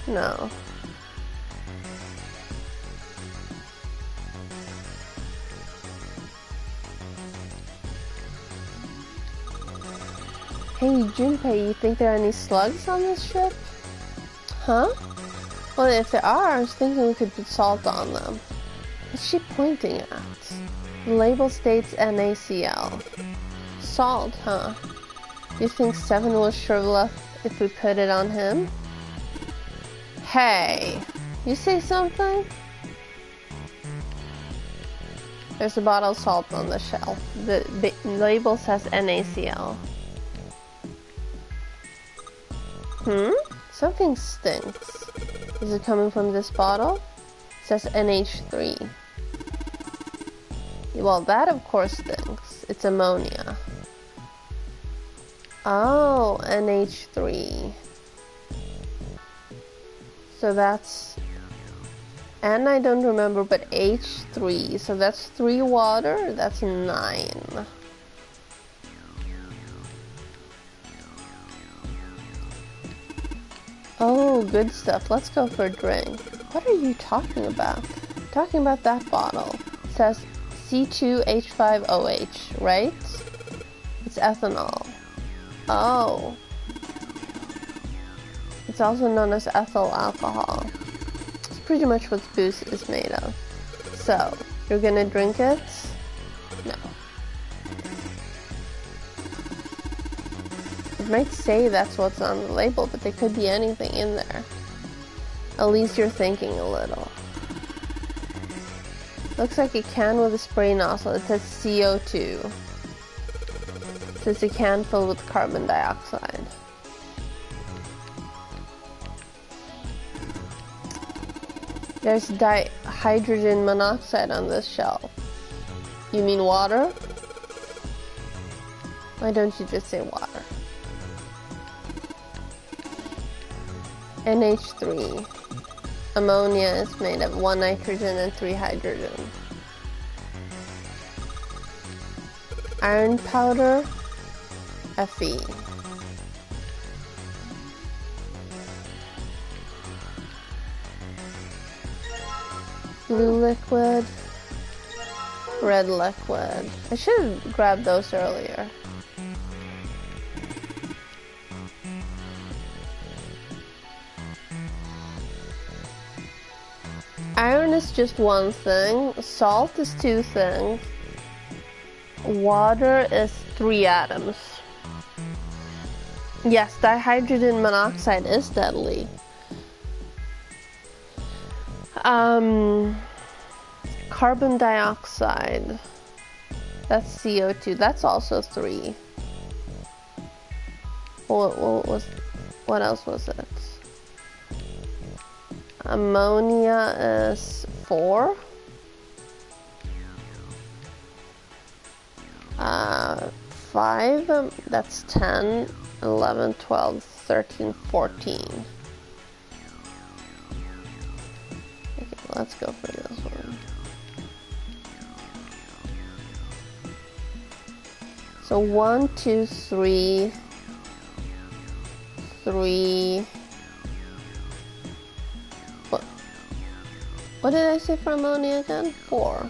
No. Hey Junpei, you think there are any slugs on this ship? Huh? Well, if there are, I was thinking we could put salt on them. What's she pointing at? The label states NaCl. Salt, huh? Do you think Seven will shrivel up if we put it on him? Hey, you say something? There's a bottle of salt on the shelf. The label says NaCl. Something stinks. Is it coming from this bottle? It says NH3. Well, that of course stinks. It's ammonia. Oh, NH3. So that's... And I don't remember, but H3. So that's 3 water. That's 9. Oh, good stuff. Let's go for a drink. What are you talking about? Talking about that bottle. It says C2H5OH, right? It's ethanol. Oh. It's also known as ethyl alcohol. It's pretty much what booze is made of. So, you're gonna drink it? No. It might say that's what's on the label, but there could be anything in there. At least you're thinking a little. Looks like a can with a spray nozzle. It says CO2. It says a can filled with carbon dioxide. There's dihydrogen monoxide on this shelf. You mean water? Why don't you just say water? NH3. Ammonia is made of 1 nitrogen and 3 hydrogen. Iron powder, Fe. Blue liquid, red liquid. I should have grabbed those earlier. Iron is just one thing, salt is 2 things, water is 3 atoms. Yes, dihydrogen monoxide is deadly. Carbon dioxide, that's CO2, that's also 3. What else was it? Ammonia is 4. 5, that's 10, 11, 12, 13, 14. Okay, let's go for this one. So 1, 2, 3, 3. What did I say for ammonia again? 4.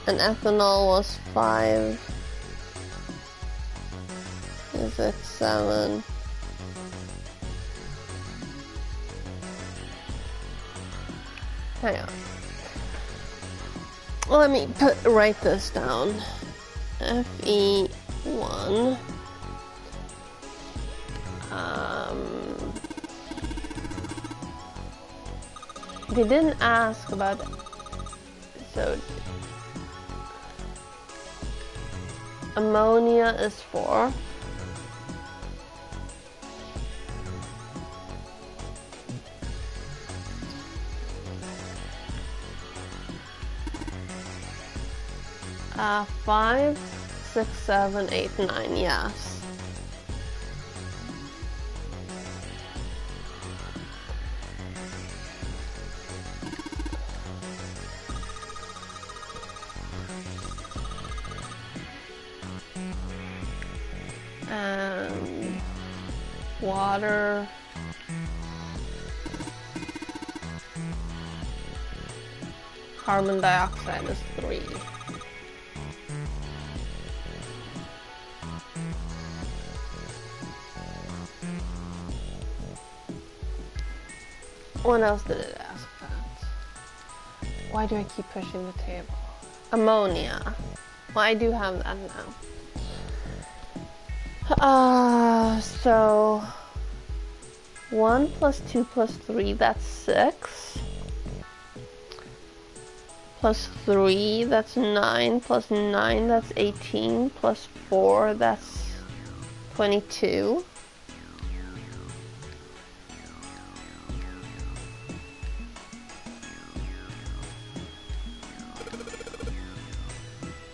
And ethanol was 5. 6, 7. Hang on. Let me write this down. Fe1. They didn't ask about it. So ammonia is 4. Uh, 5, 6, 7, 8, 9, yes. And water. Carbon dioxide is 3. What else did it ask about? Why do I keep pushing the table? Ammonia. Well, I do have that now. So 1 plus 2 plus 3, that's 6. Plus 3, that's 9. Plus 9, that's 18. Plus 4, that's 22.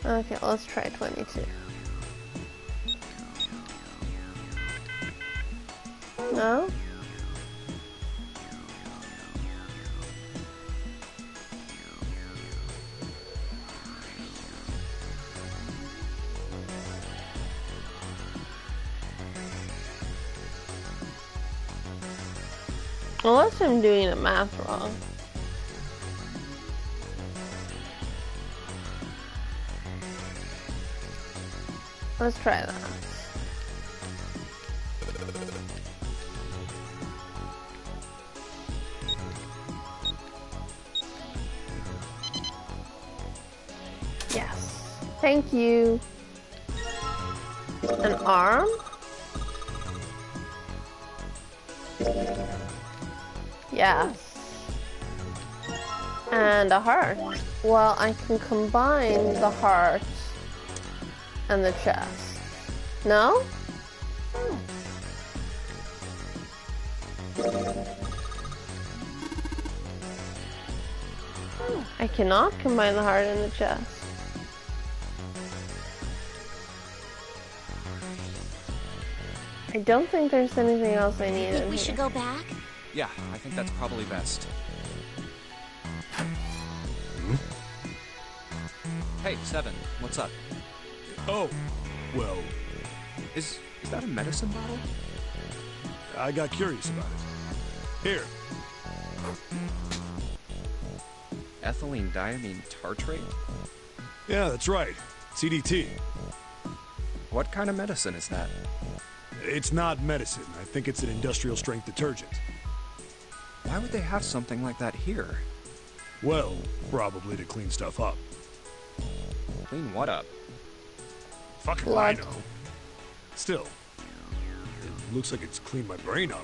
Okay, let's try 22. No? Unless I'm doing the math wrong. Let's try that. Yes. Thank you. An arm? Yes. And a heart. Well, I can combine the heart and the chest. No? I cannot combine the heart and the chest. I don't think there's anything else I need in We here. should go back? Yeah, I think that's probably best. Hey, Seven, what's up? Oh, well, Is that a medicine bottle? I got curious about it. Here. Ethylene diamine tartrate? Yeah, that's right. CDT. What kind of medicine is that? It's not medicine. I think it's an industrial strength detergent. Why would they have something like that here? Well, probably to clean stuff up. Clean what up? Fucking I know. Still, it looks like it's cleaned my brain up.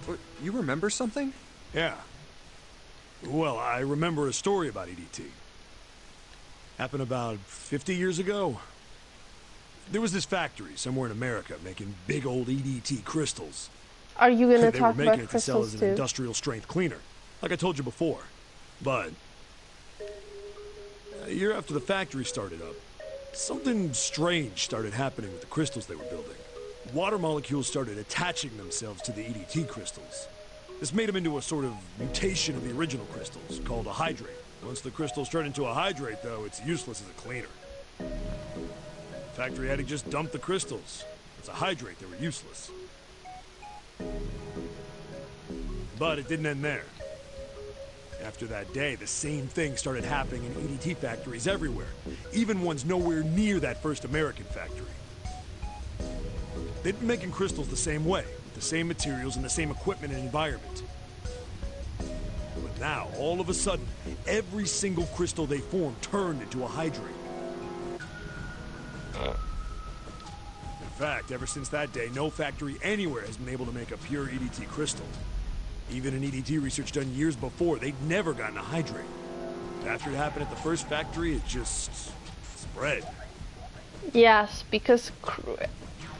What, you remember something? Yeah. Well, I remember a story about EDT. Happened about 50 years ago. There was this factory somewhere in America making big old EDT crystals. Are you gonna They talk were making about it to sell crystals as an too? industrial strength cleaner, like I told you before. But a year after the factory started up, something strange started happening with the crystals they were building. Water molecules started attaching themselves to the EDT crystals. This made them into a sort of mutation of the original crystals, called a hydrate. Once the crystals turn into a hydrate, though, it's useless as a cleaner. The factory had to just dump the crystals. As a hydrate, they were useless. But it didn't end there. After that day, the same thing started happening in EDT factories everywhere, even ones nowhere near that first American factory. They'd been making crystals the same way, with the same materials and the same equipment and environment. But now, all of a sudden, every single crystal they formed turned into a hydrate. In fact, ever since that day, no factory anywhere has been able to make a pure EDT crystal. Even in EDT research done years before, they'd never gotten a hydrate. After it happened at the first factory, it just spread. Yes, because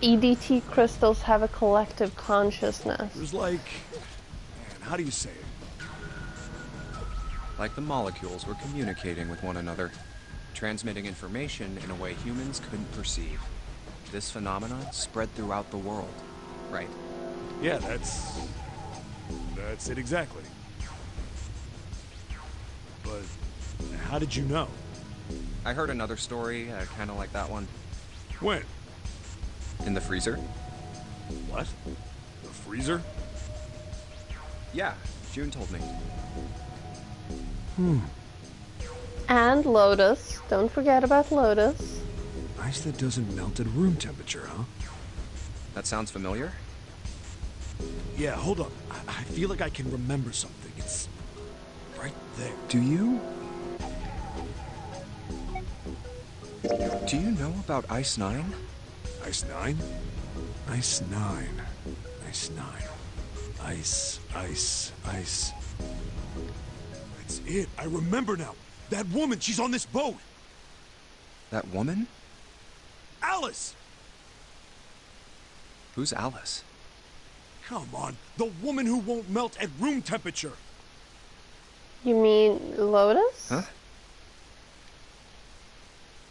EDT crystals have a collective consciousness. It was like, man, how do you say it? Like the molecules were communicating with one another, transmitting information in a way humans couldn't perceive. This phenomenon spread throughout the world, right? Yeah, that's it exactly. But how did you know? I heard another story, kind of like that one. When? In the freezer? What? The freezer? Yeah, June told me. And Lotus. Don't forget about Lotus. Ice that doesn't melt at room temperature, huh? That sounds familiar? Yeah, hold on. I feel like I can remember something. It's right there. Do you? Do you know about Ice 9? Ice 9? Ice 9. Ice 9. Ice. That's it. I remember now. That woman, she's on this boat. That woman? Alice! Who's Alice? Come on. The woman who won't melt at room temperature. You mean Lotus? Huh?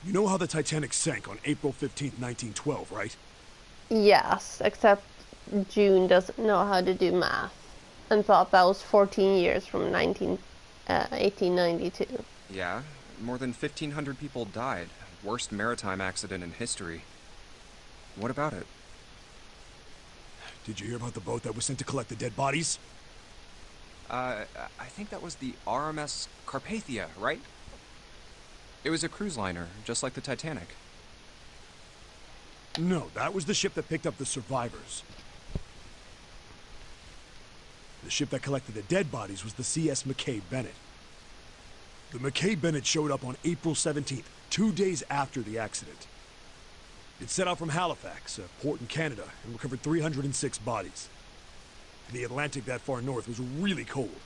You know how the Titanic sank on April 15th, 1912, right? Yes, except June doesn't know how to do math and thought that was 14 years from 1892. Yeah, more than 1,500 people died. Worst maritime accident in history. What about it? Did you hear about the boat that was sent to collect the dead bodies? I think that was the RMS Carpathia, right? It was a cruise liner, just like the Titanic. No, that was the ship that picked up the survivors. The ship that collected the dead bodies was the CS McKay Bennett. The McKay Bennett showed up on April 17th, 2 days after the accident. It set out from Halifax, a port in Canada, and recovered 306 bodies. The Atlantic that far north was really cold.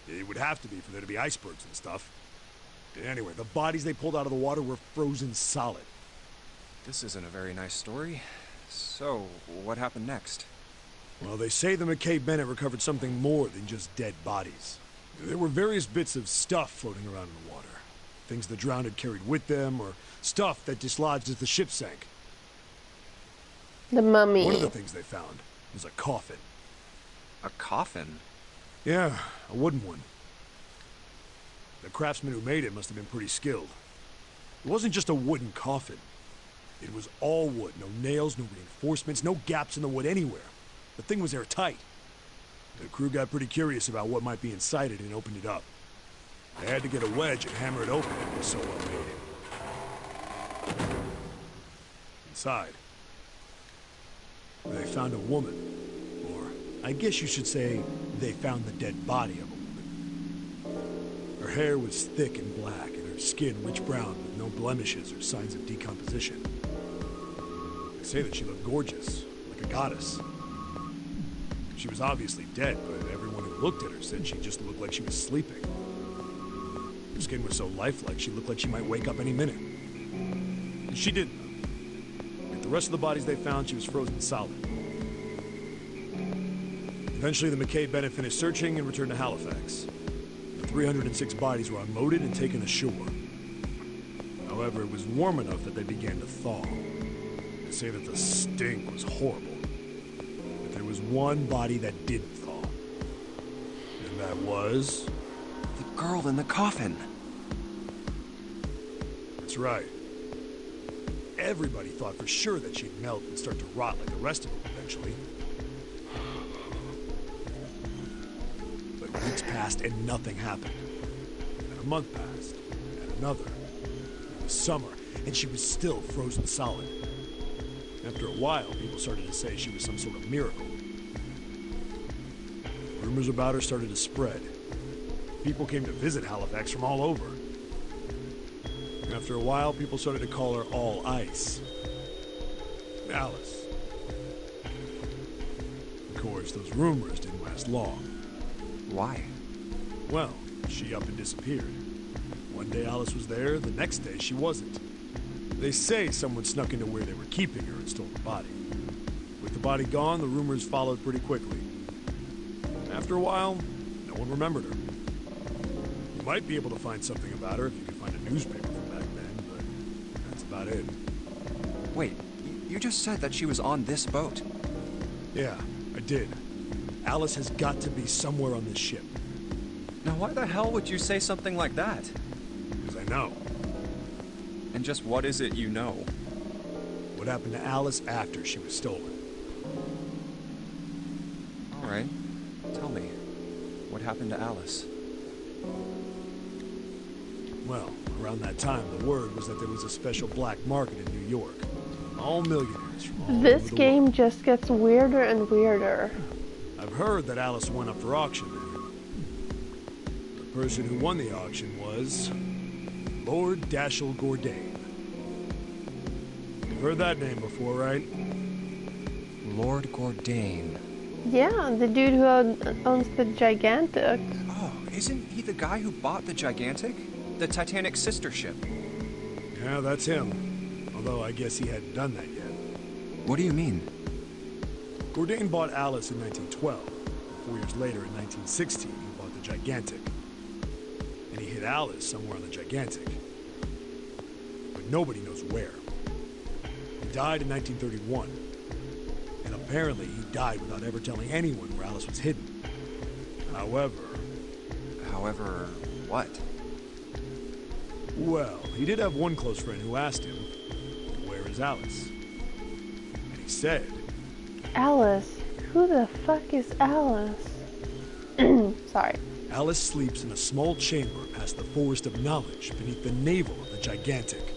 It would have to be for there to be icebergs and stuff. Anyway, the bodies they pulled out of the water were frozen solid. This isn't a very nice story. So, what happened next? Well, they say the McKay Bennett recovered something more than just dead bodies. There were various bits of stuff floating around in the water. Things the drowned had carried with them, or stuff that dislodged as the ship sank. The mummy. One of the things they found was a coffin. A coffin? Yeah, a wooden one. The craftsman who made it must have been pretty skilled. It wasn't just a wooden coffin. It was all wood, no nails, no reinforcements, no gaps in the wood anywhere. The thing was airtight. The crew got pretty curious about what might be inside it and opened it up. They had to get a wedge and hammer it open. It was so well made. Inside, they found a woman. Or, I guess you should say, they found the dead body of a woman. Her hair was thick and black, and her skin rich brown with no blemishes or signs of decomposition. They say that she looked gorgeous, like a goddess. She was obviously dead, but everyone who looked at her said she just looked like she was sleeping. Her skin was so lifelike, she looked like she might wake up any minute. And she didn't. Like the rest of the bodies they found, she was frozen solid. Eventually, the McKay Bennett finished searching and returned to Halifax. The 306 bodies were unloaded and taken ashore. However, it was warm enough that they began to thaw. They say that the stink was horrible. But there was one body that did thaw. And that was... the girl in the coffin. That's right. Everybody thought for sure that she'd melt and start to rot like the rest of them eventually. But weeks passed and nothing happened. And a month passed, and another. It was summer, and she was still frozen solid. After a while, people started to say she was some sort of miracle. Rumors about her started to spread. People came to visit Halifax from all over. After a while, people started to call her All Ice. Alice. Of course, those rumors didn't last long. Why? Well, she up and disappeared. One day Alice was there, the next day she wasn't. They say someone snuck into where they were keeping her and stole the body. With the body gone, the rumors followed pretty quickly. After a while, no one remembered her. You might be able to find something about her if you could find a newspaper from back then, but that's about it. Wait, you just said that she was on this boat. Yeah, I did. Alice has got to be somewhere on this ship. Now why the hell would you say something like that? Because I know. And just what is it you know? What happened to Alice after she was stolen? All right. Tell me, what happened to Alice? Well, around that time, the word was that there was a special black market in New York. All millionaires from all This over the game world. just gets weirder and weirder. I've heard that Alice went up for auction there. The person who won the auction was... Lord Dashiell Gordain. You've heard that name before, right? Lord Gordain. Yeah, the dude who owns the Gigantic. Oh, isn't he the guy who bought the Gigantic? The Titanic's sister ship. Yeah, that's him. Although I guess he hadn't done that yet. What do you mean? Gordain bought Alice in 1912. 4 years later, in 1916, he bought the Gigantic. And he hid Alice somewhere on the Gigantic. But nobody knows where. He died in 1931. And apparently he died without ever telling anyone where Alice was hidden. However, what? Well, he did have one close friend who asked him, "Where is Alice?" And he said, Alice. Who the fuck is Alice? Sorry. Alice sleeps in a small chamber past the Forest of Knowledge beneath the navel of the Gigantic.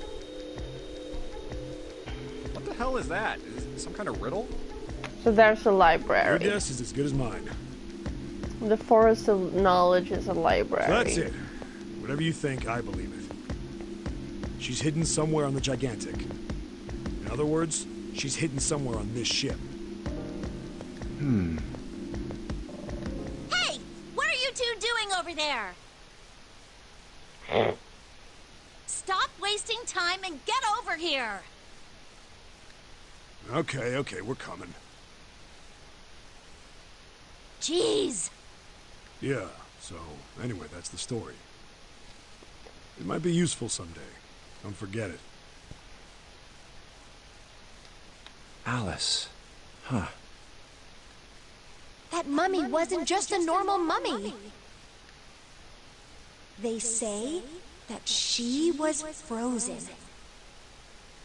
What the hell is that? Is it some kind of riddle? So there's a library. Your guess is as good as mine. The Forest of Knowledge is a library. So that's it. Whatever you think, I believe it. She's hidden somewhere on the Gigantic. In other words, she's hidden somewhere on this ship. Hey! What are you two doing over there? Stop wasting time and get over here! Okay, we're coming. Jeez! Yeah, so anyway, that's the story. It might be useful someday. Don't forget it. Alice. Huh. That mummy wasn't just a normal mummy. They say that she was frozen.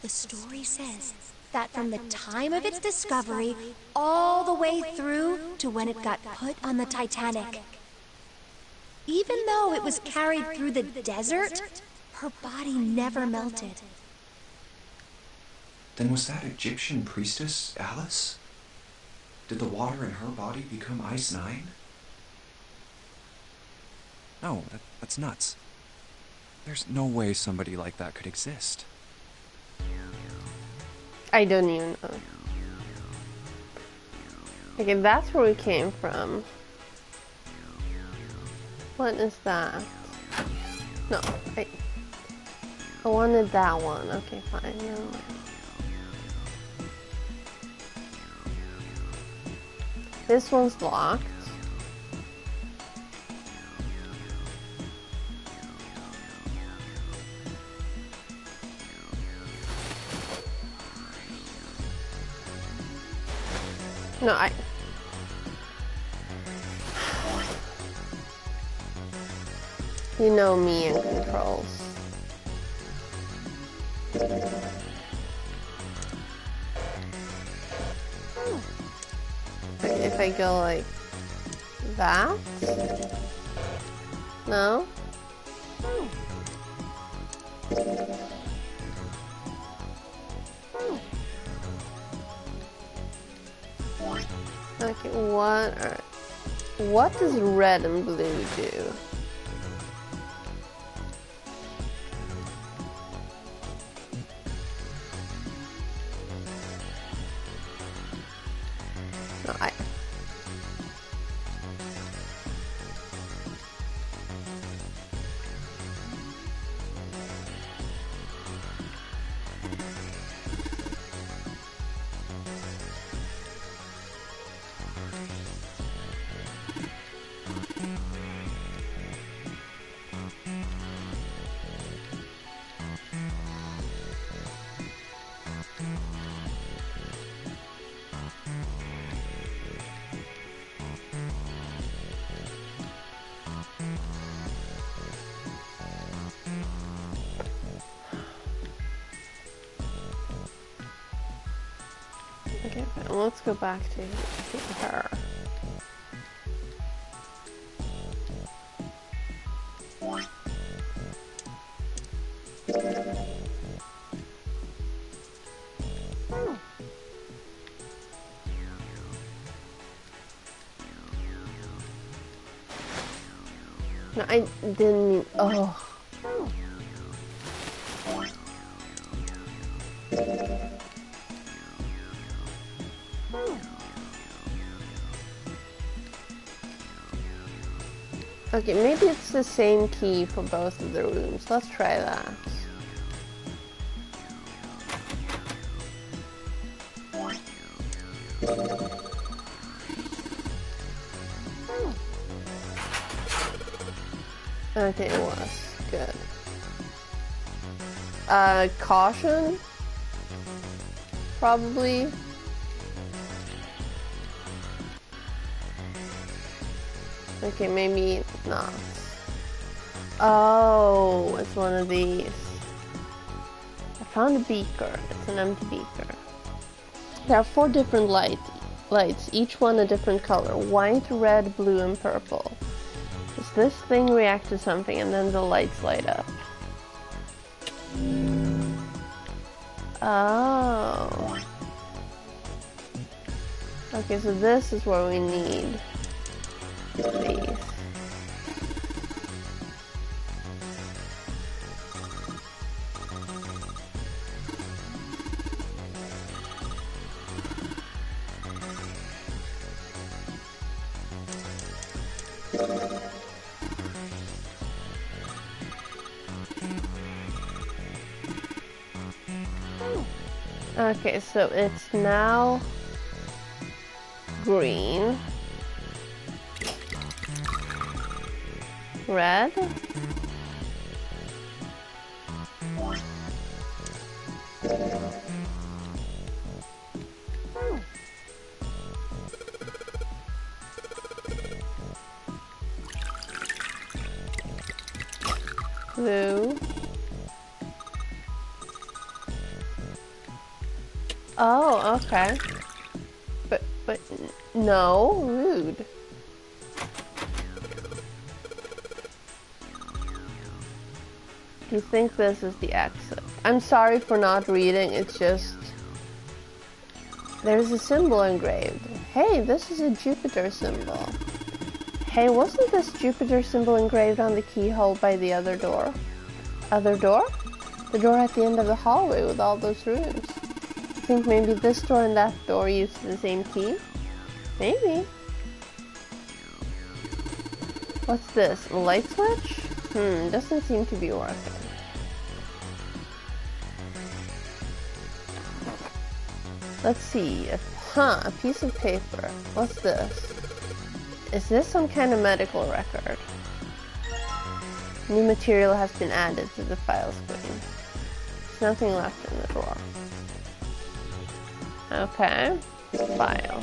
The story says that from the time of its discovery all the way through to when it got put on the Titanic. Even though it was carried through the desert, her body never melted. Then was that Egyptian priestess Alice? Did the water in her body become Ice 9? No, that's nuts. There's no way somebody like that could exist. I don't even know. Okay, that's where we came from. What is that? No, I wanted that one. Okay, fine. Never mind. This one's locked. No, you know me and controls. If I go like that? No? Okay, what does red and blue do? No, okay, let's go back to her. No, I didn't. Oh. Okay, maybe it's the same key for both of the rooms. Let's try that. Okay, it was. Good. Caution? Probably. Okay, maybe not. Oh, it's one of these. I found a beaker. It's an empty beaker. There are 4 different lights. lights, each one a different color. White, red, blue, and purple. Does this thing react to something and then the lights light up? Oh. Okay, so this is where we need these. Okay, so it's now green, red, blue. Oh, okay. But no, rude. Do you think this is the exit? I'm sorry for not reading, it's just... There's a symbol engraved. Hey, this is a Jupiter symbol. Hey, wasn't this Jupiter symbol engraved on the keyhole by the other door? Other door? The door at the end of the hallway with all those rooms. I think maybe this door and that door use the same key? Maybe. What's this? A light switch? Doesn't seem to be working. Let's see. A piece of paper. What's this? Is this some kind of medical record? New material has been added to the file screen. There's nothing left in the drawer. Okay. File.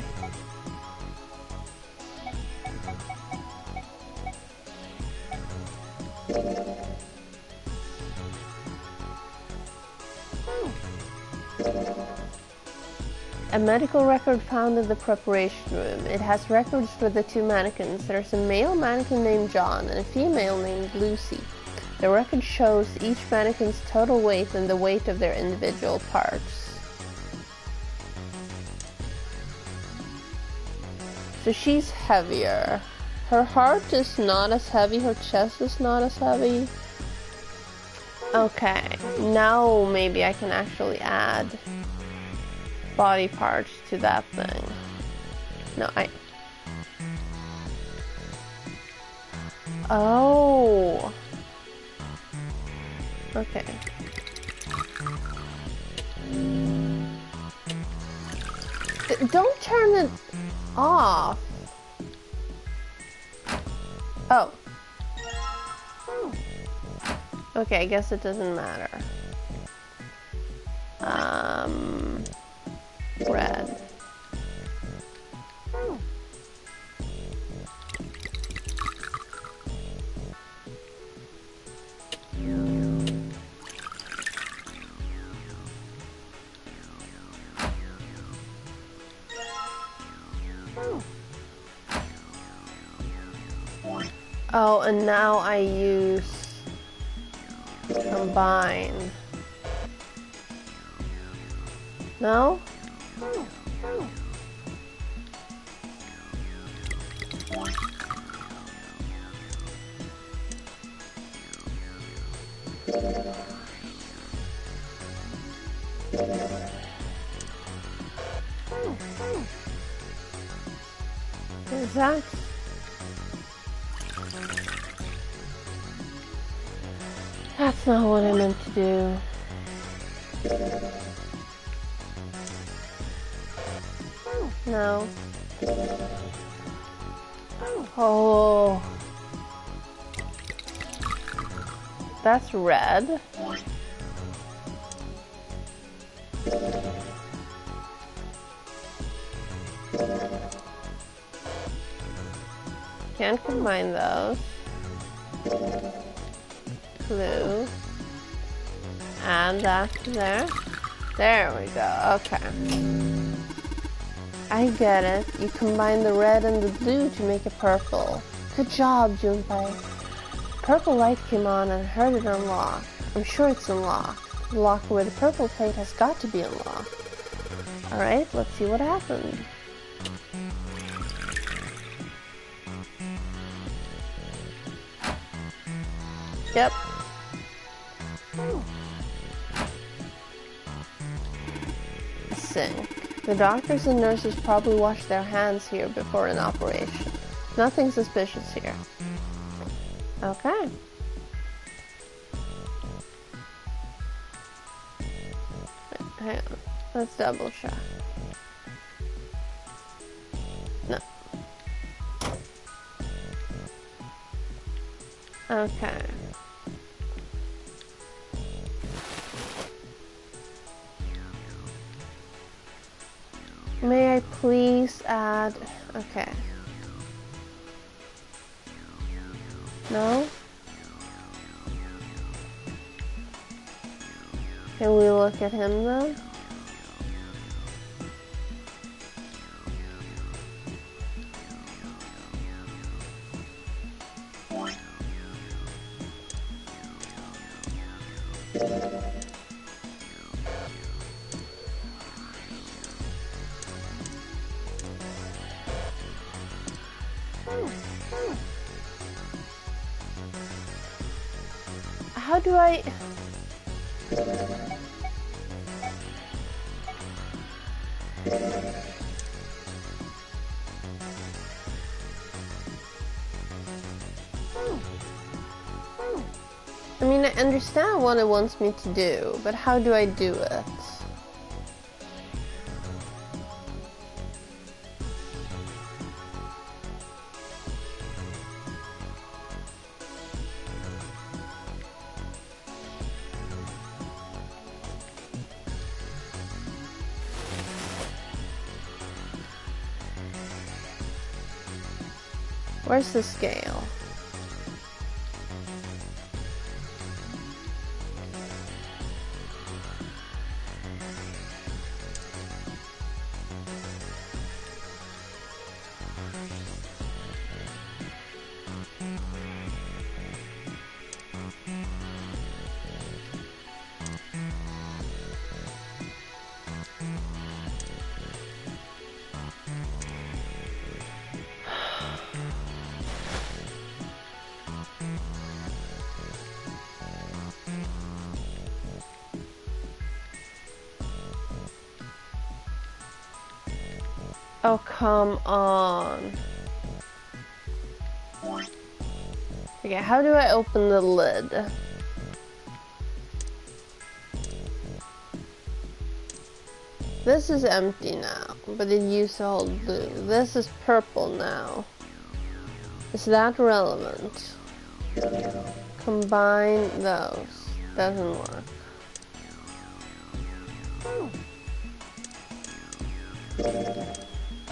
A medical record found in the preparation room. It has records for the two mannequins. There's a male mannequin named John and a female named Lucy. The record shows each mannequin's total weight and the weight of their individual parts. So she's heavier. Her heart is not as heavy, her chest is not as heavy. Okay, now maybe I can actually add body parts to that thing. No, Oh. Okay. Don't turn it off. Oh. Okay, I guess it doesn't matter. Red. Oh, and now I use combine. No? Is that? That's not what I meant to do. No. Oh. That's red. Can't combine those. Blue. Add that to there. There we go. Okay. I get it. You combine the red and the blue to make a purple. Good job, Junpei. Purple light came on and heard it unlock. I'm sure it's unlocked. The locker with the purple plate has got to be unlocked. Alright, let's see what happened. Yep. Sink. The doctors and nurses probably wash their hands here before an operation. Nothing suspicious here. Okay. Hang on. Let's double check. No. Okay. May I please add... Okay. No? Can we look at him then? How do I... I mean, I understand what it wants me to do, but how do I do it? Where's the scale? Oh, come on. Okay, how do I open the lid? This is empty now, but it used to hold blue. This is purple now. Is that relevant? Combine those. Doesn't work.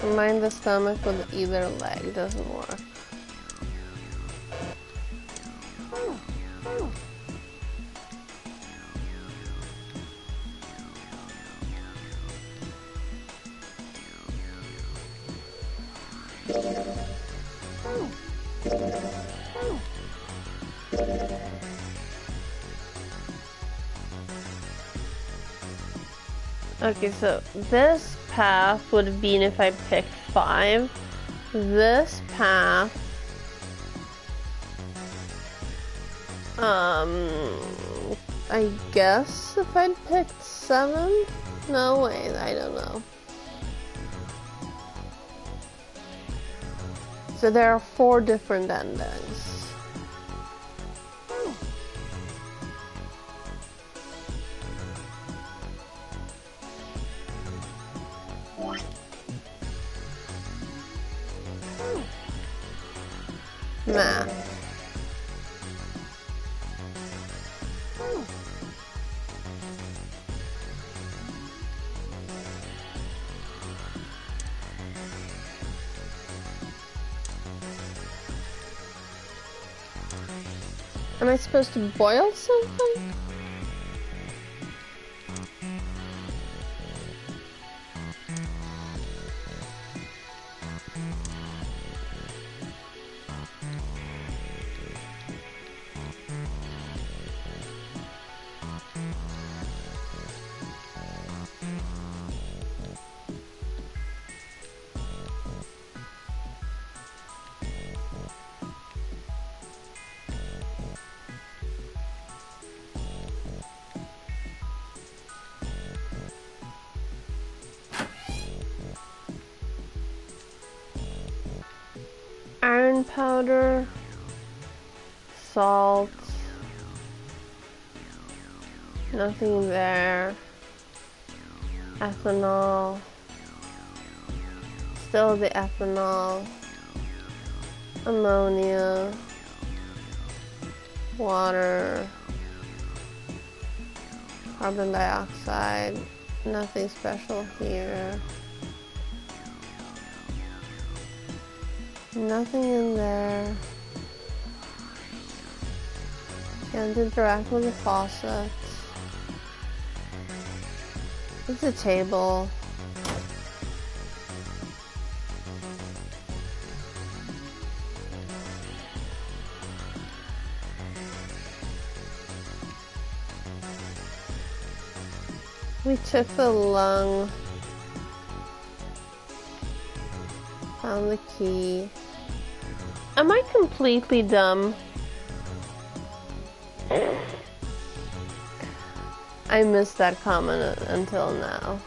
Combine the stomach with either leg. Doesn't work. Okay, so this path would have been if I picked 5. This path, I guess if I'd picked 7? No, wait, I don't know. So there are 4 different endings. Math. Am I supposed to boil something? Iron powder, salt, nothing there. Ethanol, still the ethanol. Ammonia, water, carbon dioxide, nothing special here. Nothing in there. Can't interact with the faucet. It's a table. We took the lung. Found the key. Am I completely dumb? I missed that comment until now.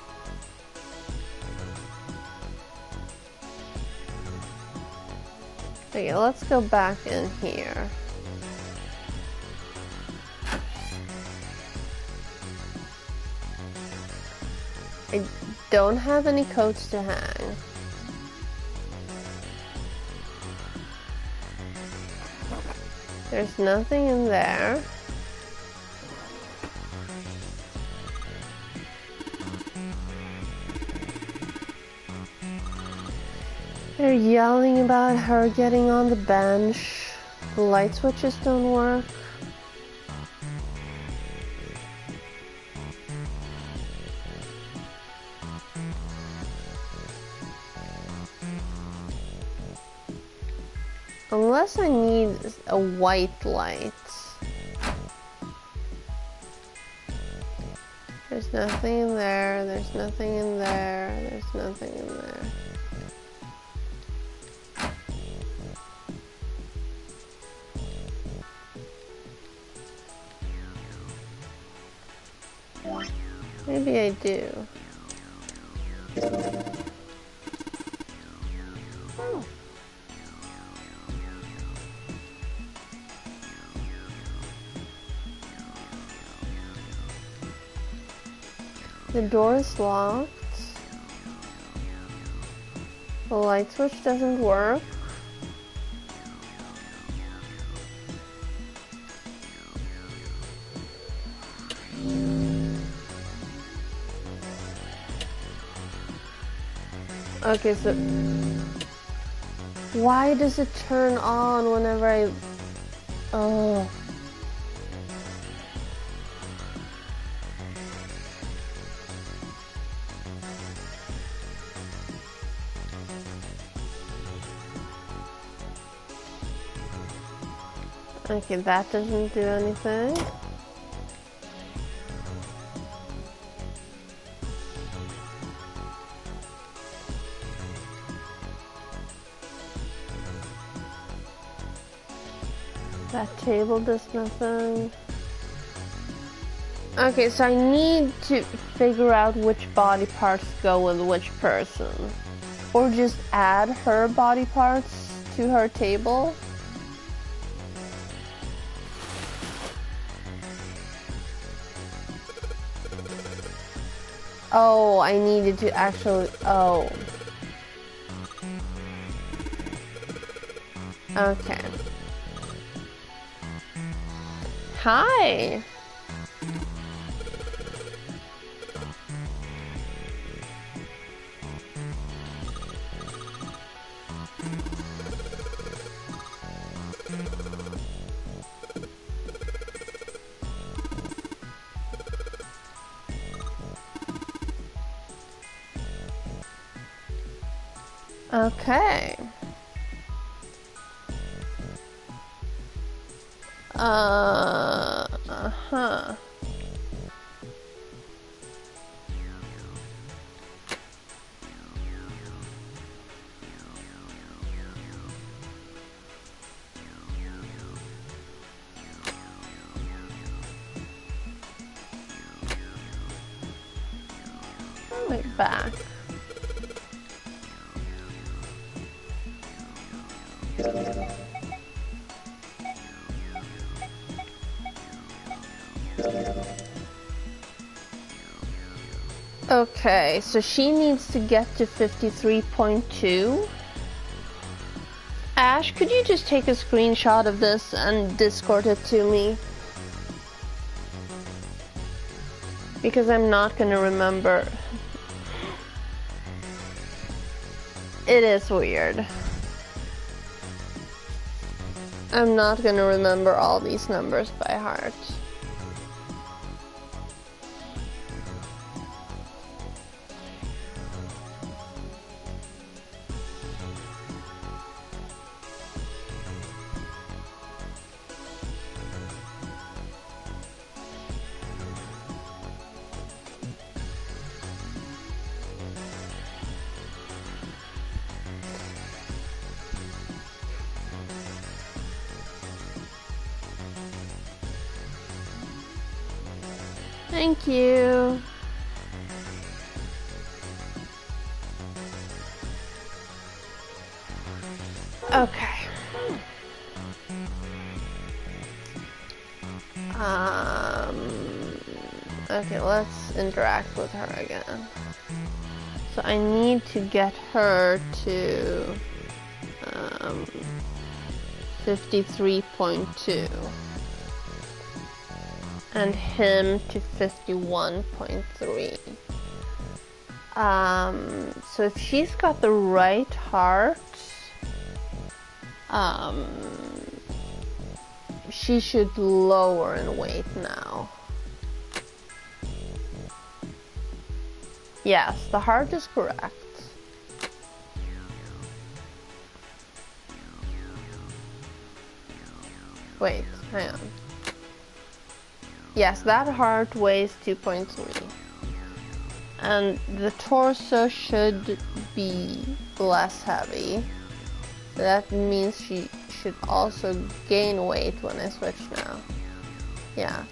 Okay, let's go back in here. I don't have any coats to hang. There's nothing in there. They're yelling about her getting on the bench. The light switches don't work. Unless I need a white light. There's nothing in there, there's nothing in there, there's nothing in there. Maybe I do. The door is locked. The light switch doesn't work. Okay, so why does it turn on whenever I... Oh. Okay, that doesn't do anything. That table does nothing. Okay, so I need to figure out which body parts go with which person. Or just add her body parts to her table. Oh, I needed to actually... Oh. Okay. Hi! Okay. Uh-huh. Like back. Okay, so she needs to get to 53.2. Ash, could you just take a screenshot of this and Discord it to me? Because I'm not gonna remember. It is weird. I'm not gonna remember all these numbers by heart. Thank you. Okay. Okay, let's interact with her again. So I need to get her to 53.2 and him to 51.3. So if she's got the right heart, she should lower in weight now. Yes, the heart is correct. Wait, hang on. Yes, that heart weighs 2.3. And the torso should be less heavy. So that means she should also gain weight when I switch now. Yes.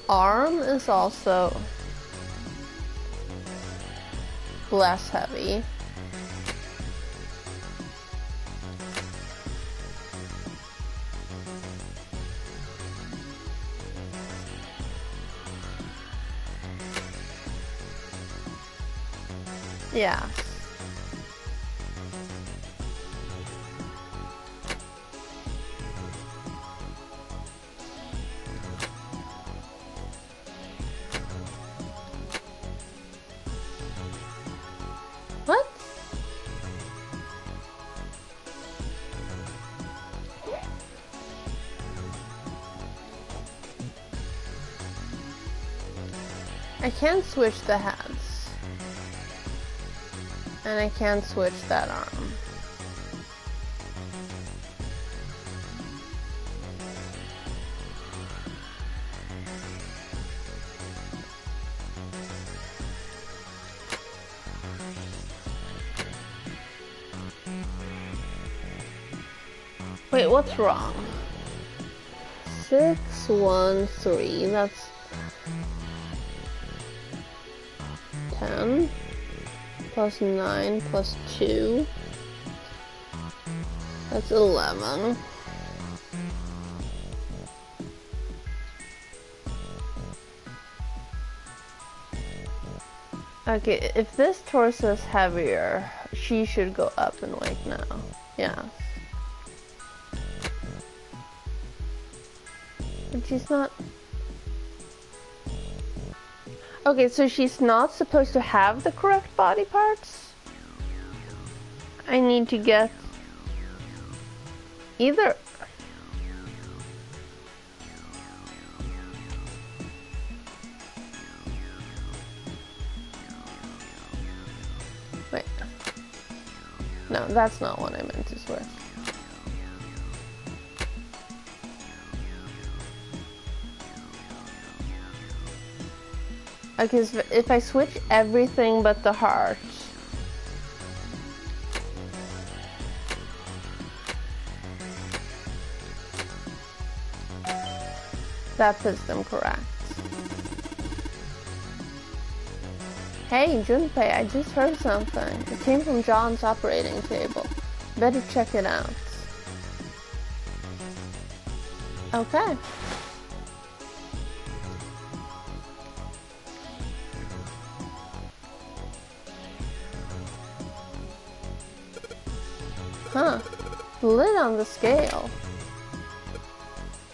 Arm is also less heavy. Yeah. What? I can't switch the heads. And I can't switch that arm. Wait, what's wrong? 613, that's 10 plus 9 plus 2, that's 11. Okay, if this torso is heavier, she should go up in weight now. Yeah. But she's not... Okay, so she's not supposed to have the correct body parts? I need to get... either... No, that's not what I meant to swear. Okay, so if I switch everything but the heart. That puts them correct. Hey, Junpei, I just heard something. It came from John's operating table. Better check it out. Okay. Huh. The lid on the scale.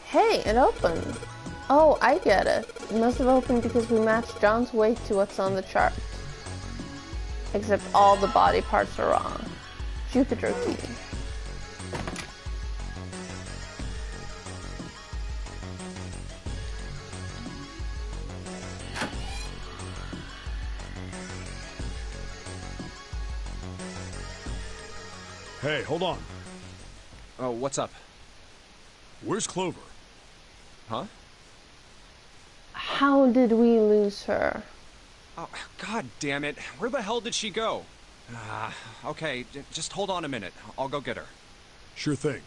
Hey, it opened. Oh, I get it. It must have opened because we matched John's weight to what's on the chart. Except all the body parts are wrong. Jupiter key. Hey, hold on. Oh, what's up? Where's Clover? Huh? How did we lose her? Oh, God damn it. Where the hell did she go? Okay, just hold on a minute. I'll go get her. Sure thing.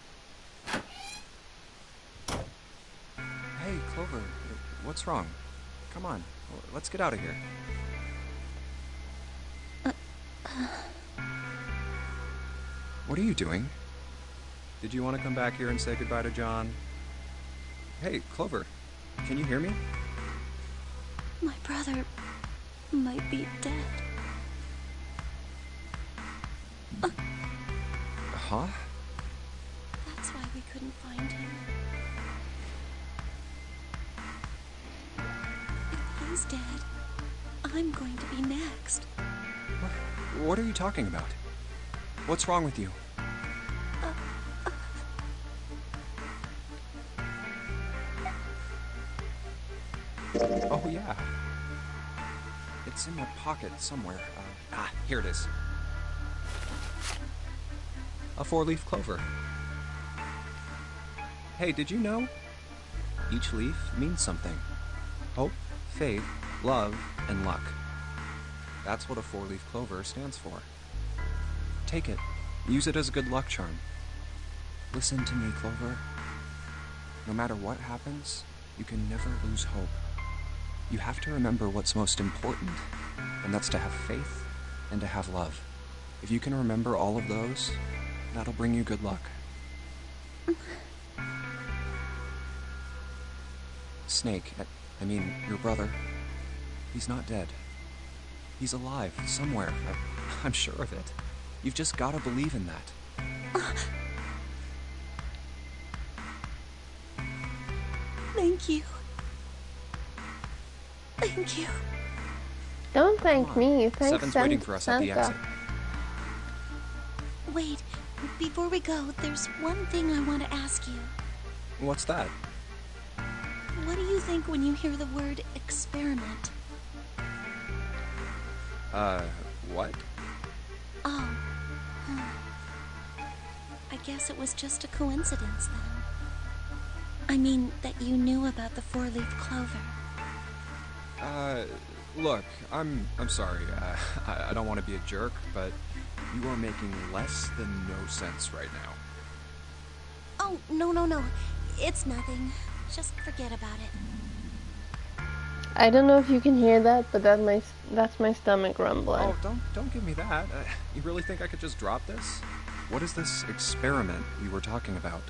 Hey, Clover, what's wrong? Come on, let's get out of here. What are you doing? Did you want to come back here and say goodbye to John? Hey, Clover, can you hear me? My brother might be dead. Huh? That's why we couldn't find him. If he's dead, I'm going to be next. What are you talking about? What's wrong with you? Oh, yeah. It's in my pocket somewhere. Here it is. A 4-leaf clover. Hey, did you know? Each leaf means something. Hope, faith, love, and luck. That's what a 4-leaf clover stands for. Take it. Use it as a good luck charm. Listen to me, Clover. No matter what happens, you can never lose hope. You have to remember what's most important, and that's to have faith and to have love. If you can remember all of those, that'll bring you good luck. Snake, I mean, your brother, he's not dead. He's alive, somewhere. I'm sure of it. You've just got to believe in that. Thank you. Thank you. Don't thank me. Thank Seven's waiting for us at the exit. Wait, before we go, there's one thing I want to ask you. What's that? What do you think when you hear the word experiment? What? Oh. I guess it was just a coincidence then. I mean, that you knew about the 4-leaf clover. Look, I'm sorry. I don't want to be a jerk, but you are making less than no sense right now. Oh, no. It's nothing. Just forget about it. I don't know if you can hear that, but that's my stomach rumbling. Oh, don't give me that. You really think I could just drop this? What is this experiment you were talking about?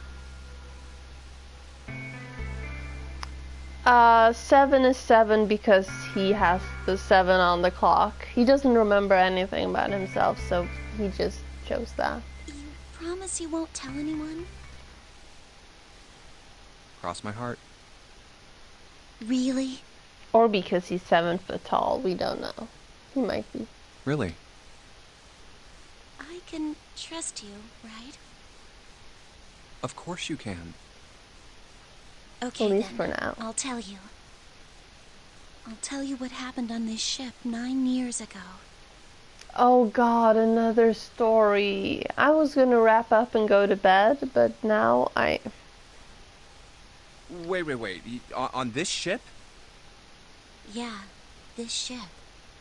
7 is 7 because he has the 7 on the clock. He doesn't remember anything about himself, so he just chose that. You promise you won't tell anyone? Cross my heart. Really? Or because he's 7 foot tall, we don't know. He might be. Really? I can trust you, right? Of course you can. Okay, at least then. for now. I'll tell you. I'll tell you what happened on this ship 9 years ago. Oh god, another story. I was gonna wrap up and go to bed, but now I... Wait. On this ship? Yeah, this ship.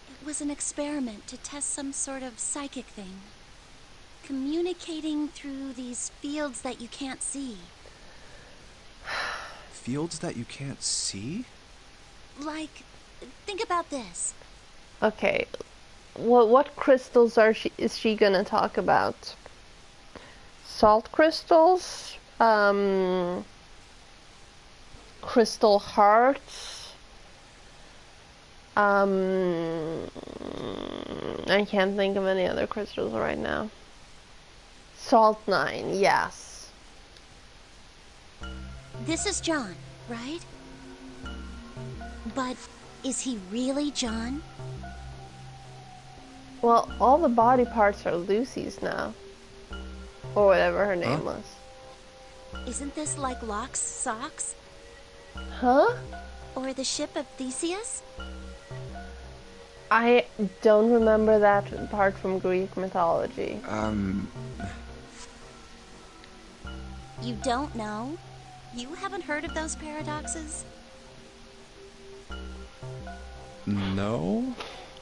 It was an experiment to test some sort of psychic thing. Communicating through these fields that you can't see. Fields that you can't see? Like, think about this. Okay, what crystals is she gonna talk about? Salt crystals? Crystal hearts? I can't think of any other crystals right now. Salt 9, yes. This is John, right? But is he really John? Well, all the body parts are Lucy's now. Or whatever her name was. Isn't this like Locke's socks? Huh? Or the ship of Theseus? I don't remember that part from Greek mythology. You don't know? You haven't heard of those paradoxes? No?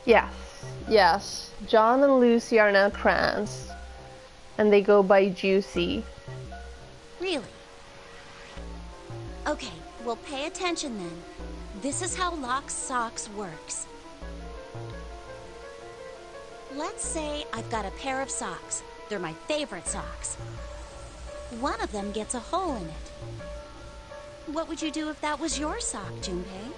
Yes. John and Lucy are now trans. And they go by Juicy. Really? Okay, well pay attention then. This is how Locke's socks works. Let's say I've got a pair of socks. They're my favorite socks. One of them gets a hole in it. What would you do if that was your sock, Junpei?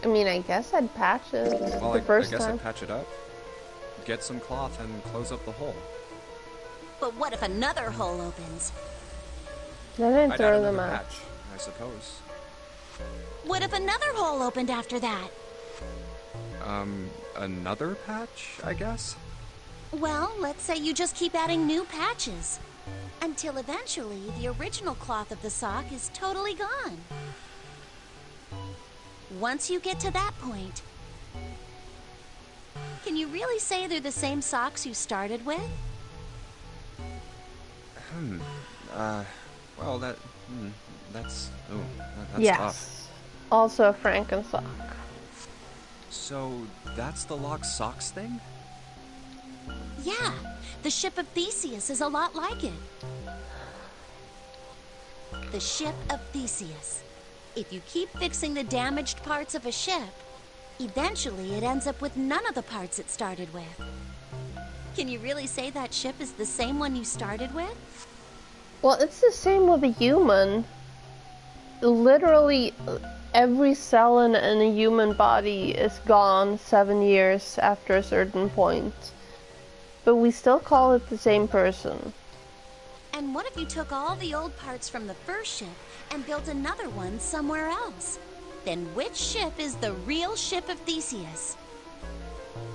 I mean, I guess I'd patch it Well, the first I guess time. I'd patch it up. Get some cloth and close up the hole. But what if another hole opens? Then I'd throw add them another out. patch, I suppose. What if another hole opened after that? Another patch, I guess? Well, let's say you just keep adding new patches. Until eventually, the original cloth of the sock is totally gone. Once you get to that point, can you really say they're the same socks you started with? Well, that's Yes. tough. Also a Frankensock. So, that's the Locke's socks thing? Yeah, the ship of Theseus is a lot like it. The ship of Theseus. If you keep fixing the damaged parts of a ship, eventually it ends up with none of the parts it started with. Can you really say that ship is the same one you started with? Well, it's the same with a human. Literally, every cell in a human body is gone 7 years after a certain point. But we still call it the same person. And what if you took all the old parts from the first ship and built another one somewhere else? Then which ship is the real ship of Theseus?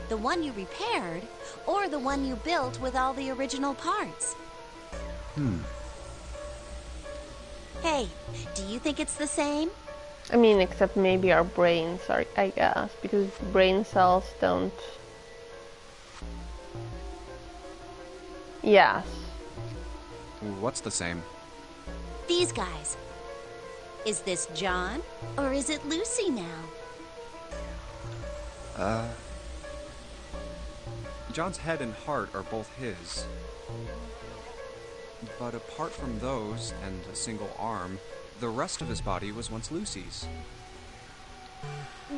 The one you repaired, or the one you built with all the original parts? Hey, do you think it's the same? I mean, except maybe our brains are, I guess, because brain cells don't... Yes. What's the same? These guys. Is this John, or is it Lucy now? John's head and heart are both his. But apart from those, and a single arm, the rest of his body was once Lucy's.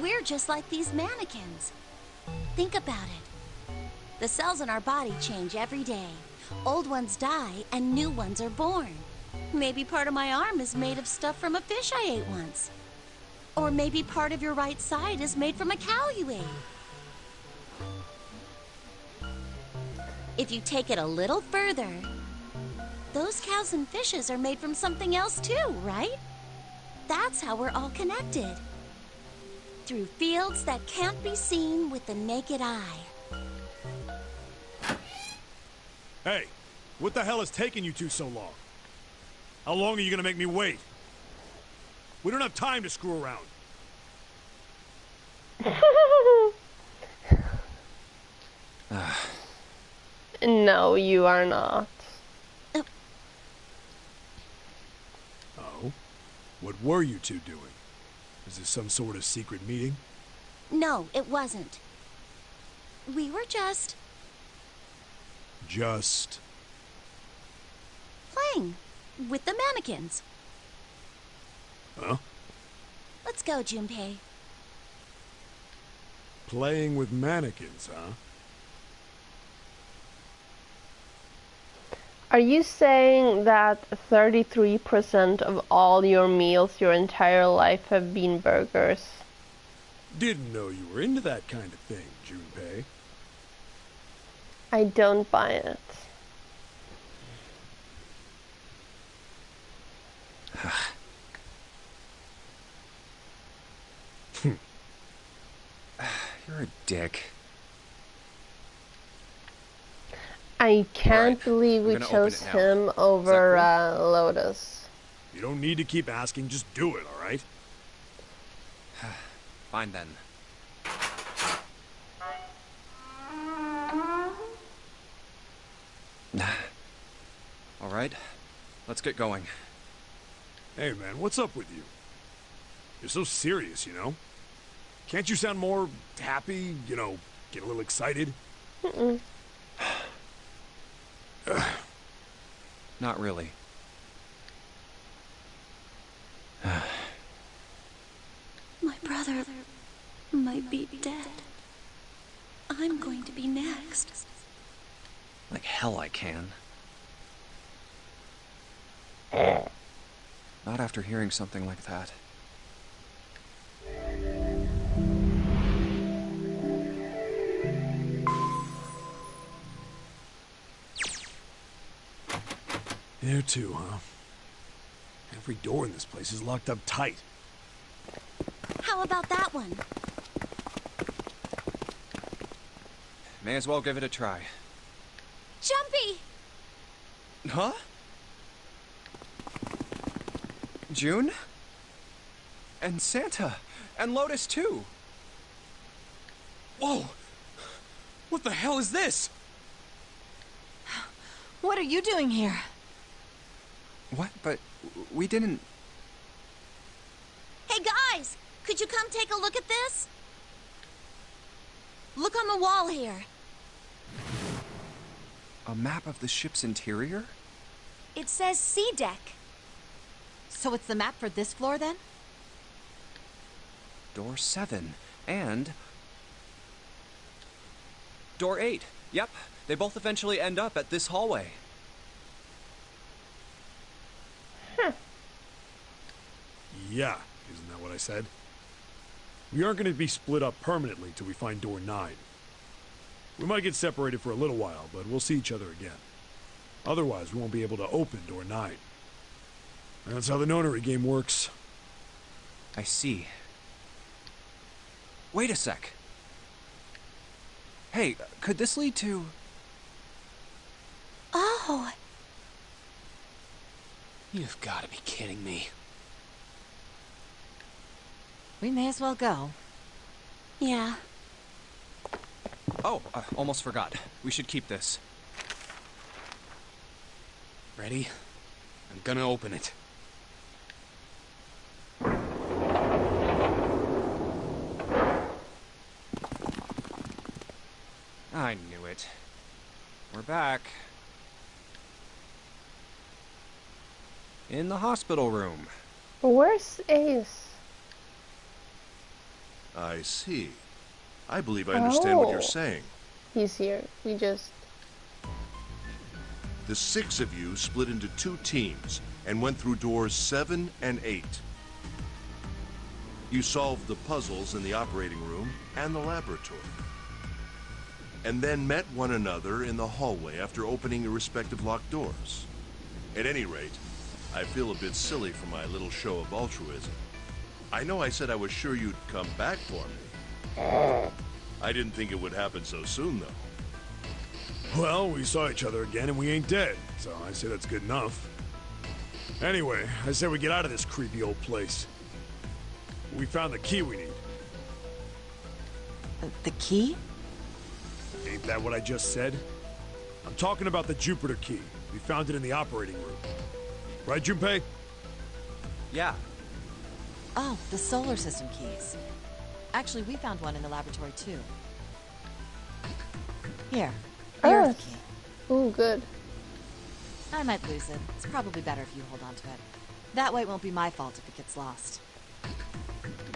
We're just like these mannequins. Think about it. The cells in our body change every day. Old ones die, and new ones are born. Maybe part of my arm is made of stuff from a fish I ate once. Or maybe part of your right side is made from a cow you ate. If you take it a little further, those cows and fishes are made from something else too, right? That's how we're all connected. Through fields that can't be seen with the naked eye. Hey, what the hell is taking you two so long? How long are you gonna make me wait? We don't have time to screw around. No, you are not. Oh? What were you two doing? Is this some sort of secret meeting? No, it wasn't. We were just Just... playing with the mannequins. Huh? Let's go, Junpei. Playing with mannequins, huh? Are you saying that 33% of all your meals your entire life have been burgers? Didn't know you were into that kind of thing, Junpei. I don't buy it. You're a dick. I can't Right, believe we I'm gonna open chose it now. him over cool? Lotus. You don't need to keep asking, just do it, alright? Fine then. Alright, let's get going. Hey man, what's up with you? You're so serious, you know? Can't you sound more happy, you know, get a little excited? Not really. My brother might be dead. I'm going to be next. Like hell I can. Not after hearing something like that. There too, huh? Every door in this place is locked up tight. How about that one? May as well give it a try. Jumpy! Huh? June? And Santa. And Lotus too. Whoa! What the hell is this? What are you doing here? What? But we didn't... Hey guys! Could you come take a look at this? Look on the wall here. A map of the ship's interior? It says C deck. So it's the map for this floor then? Door 7. And... Door 8. Yep. They both eventually end up at this hallway. Yeah, isn't that what I said? We aren't going to be split up permanently till we find door 9. We might get separated for a little while, but we'll see each other again. Otherwise, we won't be able to open door 9. That's how the nonary game works. I see. Wait a sec. Hey, could this lead to... Oh. You've got to be kidding me. We may as well go. Yeah. Oh, almost forgot. We should keep this. Ready? I'm gonna open it. I knew it. We're back. In the hospital room. Where's Ace? I see. I believe I understand what you're Oh. saying. He's here. We just... The 6 of you split into 2 teams and went through doors 7 and 8. You solved the puzzles in the operating room and the laboratory. And then met one another in the hallway after opening your respective locked doors. At any rate, I feel a bit silly for my little show of altruism. I know I said I was sure you'd come back for me. I didn't think it would happen so soon, though. Well, we saw each other again and we ain't dead, so I say that's good enough. Anyway, I say we get out of this creepy old place. We found the key we need. The key? Ain't that what I just said? I'm talking about the Jupiter key. We found it in the operating room. Right, Junpei? Yeah. Oh, the solar system keys. Actually, we found one in the laboratory, too. Here. The Earth key. Oh, good. I might lose it. It's probably better if you hold on to it. That way it won't be my fault if it gets lost.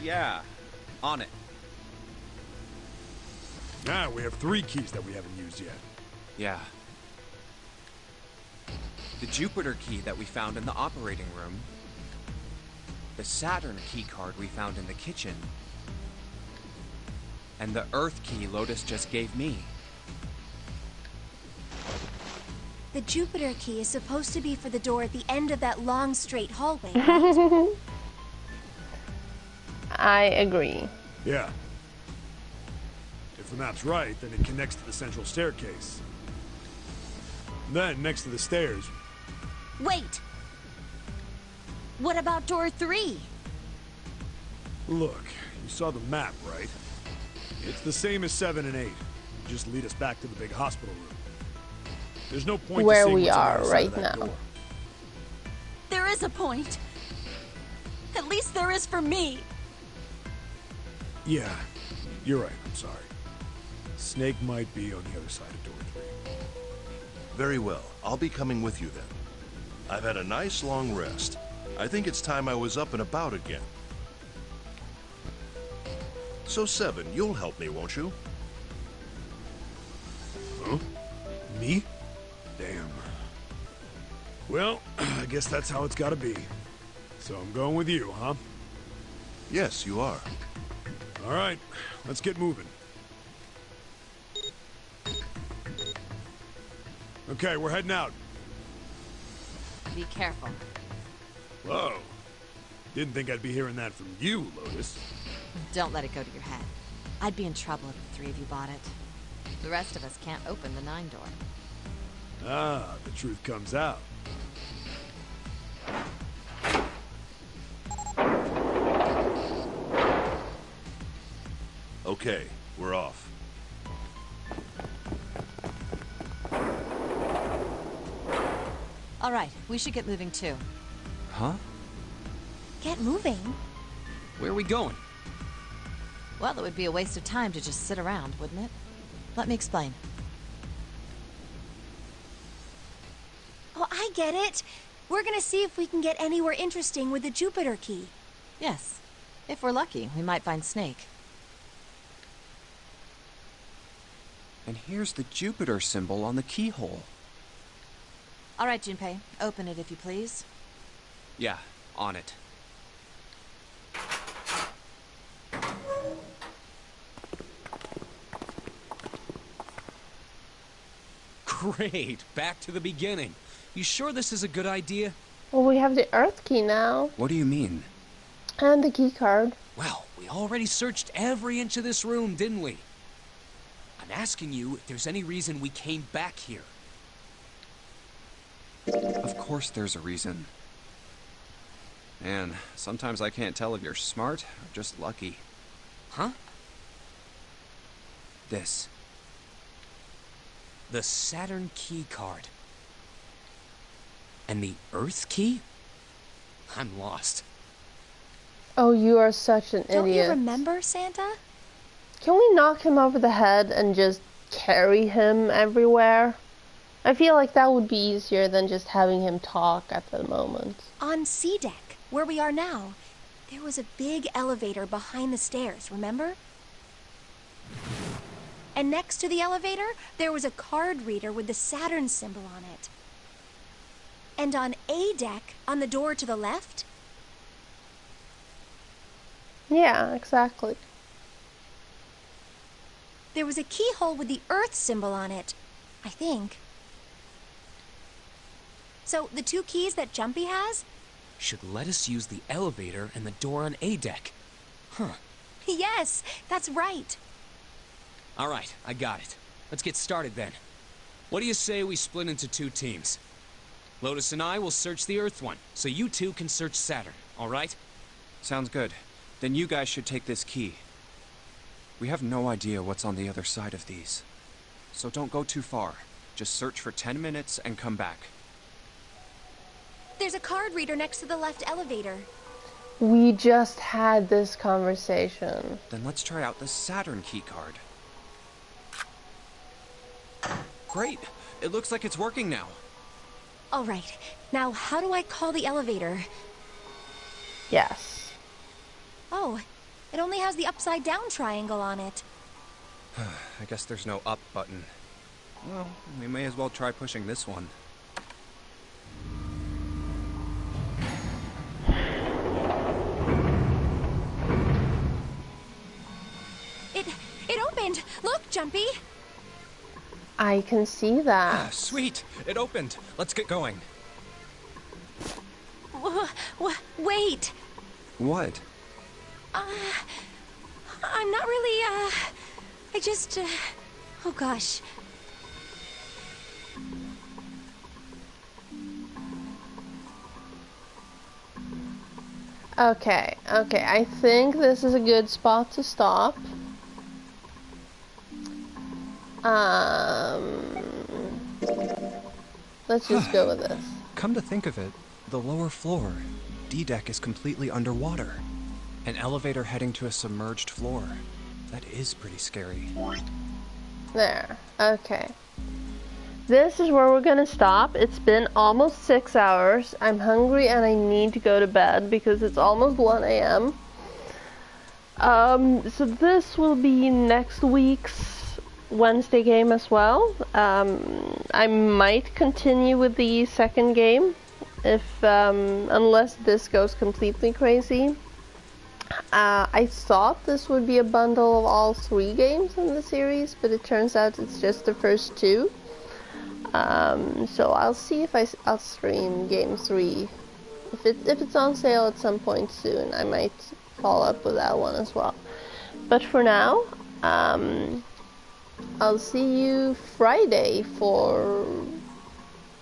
Yeah. On it. Now we have 3 keys that we haven't used yet. Yeah. The Jupiter key that we found in the operating room. The Saturn key card we found in the kitchen. And the Earth key Lotus just gave me. The Jupiter key is supposed to be for the door at the end of that long, straight hallway, right? I agree. Yeah. If the map's right, then it connects to the central staircase. Then, next to the stairs... Wait! What about door 3? Look, you saw the map, right? It's the same as 7 and 8. You just lead us back to the big hospital room. There's no point where to seeing we what's on the are other side right of that now. door. There is a point. At least there is for me. Yeah, you're right. I'm sorry. Snake might be on the other side of door 3. Very well. I'll be coming with you then. I've had a nice long rest. I think it's time I was up and about again. So, 7, you'll help me, won't you? Huh? Me? Damn. Well, I guess that's how it's gotta be. So I'm going with you, huh? Yes, you are. All right, let's get moving. Okay, we're heading out. Be careful. Whoa. Didn't think I'd be hearing that from you, Lotus. Don't let it go to your head. I'd be in trouble if the 3 of you bought it. The rest of us can't open the 9 door. Ah, the truth comes out. Okay, we're off. All right, we should get moving too. Huh? Get moving. Where are we going? Well, it would be a waste of time to just sit around, wouldn't it? Let me explain. Oh, I get it. We're gonna see if we can get anywhere interesting with the Jupiter key. Yes. If we're lucky, we might find Snake. And here's the Jupiter symbol on the keyhole. All right, Junpei, open it if you please. Yeah, on it. Great, back to the beginning. You sure this is a good idea? Well, we have the Earth key now. What do you mean? And the key card. Well, we already searched every inch of this room, didn't we? I'm asking you if there's any reason we came back here. Of course there's a reason. Man, sometimes I can't tell if you're smart or just lucky. Huh? This. The Saturn key card. And the Earth key? I'm lost. Oh, you are such an Don't idiot. you remember, Santa? Can we knock him over the head and just carry him everywhere? I feel like that would be easier than just having him talk at the moment. On C deck, where we are now, there was a big elevator behind the stairs, remember? And next to the elevator, there was a card reader with the Saturn symbol on it. And on A deck, on the door to the left... Yeah, exactly. there was a keyhole with the Earth symbol on it, I think. So, the 2 keys that Jumpy has? Should let us use the elevator and the door on A deck. Huh. Yes, that's right. All right, I got it. Let's get started then. What do you say we split into 2 teams? Lotus and I will search the Earth one, so you 2 can search Saturn, all right? Sounds good. Then you guys should take this key. We have no idea what's on the other side of these. So don't go too far. Just search for 10 minutes and come back. There's a card reader next to the left elevator. We just had this conversation. Then let's try out the Saturn key card. Great! It looks like it's working now. All right. Now, how do I call the elevator? Yes. Oh, it only has the upside down triangle on it. I guess there's no up button. Well, we may as well try pushing this one. It opened! Look, Jumpy! I can see that. Sweet! It opened! Let's get going. Wait! What? I'm not really, I just, oh gosh. Okay, I think this is a good spot to stop. Let's just go with this. Come to think of it, the lower floor, D-deck, is completely underwater. An elevator heading to a submerged floor. That is pretty scary. There. Okay. This is where we're gonna stop. It's been almost 6 hours. I'm hungry and I need to go to bed because it's almost 1 a.m. So this will be next week's Wednesday game as well. I might continue with the second game if unless this goes completely crazy. I thought this would be a bundle of all 3 games in the series, but it turns out it's just the first 2. So I'll see if I'll stream game 3. If it's on sale at some point soon, I might follow up with that one as well. But for now, I'll see you Friday for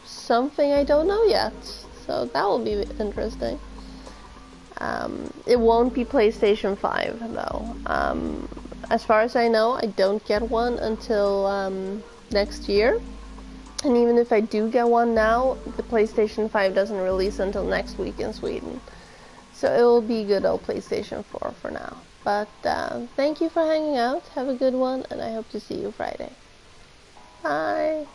something I don't know yet. So that will be interesting. It won't be PlayStation 5 though. As far as I know, I don't get one until next year. And even if I do get one now, the PlayStation 5 doesn't release until next week in Sweden. So it will be good old PlayStation 4 for now. But thank you for hanging out. Have a good one, and I hope to see you Friday. Bye!